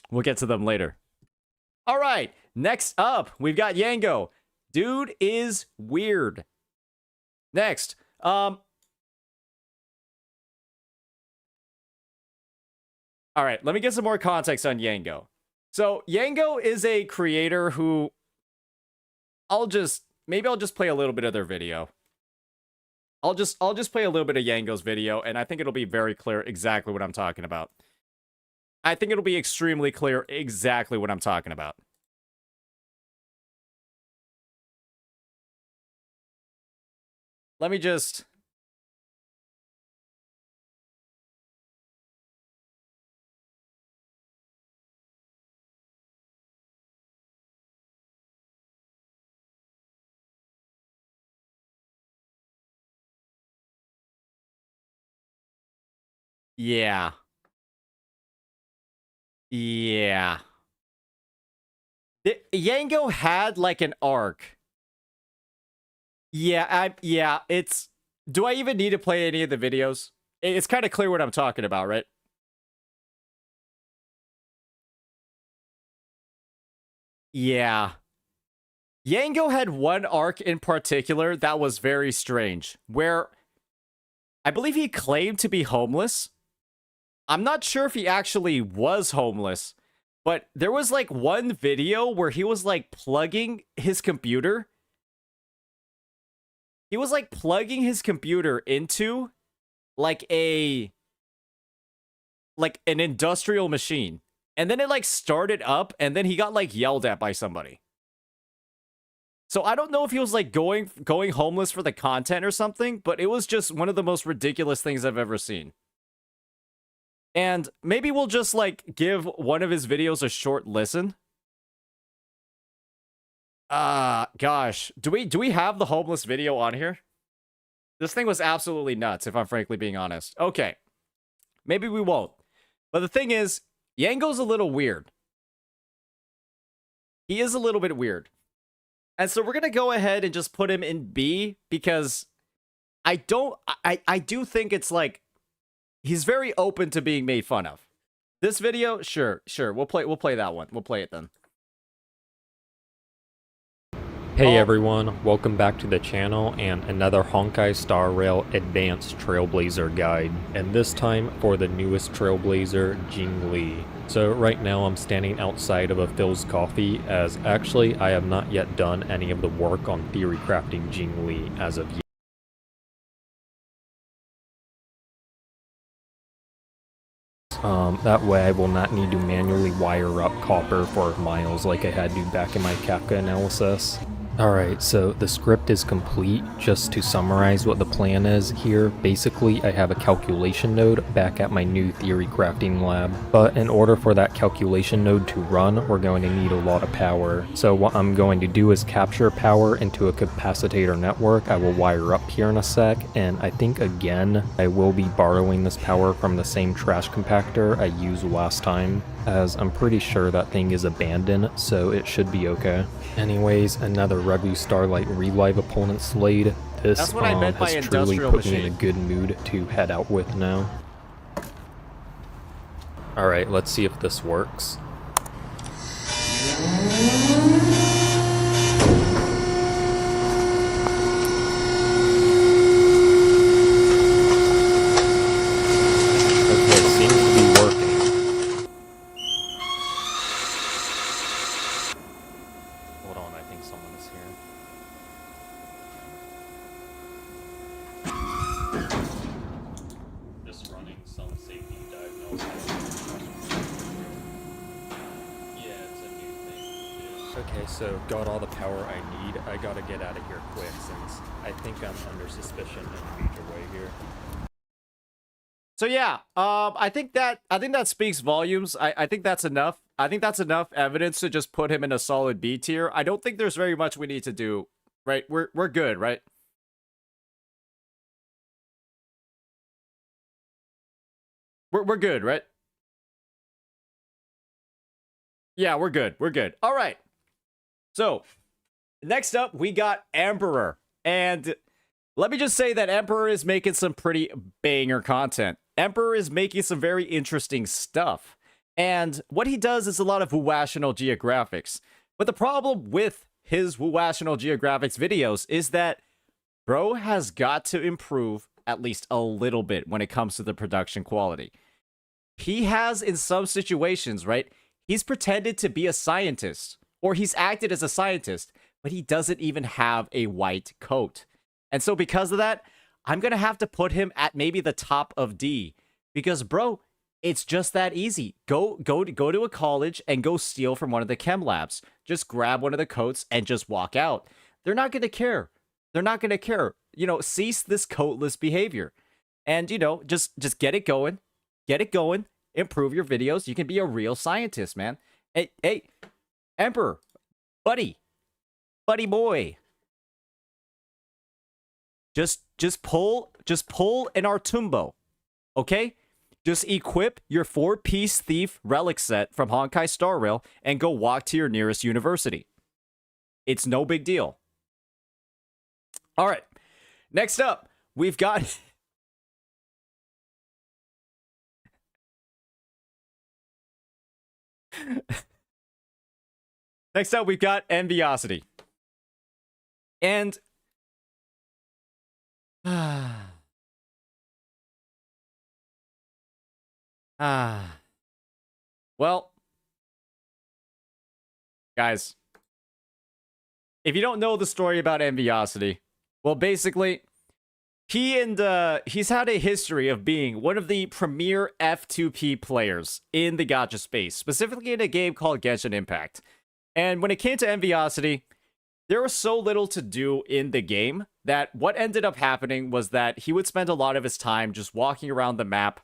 We'll get to them later. All right, next up, we've got Yango. Dude is weird. Next, all right, let me get some more context on Yango. So Yango is a creator who I'll just play a little bit of their video. I'll just play a little bit of Yango's video, and I think it'll be very clear exactly what I'm talking about. I think it'll be extremely clear exactly what I'm talking about. Let me just... Yeah. Yeah. Yango had like an arc. Yeah, it's... Do I even need to play any of the videos? It's kind of clear what I'm talking about, right? Yeah. Yango had one arc in particular that was very strange, where I believe he claimed to be homeless. I'm not sure if he actually was homeless, but there was like one video where he was like plugging his computer. He was like plugging his computer into like an industrial machine. And then it like started up, and then he got like yelled at by somebody. So I don't know if he was like going homeless for the content or something, but it was just one of the most ridiculous things I've ever seen. And maybe we'll just like give one of his videos a short listen. Gosh, do we have the homeless video on here? This thing was absolutely nuts, if I'm frankly being honest. Okay, maybe we won't. But the thing is, Yango's a little weird. He is a little bit weird. And so we're going to go ahead and just put him in B because I do think it's like he's very open to being made fun of. This video, sure. We'll play that one. We'll play it then. Hey everyone, welcome back to the channel and another Honkai Star Rail Advanced Trailblazer guide, and this time for the newest Trailblazer, Jingli. So right now I'm standing outside of a Phil's Coffee, as actually I have not yet done any of the work on theory crafting Jingli as of yet. That way I will not need to manually wire up copper for miles like I had to back in my Kafka analysis. Alright, so the script is complete. Just to summarize what the plan is here, basically I have a calculation node back at my new theory crafting lab, but in order for that calculation node to run, we're going to need a lot of power. So what I'm going to do is capture power into a capacitor network. I will wire up here in a sec, and I think again I will be borrowing this power from the same trash compactor I used last time, as I'm pretty sure that thing is abandoned, so it should be okay. Anyways, another Regu Starlight Relive opponent Slade. This That's what I meant by has truly industrial put me in machine. a good mood to head out with now. Alright, let's see if this works. Okay, it seems to be working. Hold on, I think someone is here. Just running some safety diagnosis. Yeah, it's a new thing. Okay, so got all the power I need. I gotta get out of here quick since I think I'm under suspicion in a major way here. So yeah, I think that speaks volumes. I think that's enough. I think that's enough evidence to just put him in a solid B tier. I don't think there's very much we need to do. Right? We're good, right? We're good, right? Yeah, we're good. We're good. All right. So, next up, we got Emperor. And let me just say that Emperor is making some pretty banger content. Emperor is making some very interesting stuff. And what he does is a lot of Wuwational geographics. But the problem with his Wuwational geographics videos is that bro has got to improve at least a little bit when it comes to the production quality. He has, in some situations, right, he's pretended to be a scientist, or he's acted as a scientist, but he doesn't even have a white coat. And so because of that, I'm going to have to put him at maybe the top of D. Because, bro, it's just that easy. Go to a college and go steal from one of the chem labs. Just grab one of the coats and just walk out. They're not going to care. They're not going to care. You know, cease this coatless behavior. And, you know, just get it going. Get it going. Improve your videos. You can be a real scientist, man. Hey, Emperor, buddy boy. Just pull an Artumbo, okay? Just equip your 4-piece thief relic set from Honkai Star Rail and go walk to your nearest university. It's no big deal. All right. Next up, we've got Next up, we've got Enviosity. And well, guys, if you don't know the story about Enviosity, well, basically, he's had a history of being one of the premier F2P players in the gacha space, specifically in a game called Genshin Impact. And when it came to Enviosity, there was so little to do in the game that what ended up happening was that he would spend a lot of his time just walking around the map,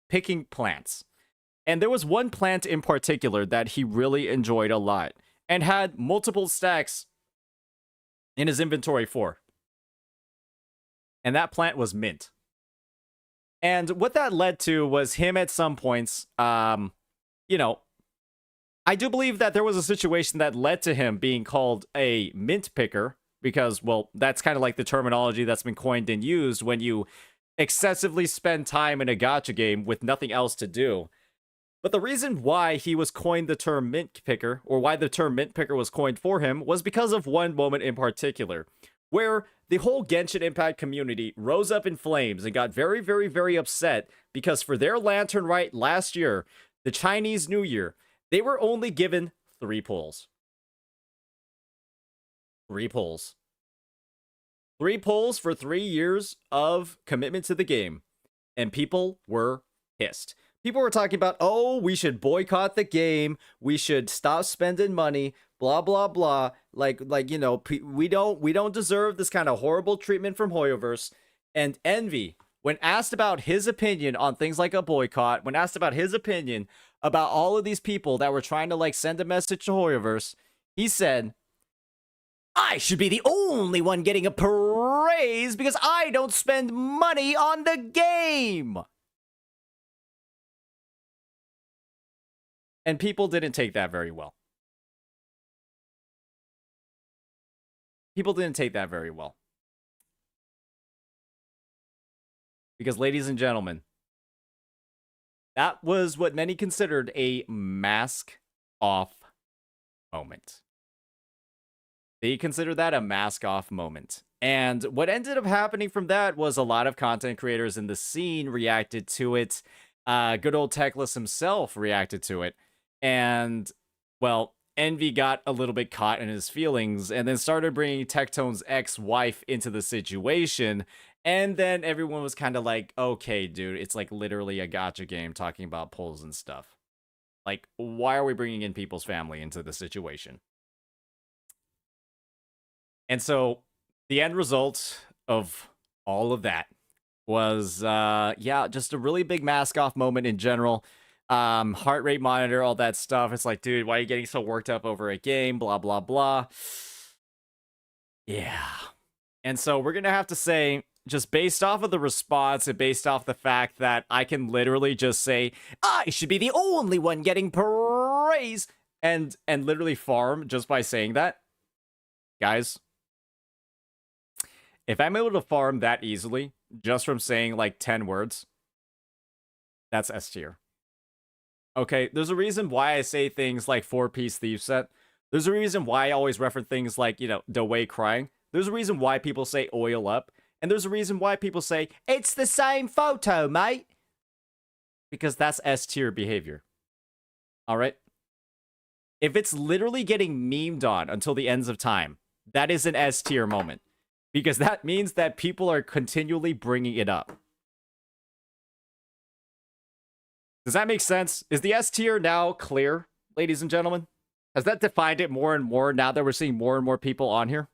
picking plants. And there was one plant in particular that he really enjoyed a lot and had multiple stacks in his inventory for. And that plant was mint. And what that led to was him at some points, you know, I do believe that there was a situation that led to him being called a mint picker because, well, that's kind of like the terminology that's been coined and used when you excessively spend time in a gacha game with nothing else to do. But the reason why he was coined the term mint picker, or why the term mint picker was coined for him, was because of one moment in particular, where the whole Genshin Impact community rose up in flames and got very, very, very upset because for their Lantern Rite last year, the Chinese New Year, they were only given 3 pulls. 3 pulls. 3 pulls for 3 years of commitment to the game. And people were pissed. People were talking about, oh, we should boycott the game. We should stop spending money. Blah, blah, blah. Like you know, we don't deserve this kind of horrible treatment from Hoyoverse. And Envy, when asked about his opinion on things like a boycott, when asked about his opinion about all of these people that were trying to like send a message to Hoyoverse, he said, I should be the only one getting a praise because I don't spend money on the game. And people didn't take that very well. People didn't take that very well. Because, ladies and gentlemen, that was what many considered a mask-off moment. They considered that a mask-off moment. And what ended up happening from that was a lot of content creators in the scene reacted to it. Good old Techless himself reacted to it. And, well, Envy got a little bit caught in his feelings and then started bringing Tectone's ex-wife into the situation. And then everyone was kind of like, okay, dude, it's like literally a gacha game talking about polls and stuff. Like, why are we bringing in people's family into the situation? And so the end result of all of that was, yeah, just a really big mask-off moment in general. Heart rate monitor, all that stuff. It's like, dude, why are you getting so worked up over a game? Blah, blah, blah. Yeah. And so we're going to have to say, just based off of the response and based off the fact that I can literally just say, I should be the only one getting praise, and literally farm just by saying that. Guys, if I'm able to farm that easily, just from saying like 10 words, that's S tier. Okay, there's a reason why I say things like 4-piece thief set. There's a reason why I always reference things like, you know, the way crying. There's a reason why people say oil up. And there's a reason why people say, it's the same photo, mate. Because that's S tier behavior. Alright? If it's literally getting memed on until the ends of time, that is an S tier moment. Because that means that people are continually bringing it up. Does that make sense? Is the S tier now clear, ladies and gentlemen? Has that defined it more and more now that we're seeing more and more people on here?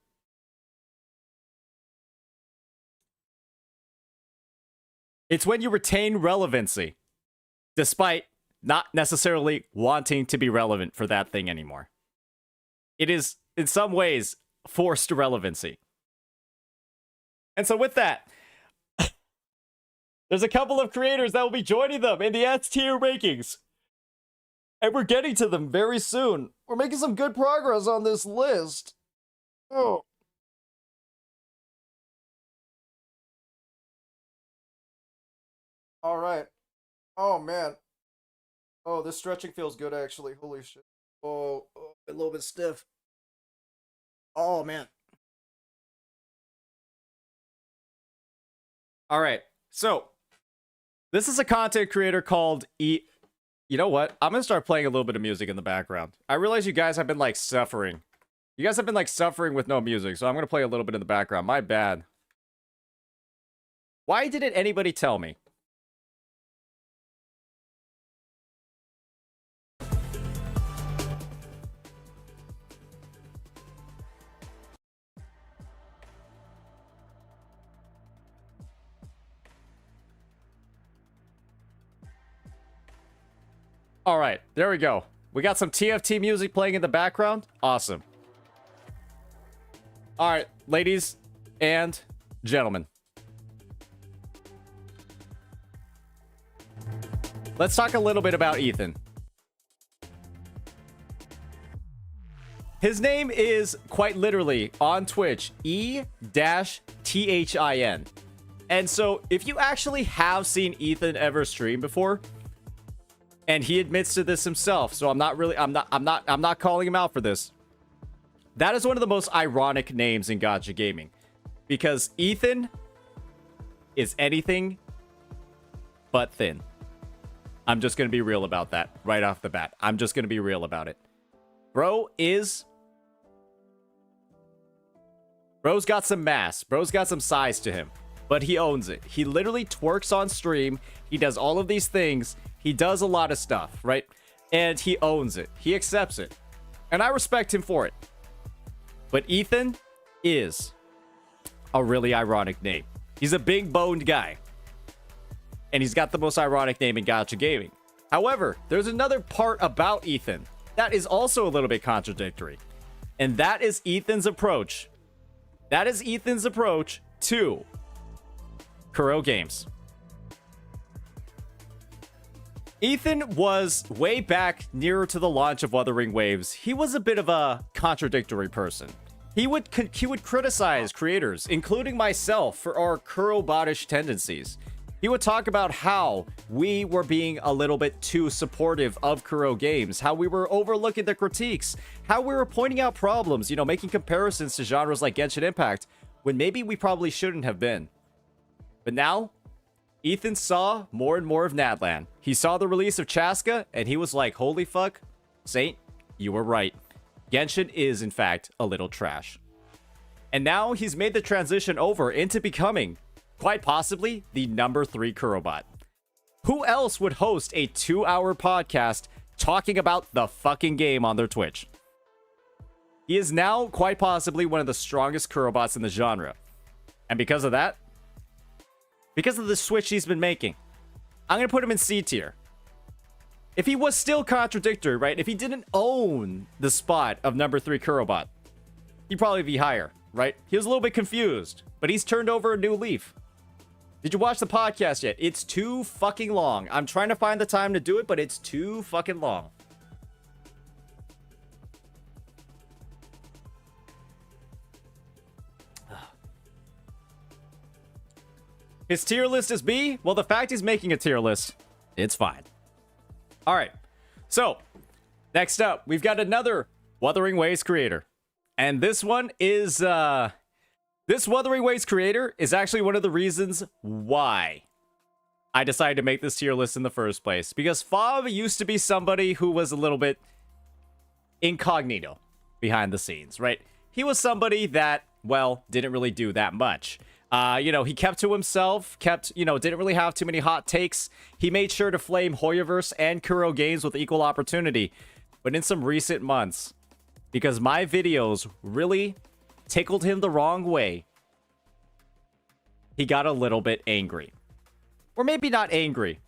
It's when you retain relevancy, despite not necessarily wanting to be relevant for that thing anymore. It is, in some ways, forced relevancy. And so with that, there's a couple of creators that will be joining them in the S tier rankings. And we're getting to them very soon. We're making some good progress on this list. Oh. All right. Oh, man. Oh, this stretching feels good, actually. Holy shit. Oh, a little bit stiff. Oh, man. All right. So, this is a content creator called You know what? I'm going to start playing a little bit of music in the background. I realize you guys have been, like, suffering. You guys have been, like, suffering with no music, so I'm going to play a little bit in the background. My bad. Why didn't anybody tell me? All right, there we go. We got some TFT music playing in the background. Awesome. All right, ladies and gentlemen, let's talk a little bit about Ethan. His name is quite literally on Twitch E-Thin. And so if you actually have seen Ethan ever stream before, and he admits to this himself, so I'm not calling him out for this. That is one of the most ironic names in Gacha gaming, because Ethan is anything but thin. I'm just going to be real about that right off the bat. I'm just going to be real about it. Bro's got some mass. Bro's got some size to him, but he owns it. He literally twerks on stream. He does all of these things. He does a lot of stuff, right? And he owns it. He accepts it. And I respect him for it. But Ethan is a really ironic name. He's a big boned guy. And he's got the most ironic name in Gacha gaming. However, there's another part about Ethan that is also a little bit contradictory. And that is Ethan's approach. That is Ethan's approach to Kuro Games. Ethan was way back nearer to the launch of Wuthering Waves. He was a bit of a contradictory person. He would criticize creators, including myself, for our Kuro-bottish tendencies. He would talk about how we were being a little bit too supportive of Kuro Games, how we were overlooking the critiques, how we were pointing out problems, you know, making comparisons to genres like Genshin Impact, when maybe we probably shouldn't have been. But now, Ethan saw more and more of Natlan. He saw the release of Chaska, and he was like, holy fuck, Saint, you were right. Genshin is, in fact, a little trash. And now he's made the transition over into becoming, quite possibly, the number 3 Kurobot. Who else would host a 2-hour podcast talking about the fucking game on their Twitch? He is now quite possibly one of the strongest Kurobots in the genre. And because of that, because of the switch he's been making, I'm going to put him in C tier. If he was still contradictory, right? If he didn't own the spot of number 3 Kurobot, he'd probably be higher, right? He was a little bit confused, but he's turned over a new leaf. Did you watch the podcast yet? It's too fucking long. I'm trying to find the time to do it, but it's too fucking long. His tier list is B? Well, the fact he's making a tier list, it's fine. All right. So, next up, we've got another Wuthering Waves creator. And this one is, this Wuthering Waves creator is actually one of the reasons why I decided to make this tier list in the first place. Because Fob used to be somebody who was a little bit incognito behind the scenes, right? He was somebody that, well, didn't really do that much. You know, he kept to himself, didn't really have too many hot takes. He made sure to flame Hoyoverse and Kuro Games with equal opportunity. But in some recent months, because my videos really tickled him the wrong way, he got a little bit angry. Or maybe not angry.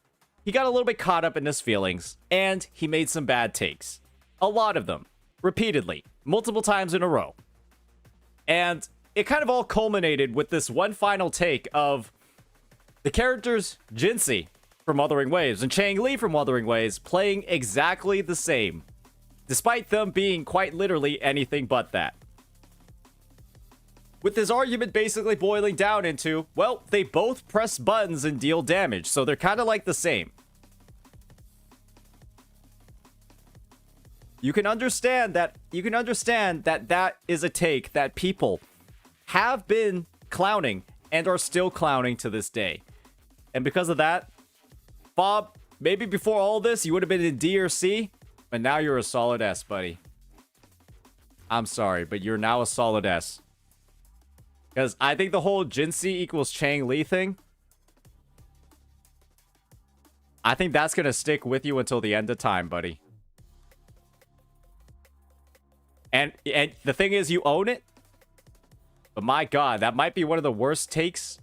He got a little bit caught up in his feelings, and he made some bad takes. A lot of them. Repeatedly. Multiple times in a row. And it kind of all culminated with this one final take of the characters Jinsei from Wuthering Waves and Chang Li from Wuthering Waves playing exactly the same, despite them being quite literally anything but that. With this argument basically boiling down into, well, they both press buttons and deal damage, so they're kind of like the same. You can understand that that is a take that people have been clowning and are still clowning to this day. And because of that, Bob, maybe before all this, you would have been in D or C, but now you're a solid S, buddy. I'm sorry, but you're now a solid S. Because I think the whole Jinsei equals Chang Li thing, I think that's going to stick with you until the end of time, buddy. And the thing is, you own it. But my god, that might be one of the worst takes.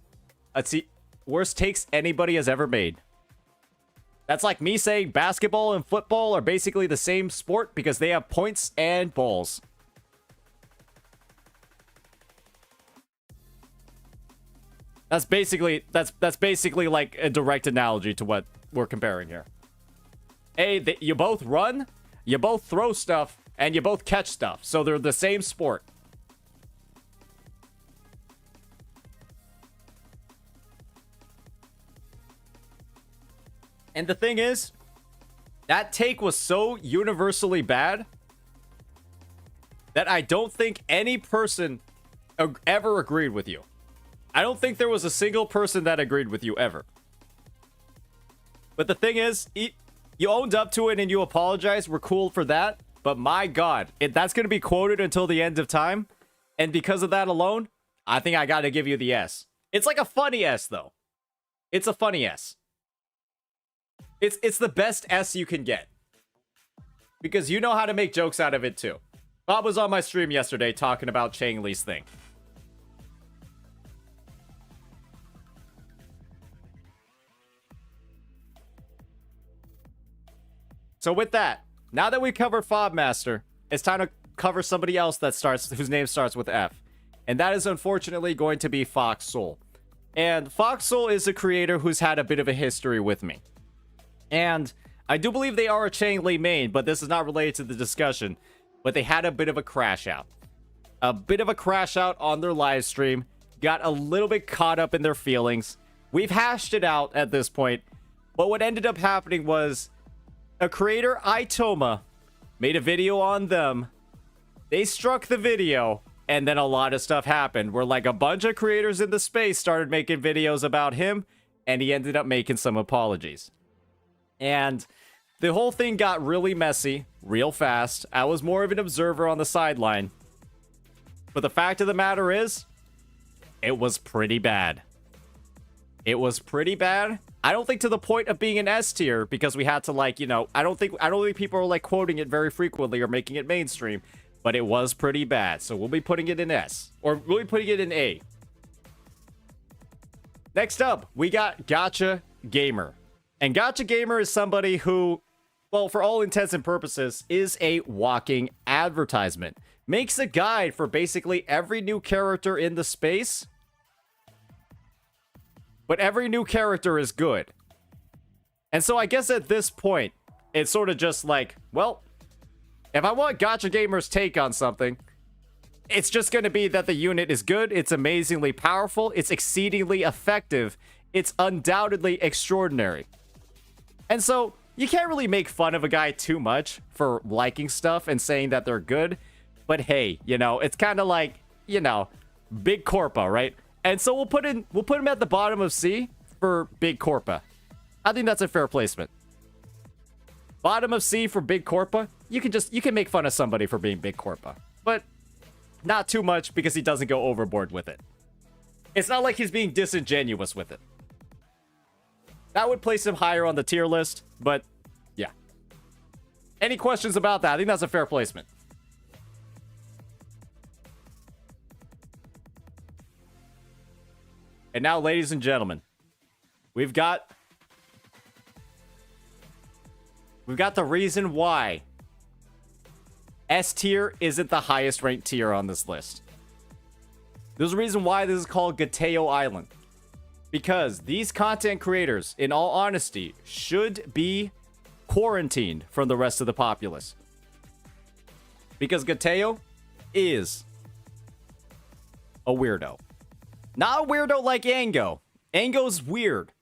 Worst takes anybody has ever made. That's like me saying basketball and football are basically the same sport because they have points and balls. That's basically like a direct analogy to what we're comparing here. You both run, you both throw stuff, and you both catch stuff. So they're the same sport. And the thing is, that take was so universally bad that I don't think any person ever agreed with you. I don't think there was a single person that agreed with you ever. But the thing is, you owned up to it and you apologized. We're cool for that. But my God, that's going to be quoted until the end of time. And because of that alone, I think I got to give you the S. It's like a funny S, though. It's a funny S. It's the best S you can get. Because you know how to make jokes out of it, too. Bob was on my stream yesterday talking about Chang Li's thing. So with that, now that we covered Fob Master, it's time to cover somebody else whose name starts with F. And that is unfortunately going to be Fox Soul. And Fox Soul is a creator who's had a bit of a history with me. And I do believe they are a Chang Li main, but this is not related to the discussion. But they had a bit of a crash out. A bit of a crash out on their live stream. Got a little bit caught up in their feelings. We've hashed it out at this point. But what ended up happening was a creator, Itoma, made a video on them. They struck the video. And then a lot of stuff happened where like a bunch of creators in the space started making videos about him. And he ended up making some apologies. And the whole thing got really messy, real fast. I was more of an observer on the sideline. But the fact of the matter is, it was pretty bad. It was pretty bad. I don't think to the point of being an S tier, because we had to like, you know, I don't think people are like quoting it very frequently or making it mainstream. But it was pretty bad. So we'll be putting it in S. Or we'll be putting it in A. Next up, we got Gacha Gamer. And Gacha Gamer is somebody who, well, for all intents and purposes, is a walking advertisement. Makes a guide for basically every new character in the space. But every new character is good. And so I guess at this point, it's sort of just like, well, if I want Gacha Gamer's take on something, it's just going to be that the unit is good, it's amazingly powerful, it's exceedingly effective, it's undoubtedly extraordinary. And so, you can't really make fun of a guy too much for liking stuff and saying that they're good. But hey, you know, it's kind of like, you know, Big Corpa, right? And so we'll put him at the bottom of C for Big Corpa. I think that's a fair placement. Bottom of C for Big Corpa. You can make fun of somebody for being Big Corpa. But not too much because he doesn't go overboard with it. It's not like he's being disingenuous with it. That would place him higher on the tier list, but yeah. Any questions about that? I think that's a fair placement. And now, ladies and gentlemen, we've got the reason why S tier isn't the highest ranked tier on this list. There's a reason why this is called Gateo Island. Because these content creators, in all honesty, should be quarantined from the rest of the populace. Because Gateo is a weirdo. Not a weirdo like Ango. Ango's weird.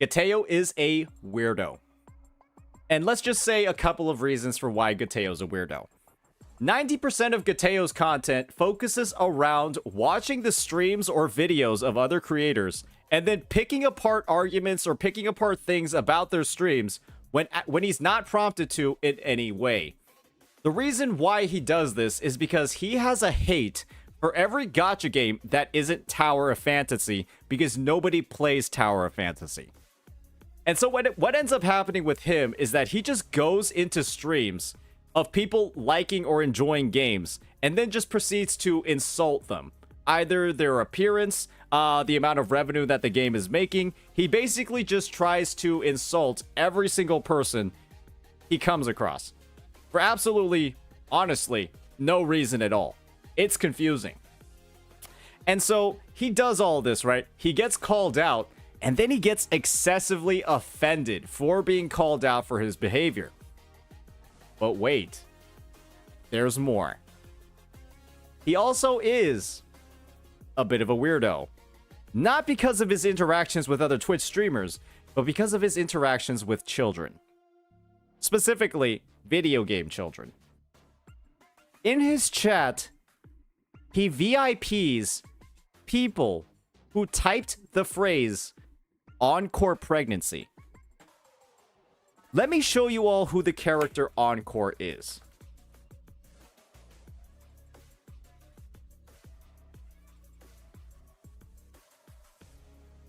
Gateo is a weirdo. And let's just say a couple of reasons for why Gateo's a weirdo. 90% of Gateo's content focuses around watching the streams or videos of other creators and then picking apart arguments or picking apart things about their streams when he's not prompted to in any way. The reason why he does this is because he has a hate for every gacha game that isn't Tower of Fantasy because nobody plays Tower of Fantasy. And so what ends up happening with him is that he just goes into streams of people liking or enjoying games and then just proceeds to insult them. Either their appearance, the amount of revenue that the game is making. He basically just tries to insult every single person he comes across. For absolutely, honestly, no reason at all. It's confusing. And so he does all this, right? He gets called out, and then he gets excessively offended for being called out for his behavior. But wait, there's more. He also is a bit of a weirdo. Not because of his interactions with other Twitch streamers, but because of his interactions with children. Specifically, video game children. In his chat, he VIPs people who typed the phrase Encore pregnancy. Let me show you all who the character Encore is.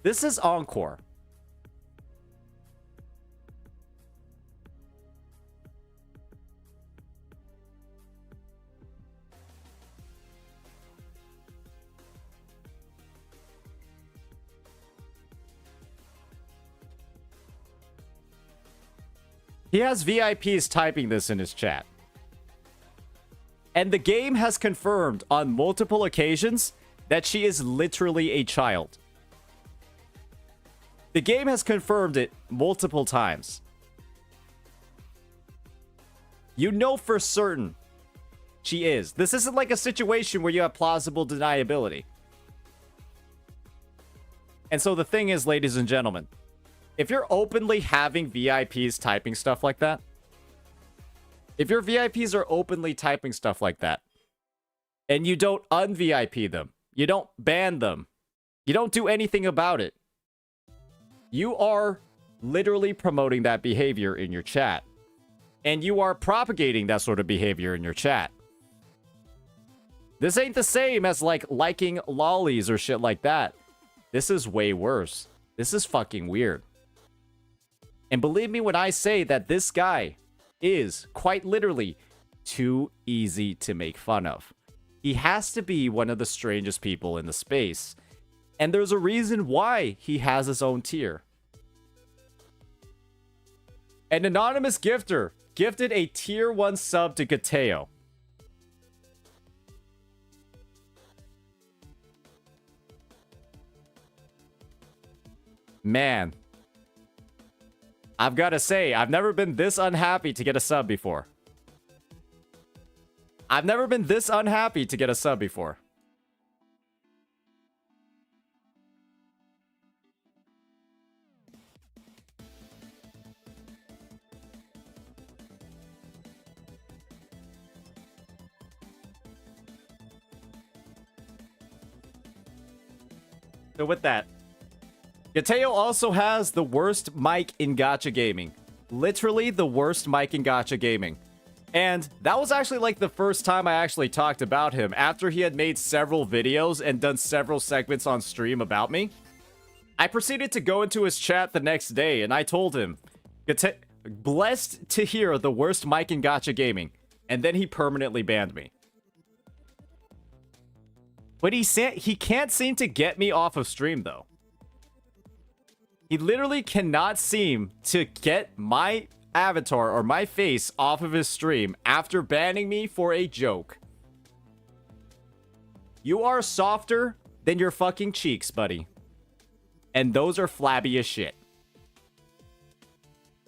This is Encore. He has VIPs typing this in his chat. And the game has confirmed on multiple occasions that she is literally a child. The game has confirmed it multiple times. You know for certain she is. This isn't like a situation where you have plausible deniability. And so the thing is, ladies and gentlemen, if you're openly having VIPs typing stuff like that, if your VIPs are openly typing stuff like that, and you don't un-VIP them, you don't ban them, you don't do anything about it, you are literally promoting that behavior in your chat. And you are propagating that sort of behavior in your chat. This ain't the same as like liking lollies or shit like that. This is way worse. This is fucking weird. And believe me when I say that this guy is quite literally too easy to make fun of. He has to be one of the strangest people in the space. And there's a reason why he has his own tier. An anonymous gifter gifted a tier 1 sub to Gateo. Man, I've got to say, I've never been this unhappy to get a sub before. I've never been this unhappy to get a sub before. So with that, Gateo also has the worst mic in Gacha gaming. Literally the worst mic in Gacha gaming. And that was actually like the first time I actually talked about him after he had made several videos and done several segments on stream about me. I proceeded to go into his chat the next day and I told him, blessed to hear the worst mic in Gacha gaming. And then he permanently banned me. But he can't seem to get me off of stream though. He literally cannot seem to get my avatar or my face off of his stream after banning me for a joke. You are softer than your fucking cheeks, buddy. And those are flabby as shit.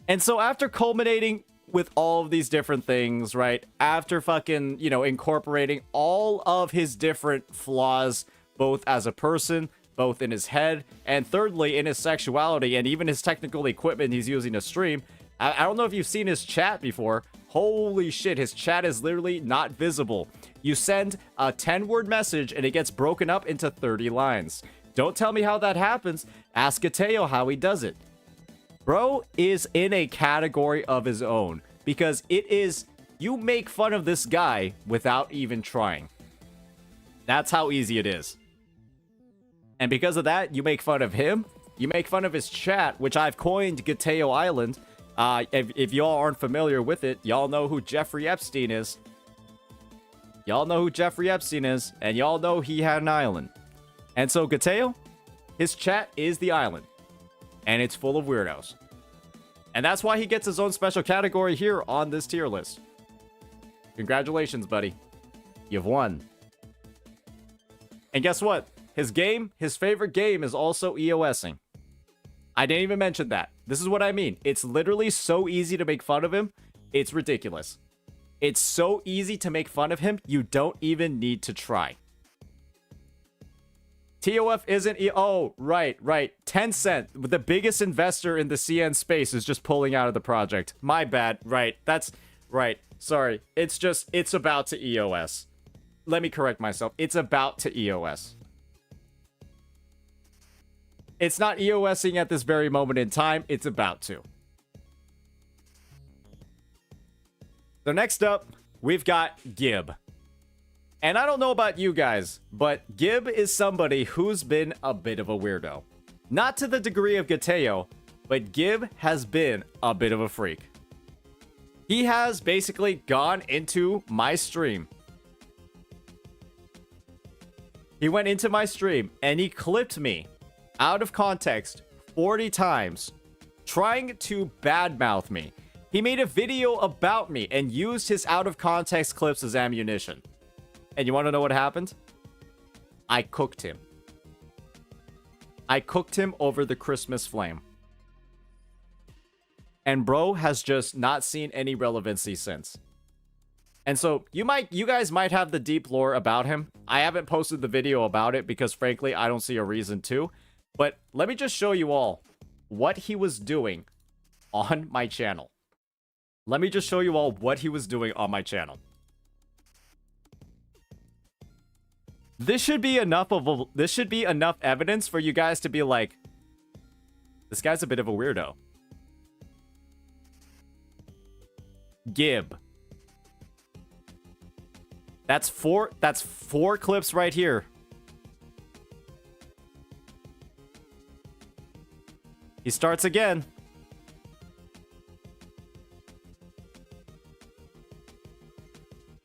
And so after culminating with all of these different things, right? After fucking, incorporating all of his different flaws, both as a person, both in his head, and thirdly, in his sexuality, and even his technical equipment he's using to stream. I don't know if you've seen his chat before. Holy shit, his chat is literally not visible. You send a 10-word message, and it gets broken up into 30 lines. Don't tell me how that happens. Ask Gateo how he does it. Bro is in a category of his own, because it is, you make fun of this guy without even trying. That's how easy it is. And because of that, you make fun of him, you make fun of his chat, which I've coined Gateo Island. If y'all aren't familiar with it, y'all know who Jeffrey Epstein is. Y'all know who Jeffrey Epstein is, and y'all know he had an island. And so Gateo, his chat is the island. And it's full of weirdos. And that's why he gets his own special category here on this tier list. Congratulations, buddy. You've won. And guess what? his favorite game is also EOSing. I didn't even mention that. This is what I mean. It's literally so easy to make fun of him. It's ridiculous. It's so easy to make fun of him, you don't even need to try. TOF isn't oh, right. Tencent, the biggest investor in the CN space, is just pulling out of the project. My bad. Right. That's right. Sorry. It's about to EOS. Let me correct myself. It's about to EOS. It's not EOSing at this very moment in time. It's about to. So next up, we've got Gib. And I don't know about you guys, but Gib is somebody who's been a bit of a weirdo. Not to the degree of Gateo, but Gib has been a bit of a freak. He has basically gone into my stream. He went into my stream and he clipped me out of context 40 times, trying to badmouth me. He made a video about me and used his out of context clips as ammunition. And you want to know what happened? I cooked him. I cooked him over the Christmas flame. And bro has just not seen any relevancy since. And so you guys might have the deep lore about him. I haven't posted the video about it because frankly, I don't see a reason to. But let me just show you all what he was doing on my channel. Let me just show you all what he was doing on my channel. This should be enough evidence for you guys to be like, this guy's a bit of a weirdo. Gib. That's four clips right here. He starts again.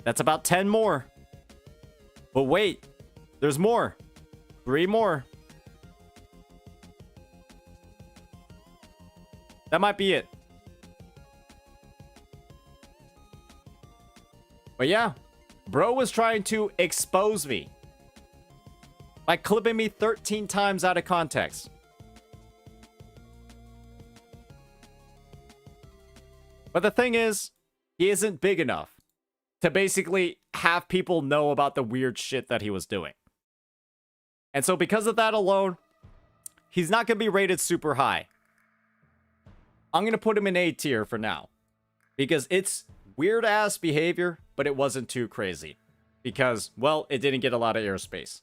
That's about 10 more. But wait, there's more. 3 more. That might be it. But yeah, bro was trying to expose me by clipping me 13 times out of context. But the thing is, he isn't big enough to basically have people know about the weird shit that he was doing. And so because of that alone, he's not going to be rated super high. I'm going to put him in A tier for now. Because it's weird ass behavior, but it wasn't too crazy. Because, well, it didn't get a lot of airspace.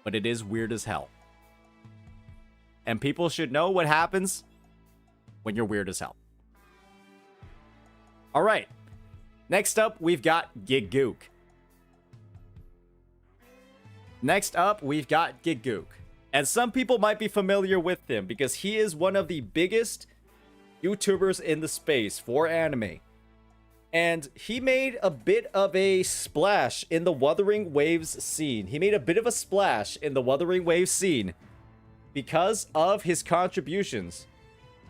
But it is weird as hell. And people should know what happens when you're weird as hell. Alright. Next up, we've got Gigook. And some people might be familiar with him because he is one of the biggest YouTubers in the space for anime. And he made a bit of a splash in the Wuthering Waves scene. Because of his contributions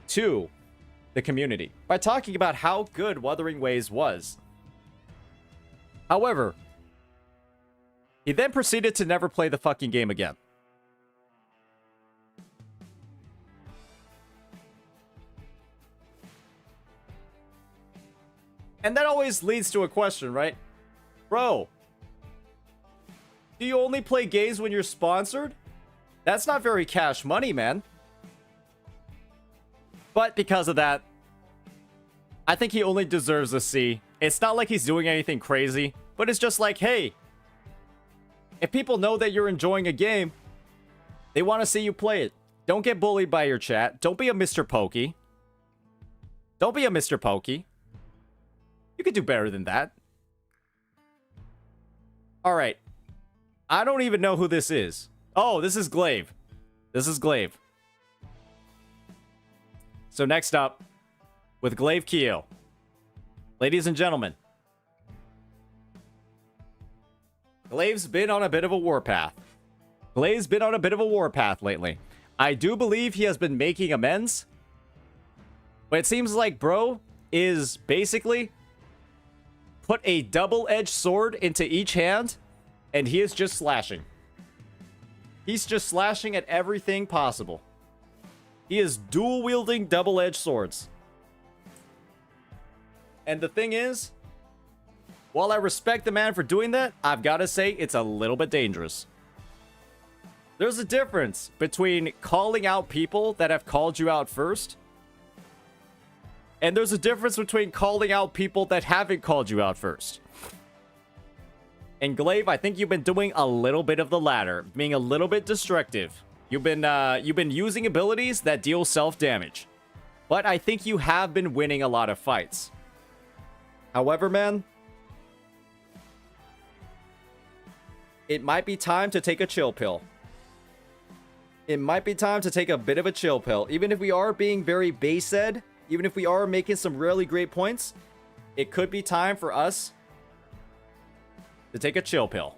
to the community by talking about how good Wuthering Waves was. However, he then proceeded to never play the fucking game again. And that always leads to a question, right? Bro, do you only play games when you're sponsored? That's not very cash money, man. But because of that, I think he only deserves a C. It's not like he's doing anything crazy, but it's just like, hey, if people know that you're enjoying a game, they want to see you play it. Don't get bullied by your chat. Don't be a Mr. Pokey. You could do better than that. Alright. I don't even know who this is. Oh, this is Glaive. So next up, with Glaive Keo. Ladies and gentlemen. Glaive's been on a bit of a warpath. Lately. I do believe he has been making amends. But it seems like bro is basically put a double-edged sword into each hand, and he is just slashing. He's just slashing at everything possible. He is dual-wielding double-edged swords. And the thing is, while I respect the man for doing that, I've got to say it's a little bit dangerous. There's a difference between calling out people that have called you out first, and there's a difference between calling out people that haven't called you out first. And Glaive, I think you've been doing a little bit of the latter, being a little bit destructive. You've been using abilities that deal self-damage. But I think you have been winning a lot of fights. However, man, it might be time to take a chill pill. It might be time to take a bit of a chill pill. Even if we are being very base-ed, even if we are making some really great points, it could be time for us to take a chill pill.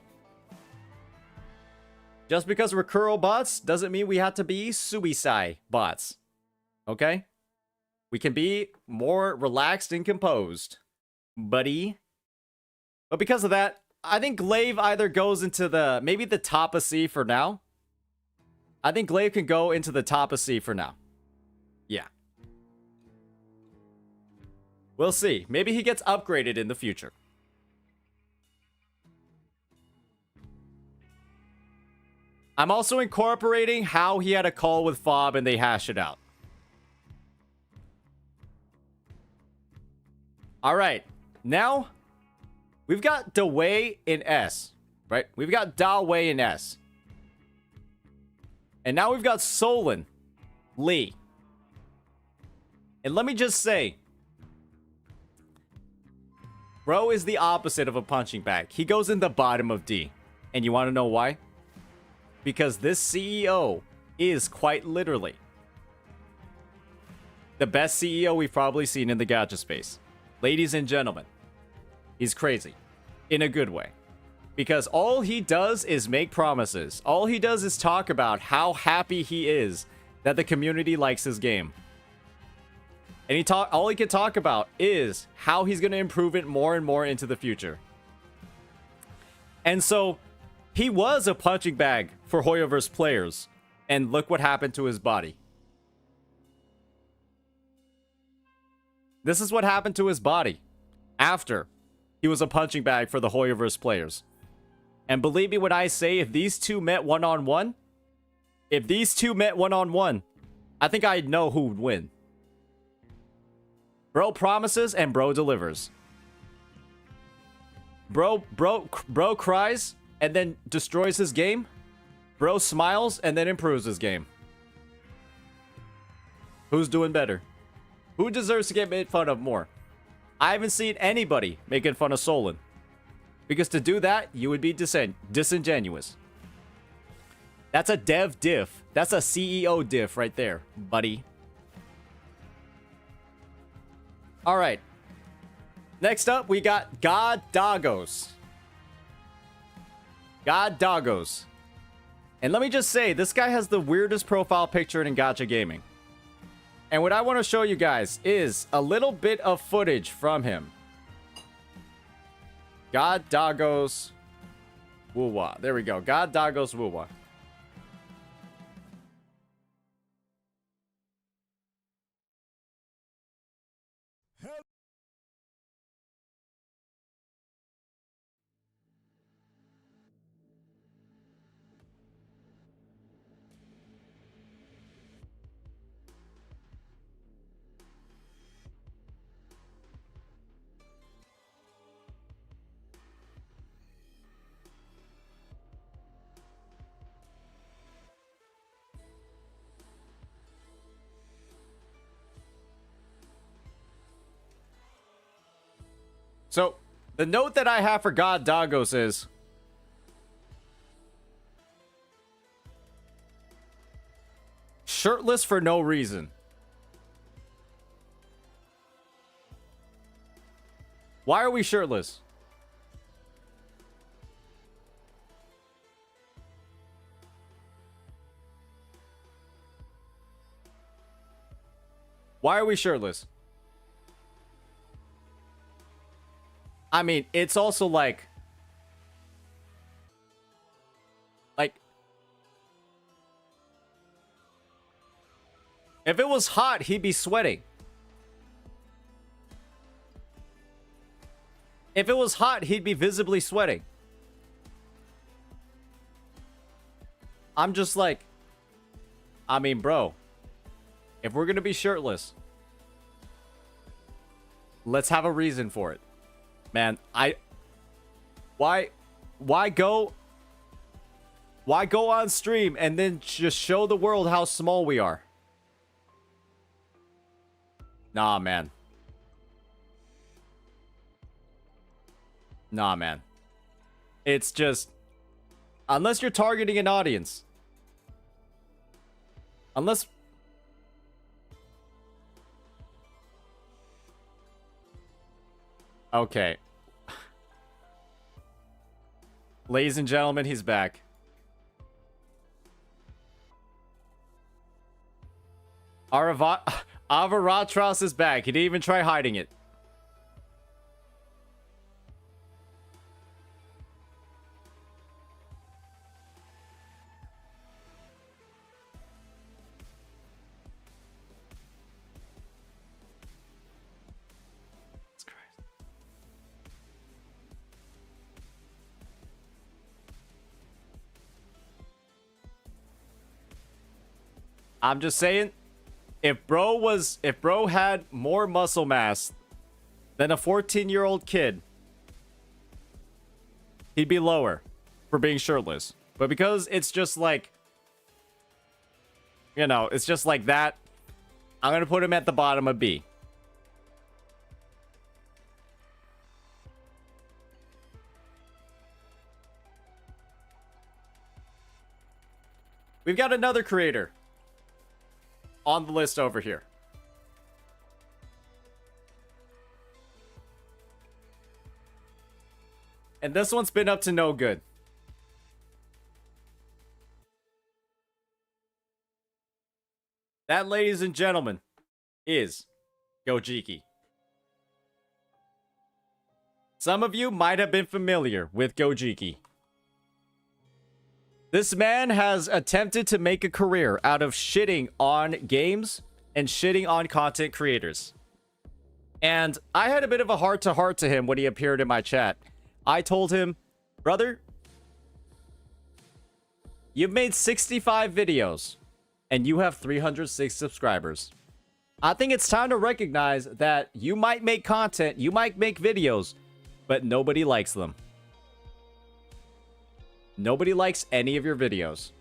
Just because we're Kuro bots doesn't mean we have to be Suisai bots. Okay? We can be more relaxed and composed, buddy. But because of that, I think Glaive either goes into maybe the top of C for now. I think Glaive can go into the top of C for now. Yeah. We'll see. Maybe he gets upgraded in the future. I'm also incorporating how he had a call with Fob and they hash it out. Alright. Now, we've got Dawei in S. Right? We've got Dawei in S. And now we've got Solon Lee. And let me just say, bro is the opposite of a punching bag. He goes in the bottom of D. And you want to know why? Because this CEO is quite literally the best CEO we've probably seen in the gacha space. Ladies and gentlemen, he's crazy. In a good way. Because all he does is make promises. All he does is talk about how happy he is that the community likes his game. And all he can talk about is how he's going to improve it more and more into the future. And so, he was a punching bag for Hoyoverse players. And look what happened to his body. This is what happened to his body after he was a punching bag for the Hoyoverse players. And believe me when I say, if these two met one-on-one, I think I'd know who would win. Bro promises and bro delivers. Bro cries and then destroys his game. Bro smiles and then improves his game. Who's doing better? Who deserves to get made fun of more? I haven't seen anybody making fun of Solon. Because to do that, you would be disingenuous. That's a dev diff. That's a CEO diff right there, buddy. Alright. Next up, we got God Dagos. God Dagos. And let me just say, this guy has the weirdest profile picture in gacha gaming. And what I want to show you guys is a little bit of footage from him. God Dagos WuWa. There we go. God Dagos WuWa. So, the note that I have for God Dagos is, shirtless for no reason. Why are we shirtless? Why are we shirtless? I mean, it's also like If it was hot, he'd be sweating. If it was hot, he'd be visibly sweating. I'm just like, I mean, bro, if we're gonna be shirtless, let's have a reason for it. Man, why go on stream and then just show the world how small we are? Nah, man. Nah, man. It's just, unless you're targeting an audience. Unless... Okay. Ladies and gentlemen, he's back. Avaratros is back. He didn't even try hiding it. I'm just saying, if bro had more muscle mass than a 14-year-old kid, he'd be lower for being shirtless. But because it's just like, you know, it's just like that, I'm gonna put him at the bottom of B. We've got another creator on the list over here. And this one's been up to no good. That, ladies and gentlemen, is Gojiki. Some of you might have been familiar with Gojiki. This man has attempted to make a career out of shitting on games and shitting on content creators. And I had a bit of a heart-to-heart to him when he appeared in my chat. I told him, brother, you've made 65 videos and you have 306 subscribers. I think it's time to recognize that you might make content, you might make videos, but nobody likes them. Nobody likes any of your videos.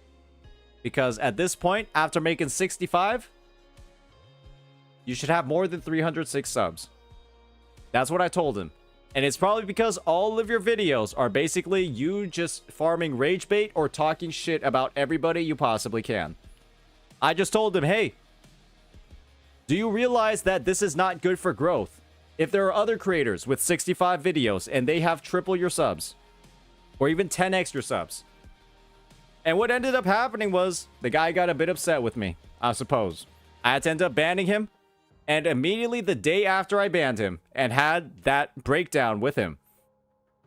Because at this point, after making 65, you should have more than 306 subs. That's what I told him. And it's probably because all of your videos are basically you just farming rage bait or talking shit about everybody you possibly can. I just told him, hey, do you realize that this is not good for growth? If there are other creators with 65 videos and they have triple your subs, or even 10 extra subs. And what ended up happening was the guy got a bit upset with me, I suppose. I had to end up banning him. And immediately the day after I banned him and had that breakdown with him,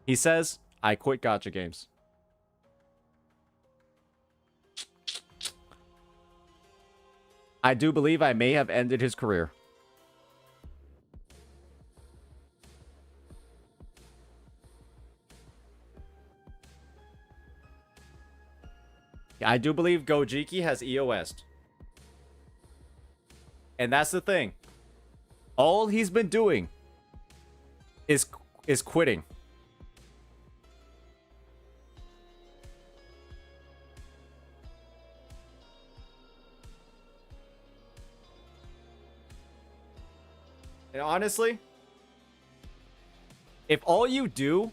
he says, I quit gacha games. I do believe I may have ended his career. I do believe Gojiki has EOS'd. And that's the thing. All he's been doing is quitting. And honestly, if all you do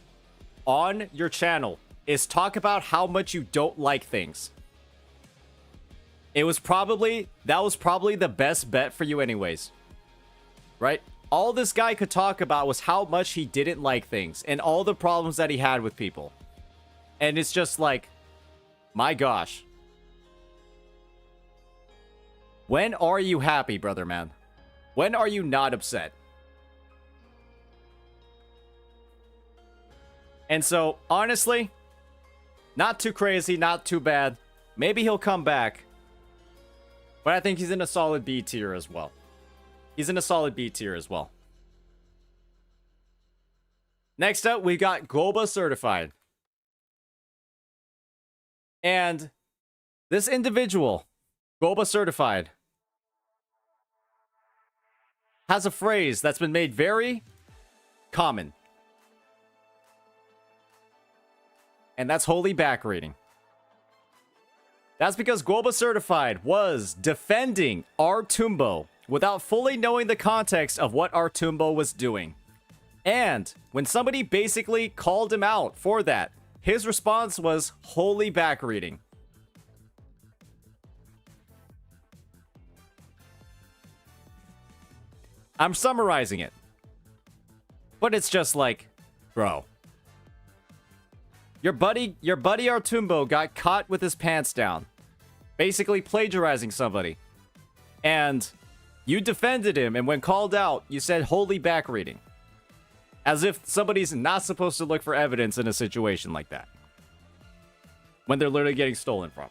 on your channel is talk about how much you don't like things, that was probably the best bet for you anyways. Right? All this guy could talk about was how much he didn't like things and all the problems that he had with people. And it's just like, my gosh. When are you happy, brother man? When are you not upset? And so, honestly, not too crazy, not too bad. Maybe he'll come back. But I think he's in a solid B tier as well. He's in a solid B tier as well. Next up, we got WuWa certified. And this individual, WuWa certified, has a phrase that's been made very common. And that's holy back reading. That's because WuWa certified was defending Artumbo without fully knowing the context of what Artumbo was doing. And when somebody basically called him out for that, his response was holy back reading. I'm summarizing it. But it's just like, bro. Your buddy Artumbo got caught with his pants down, basically plagiarizing somebody. And you defended him, and when called out, you said holy back reading. As if somebody's not supposed to look for evidence in a situation like that. When they're literally getting stolen from.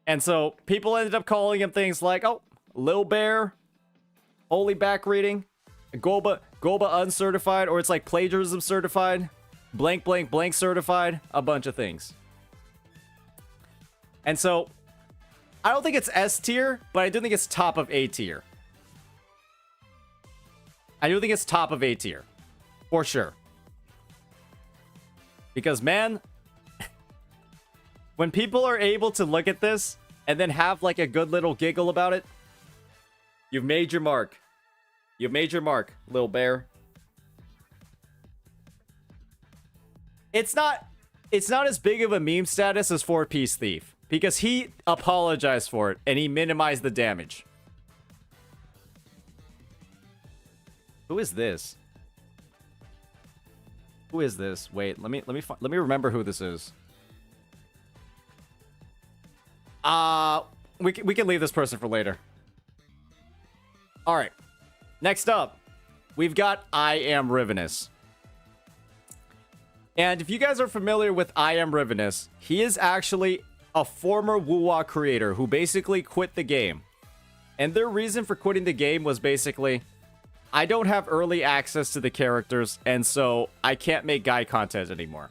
And so, people ended up calling him things like, oh, Lil Bear, holy back reading, WuWa uncertified, or it's like plagiarism certified, blank blank blank certified, a bunch of things. And so, I don't think it's S tier, but I do think it's top of A tier. I do think it's top of A tier. For sure. Because, man, when people are able to look at this and then have like a good little giggle about it, you've made your mark. You've made your mark, Lil Bear. It's not as big of a meme status as 4-Piece Thief, because he apologized for it and he minimized the damage. Who is this? Who is this? Wait, let me remember who this is. We can leave this person for later. All right. Next up, we've got I Am Rivenous. And if you guys are familiar with I Am Rivenous, he is actually a former WuWa creator who basically quit the game. And their reason for quitting the game was basically, I don't have early access to the characters, and so I can't make guy content anymore.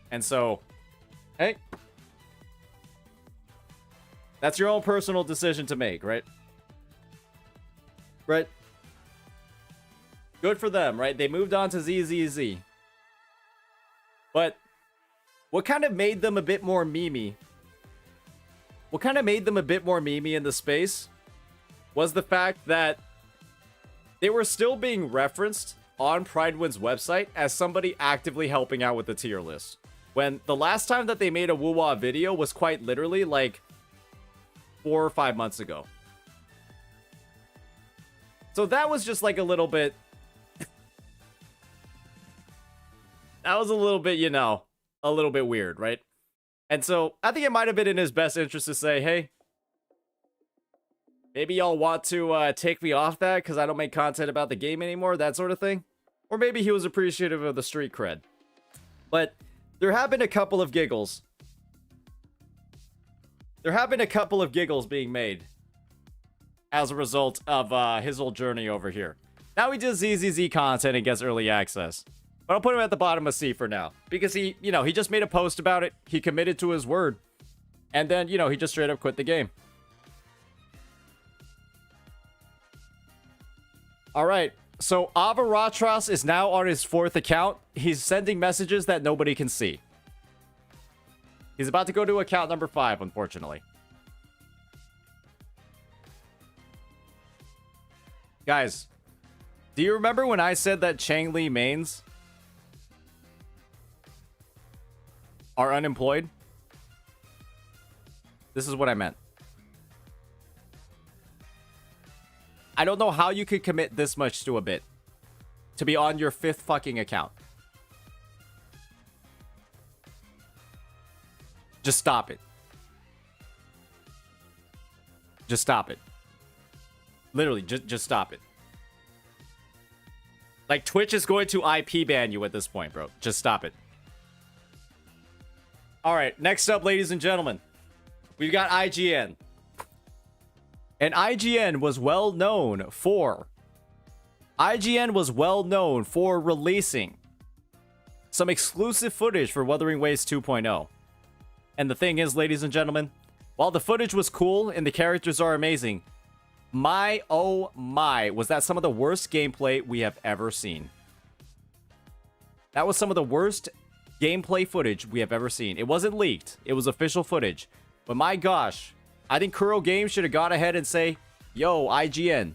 And so, hey, that's your own personal decision to make, right? Right? Good for them, right? They moved on to ZZZ. But what kind of made them a bit more memey? What kind of made them a bit more memey in the space was the fact that they were still being referenced on Pridewind's website as somebody actively helping out with the tier list. When the last time that they made a WuWa video was quite literally like 4 or 5 months ago. So that was just like a little bit... that was a little bit, you know, a little bit weird, right? And so I think it might have been in his best interest to say, hey, maybe y'all want to take me off that because I don't make content about the game anymore, that sort of thing. Or maybe he was appreciative of the street cred. But there have been a couple of giggles. There have been a couple of giggles being made as a result of his whole journey over here. Now he does ZZZ content and gets early access. But I'll put him at the bottom of C for now. Because he, you know, he just made a post about it. He committed to his word. And then, you know, he just straight up quit the game. Alright, so Avaratras is now on his 4th account. He's sending messages that nobody can see. He's about to go to account number 5, unfortunately. Guys, do you remember when I said that Changli mains are unemployed? This is what I meant. I don't know how you could commit this much to a bit to be on your 5th fucking account. Just stop it. Just stop it. Literally, just stop it. Like, Twitch is going to IP ban you at this point, bro. Just stop it. All right, next up, ladies and gentlemen, we've got IGN. And IGN was well known for releasing some exclusive footage for Wuthering Waves 2.0. And the thing is, ladies and gentlemen, while the footage was cool and the characters are amazing, my oh my, was that some of the worst gameplay we have ever seen. That was some of the worst gameplay footage we have ever seen. It wasn't leaked, it was official footage. But my gosh, I think Kuro Games should have gone ahead and say, yo, IGN,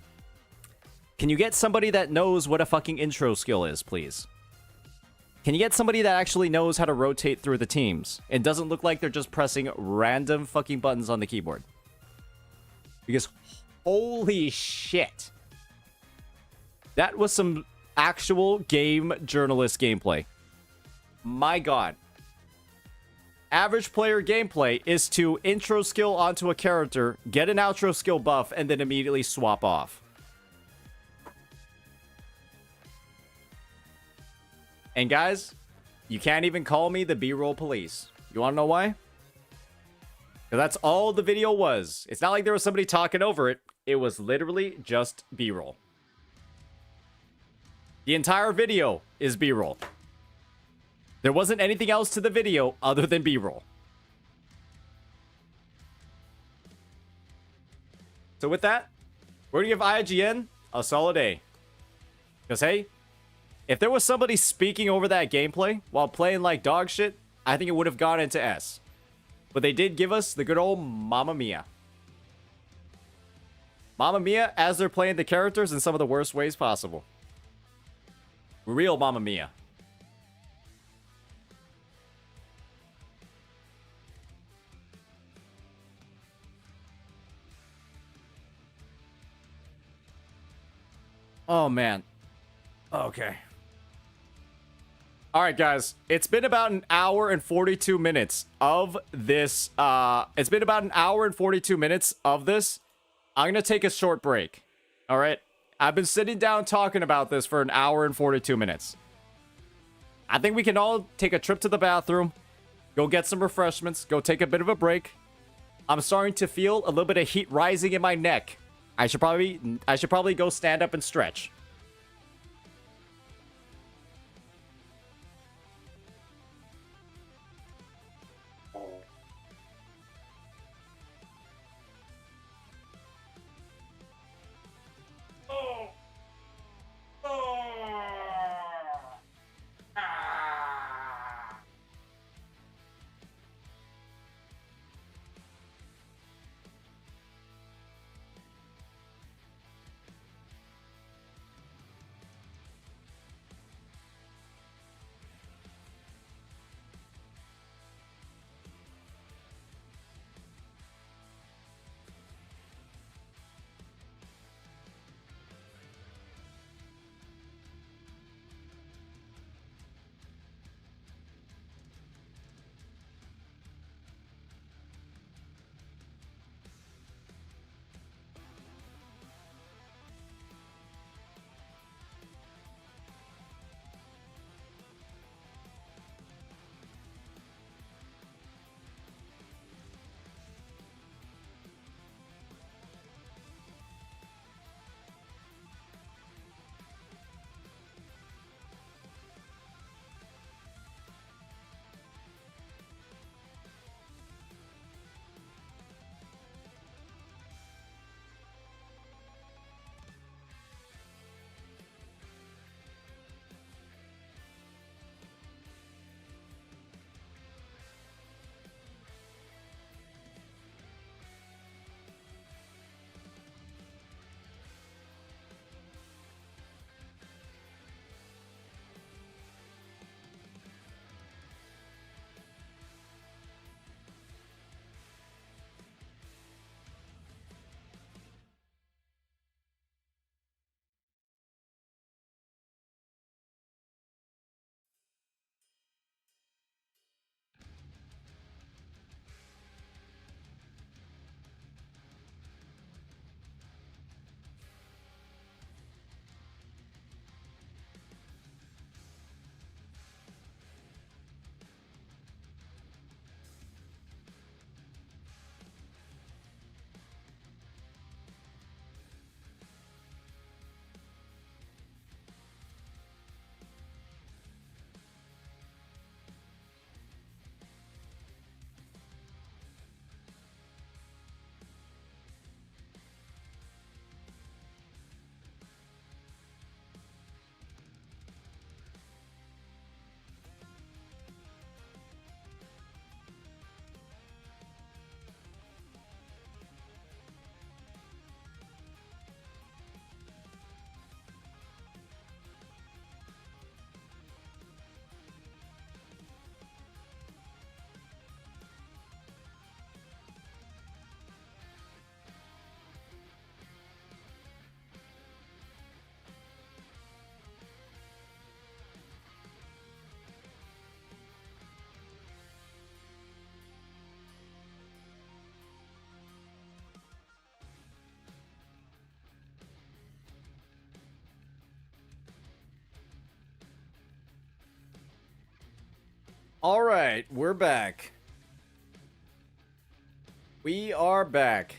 can you get somebody that knows what a fucking intro skill is, please? Can you get somebody that actually knows how to rotate through the teams and doesn't look like they're just pressing random fucking buttons on the keyboard? Because holy shit, that was some actual game journalist gameplay. My god. Average player gameplay is to intro skill onto a character, get an outro skill buff, and then immediately swap off. And guys, you can't even call me the B-roll police. You want to know why? Because that's all the video was. It's not like there was somebody talking over it. It was literally just B-roll. The entire video is B-roll. There wasn't anything else to the video other than B-roll. So with that, we're going to give IGN a solid A. Because hey, if there was somebody speaking over that gameplay while playing like dog shit, I think it would have gone into S. But they did give us the good old Mamma Mia. Mamma Mia as they're playing the characters in some of the worst ways possible. Real Mamma Mia. Oh, man. Okay. All right, guys. It's been about an hour and 42 minutes of this. I'm going to take a short break. All right? I've been sitting down talking about this for an hour and 42 minutes. I think we can all take a trip to the bathroom, go get some refreshments, go take a bit of a break. I'm starting to feel a little bit of heat rising in my neck. I should probably go stand up and stretch. All right, we're back. We are back.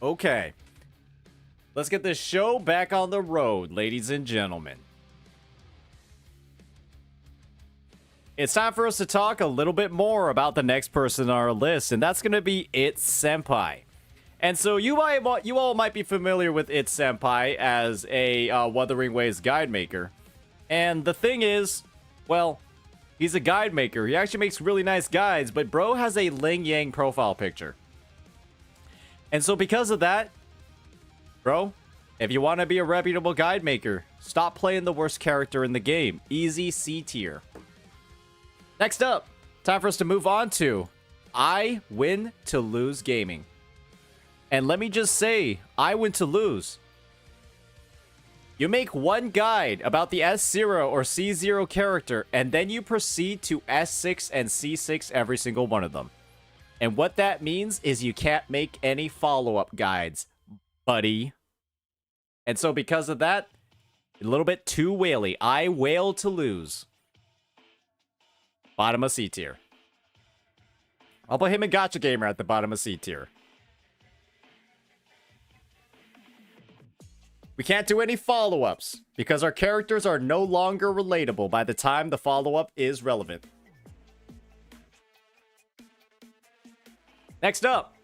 Okay. Let's get this show back on the road, ladies and gentlemen. It's time for us to talk a little bit more about the next person on our list, and that's going to be It's Senpai. And so you all might be familiar with It's Senpai as a Wuthering Waves guide maker. And the thing is, well, he's a guide maker. He actually makes really nice guides, but bro has a Ling Yang profile picture. And so because of that, bro, if you want to be a reputable guide maker, stop playing the worst character in the game. Easy C tier. Next up, time for us to move on to I Win to Lose Gaming. And let me just say, I win to lose. You make one guide about the S0 or C0 character, and then you proceed to S6 and C6 every single one of them. And what that means is you can't make any follow-up guides, buddy. And so because of that, a little bit too whaley. I wail to lose. Bottom of C tier. I'll put him and Gacha Gamer at the bottom of C tier. We can't do any follow-ups because our characters are no longer relatable by the time the follow-up is relevant. Next up,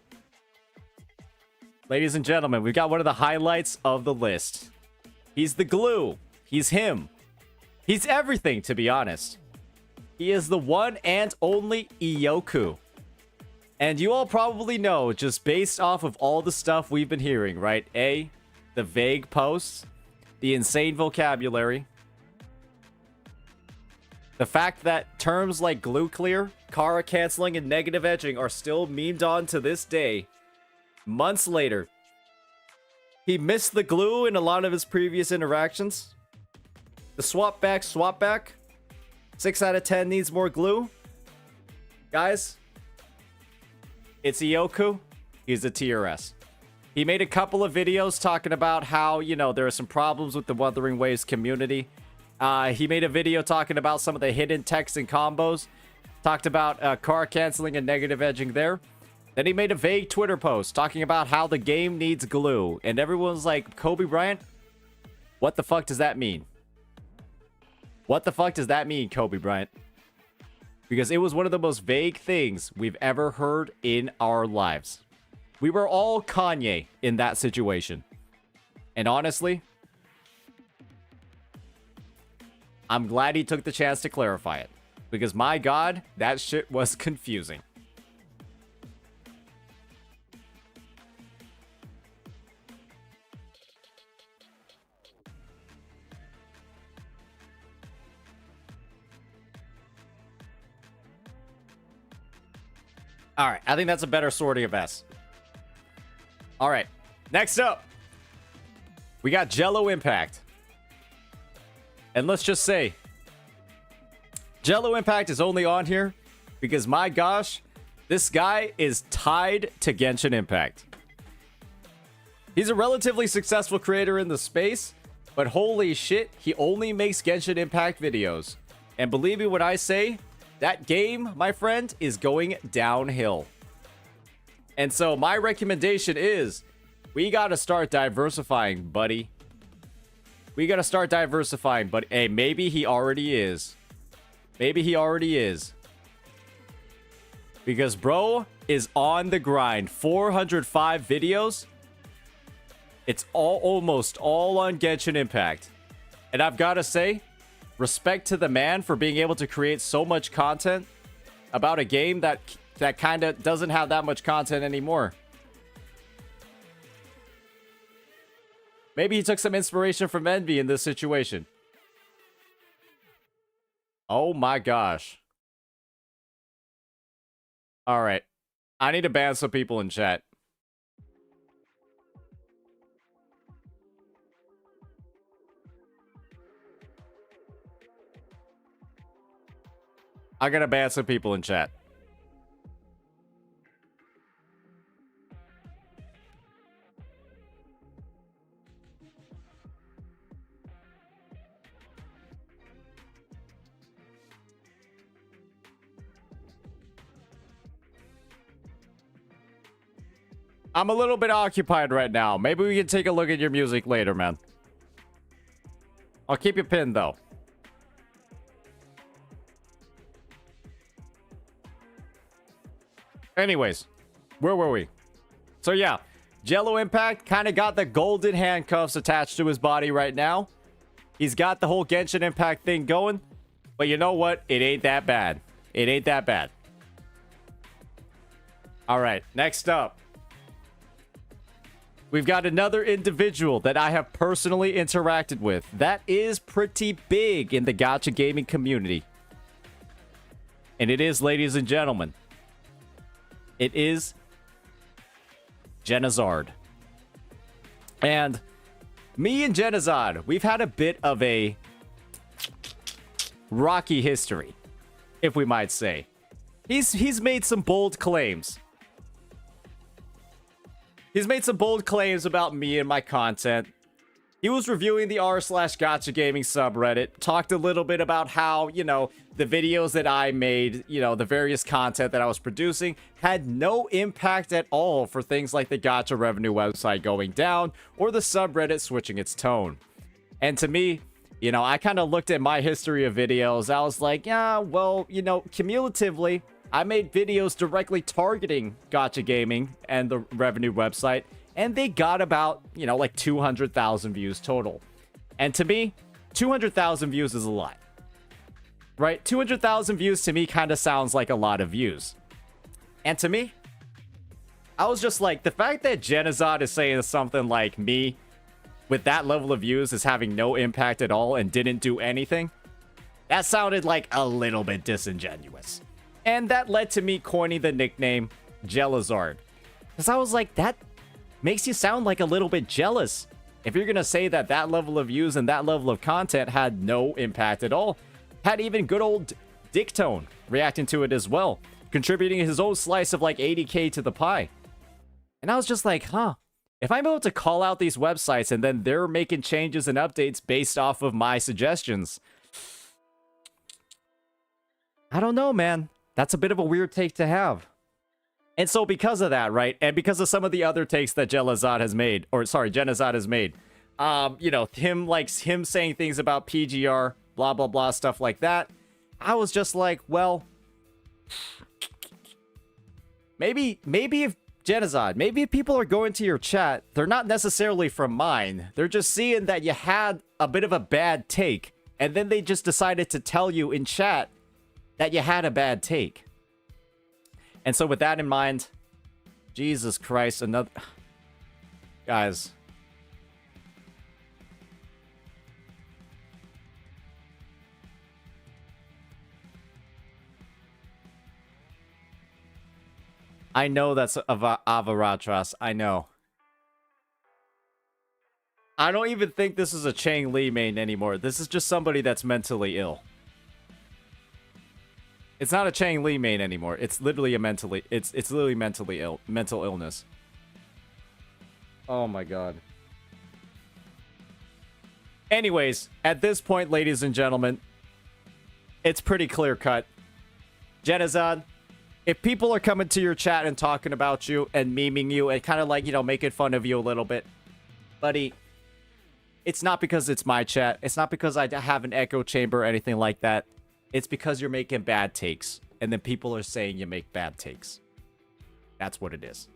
ladies and gentlemen, we've got one of the highlights of the list. He's the glue. He's him. He's everything, to be honest. He is the one and only Ioku. And you all probably know, just based off of all the stuff we've been hearing, right? A, the vague posts, the insane vocabulary, the fact that terms like glue clear, Kara canceling, and negative edging are still memed on to this day. Months later, he missed the glue in a lot of his previous interactions. The swap back. 6 out of 10 needs more glue. Guys, it's Ioku. He's a TRS. He made a couple of videos talking about how, you know, there are some problems with the Wuthering Waves community. He made a video talking about some of the hidden texts and combos. Talked about car canceling and negative edging there. Then he made a vague Twitter post talking about how the game needs glue. And everyone's like, Kobe Bryant? What the fuck does that mean? What the fuck does that mean, Kobe Bryant? Because it was one of the most vague things we've ever heard in our lives. We were all Kanye in that situation. And honestly, I'm glad he took the chance to clarify it. Because my god, that shit was confusing. Alright, I think that's a better sorting of S. Alright, next up, we got Jello Impact. And let's just say, Jello Impact is only on here because, my gosh, this guy is tied to Genshin Impact. He's a relatively successful creator in the space, but holy shit, he only makes Genshin Impact videos. And believe me when I say, that game, my friend, is going downhill. And so my recommendation is, we gotta start diversifying, buddy. We gotta start diversifying, but hey, maybe he already is. Maybe he already is. Because bro is on the grind. 405 videos. It's almost all on Genshin Impact. And I've gotta say, respect to the man for being able to create so much content about a game that kind of doesn't have that much content anymore. Maybe he took some inspiration from Envy in this situation. Oh my gosh. Alright. I need to ban some people in chat. I'm gonna ban some people in chat. I'm a little bit occupied right now. Maybe we can take a look at your music later, man. I'll keep you pinned, though. Anyways, where were we? So yeah, Jello Impact kind of got the golden handcuffs attached to his body right now. He's got the whole Genshin Impact thing going. But you know what? It ain't that bad. It ain't that bad. All right, next up. We've got another individual that I have personally interacted with. That is pretty big in the Gacha gaming community. And it is, ladies and gentlemen, it is Genazard. And me and Genazard, we've had a bit of a rocky history, if we might say. He's made some bold claims. He's made some bold claims about me and my content. He was reviewing the r/Gacha Gaming subreddit, talked a little bit about how, you know, the videos that I made, you know, the various content that I was producing had no impact at all for things like the Gacha revenue website going down or the subreddit switching its tone. And to me, you know, I kind of looked at my history of videos. I was like, yeah, well, you know, cumulatively, I made videos directly targeting Gacha Gaming and the revenue website, and they got about, you know, like 200,000 views total. And to me, 200,000 views is a lot. Right? 200,000 views to me kind of sounds like a lot of views. And to me, I was just like, the fact that Genazard is saying something like me with that level of views is having no impact at all and didn't do anything, that sounded like a little bit disingenuous. And that led to me coining the nickname Jelazard. Because I was like, that makes you sound like a little bit jealous. If you're going to say that that level of views and that level of content had no impact at all, had even good old Dicktone reacting to it as well, contributing his own slice of like 80k to the pie. And I was just like, huh, if I'm able to call out these websites and then they're making changes and updates based off of my suggestions, I don't know, man. That's a bit of a weird take to have. And so because of that, right, and because of some of the other takes that Genazard has made, you know, him saying things about PGR, blah, blah, blah, stuff like that, I was just like, well, maybe if Genazard, maybe if people are going to your chat, they're not necessarily from mine. They're just seeing that you had a bit of a bad take, and then they just decided to tell you in chat that you had a bad take. And so with that in mind, Jesus Christ, another... Guys. I know that's Avaratras. I know. I don't even think this is a Chang Li main anymore. This is just somebody that's mentally ill. It's not a Chang Li main anymore. It's literally a mentally ill, mental illness. Oh my god. Anyways, at this point, ladies and gentlemen, it's pretty clear cut. Genazard, if people are coming to your chat and talking about you and memeing you and kind of like, you know, making fun of you a little bit, buddy, it's not because it's my chat. It's not because I have an echo chamber or anything like that. It's because you're making bad takes, and then people are saying you make bad takes. That's what it is.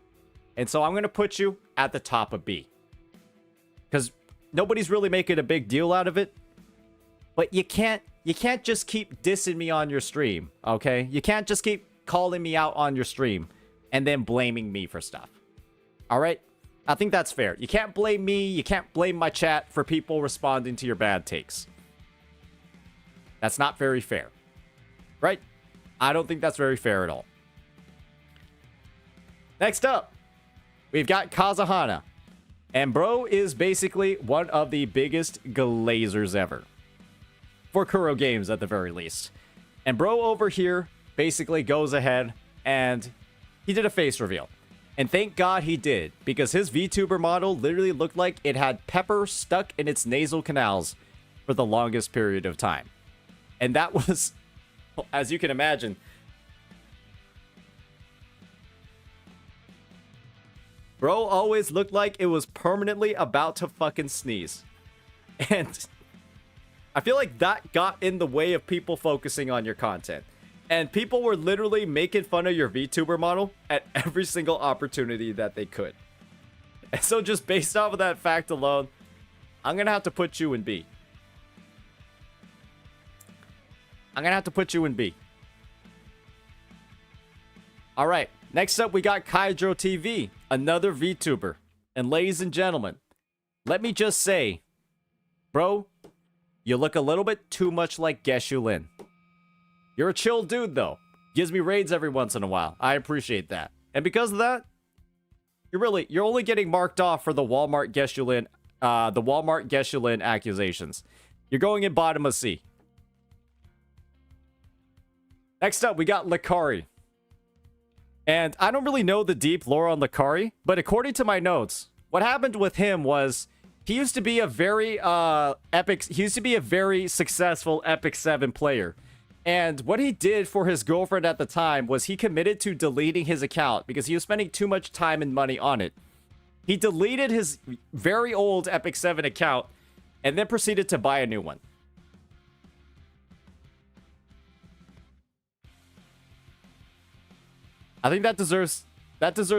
And so I'm going to put you at the top of B. Because nobody's really making a big deal out of it. But you can't just keep dissing me on your stream, okay? You can't just keep calling me out on your stream and then blaming me for stuff. Alright? I think that's fair. You can't blame me, you can't blame my chat for people responding to your bad takes. That's not very fair. Right? I don't think that's very fair at all. Next up, we've got Kazahana. And bro is basically one of the biggest glazers ever. For Kuro Games, at the very least. And bro over here basically goes ahead and he did a face reveal. And thank God he did, because his VTuber model literally looked like it had pepper stuck in its nasal canals for the longest period of time. And that was, as you can imagine, Bro always looked like it was permanently about to fucking sneeze. And I feel like that got in the way of people focusing on your content. And people were literally making fun of your VTuber model at every single opportunity that they could. And so just based off of that fact alone, I'm going to have to put you in B. I'm going to have to put you in B. All right. Next up, we got Kaidro TV, another VTuber. And ladies and gentlemen, let me just say, bro, you look a little bit too much like Geshulin. You're a chill dude, though. Gives me raids every once in a while. I appreciate that. And because of that, you're only getting marked off for the Walmart Geshulin accusations. You're going in bottom of C. Next up, we got Lakari. And I don't really know the deep lore on Lakari, but according to my notes, what happened with him was he used to be a very successful Epic 7 player. And what he did for his girlfriend at the time was he committed to deleting his account because he was spending too much time and money on it. He deleted his very old Epic 7 account and then proceeded to buy a new one. I think that deserves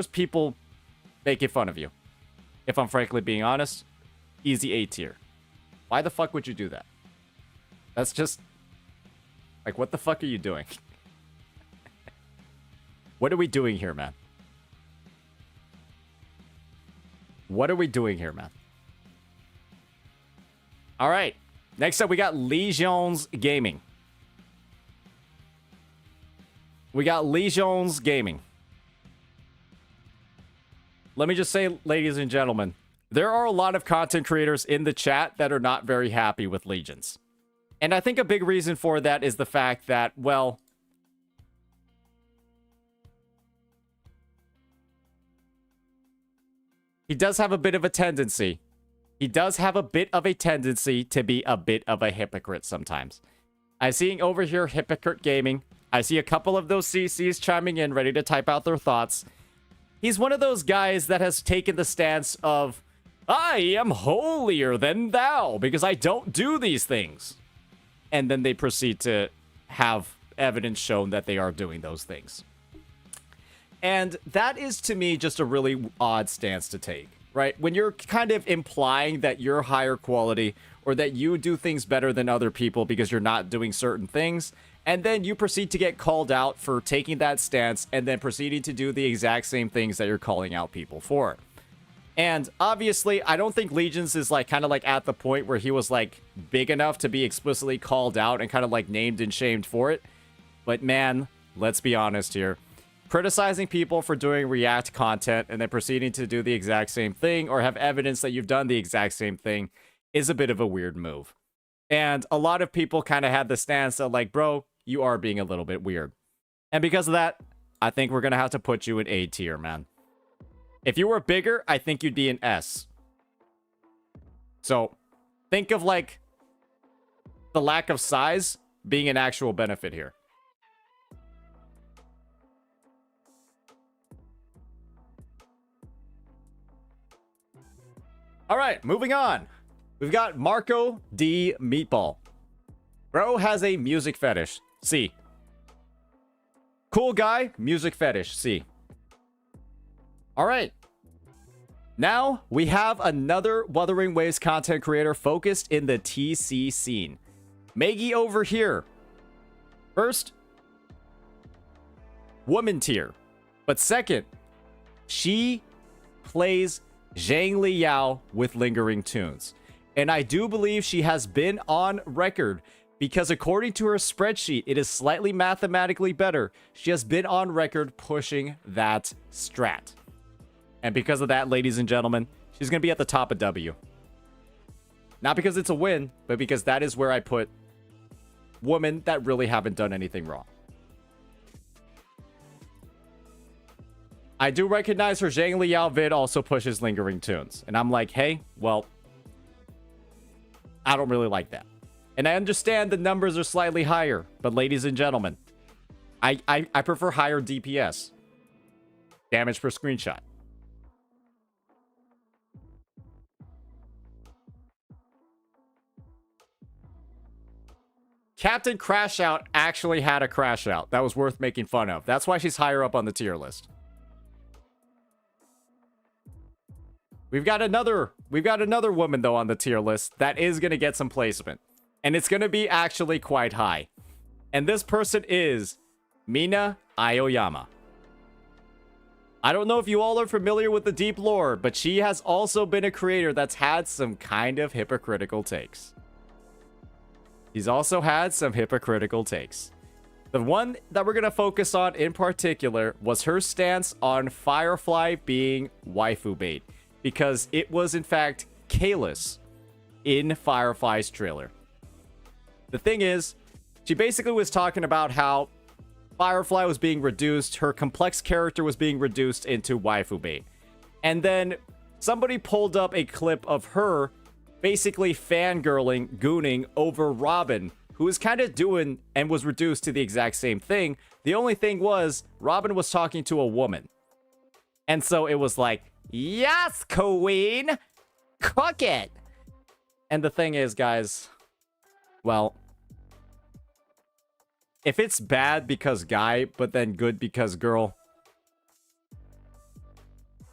people making fun of you. If I'm frankly being honest, easy A tier. Why the fuck would you do that? That's just like, what the fuck are you doing? What are we doing here, man? What are we doing here, man? All right. Next up, we got Legions Gaming. Let me just say, ladies and gentlemen, there are a lot of content creators in the chat that are not very happy with Legions. And I think a big reason for that is the fact that, well, he does have a bit of a tendency. He does have a bit of a tendency to be a bit of a hypocrite sometimes. I'm seeing over here Hypocrite Gaming. I see a couple of those CCs chiming in, ready to type out their thoughts. He's one of those guys that has taken the stance of, I am holier than thou because I don't do these things. And then they proceed to have evidence shown that they are doing those things. And that is, to me, just a really odd stance to take, right? When you're kind of implying that you're higher quality or that you do things better than other people because you're not doing certain things, and then you proceed to get called out for taking that stance and then proceeding to do the exact same things that you're calling out people for. And obviously, I don't think Legions is like kind of like at the point where he was like big enough to be explicitly called out and kind of like named and shamed for it. But man, let's be honest here. Criticizing people for doing React content and then proceeding to do the exact same thing or have evidence that you've done the exact same thing is a bit of a weird move. And a lot of people kind of had the stance of like, bro, you are being a little bit weird. And because of that, I think we're going to have to put you in A tier, man. If you were bigger, I think you'd be an S. So think of like the lack of size being an actual benefit here. All right, moving on. We've got Marco D. Meatball. Bro has a music fetish. C. Cool guy, music fetish. C. All right. Now we have another Wuthering Waves content creator focused in the TC scene. Maggie over here. First, woman tier. But second, she plays Zhang Liao with lingering tunes. And I do believe she has been on record because according to her spreadsheet, it is slightly mathematically better. She has been on record pushing that strat. And because of that, ladies and gentlemen, she's going to be at the top of W. Not because it's a win, but because that is where I put women that really haven't done anything wrong. I do recognize her Zhang Liao vid also pushes lingering tunes. And I'm like, hey, well, I don't really like that. And I understand the numbers are slightly higher, but ladies and gentlemen, I prefer higher DPS. Damage per screenshot. Captain Crash Out actually had a crash out that was worth making fun of. That's why she's higher up on the tier list. We've got another woman though on the tier list that is going to get some placement. And it's going to be actually quite high. And this person is Mina Aoyama. I don't know if you all are familiar with the deep lore, but she has also been a creator that's had some kind of hypocritical takes. He's also had some hypocritical takes. The one that we're going to focus on in particular was her stance on Firefly being waifu bait. Because it was, in fact, Kalis in Firefly's trailer. The thing is, she basically was talking about how Firefly was being reduced, her complex character was being reduced into waifu bait. And then somebody pulled up a clip of her basically fangirling, gooning over Robin, who was kind of doing and was reduced to the exact same thing. The only thing was, Robin was talking to a woman. And so it was like, yes, queen, cook it. And the thing is, guys, well, if it's bad because guy, but then good because girl,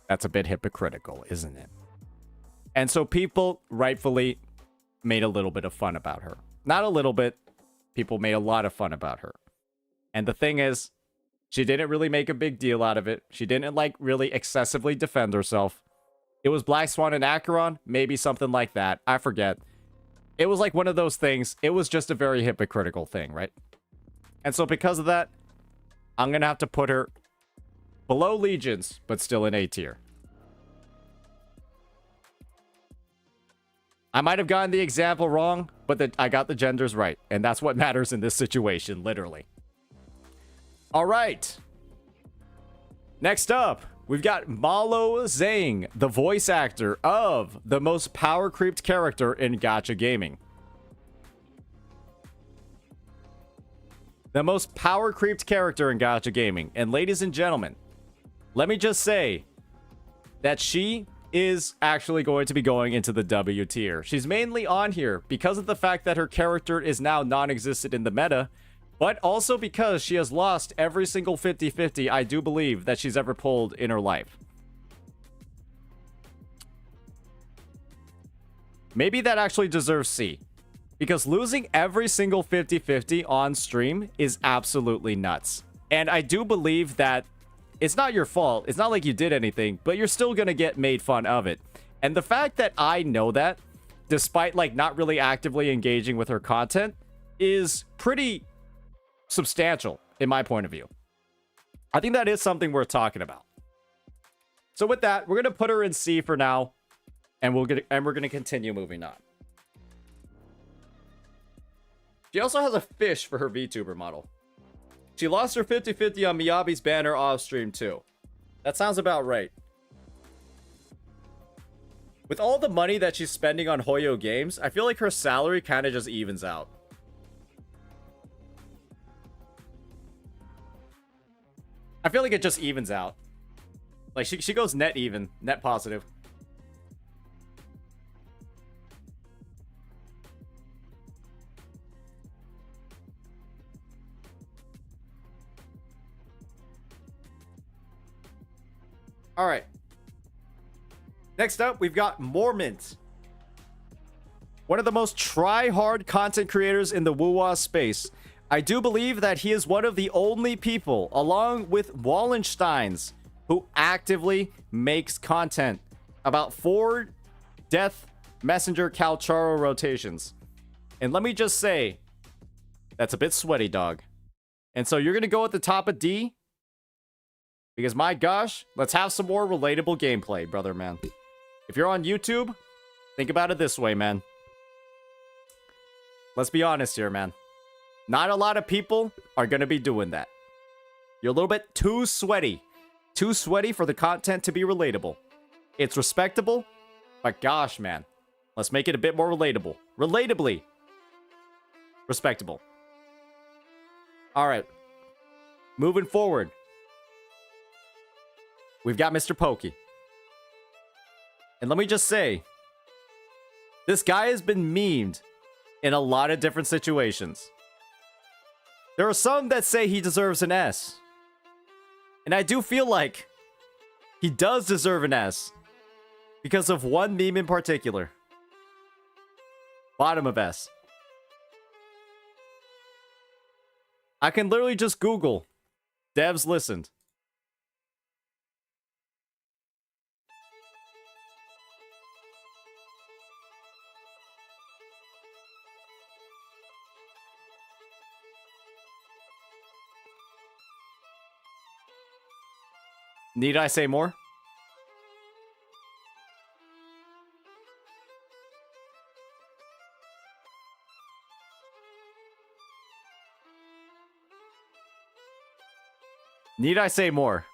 that's a bit hypocritical, isn't it? And so people rightfully made a little bit of fun about her. Not a little bit. People made a lot of fun about her. And the thing is, she didn't really make a big deal out of it. She didn't, like, really excessively defend herself. It was Black Swan and Acheron, maybe something like that. I forget. It was like one of those things. It was just a very hypocritical thing, right? And so because of that, I'm going to have to put her below Legions, but still in A tier. I might have gotten the example wrong, but I got the genders right. And that's what matters in this situation, literally. All right. Next up, we've got Malo Zhang, the voice actor of the most power creeped character in Gacha gaming. The most power creeped character in Gacha gaming. And ladies and gentlemen, let me just say that she is actually going to be going into the W tier. She's mainly on here because of the fact that her character is now non-existent in the meta, but also because she has lost every single 50-50 I do believe that she's ever pulled in her life. Maybe that actually deserves C. Because losing every single 50-50 on stream is absolutely nuts. And I do believe that it's not your fault. It's not like you did anything, but you're still going to get made fun of it. And the fact that I know that, despite like not really actively engaging with her content, is pretty substantial in my point of view. I think that is something worth talking about. So with that, we're going to put her in C for now, and we're going to continue moving on. She also has a fish for her VTuber model. She lost her 50-50 on Miyabi's banner off stream too. That sounds about right. With all the money that she's spending on Hoyo games, I feel like her salary kind of just evens out. I feel like it just evens out. Like she goes net even, net positive. All right. Next up, we've got Mormont. One of the most try-hard content creators in the WuWa space. I do believe that he is one of the only people, along with Wallensteins, who actively makes content about 4 Death Messenger Calcharo rotations. And let me just say, that's a bit sweaty, dog. And so you're going to go at the top of D? Because my gosh, let's have some more relatable gameplay, brother, man. If you're on YouTube, think about it this way, man. Let's be honest here, man. Not a lot of people are going to be doing that. You're a little bit too sweaty. Too sweaty for the content to be relatable. It's respectable, but gosh, man. Let's make it a bit more relatable. Relatably respectable. All right. Moving forward. We've got Mr. Pokey. And let me just say, this guy has been memed in a lot of different situations. There are some that say he deserves an S. And I do feel like he does deserve an S. Because of one meme in particular. Bottom of S. I can literally just Google devs listened. Need I say more? Need I say more?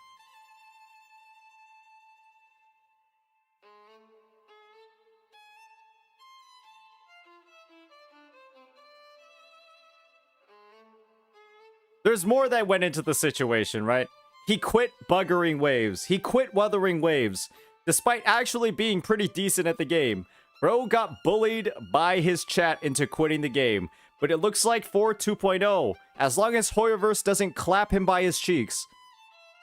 There's more that went into the situation, right? He quit buggering waves. He quit wuthering waves. Despite actually being pretty decent at the game. Bro got bullied by his chat into quitting the game. But it looks like for 2.0, as long as Hoyoverse doesn't clap him by his cheeks,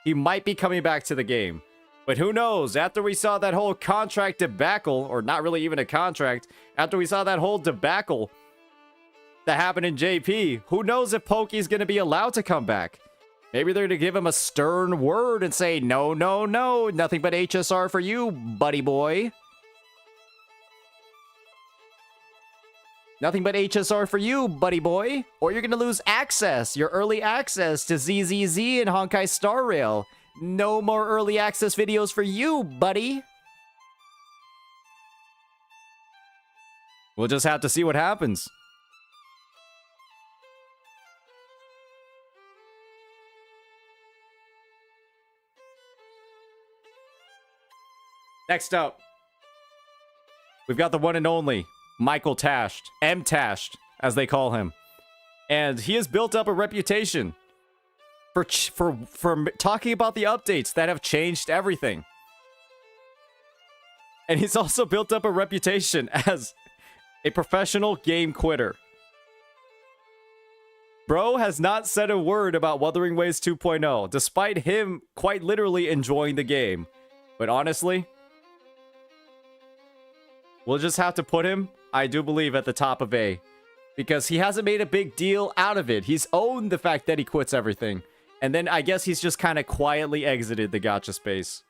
he might be coming back to the game. But who knows, after we saw that whole contract debacle, or not really even a contract, after we saw that whole debacle that happened in JP, who knows if Pokey's going to be allowed to come back? Maybe they're going to give him a stern word and say, no, no, no, nothing but HSR for you, buddy boy. Nothing but HSR for you, buddy boy. Or you're going to lose access, your early access to ZZZ and Honkai Star Rail. No more early access videos for you, buddy. We'll just have to see what happens. Next up, we've got the one and only Michael Tashed, M Tashed, as they call him. And he has built up a reputation for talking about the updates that have changed everything. And he's also built up a reputation as a professional game quitter. Bro has not said a word about Wuthering Waves 2.0, despite him quite literally enjoying the game. But honestly, we'll just have to put him, I do believe, at the top of A. Because he hasn't made a big deal out of it. He's owned the fact that he quits everything. And then I guess he's just kind of quietly exited the gacha space.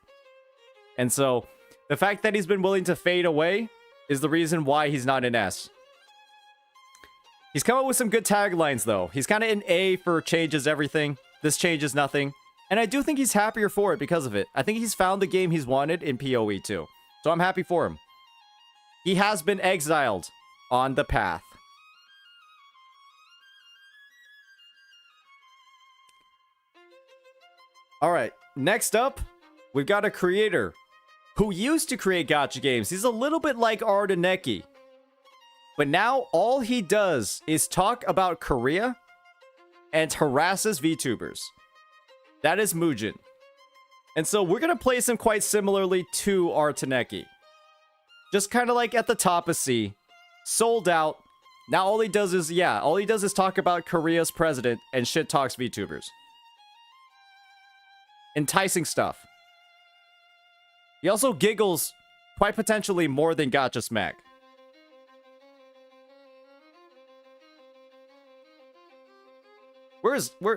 And so, the fact that he's been willing to fade away is the reason why he's not in S. He's come up with some good taglines, though. He's kind of in A for changes everything. This changes nothing. And I do think he's happier for it because of it. I think he's found the game he's wanted in PoE too. So I'm happy for him. He has been exiled on the path. Alright, next up, we've got a creator who used to create gacha games. He's a little bit like Ardeneki. But now all he does is talk about Korea and harasses VTubers. That is Mujin. And so we're going to place him quite similarly to Ardeneki. Just kind of like at the top of C. Sold out. Now all he does is talk about Korea's president and shit talks VTubers. Enticing stuff. He also giggles quite potentially more than Gacha Smack.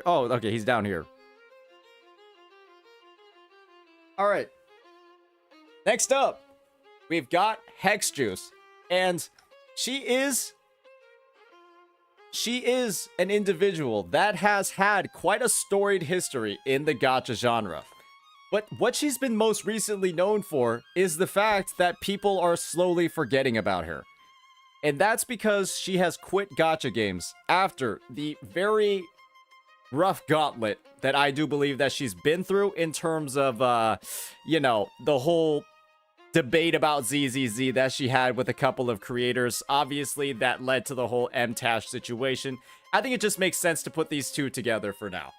Oh, okay, he's down here. Alright. Next up, we've got Hex Juice. And she is an individual that has had quite a storied history in the gacha genre. But what she's been most recently known for is the fact that people are slowly forgetting about her. And that's because she has quit gacha games after the very rough gauntlet that I do believe that she's been through in terms of, the whole debate about ZZZ that she had with a couple of creators. Obviously, that led to the whole M-Tash situation. I think it just makes sense to put these two together for now.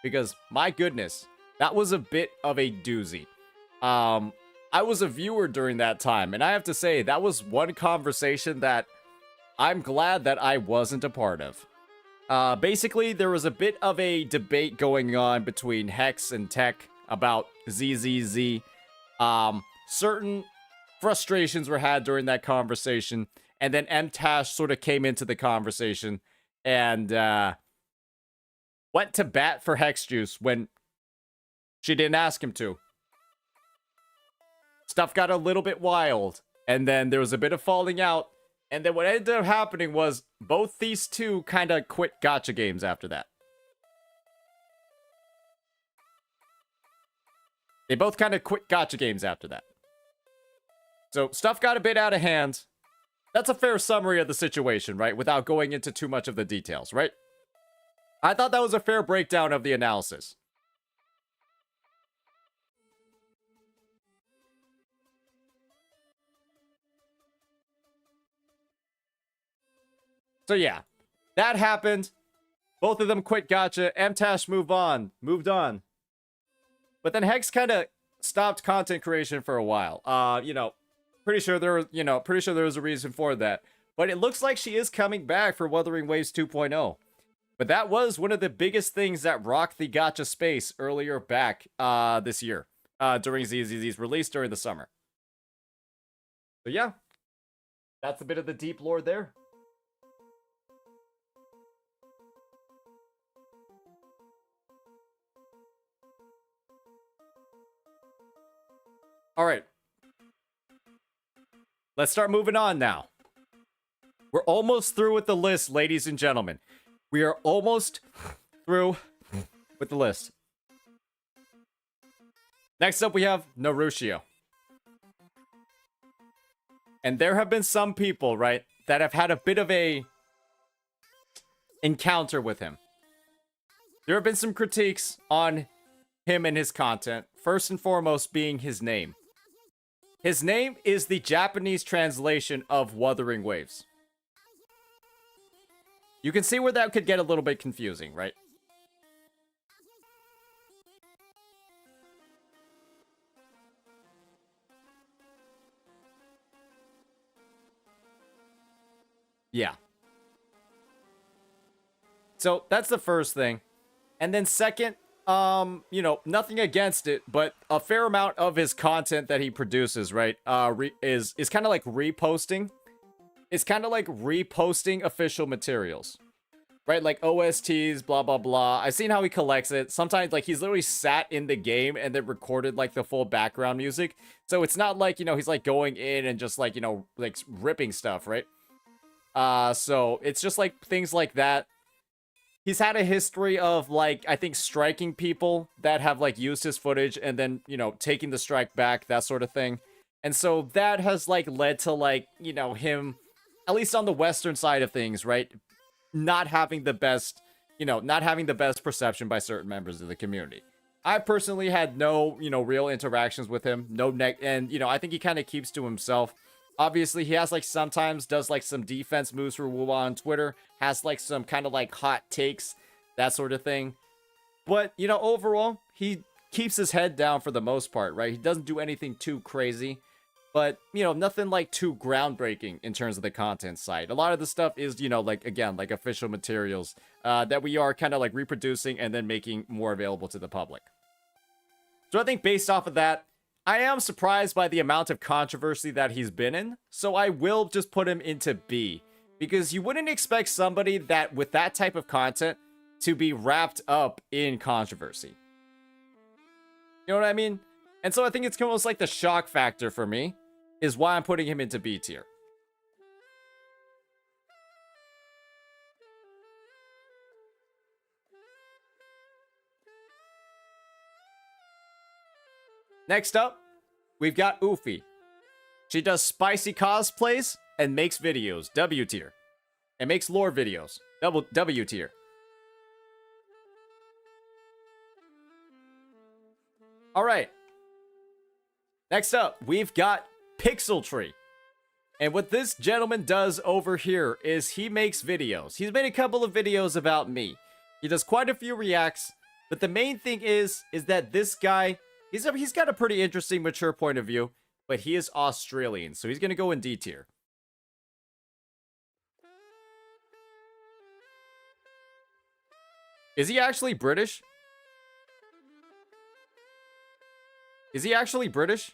Because, my goodness, that was a bit of a doozy. I was a viewer during that time, and I have to say, that was one conversation that I'm glad that I wasn't a part of. Basically, there was a bit of a debate going on between Hex and Tech about ZZZ. Certain frustrations were had during that conversation, and then M-Tash sort of came into the conversation and went to bat for Hex Juice when she didn't ask him to. Stuff got a little bit wild, and then there was a bit of falling out, and then what ended up happening was both these two kind of quit gacha games after that. They both kind of quit gacha games after that. So stuff got a bit out of hand. That's a fair summary of the situation, right? Without going into too much of the details, right? I thought that was a fair breakdown of the analysis. So yeah, that happened. Both of them quit gacha. M-Tash moved on. But then Hex kind of stopped content creation for a while. Pretty sure there was a reason for that. But it looks like she is coming back for Wuthering Waves 2.0. But that was one of the biggest things that rocked the gacha space earlier back this year. During ZZZ's release during the summer. So yeah, that's a bit of the deep lore there. All right. Let's start moving on now. We're almost through with the list, ladies and gentlemen. We are almost through with the list. Next up, we have Narushio. And there have been some people, right, that have had a bit of a encounter with him. There have been some critiques on him and his content, first and foremost being his name. His name is the Japanese translation of Wuthering Waves. You can see where that could get a little bit confusing, right? Yeah. So that's the first thing. And then second, nothing against it, but a fair amount of his content that he produces, right, is kind of like reposting. It's kind of like reposting official materials, right? Like OSTs, blah, blah, blah. I've seen how he collects it. Sometimes, like, he's literally sat in the game and then recorded, like, the full background music. So it's not like, he's, like, going in and just, like, like, ripping stuff, right? So it's just, like, things like that. He's had a history of, like, I think striking people that have, like, used his footage and then, taking the strike back, that sort of thing. And so that has, like, led to, like, him, at least on the Western side of things, right? Not having the best, perception by certain members of the community. I personally had no, real interactions with him. And, I think he kind of keeps to himself. Obviously, he has, like, sometimes does, like, some defense moves for WuWa on Twitter. Has, like, some kind of, like, hot takes. That sort of thing. But, overall, he keeps his head down for the most part, right? He doesn't do anything too crazy. But, nothing, like, too groundbreaking in terms of the content side. A lot of the stuff is, like, again, like, official materials that we are kind of, like, reproducing and then making more available to the public. So I think based off of that, I am surprised by the amount of controversy that he's been in, so I will just put him into B. Because you wouldn't expect somebody that, with that type of content, to be wrapped up in controversy. You know what I mean? And so I think it's almost like the shock factor for me, is why I'm putting him into B tier. Next up, we've got Ufi. She does spicy cosplays and makes videos, W tier. And makes lore videos, W tier. Alright. Next up, we've got Pixel Tree. And what this gentleman does over here is he makes videos. He's made a couple of videos about me. He does quite a few reacts. But the main thing is that this guy, he's got a pretty interesting, mature point of view. But he is Australian, so he's going to go in D tier. Is he actually British? Is he actually British?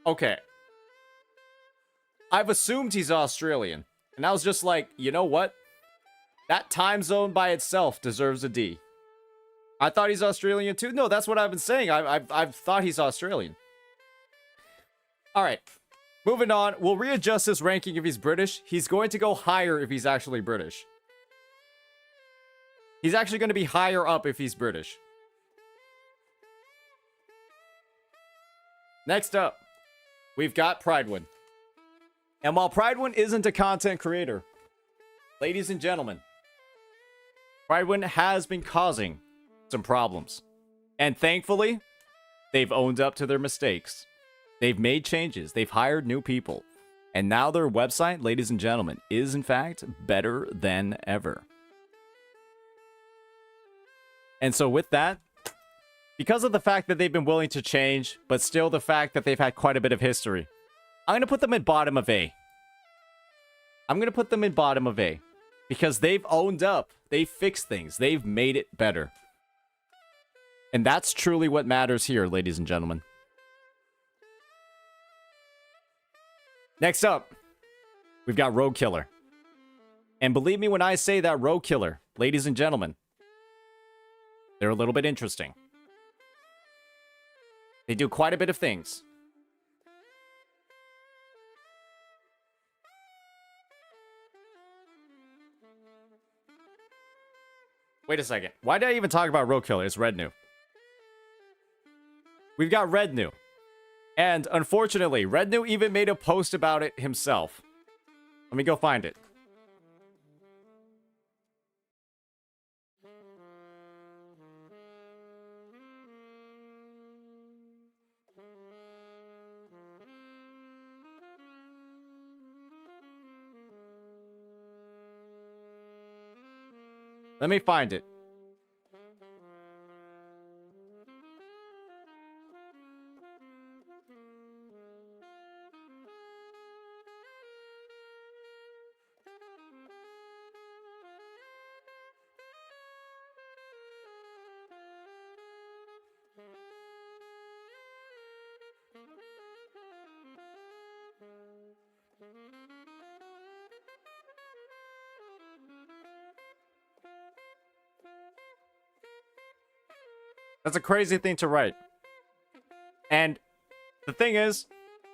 Okay. I've assumed he's Australian. And I was just like, you know what? That time zone by itself deserves a D. I thought he's Australian too. No, that's what I've been saying. I've thought he's Australian. All right. Moving on. We'll readjust this ranking if he's British. He's going to go higher if he's actually British. He's actually going to be higher up if he's British. Next up, we've got Pridewin. And while Pridewin isn't a content creator, ladies and gentlemen, Pridewin has been causing some problems. And thankfully, they've owned up to their mistakes. They've made changes. They've hired new people. And now their website, ladies and gentlemen, is in fact better than ever. And so with that, because of the fact that they've been willing to change, but still the fact that they've had quite a bit of history, I'm going to put them at bottom of A. I'm going to put them in bottom of A. Because they've owned up. They've fixed things. They've made it better. And that's truly what matters here, ladies and gentlemen. Next up, we've got Rogue Killer. And believe me when I say that Rogue Killer, ladies and gentlemen, they're a little bit interesting. They do quite a bit of things. Wait a second. Why did I even talk about Rogue Killer? It's Red New. We've got Red New. And unfortunately, Red New even made a post about it himself. Let me go find it. Let me find it. That's a crazy thing to write. And the thing is,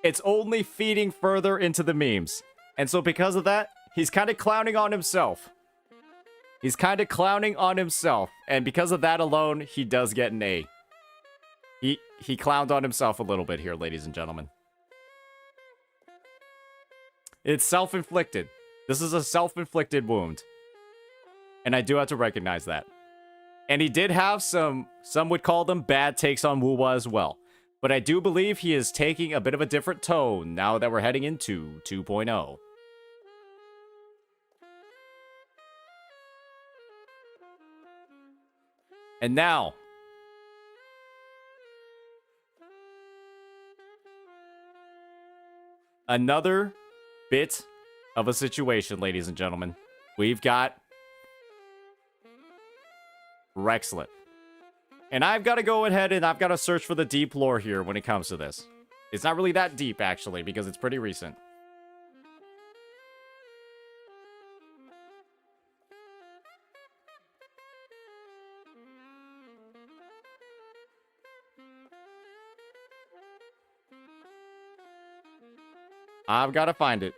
it's only feeding further into the memes. And so because of that, he's kind of clowning on himself. He's kind of clowning on himself. And because of that alone, he does get an A. He clowned on himself a little bit here, ladies and gentlemen. It's self-inflicted. This is a self-inflicted wound. And I do have to recognize that. And he did have some would call them bad takes on WuWa as well. But I do believe he is taking a bit of a different tone now that we're heading into 2.0. And now, another bit of a situation, ladies and gentlemen. We've got Rexlet. And I've got to go ahead and I've got to search for the deep lore here when it comes to this. It's not really that deep, actually, because it's pretty recent. I've got to find it.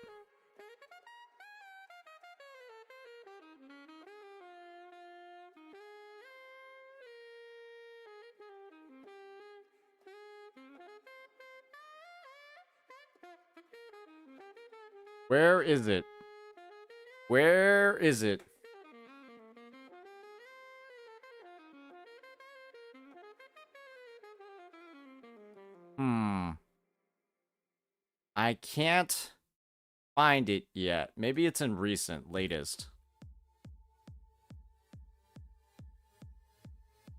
Where is it? Where is it? I can't find it yet. Maybe it's in recent, latest.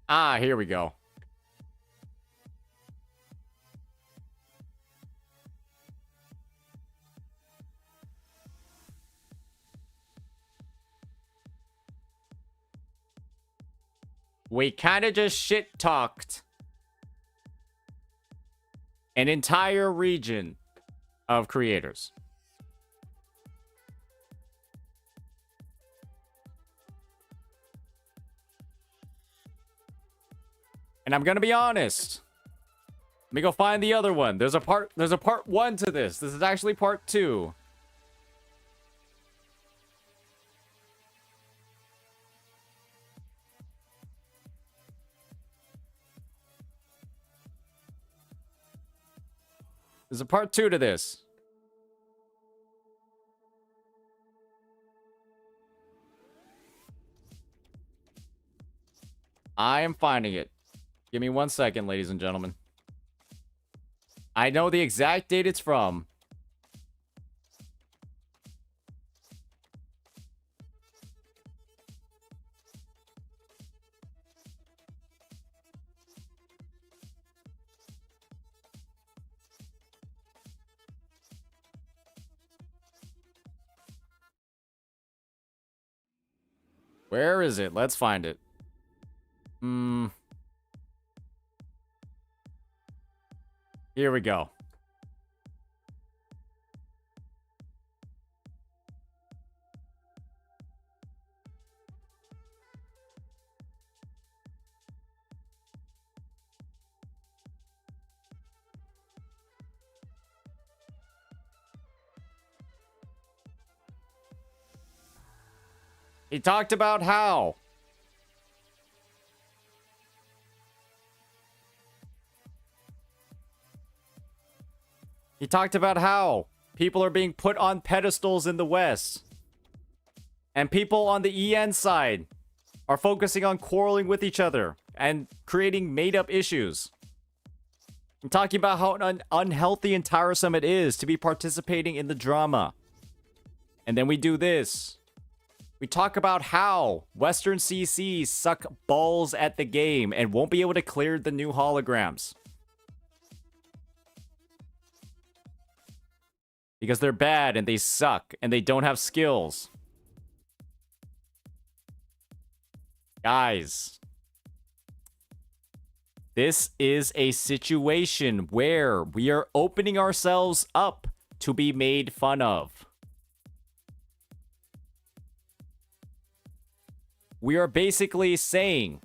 Ah, here we go. We kind of just shit talked an entire region of creators. And I'm gonna be honest. Let me go find the other one. There's a part 1 to this. This is actually part 2. There's a part 2 to this. I am finding it. Give me 1 second, ladies and gentlemen. I know the exact date it's from. Where is it? Let's find it. Here we go. He talked about how people are being put on pedestals in the West. And people on the EN side are focusing on quarreling with each other and creating made-up issues. I'm talking about how unhealthy and tiresome it is to be participating in the drama. And then we do this. We talk about how Western CCs suck balls at the game and won't be able to clear the new holograms. Because they're bad and they suck and they don't have skills. Guys, this is a situation where we are opening ourselves up to be made fun of. We are basically saying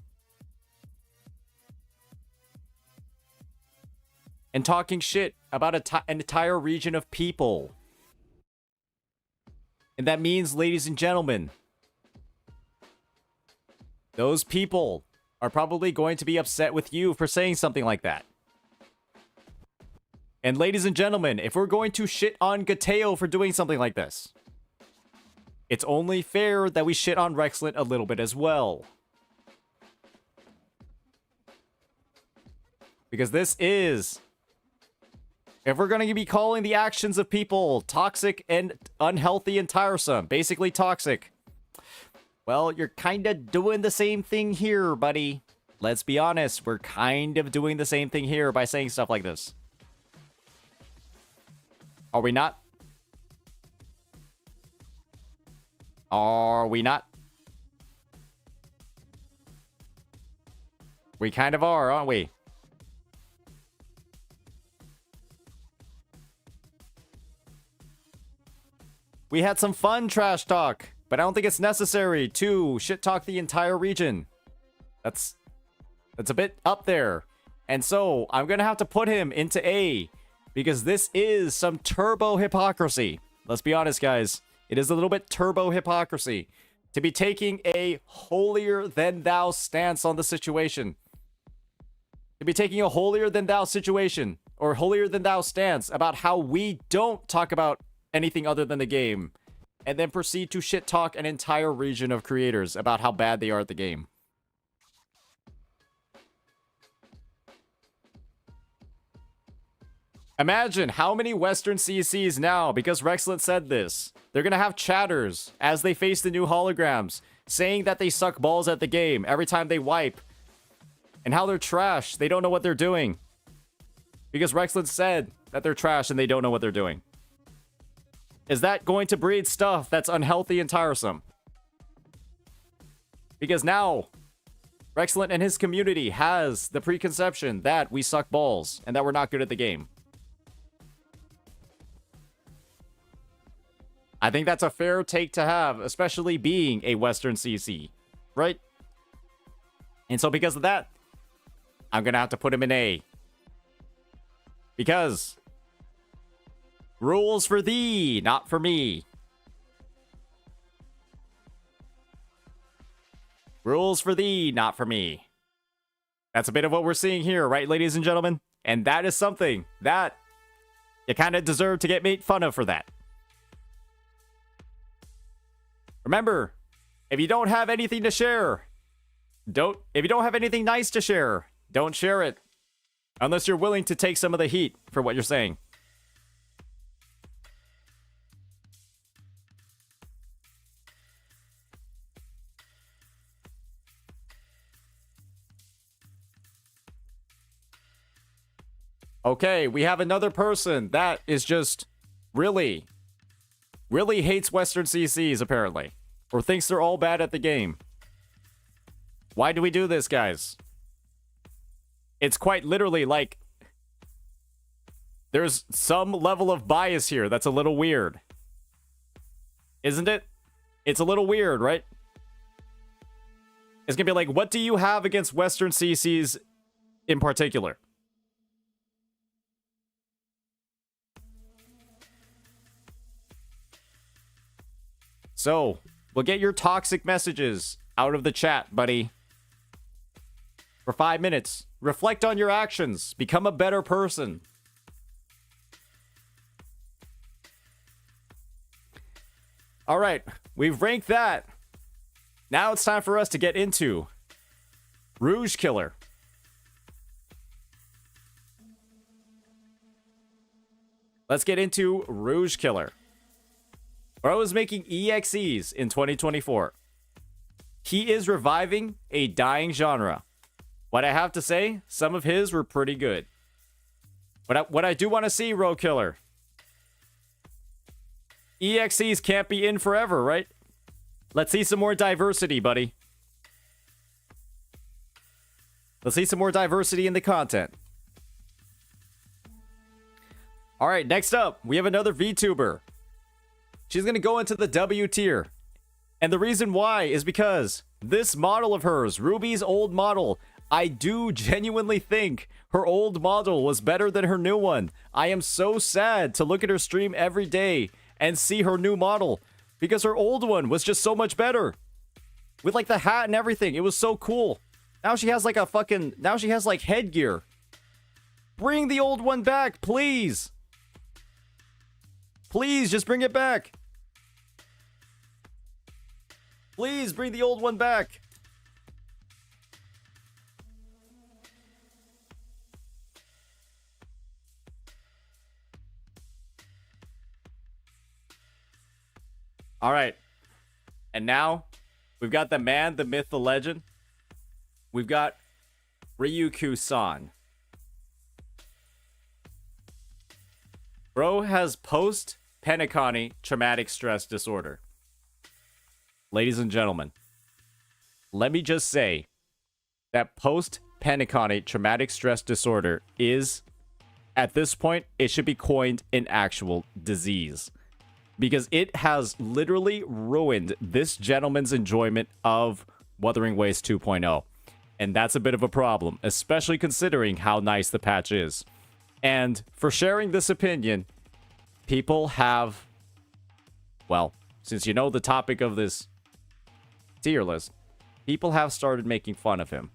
and talking shit about an entire region of people. And that means, ladies and gentlemen, those people are probably going to be upset with you for saying something like that. And ladies and gentlemen, if we're going to shit on Gateo for doing something like this, it's only fair that we shit on Rexlet a little bit as well. Because this is... If we're going to be calling the actions of people toxic and unhealthy and tiresome, basically toxic, well, you're kind of doing the same thing here, buddy. Let's be honest, we're kind of doing the same thing here by saying stuff like this. Are we not? Are we not? We kind of are, aren't we? We had some fun trash talk, but I don't think it's necessary to shit talk the entire region. That's a bit up there. And so I'm going to have to put him into A because this is some turbo hypocrisy. Let's be honest, guys. It is a little bit turbo hypocrisy to be taking a holier-than-thou stance on the situation. To be taking a holier-than-thou situation or holier-than-thou stance about how we don't talk about anything other than the game and then proceed to shit talk an entire region of creators about how bad they are at the game. Imagine how many Western CCs now, because Rexlet said this, they're gonna have chatters as they face the new holograms, saying that they suck balls at the game every time they wipe, and how they're trash, they don't know what they're doing. Because Rexlet said that they're trash and they don't know what they're doing. Is that going to breed stuff that's unhealthy and tiresome? Because now, Rexcellent and his community has the preconception that we suck balls and that we're not good at the game. I think that's a fair take to have, especially being a Western CC, right? And so because of that, I'm going to have to put him in A. Because rules for thee, not for me. Rules for thee, not for me. That's a bit of what we're seeing here, right, ladies and gentlemen? And that is something that you kind of deserve to get made fun of for that. Remember, if you don't have anything to share, if you don't have anything nice to share, don't share it. Unless you're willing to take some of the heat for what you're saying. Okay, we have another person that is just really hates Western CCs, apparently. Or thinks they're all bad at the game. Why do we do this, guys? It's quite literally like there's some level of bias here that's a little weird. Isn't it? It's a little weird, right? It's gonna be like, what do you have against Western CCs in particular? So, we'll get your toxic messages out of the chat, buddy. For 5 minutes. Reflect on your actions. Become a better person. All right, we've ranked that. Now it's time for us to get into Rouge Killer. Let's get into Rouge Killer. Bro is making EXEs in 2024. He is reviving a dying genre. What I have to say, some of his were pretty good. What I do want to see, Rogue Killer. EXEs can't be in forever, right? Let's see some more diversity, buddy. Let's see some more diversity in the content. All right, next up, we have another VTuber. She's going to go into the W tier. And the reason why is because this model of hers, Ruby's old model, I do genuinely think her old model was better than her new one. I am so sad to look at her stream every day and see her new model because her old one was just so much better. With like the hat and everything. It was so cool. Now she has like now she has like headgear. Bring the old one back, please. Please, just bring it back. Please, bring the old one back. All right. And now, we've got the man, the myth, the legend. We've got Ryukyu-san. Bro has post-Penacony traumatic stress disorder. Ladies and gentlemen, let me just say that post-Penacony traumatic stress disorder is, at this point, it should be coined an actual disease. Because it has literally ruined this gentleman's enjoyment of Wuthering Waves 2.0. And that's a bit of a problem, especially considering how nice the patch is. And for sharing this opinion, people have, well, since you know the topic of this tier list, people have started making fun of him.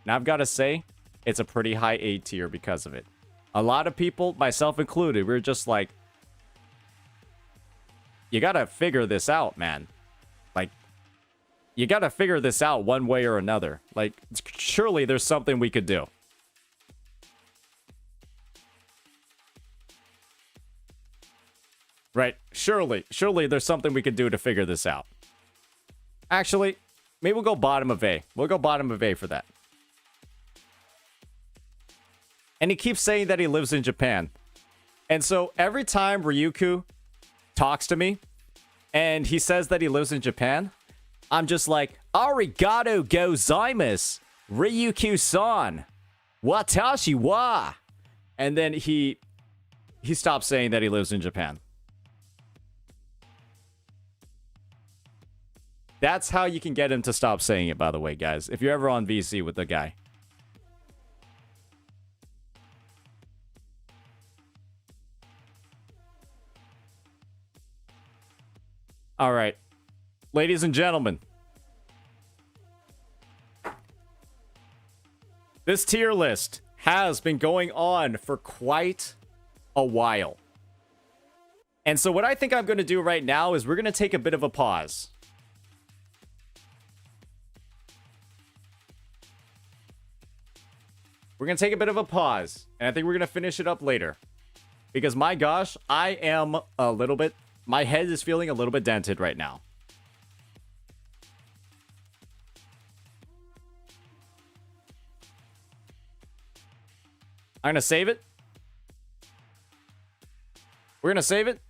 Now I've got to say, it's a pretty high A tier because of it. A lot of people, myself included, we're just like, you gotta figure this out, man. Like, you gotta figure this out one way or another. Like, surely there's something we could do. Right? Surely there's something we could do to figure this out. Actually, maybe we'll go bottom of A. We'll go bottom of A for that. And he keeps saying that he lives in Japan. And so every time Ryukyu talks to me and he says that he lives in Japan, I'm just like, Arigato gozaimasu, Ryukyu-san, watashi wa. And then he stopped saying that he lives in Japan. That's how you can get him to stop saying it, by the way, guys. If you're ever on VC with the guy. All right. Ladies and gentlemen. This tier list has been going on for quite a while. And so what I think I'm going to do right now is we're going to take a bit of a pause. We're going to take a bit of a pause. And I think we're going to finish it up later. Because my gosh, I am a little bit... My head is feeling a little bit dented right now. I'm going to save it. We're going to save it.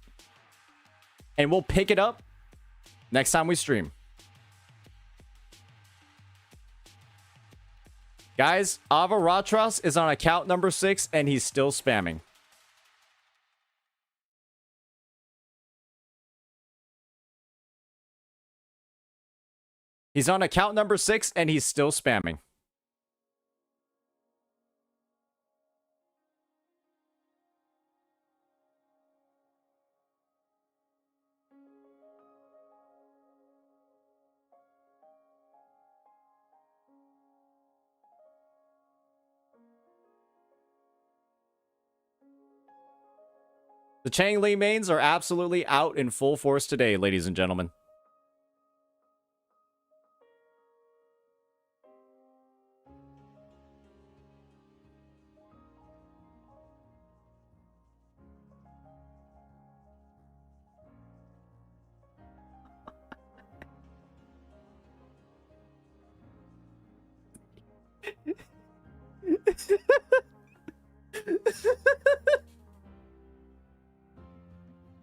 And we'll pick it up next time we stream. Guys, Avaratras is on account number 6 and he's still spamming. He's on account number 6 and he's still spamming. The Chang Li mains are absolutely out in full force today, ladies and gentlemen.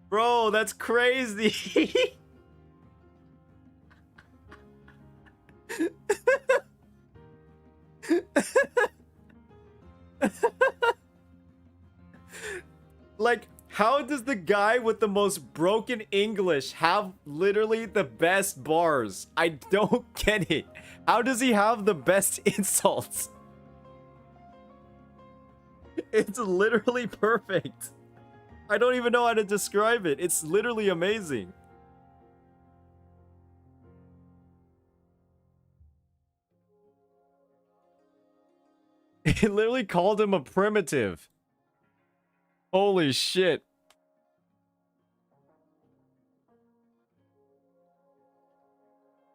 Bro, that's crazy. Like, how does the guy with the most broken English have literally the best bars? I don't get it. How does he have the best insults? It's literally perfect. I don't even know how to describe it. It's literally amazing. It literally called him a primitive. Holy shit.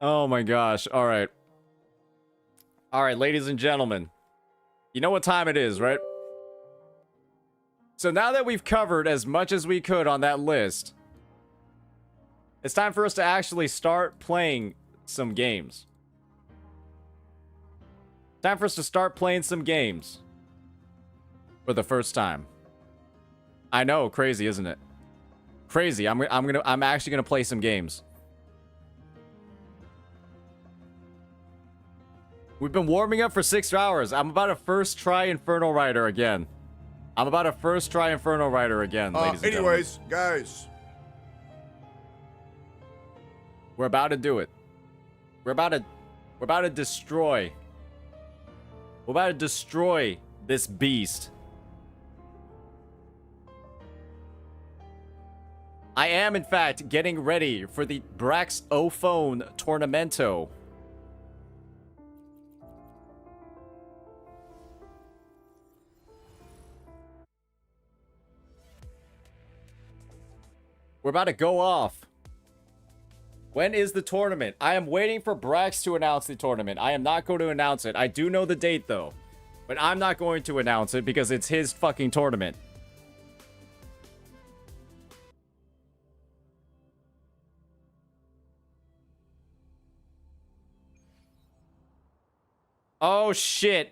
Oh my gosh. All right. All right, ladies and gentlemen. You know what time it is, right? So now that we've covered as much as we could on that list, it's time for us to actually start playing some games. Time for us to start playing some games. For the first time. I know, crazy, isn't it? Crazy. I'm actually gonna play some games. We've been warming up for 6 hours. I'm about to first try Inferno Rider again. Ladies and gentlemen. Anyways, guys. We're about to do it. We're about to destroy. We're about to destroy this beast. I am, in fact, getting ready for the Brax O-Phone Tornamento. We're about to go off. When is the tournament? I am waiting for Brax to announce the tournament. I am not going to announce it. I do know the date, though. But I'm not going to announce it because it's his fucking tournament. Oh, shit.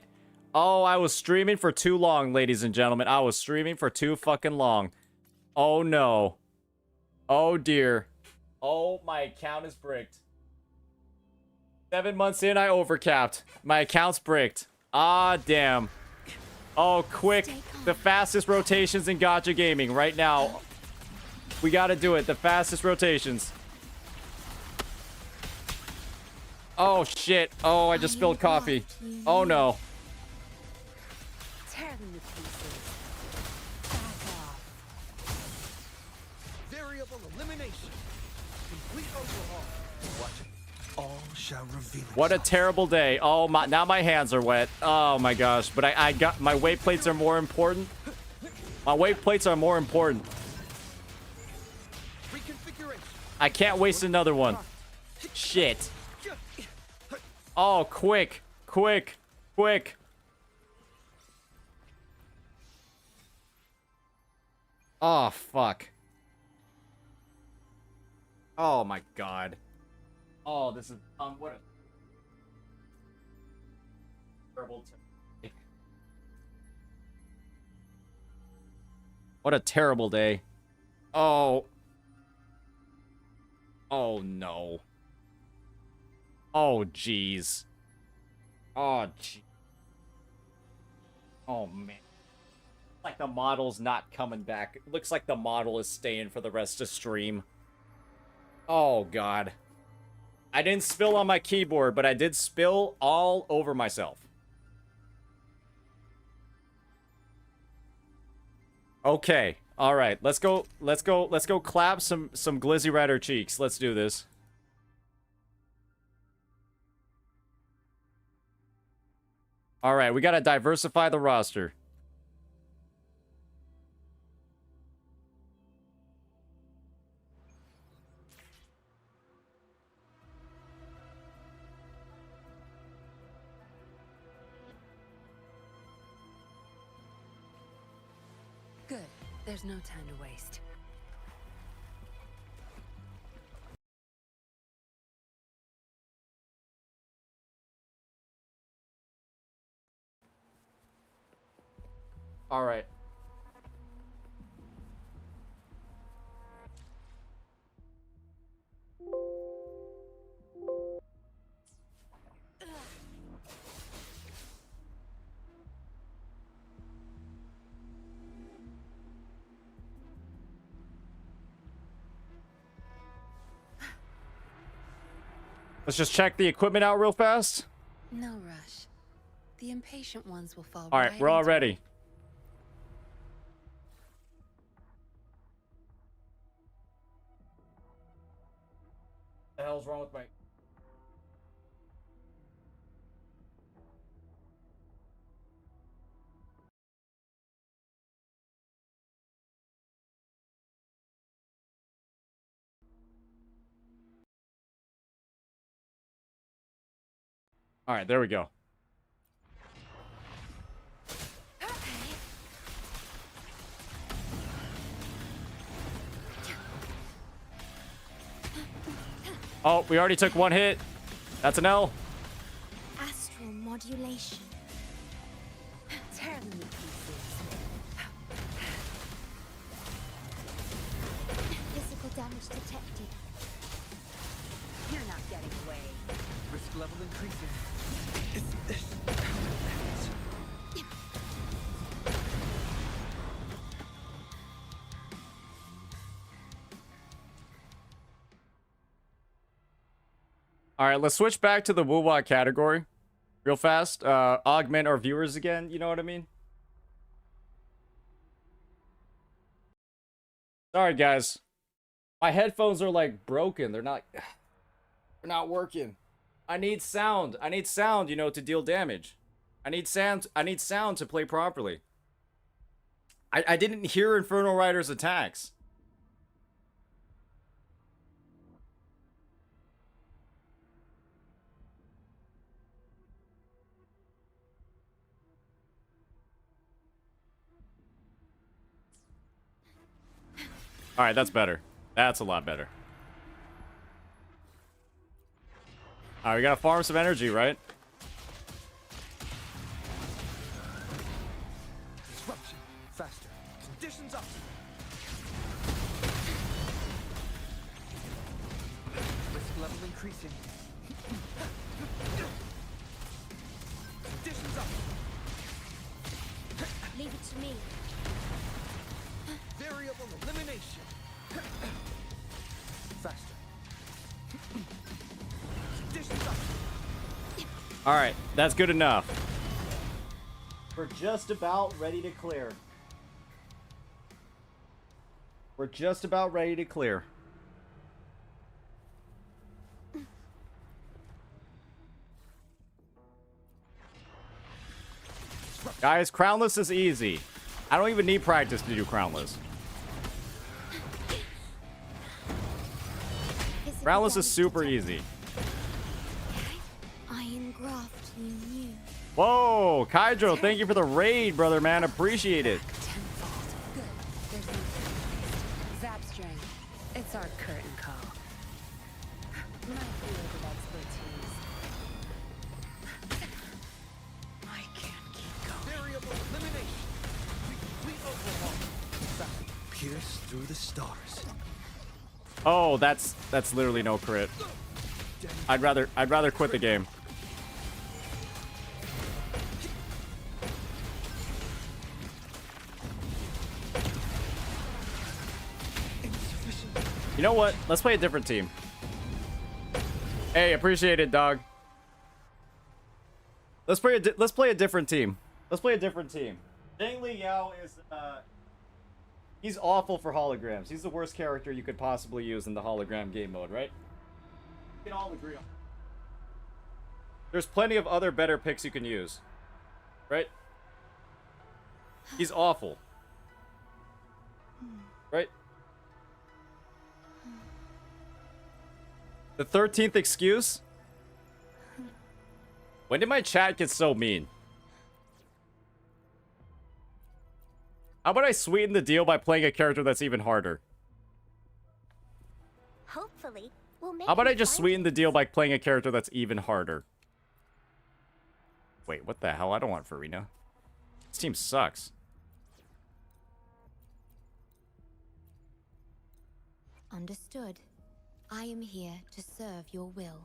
Oh, I was streaming for too long, ladies and gentlemen. I was streaming for too fucking long. Oh, no. Oh, dear. Oh, my account is bricked. 7 months in, I overcapped. My account's bricked. Ah, damn. Oh, quick. The fastest rotations in Gacha gaming right now. We gotta do it. The fastest rotations. Oh, shit. Oh, I just spilled coffee. Oh, no. Tear them to pieces. Back off. Variable elimination. Complete overhaul. Watch it. All shall reveal. What a terrible day. Oh, my. Now my hands are wet. Oh, my gosh. But I got... My weight plates are more important. My weight plates are more important. Reconfiguration. I can't waste another one. Shit. Oh, quick. Quick. Quick. Oh, fuck. Oh, my God. Oh, this is... what a... Terrible... What a terrible day. Oh. Oh, no. Oh, jeez. Oh, jeez. Oh, man. Like the model's not coming back. It looks like the model is staying for the rest of stream. Oh, God. I didn't spill on my keyboard, but I did spill all over myself. Okay. All right. Let's go clap some glizzy rider cheeks. Let's do this. All right, we got to diversify the roster. Good. There's no time to waste. All right. Let's just check the equipment out real fast. No rush. The impatient ones will fall. All right, we're all into ready. What the hell's wrong with my... All right, there we go. Oh, we already took one hit. That's an L. Astral modulation. Tear them to pieces. Physical damage detected. You're not getting away. Risk level increasing. All right, let's switch back to the WuWa category real fast. Augment our viewers again, you know what I mean? Sorry, guys. My headphones are like broken. They're not working. I need sound. I need sound, you know, to deal damage. I need sound to play properly. I didn't hear Infernal Rider's attacks. All right, that's better. That's a lot better. All right, we gotta farm some energy, right? Disruption. Faster. Conditions optimal. Risk level increasing. Conditions up. Leave it to me. Variable elimination. Faster. Conditions up. All right, that's good enough. We're just about ready to clear. We're just about ready to clear. Guys, crownless is easy. I don't even need practice to do crownless. Crownless is super easy. I engraft you new. Whoa, Kydro, thank you for the raid, brother, man. Appreciate it. Good. There's no Zap string. It's our curtain call. My field of expertise. I can't keep going. Variable elimination. Complete overhaul. Faster. Pierce through the stars. Oh, that's literally no crit. I'd rather quit the game. You know what? Let's play a different team. Hey, appreciate it, dog. Let's play a different team. Let's play a different team. Dang Li Yao is he's awful for holograms. He's the worst character you could possibly use in the hologram game mode, right? We can all agree on. There's plenty of other better picks you can use. Right? He's awful. Right? The 13th excuse? When did my chat get so mean? How about I sweeten the deal by playing a character that's even harder? Hopefully, we'll make How about you I just find sweeten the it. deal by playing a character that's even harder? Wait, what the hell? I don't want Farina. This team sucks. Understood. I am here to serve your will.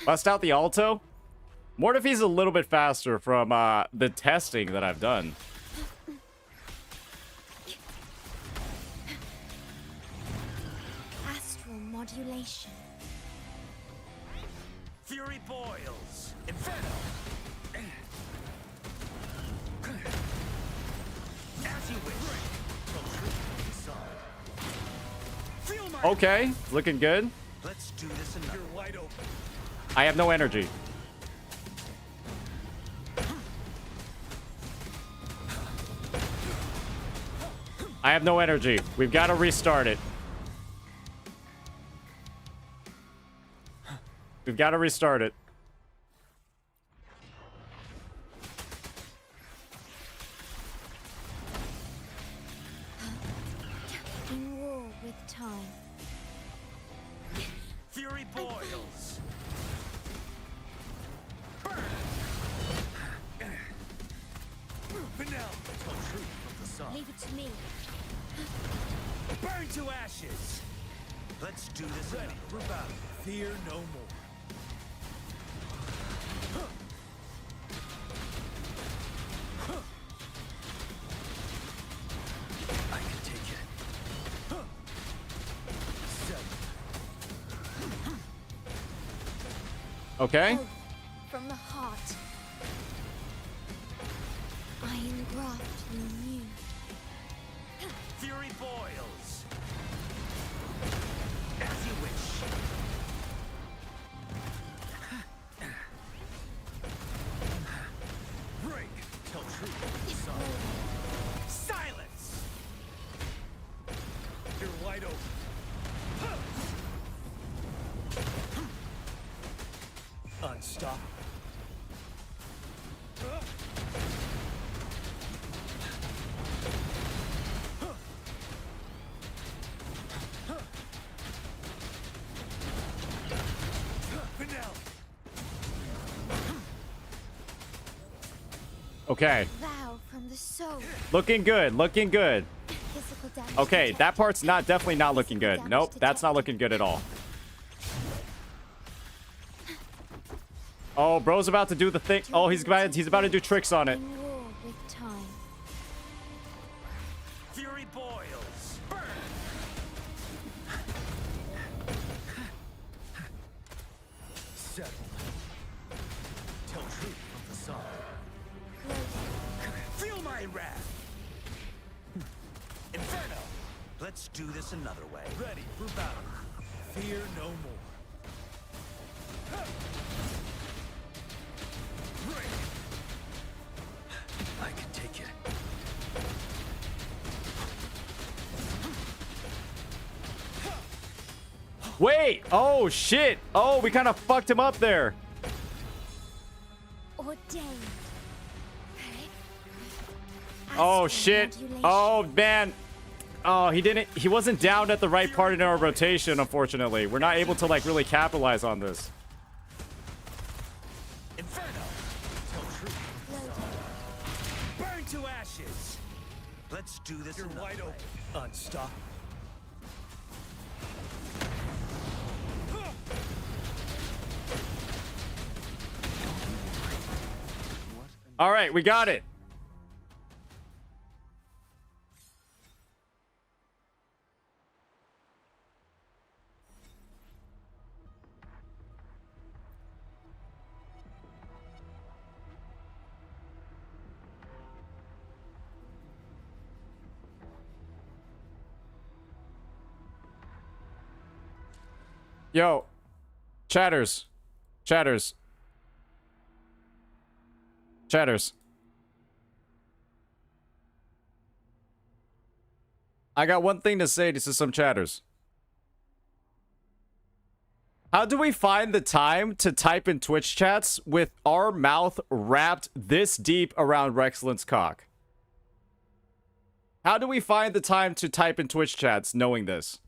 Bust out the Alto? Mortifi's a little bit faster from the testing that I've done. Astral modulation. Fury boils. Inferno. As you wish. Feel my Okay, looking good. Let's do this and you're wide open. I have no energy. I have no energy. We've got to restart it. We've got to restart it. In war with time. Fury boils. Vanilla. Tell truth from the sun. Leave it to me. Burn to ashes. Let's do this. Ready for battle. Fear no more. I can take it. Okay. Oath from the heart. I engraft you new. Fury boils. As you wish. Break. Tell truth from the sun. Silence. You're wide open. Unstoppable. Okay. Vow from the the soul. Looking good. Looking good. Physical damage Okay, detected. that part's not definitely not looking good. Physical Nope, damage that's not looking good at all. Oh, bro's about to do the thing. Oh, he's about to do tricks on it. In war with time. Fury boils. Burn. Settle. Tell truth from facade. Feel my wrath. Inferno. Let's do this another way. Ready for battle. Fear no more. I can take it. Wait! Oh, shit! Oh, we kind of fucked him up there. Ordained. Oh, Astral shit. modulation. Oh, man. Oh, he wasn't down at the right part in our rotation, unfortunately. We're not able to, like, really capitalize on this. Inferno. Tell truth. Burn to ashes. Let's do this. You're wide open. Unstoppable. All right, we got it. Yo, chatters. I got one thing to say to some chatters. How do we find the time to type in Twitch chats with our mouth wrapped this deep around Rexland's cock? How do we find the time to type in Twitch chats knowing this?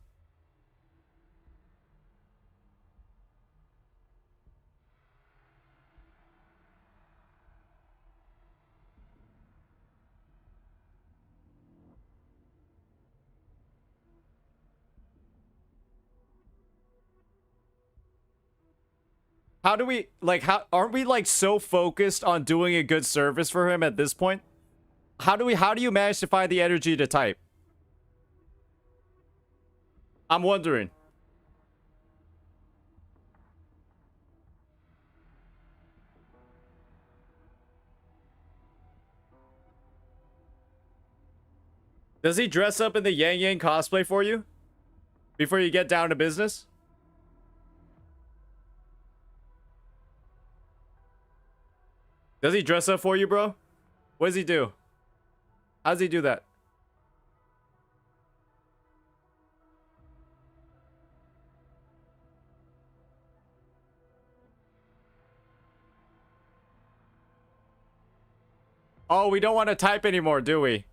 How do we, like, aren't we, like, so focused on doing a good service for him at this point? How do you manage to find the energy to type? I'm wondering. Does he dress up in the Yang Yang cosplay for you? Before you get down to business? Does he dress up for you, bro? What does he do? How does he do that? Oh, we don't want to type anymore, do we?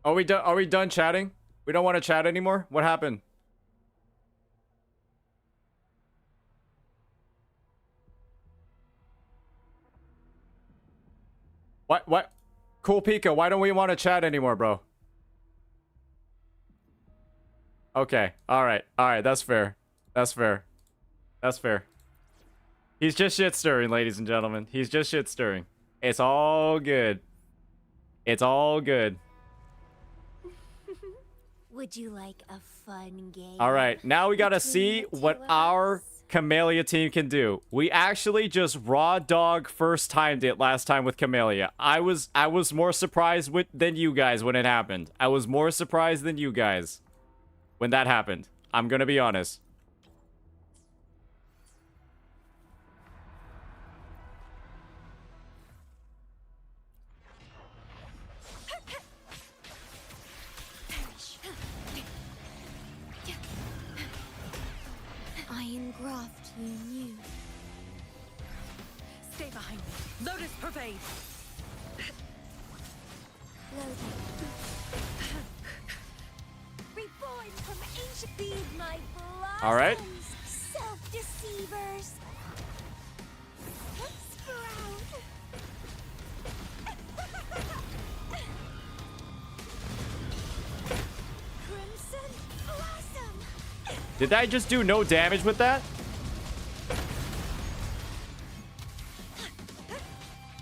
Are we done chatting? We don't want to chat anymore? What happened? What? Cool Pika, why don't we want to chat anymore, bro? Okay. Alright, that's fair. That's fair. He's just shit stirring, ladies and gentlemen. He's just shit stirring. It's all good. It's all good. Would you like a fun game? Alright, now we gotta see Between the what two of our us? Camellia team can do. We actually just raw dog first timed it last time with Camellia. I was more surprised than you guys when it happened. I was more surprised than you guys when that happened. I'm gonna be honest. I engraft you new. Stay behind me. Lotus pervade. Reborn from ancient, feed my blossoms. All right. Self-deceivers. Sprout. Did I just do no damage with that?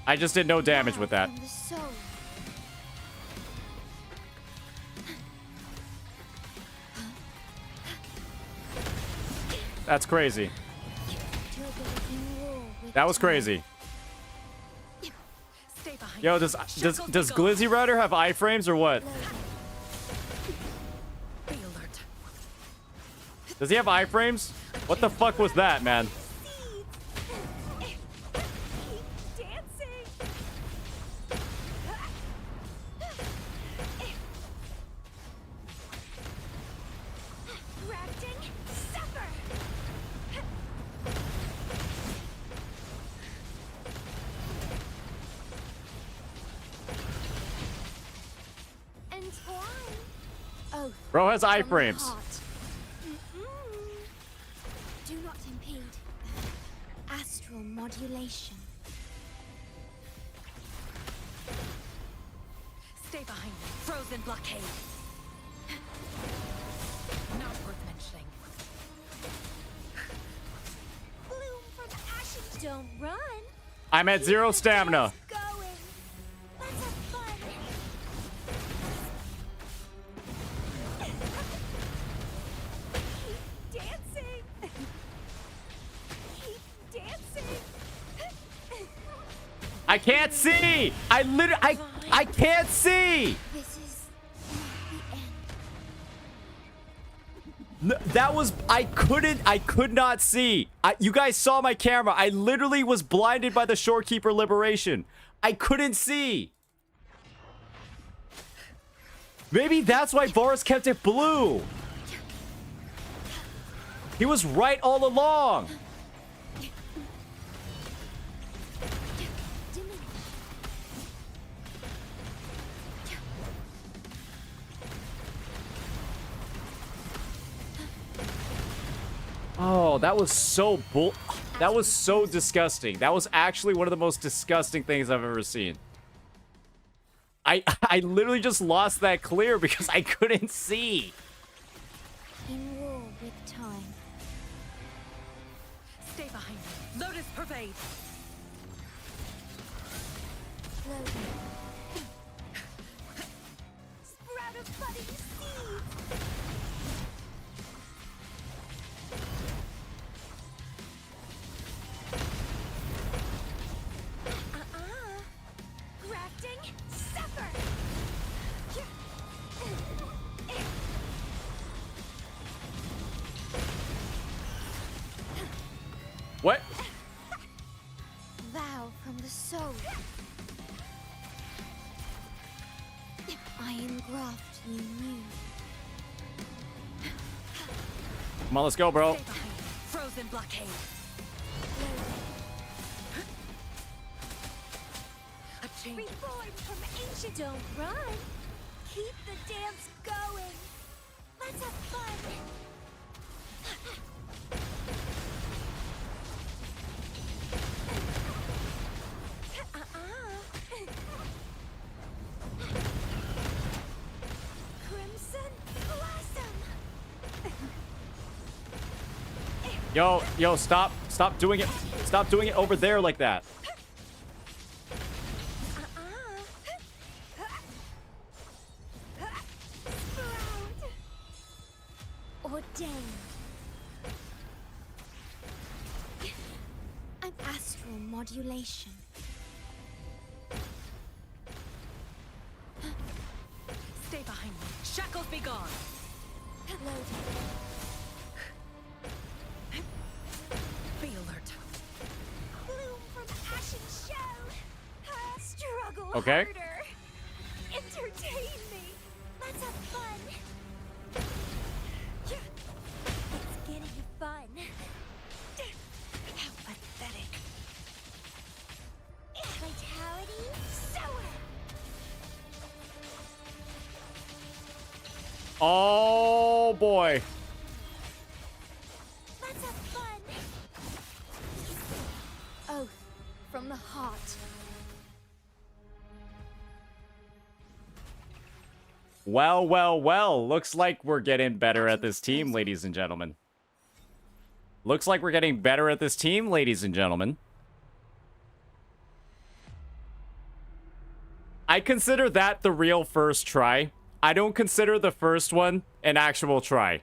I just did no damage with that. From the soul. That's crazy. To a building wall with That was time. crazy. Stay behind. Yo, me. does Shackles be gone. Glizzy Rider have iframes or what? Be alert. Does he have iframes? What the fuck was that, man? Keep dancing. Grafting, suffer. Entwine. Oh, Bro has from the iframes. heart. Do not impede. Astral modulation. Stay behind me. Frozen blockade. Not worth mentioning. Bloom from ashes. Don't run. I'm at 0 Keep the stamina. dance going. Let's have fun. Keep dancing. Keep dancing. I can't see. I can't see. This is not the end. That was I could not see. You guys saw my camera. I literally was blinded by the Shorekeeper Liberation. I couldn't see. Maybe that's why Varus kept it blue. He was right all along. Oh, that was so that was so disgusting. That was actually one of the most disgusting things I've ever seen. I literally just lost that clear because I couldn't see. In war with time. Stay behind me. Lotus pervade. Loading. Sprout of budding seeds. Grafting, suffer. What? Vow from the soul. I engraft you new. Come on, let's go, bro. Stay behind me. Frozen blockade. A change. Reborn from ancient. Don't run. Keep the dance going. Let's have fun. Crimson blossom. Yo, stop doing it. Stop doing it over there like that. Sprout. Ordained. An astral modulation. Stay behind me. Shackles be gone. Loading. Be alert. Bloom from ashen shell. Struggle Okay. harder. Entertain me. Let's have fun. It's getting fun. How pathetic. Vitality sour. Oh boy. Let's have fun. Oath from the heart. Well. Looks like we're getting better at this team, ladies and gentlemen. Looks like we're getting better at this team, ladies and gentlemen. I consider that the real first try. I don't consider the first one an actual try.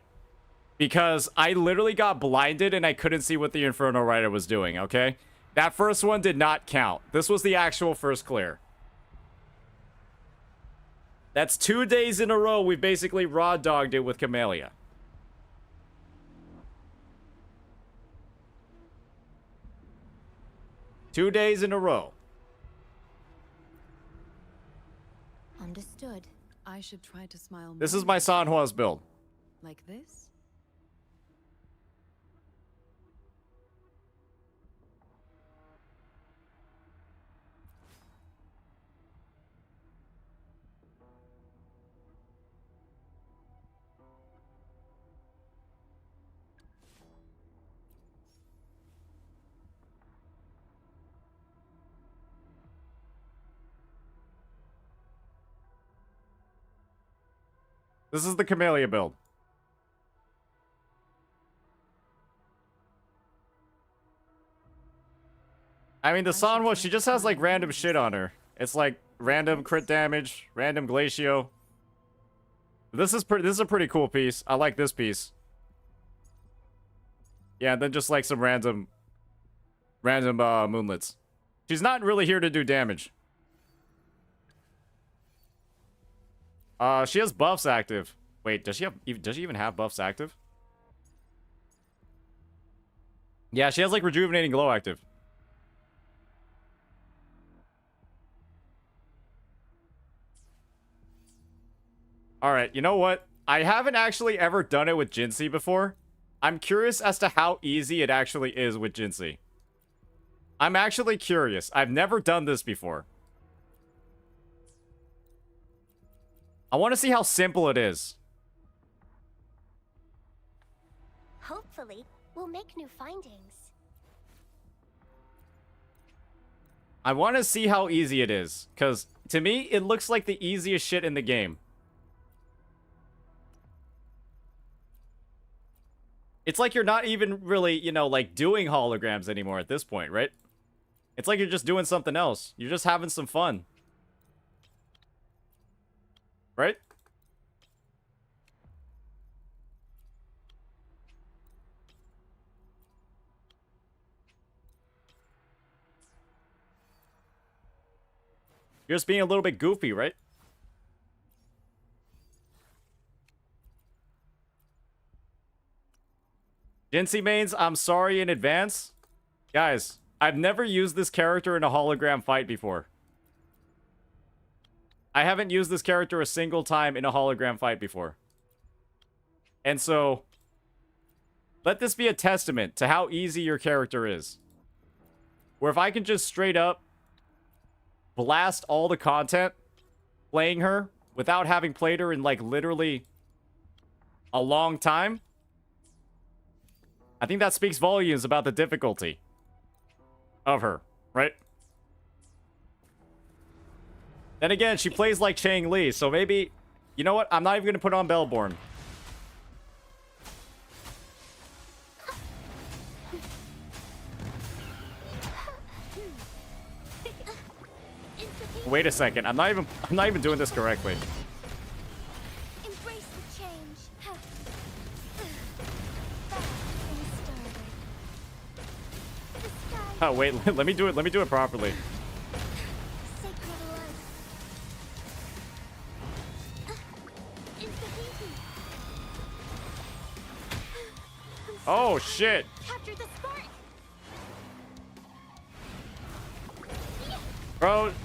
Because I literally got blinded and I couldn't see what the Inferno Rider was doing, okay? That first one did not count. This was the actual first clear. That's 2 days in a row we've basically raw dogged it with Camellia. Two days in a row. Understood. I should try to smile. This is my Sanhua's build. Like this? This is the Camellia build. I mean, the Sanhua, she just has like random shit on her. It's like random crit damage, random glacio. This is a pretty cool piece. I like this piece. Yeah, and then just like some random moonlets. She's not really here to do damage. She has buffs active. Wait, does she even have buffs active? Yeah, she has like rejuvenating glow active. Alright, you know what? I haven't actually ever done it with Jinsei before. I'm curious as to how easy it actually is with Jinsei. I'm actually curious. I've never done this before. I want to see how simple it is. Hopefully, we'll make new findings. I want to see how easy it is. Because, to me, it looks like the easiest shit in the game. It's like you're not even really, you know, like, doing holograms anymore at this point, right? It's like you're just doing something else. You're just having some fun. Right? You're just being a little bit goofy, right? Jinsei mains, I'm sorry in advance. Guys, I've never used this character in a hologram fight before. I haven't used this character a single time in a hologram fight before. And so, let this be a testament to how easy your character is. Where if I can just straight up blast all the content playing her without having played her in like literally a long time, I think that speaks volumes about the difficulty of her, right? Then again, she plays like Chang Li, so maybe... You know what? I'm not even going to put on Bellborn. Wait a second. I'm not even doing this correctly. Embrace the change. Oh, wait. Let me do it. Let me do it properly. Oh, shit. Capture the spark.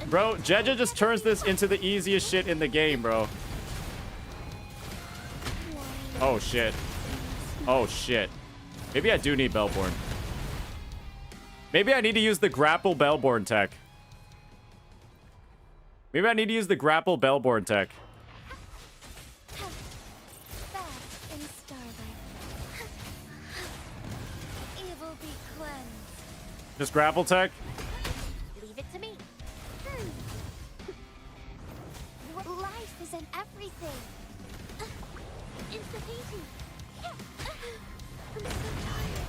Bro, Jeja just turns this into the easiest shit in the game, bro. Oh, shit. Oh, shit. Maybe I do need Bellborn. Maybe I need to use the grapple Bellborn tech. Maybe I need to use the grapple Bellborn tech. Just grapple tech? Leave it to me. Your life is in everything. It's the painting. I'm so tired.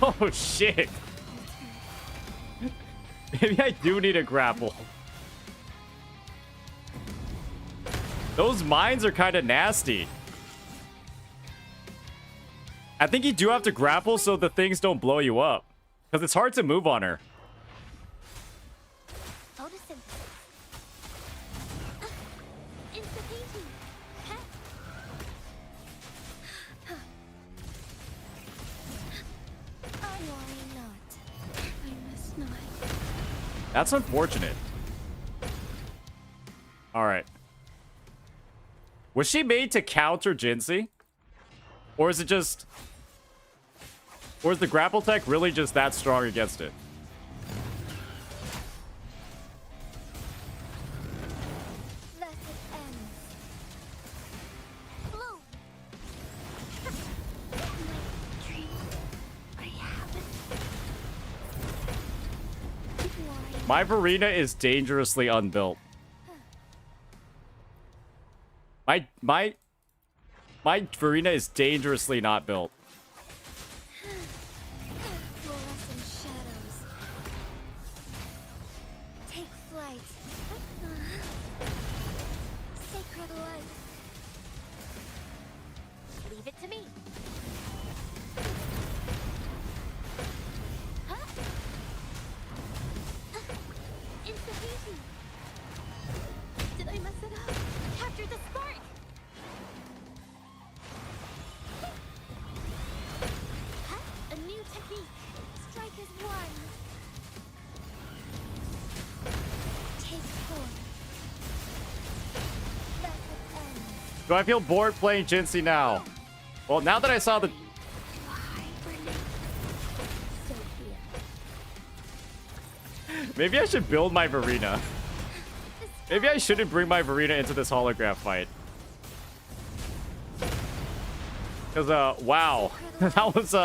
Oh shit. Maybe I do need a grapple. Those mines are kind of nasty. I think you do have to grapple so the things don't blow you up. Because it's hard to move on her. That's unfortunate. Alright. Was she made to counter Jinsei? Or is it just... Or is the grapple tech really just that strong against it? My Verena is dangerously unbuilt. My Verena is dangerously not built. Take flight. Sacred light. Leave it to me. Did I mess it up? Capture the spark! A new technique. Strike as one. Take four. That's the end. Do I feel bored playing Jinsei now? Well, now that I saw the... Maybe I should build my Verena. Maybe I shouldn't bring my Verena into this holograph fight. Because, wow. That was,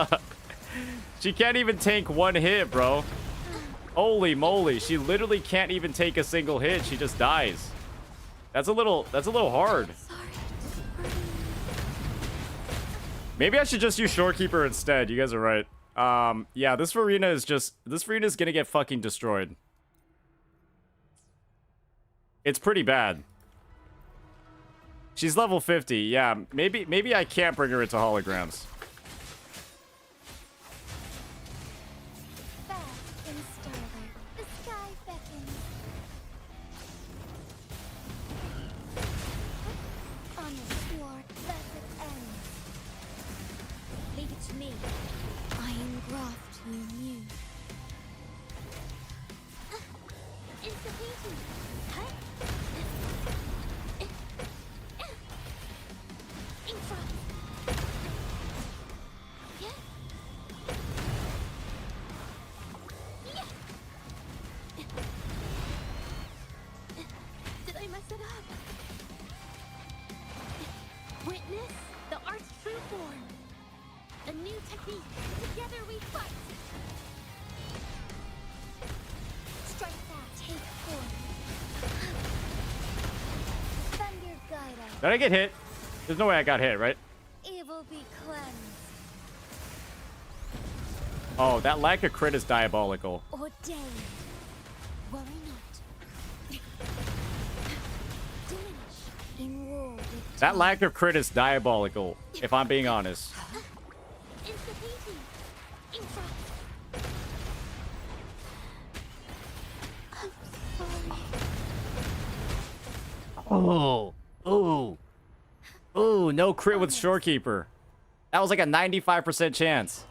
she can't even take one hit, bro. Holy moly. She literally can't even take a single hit. She just dies. That's a little hard. Maybe I should just use Shorekeeper instead. You guys are right. Yeah, this Verena is gonna get fucking destroyed. It's pretty bad. She's level 50. Yeah, maybe I can't bring her into holograms. Witness the art's true form. A new technique. Together we fight. Strike that. Take form. Thunder guide us. Did I get hit? There's no way I got hit, right? Evil be cleansed. Oh, that lack of crit is diabolical. Ordained. Worry not. Diminish. In war with That lack of crit is diabolical, if I'm being honest. Oh, no crit with Shorekeeper. That was like a 95% chance.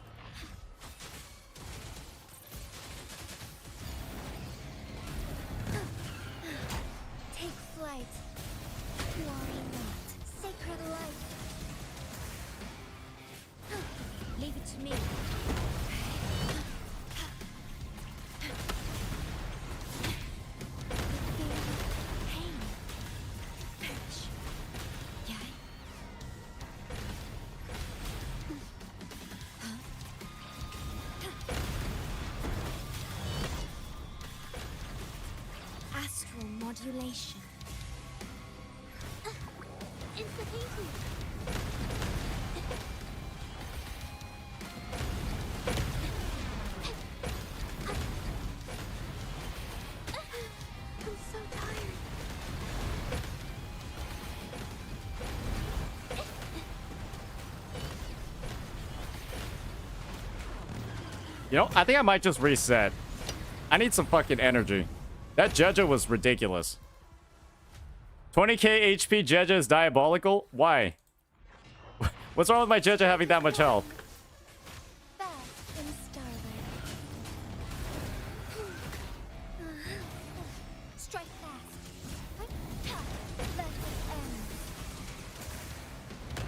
Take flight. Worry not. Sacred light. Leave it to me. Astral modulation. You know, I think I might just reset. I need some fucking energy. That Jeja was ridiculous. 20k HP Jeja is diabolical? Why? What's wrong with my Jeja having that much health? Fast and starlight. Strike fast. Let it end.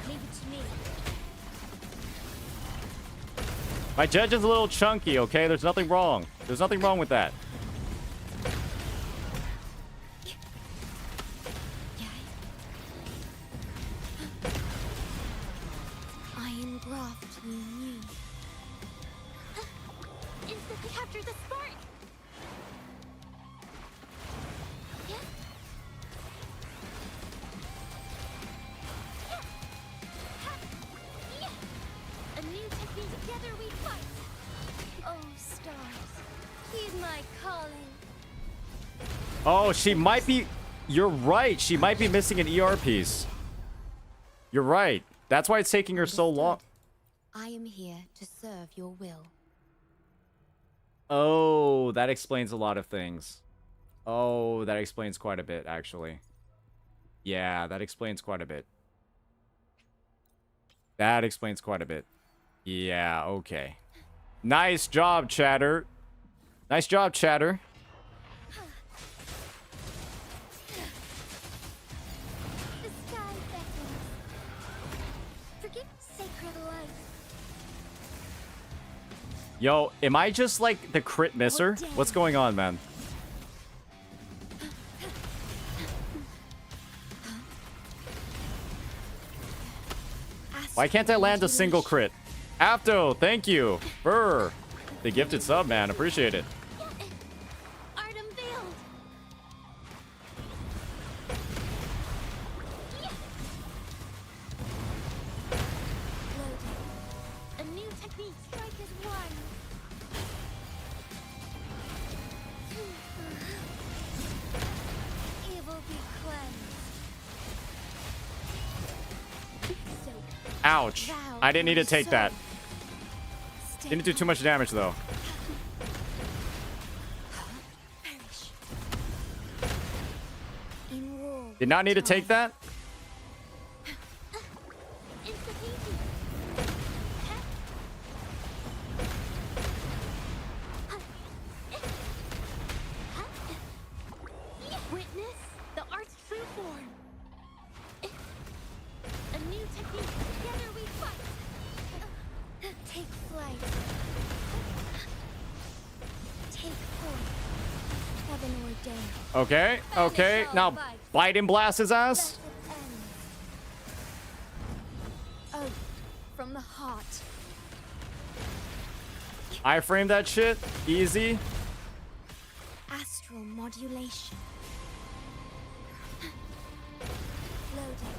Leave it to me. My Jeja's a little chunky, okay? There's nothing wrong. There's nothing wrong with that. I engraft you new. Instantly capture the spark. A new technique, together we fight. Oh, stars, heed my calling. Oh, she might be... You're right. She might be missing an ER piece. You're right. That's why it's taking her so long. I am here to serve your will. Oh, that explains a lot of things. Oh, that explains quite a bit, actually. Yeah, that explains quite a bit. That explains quite a bit. Yeah, okay. Nice job, Chatter. Nice job, Chatter. The sky beckons. Forget sacred life. Yo, am I just like the crit misser? What's going on, man? Why can't I land a single crit? Apto, thank you for the gifted sub, man. Appreciate it. Art unveiled. Loaded. A new technique, strike as one. Evil be cleansed. Soak. Ouch. I didn't need to take that. Didn't do too much damage, though. Perish. In war. Did not need to take that? Insta-peasy. Witness the art's true form. A new technique. Together we fight. Take flight. Take form. Heaven ordained. Okay, okay. Now, bite and blast his ass. Let it end. Oh, from the heart. I framed that shit. Easy. Astral modulation. Loading.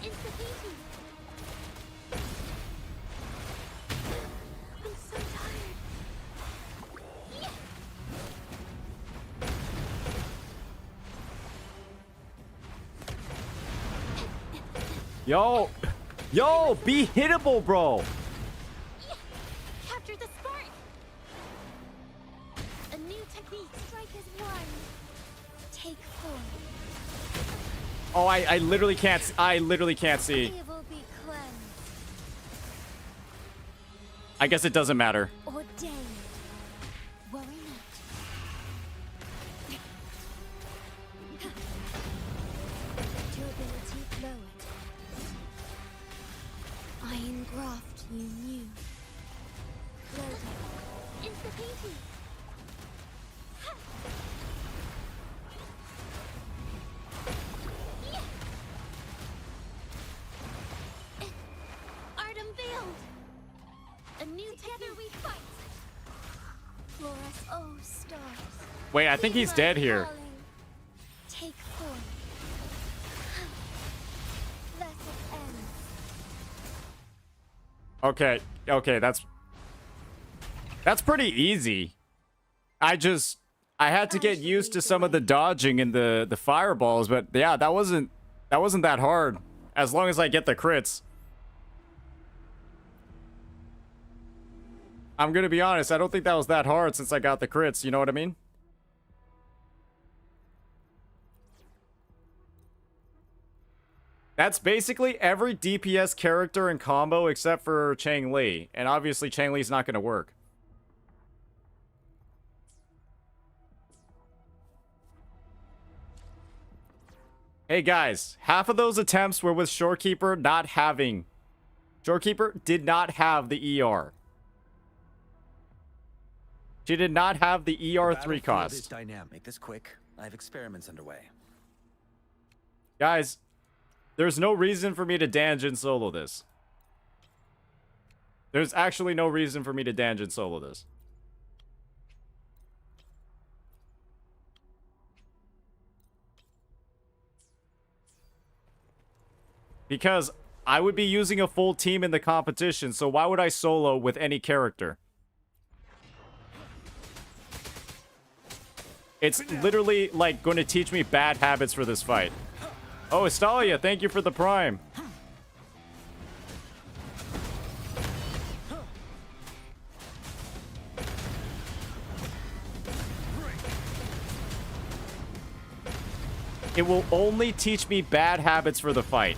Insta-peasy. I'm so tired. Yo. Yo, be hittable, bro. Capture the spark. A new technique. Strike as one. Take form. Oh, I literally can't. I literally can't see. Evil be cleansed. I guess it doesn't matter. Ordained. Worry not. Durability lowered. I engraft you new. Loading. Insta-peasy. Art unveiled. A new together we fight. Flores, oh stars. Wait, I think he's dead here. Calling. Take form. Let it end. Okay, okay, that's pretty easy. I had to get used to some of the dodging and the fireballs, but yeah, that wasn't that hard. As long as I get the crits. I'm gonna be honest, I don't think that was that hard since I got the crits, you know what I mean? That's basically every DPS character and combo except for Chang Li. And obviously Chang Li's not gonna work. Hey guys, half of those attempts were with Shorekeeper not having. Shorekeeper did not have the ER. She did not have the ER3 cost. Is dynamic. This quick. I have experiments underway. Guys, there's no reason for me to Danjin solo this. There's actually no reason for me to Danjin solo this. Because I would be using a full team in the competition, so why would I solo with any character? It's literally, like, going to teach me bad habits for this fight. Oh, Estalia, thank you for the prime. It will only teach me bad habits for the fight.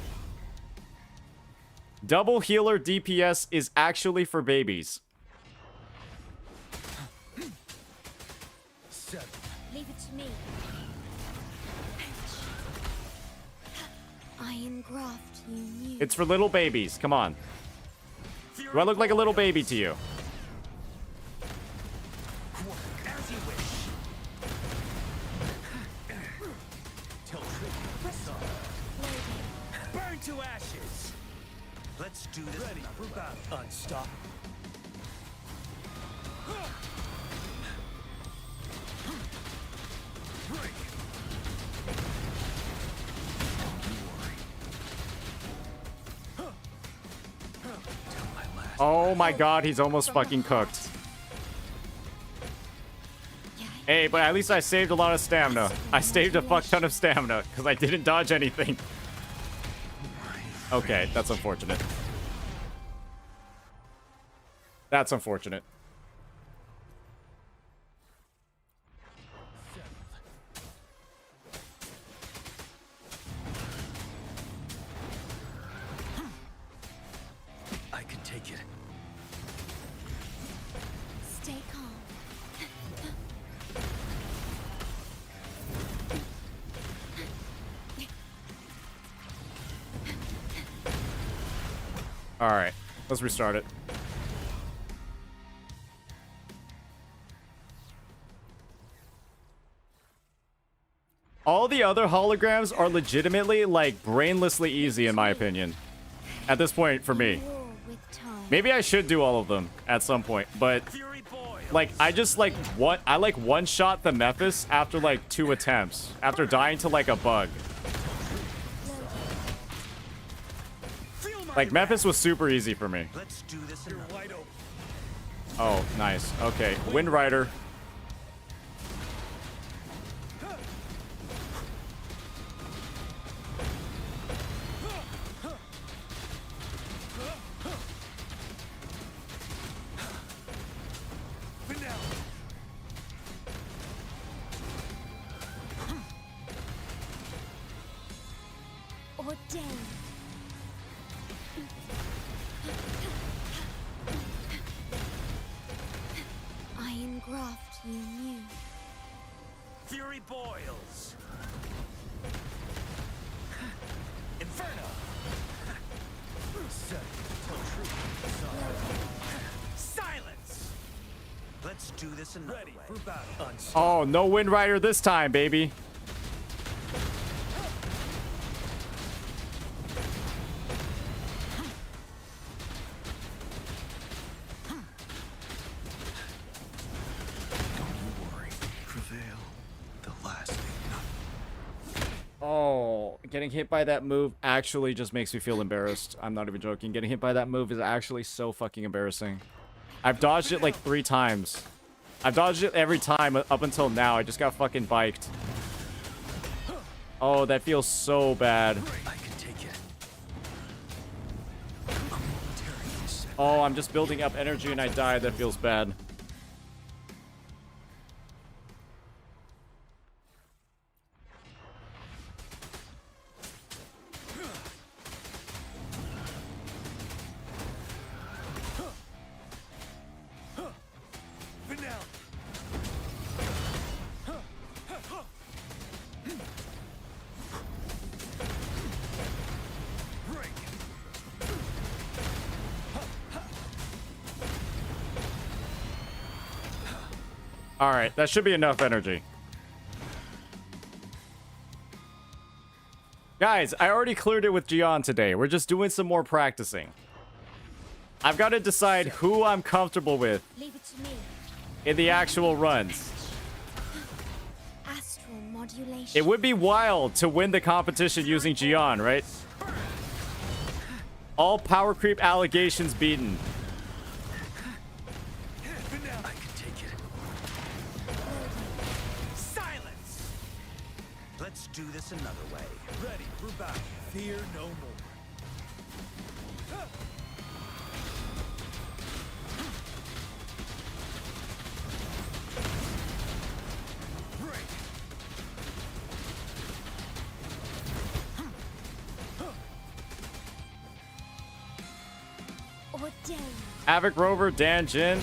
Double healer DPS is actually for babies. Leave it to me. Iron graft, you knew. It's for little babies. Come on. Do I look like a little baby to you? As you wish. Burn to ashes. Let's do this. Ready for battle. Unstoppable. Oh my god, he's almost fucking cooked. Hey, but at least I saved a lot of stamina. I saved a fuck ton of stamina because I didn't dodge anything. Okay, that's unfortunate. That's unfortunate. I can take it. Stay calm. Alright, let's restart it. All the other holograms are legitimately, like, brainlessly easy in my opinion. At this point, for me. Maybe I should do all of them at some point, but like I just like one shot the Mephis after like 2 attempts after dying to like a bug. Like Mephis was super easy for me. Let's do this. You're wide open. Oh, nice. Okay, Wind Rider. Ordained. Iron graft, you knew. Fury boils. Inferno. Silence. Let's do this in ready for battle. Oh, no Wind Rider this time, baby. Oh, getting hit by that move actually just makes me feel embarrassed. I'm not even joking. Getting hit by that move is actually so fucking embarrassing. I've dodged it like 3 times. I've dodged it every time up until now. I just got fucking biked. Oh, that feels so bad. I can take it. A momentary reset. Oh, I'm just building up energy and I died. That feels bad. Alright, that should be enough energy. Guys, I already cleared it with Gian today. We're just doing some more practicing. I've got to decide who I'm comfortable with Leave it to me. in the actual runs. Astral modulation. It would be wild to win the competition using Gian, right? All power creep allegations beaten. I can take it. Silence! Let's do this another way. Ready for battle. Fear no more. Havoc Rover, Dan Jin.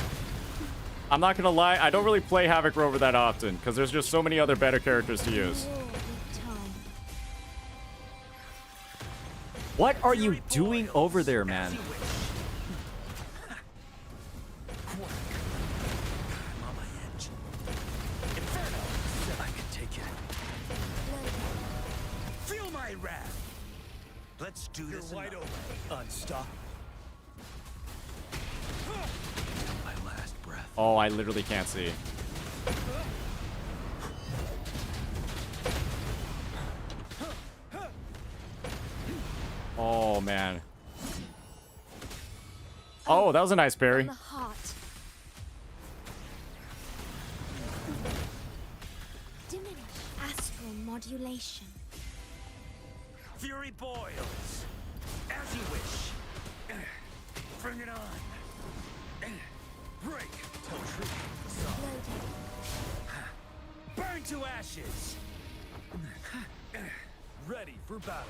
I'm not gonna lie, I don't really play Havoc Rover that often because there's just so many other better characters to use. What are you doing over there, man? I can take it. Feel my wrath. Let's do this. Wide open. Unstoppable. My last breath. Oh, I literally can't see. Oh, man. Oh, that was a nice parry. The heart. Diminish astral modulation. Fury boils. As you wish. Bring it on. Break. Till truth. Burn to ashes. Ready for battle.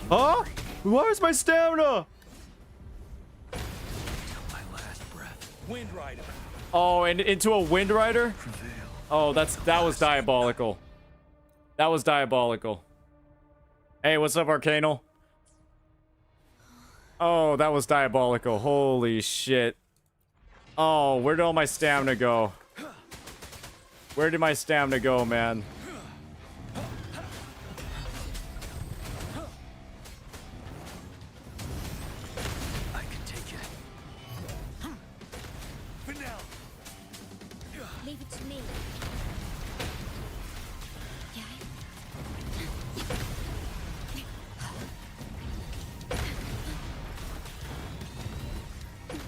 Huh? Where's my stamina? Till my last breath. Wind Rider. Oh, and into a Wind Rider? Oh, that was diabolical. That was diabolical. Hey, what's up, Arcanal? Oh, that was diabolical. Holy shit. Oh, where did all my stamina go? Where did my stamina go, man? I can take it. Leave it to me.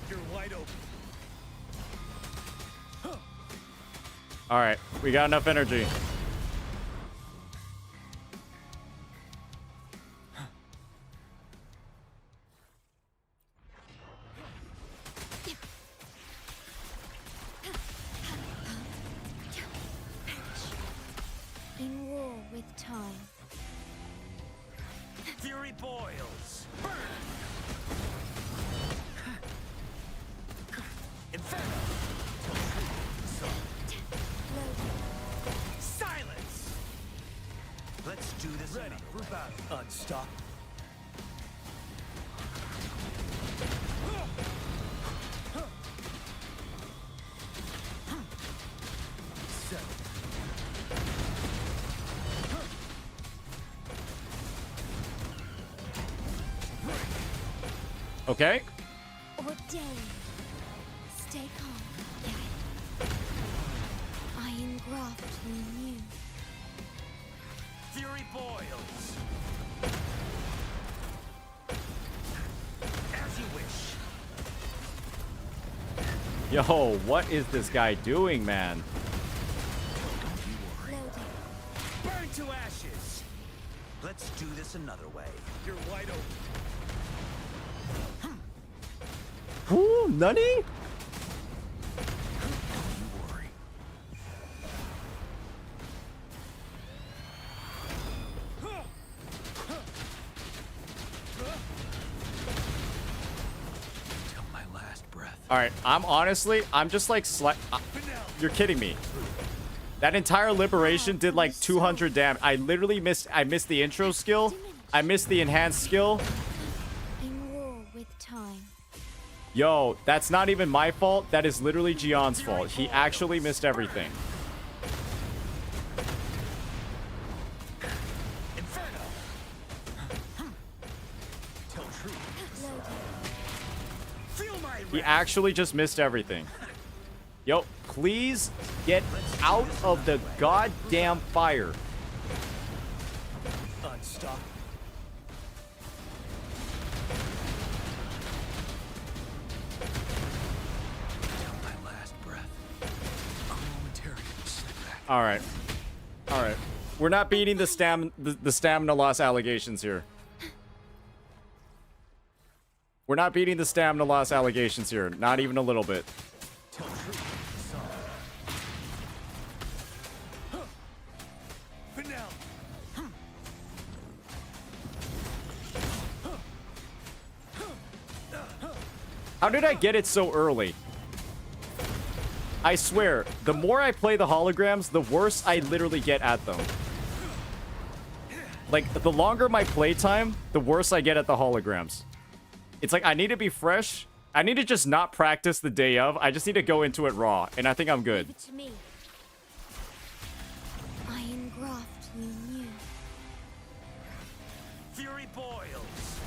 You're wide open. All right, we got enough energy. In war with time. Fury boils. Burn. Inferno. Silence. Let's do this. Ready for battle. Unstoppable. Okay. Ordained. Stay calm. I engraft you new. Fury boils. As you wish. Yo, what is this guy doing, man? Burn to ashes. Let's do this another way. You're wide open. Ooh, Nani? Don't you worry. Till my last breath. All right, I'm just like, you're kidding me. That entire liberation did like 200 damage. I literally missed the intro skill. I missed the enhanced skill. In war with time. Yo, that's not even my fault. That is literally Gion's fault. He actually missed everything. Inferno. Tell truth. Feel my He actually just missed everything. Yo, please get out of the goddamn fire. Unstoppable. Till my last breath. A momentary setback. All right. All right. We're not beating the stamina loss allegations here. We're not beating the stamina loss allegations here. Not even a little bit. Tell truth. Finale. How did I get it so early? I swear, the more I play the holograms, the worse I literally get at them. Like, the longer my playtime, the worse I get at the holograms. It's like, I need to be fresh. I need to just not practice the day of. I just need to go into it raw, and I think I'm good. Leave it to me. I engraft you new. Fury boils.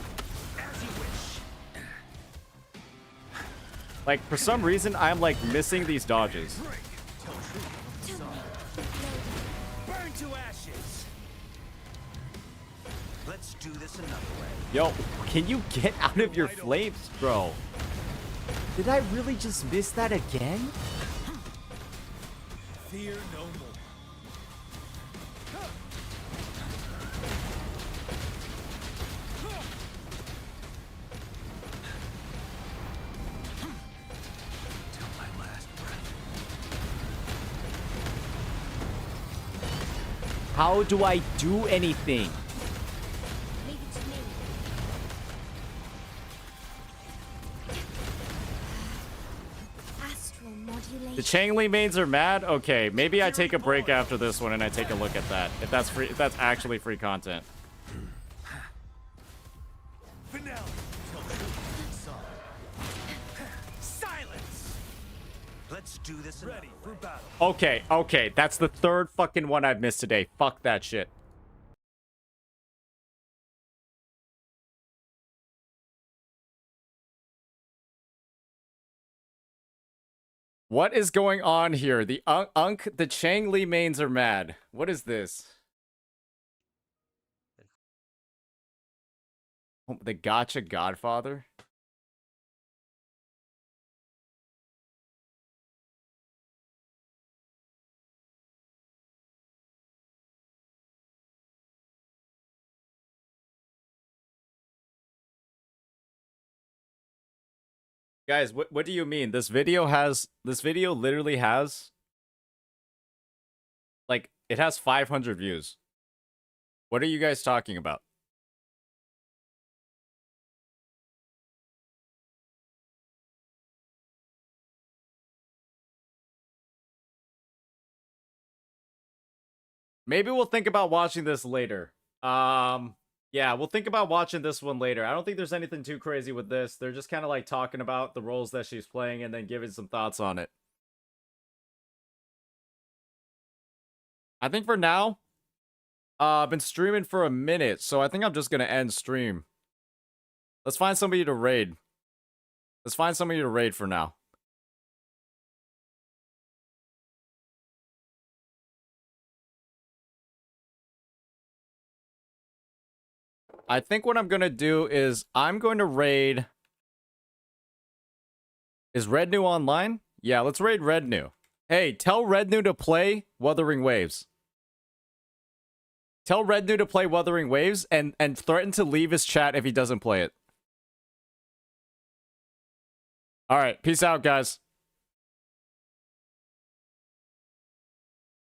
As you wish. Like, for some reason, I'm, like, missing these dodges. Drink. Tell truth. Burn to ashes. Let's do this another way. Yo, can you get out of your flames, bro? Did I really just miss that again? Fear no more. Till my last breath. How do I do anything? Leave it to me. Astral modulation. The Changli mains are mad? Okay, maybe I take a break after this one and I take a look at that. If that's free, if that's actually free content. Finale. Tell truth. Song. Silence. Let's do this ready for battle. Okay, okay, that's the third fucking one I've missed today. Fuck that shit. What is going on here? The the Changli mains are mad. What is this? Oh, the Gacha Godfather? Guys, what do you mean? This video literally has like it has 500 views. What are you guys talking about? Maybe we'll think about watching this later. Yeah, we'll think about watching this one later. I don't think there's anything too crazy with this. They're just kind of like talking about the roles that she's playing and then giving some thoughts on it. I think for now, I've been streaming for a minute, so I think I'm just going to end stream. Let's find somebody to raid. Let's find somebody to raid for now. I think what I'm going to do is I'm going to raid... Is Red New online? Yeah, let's raid Red New. Hey, tell Red New to play Wuthering Waves. Tell Red New to play Wuthering Waves and threaten to leave his chat if he doesn't play it. All right, peace out, guys.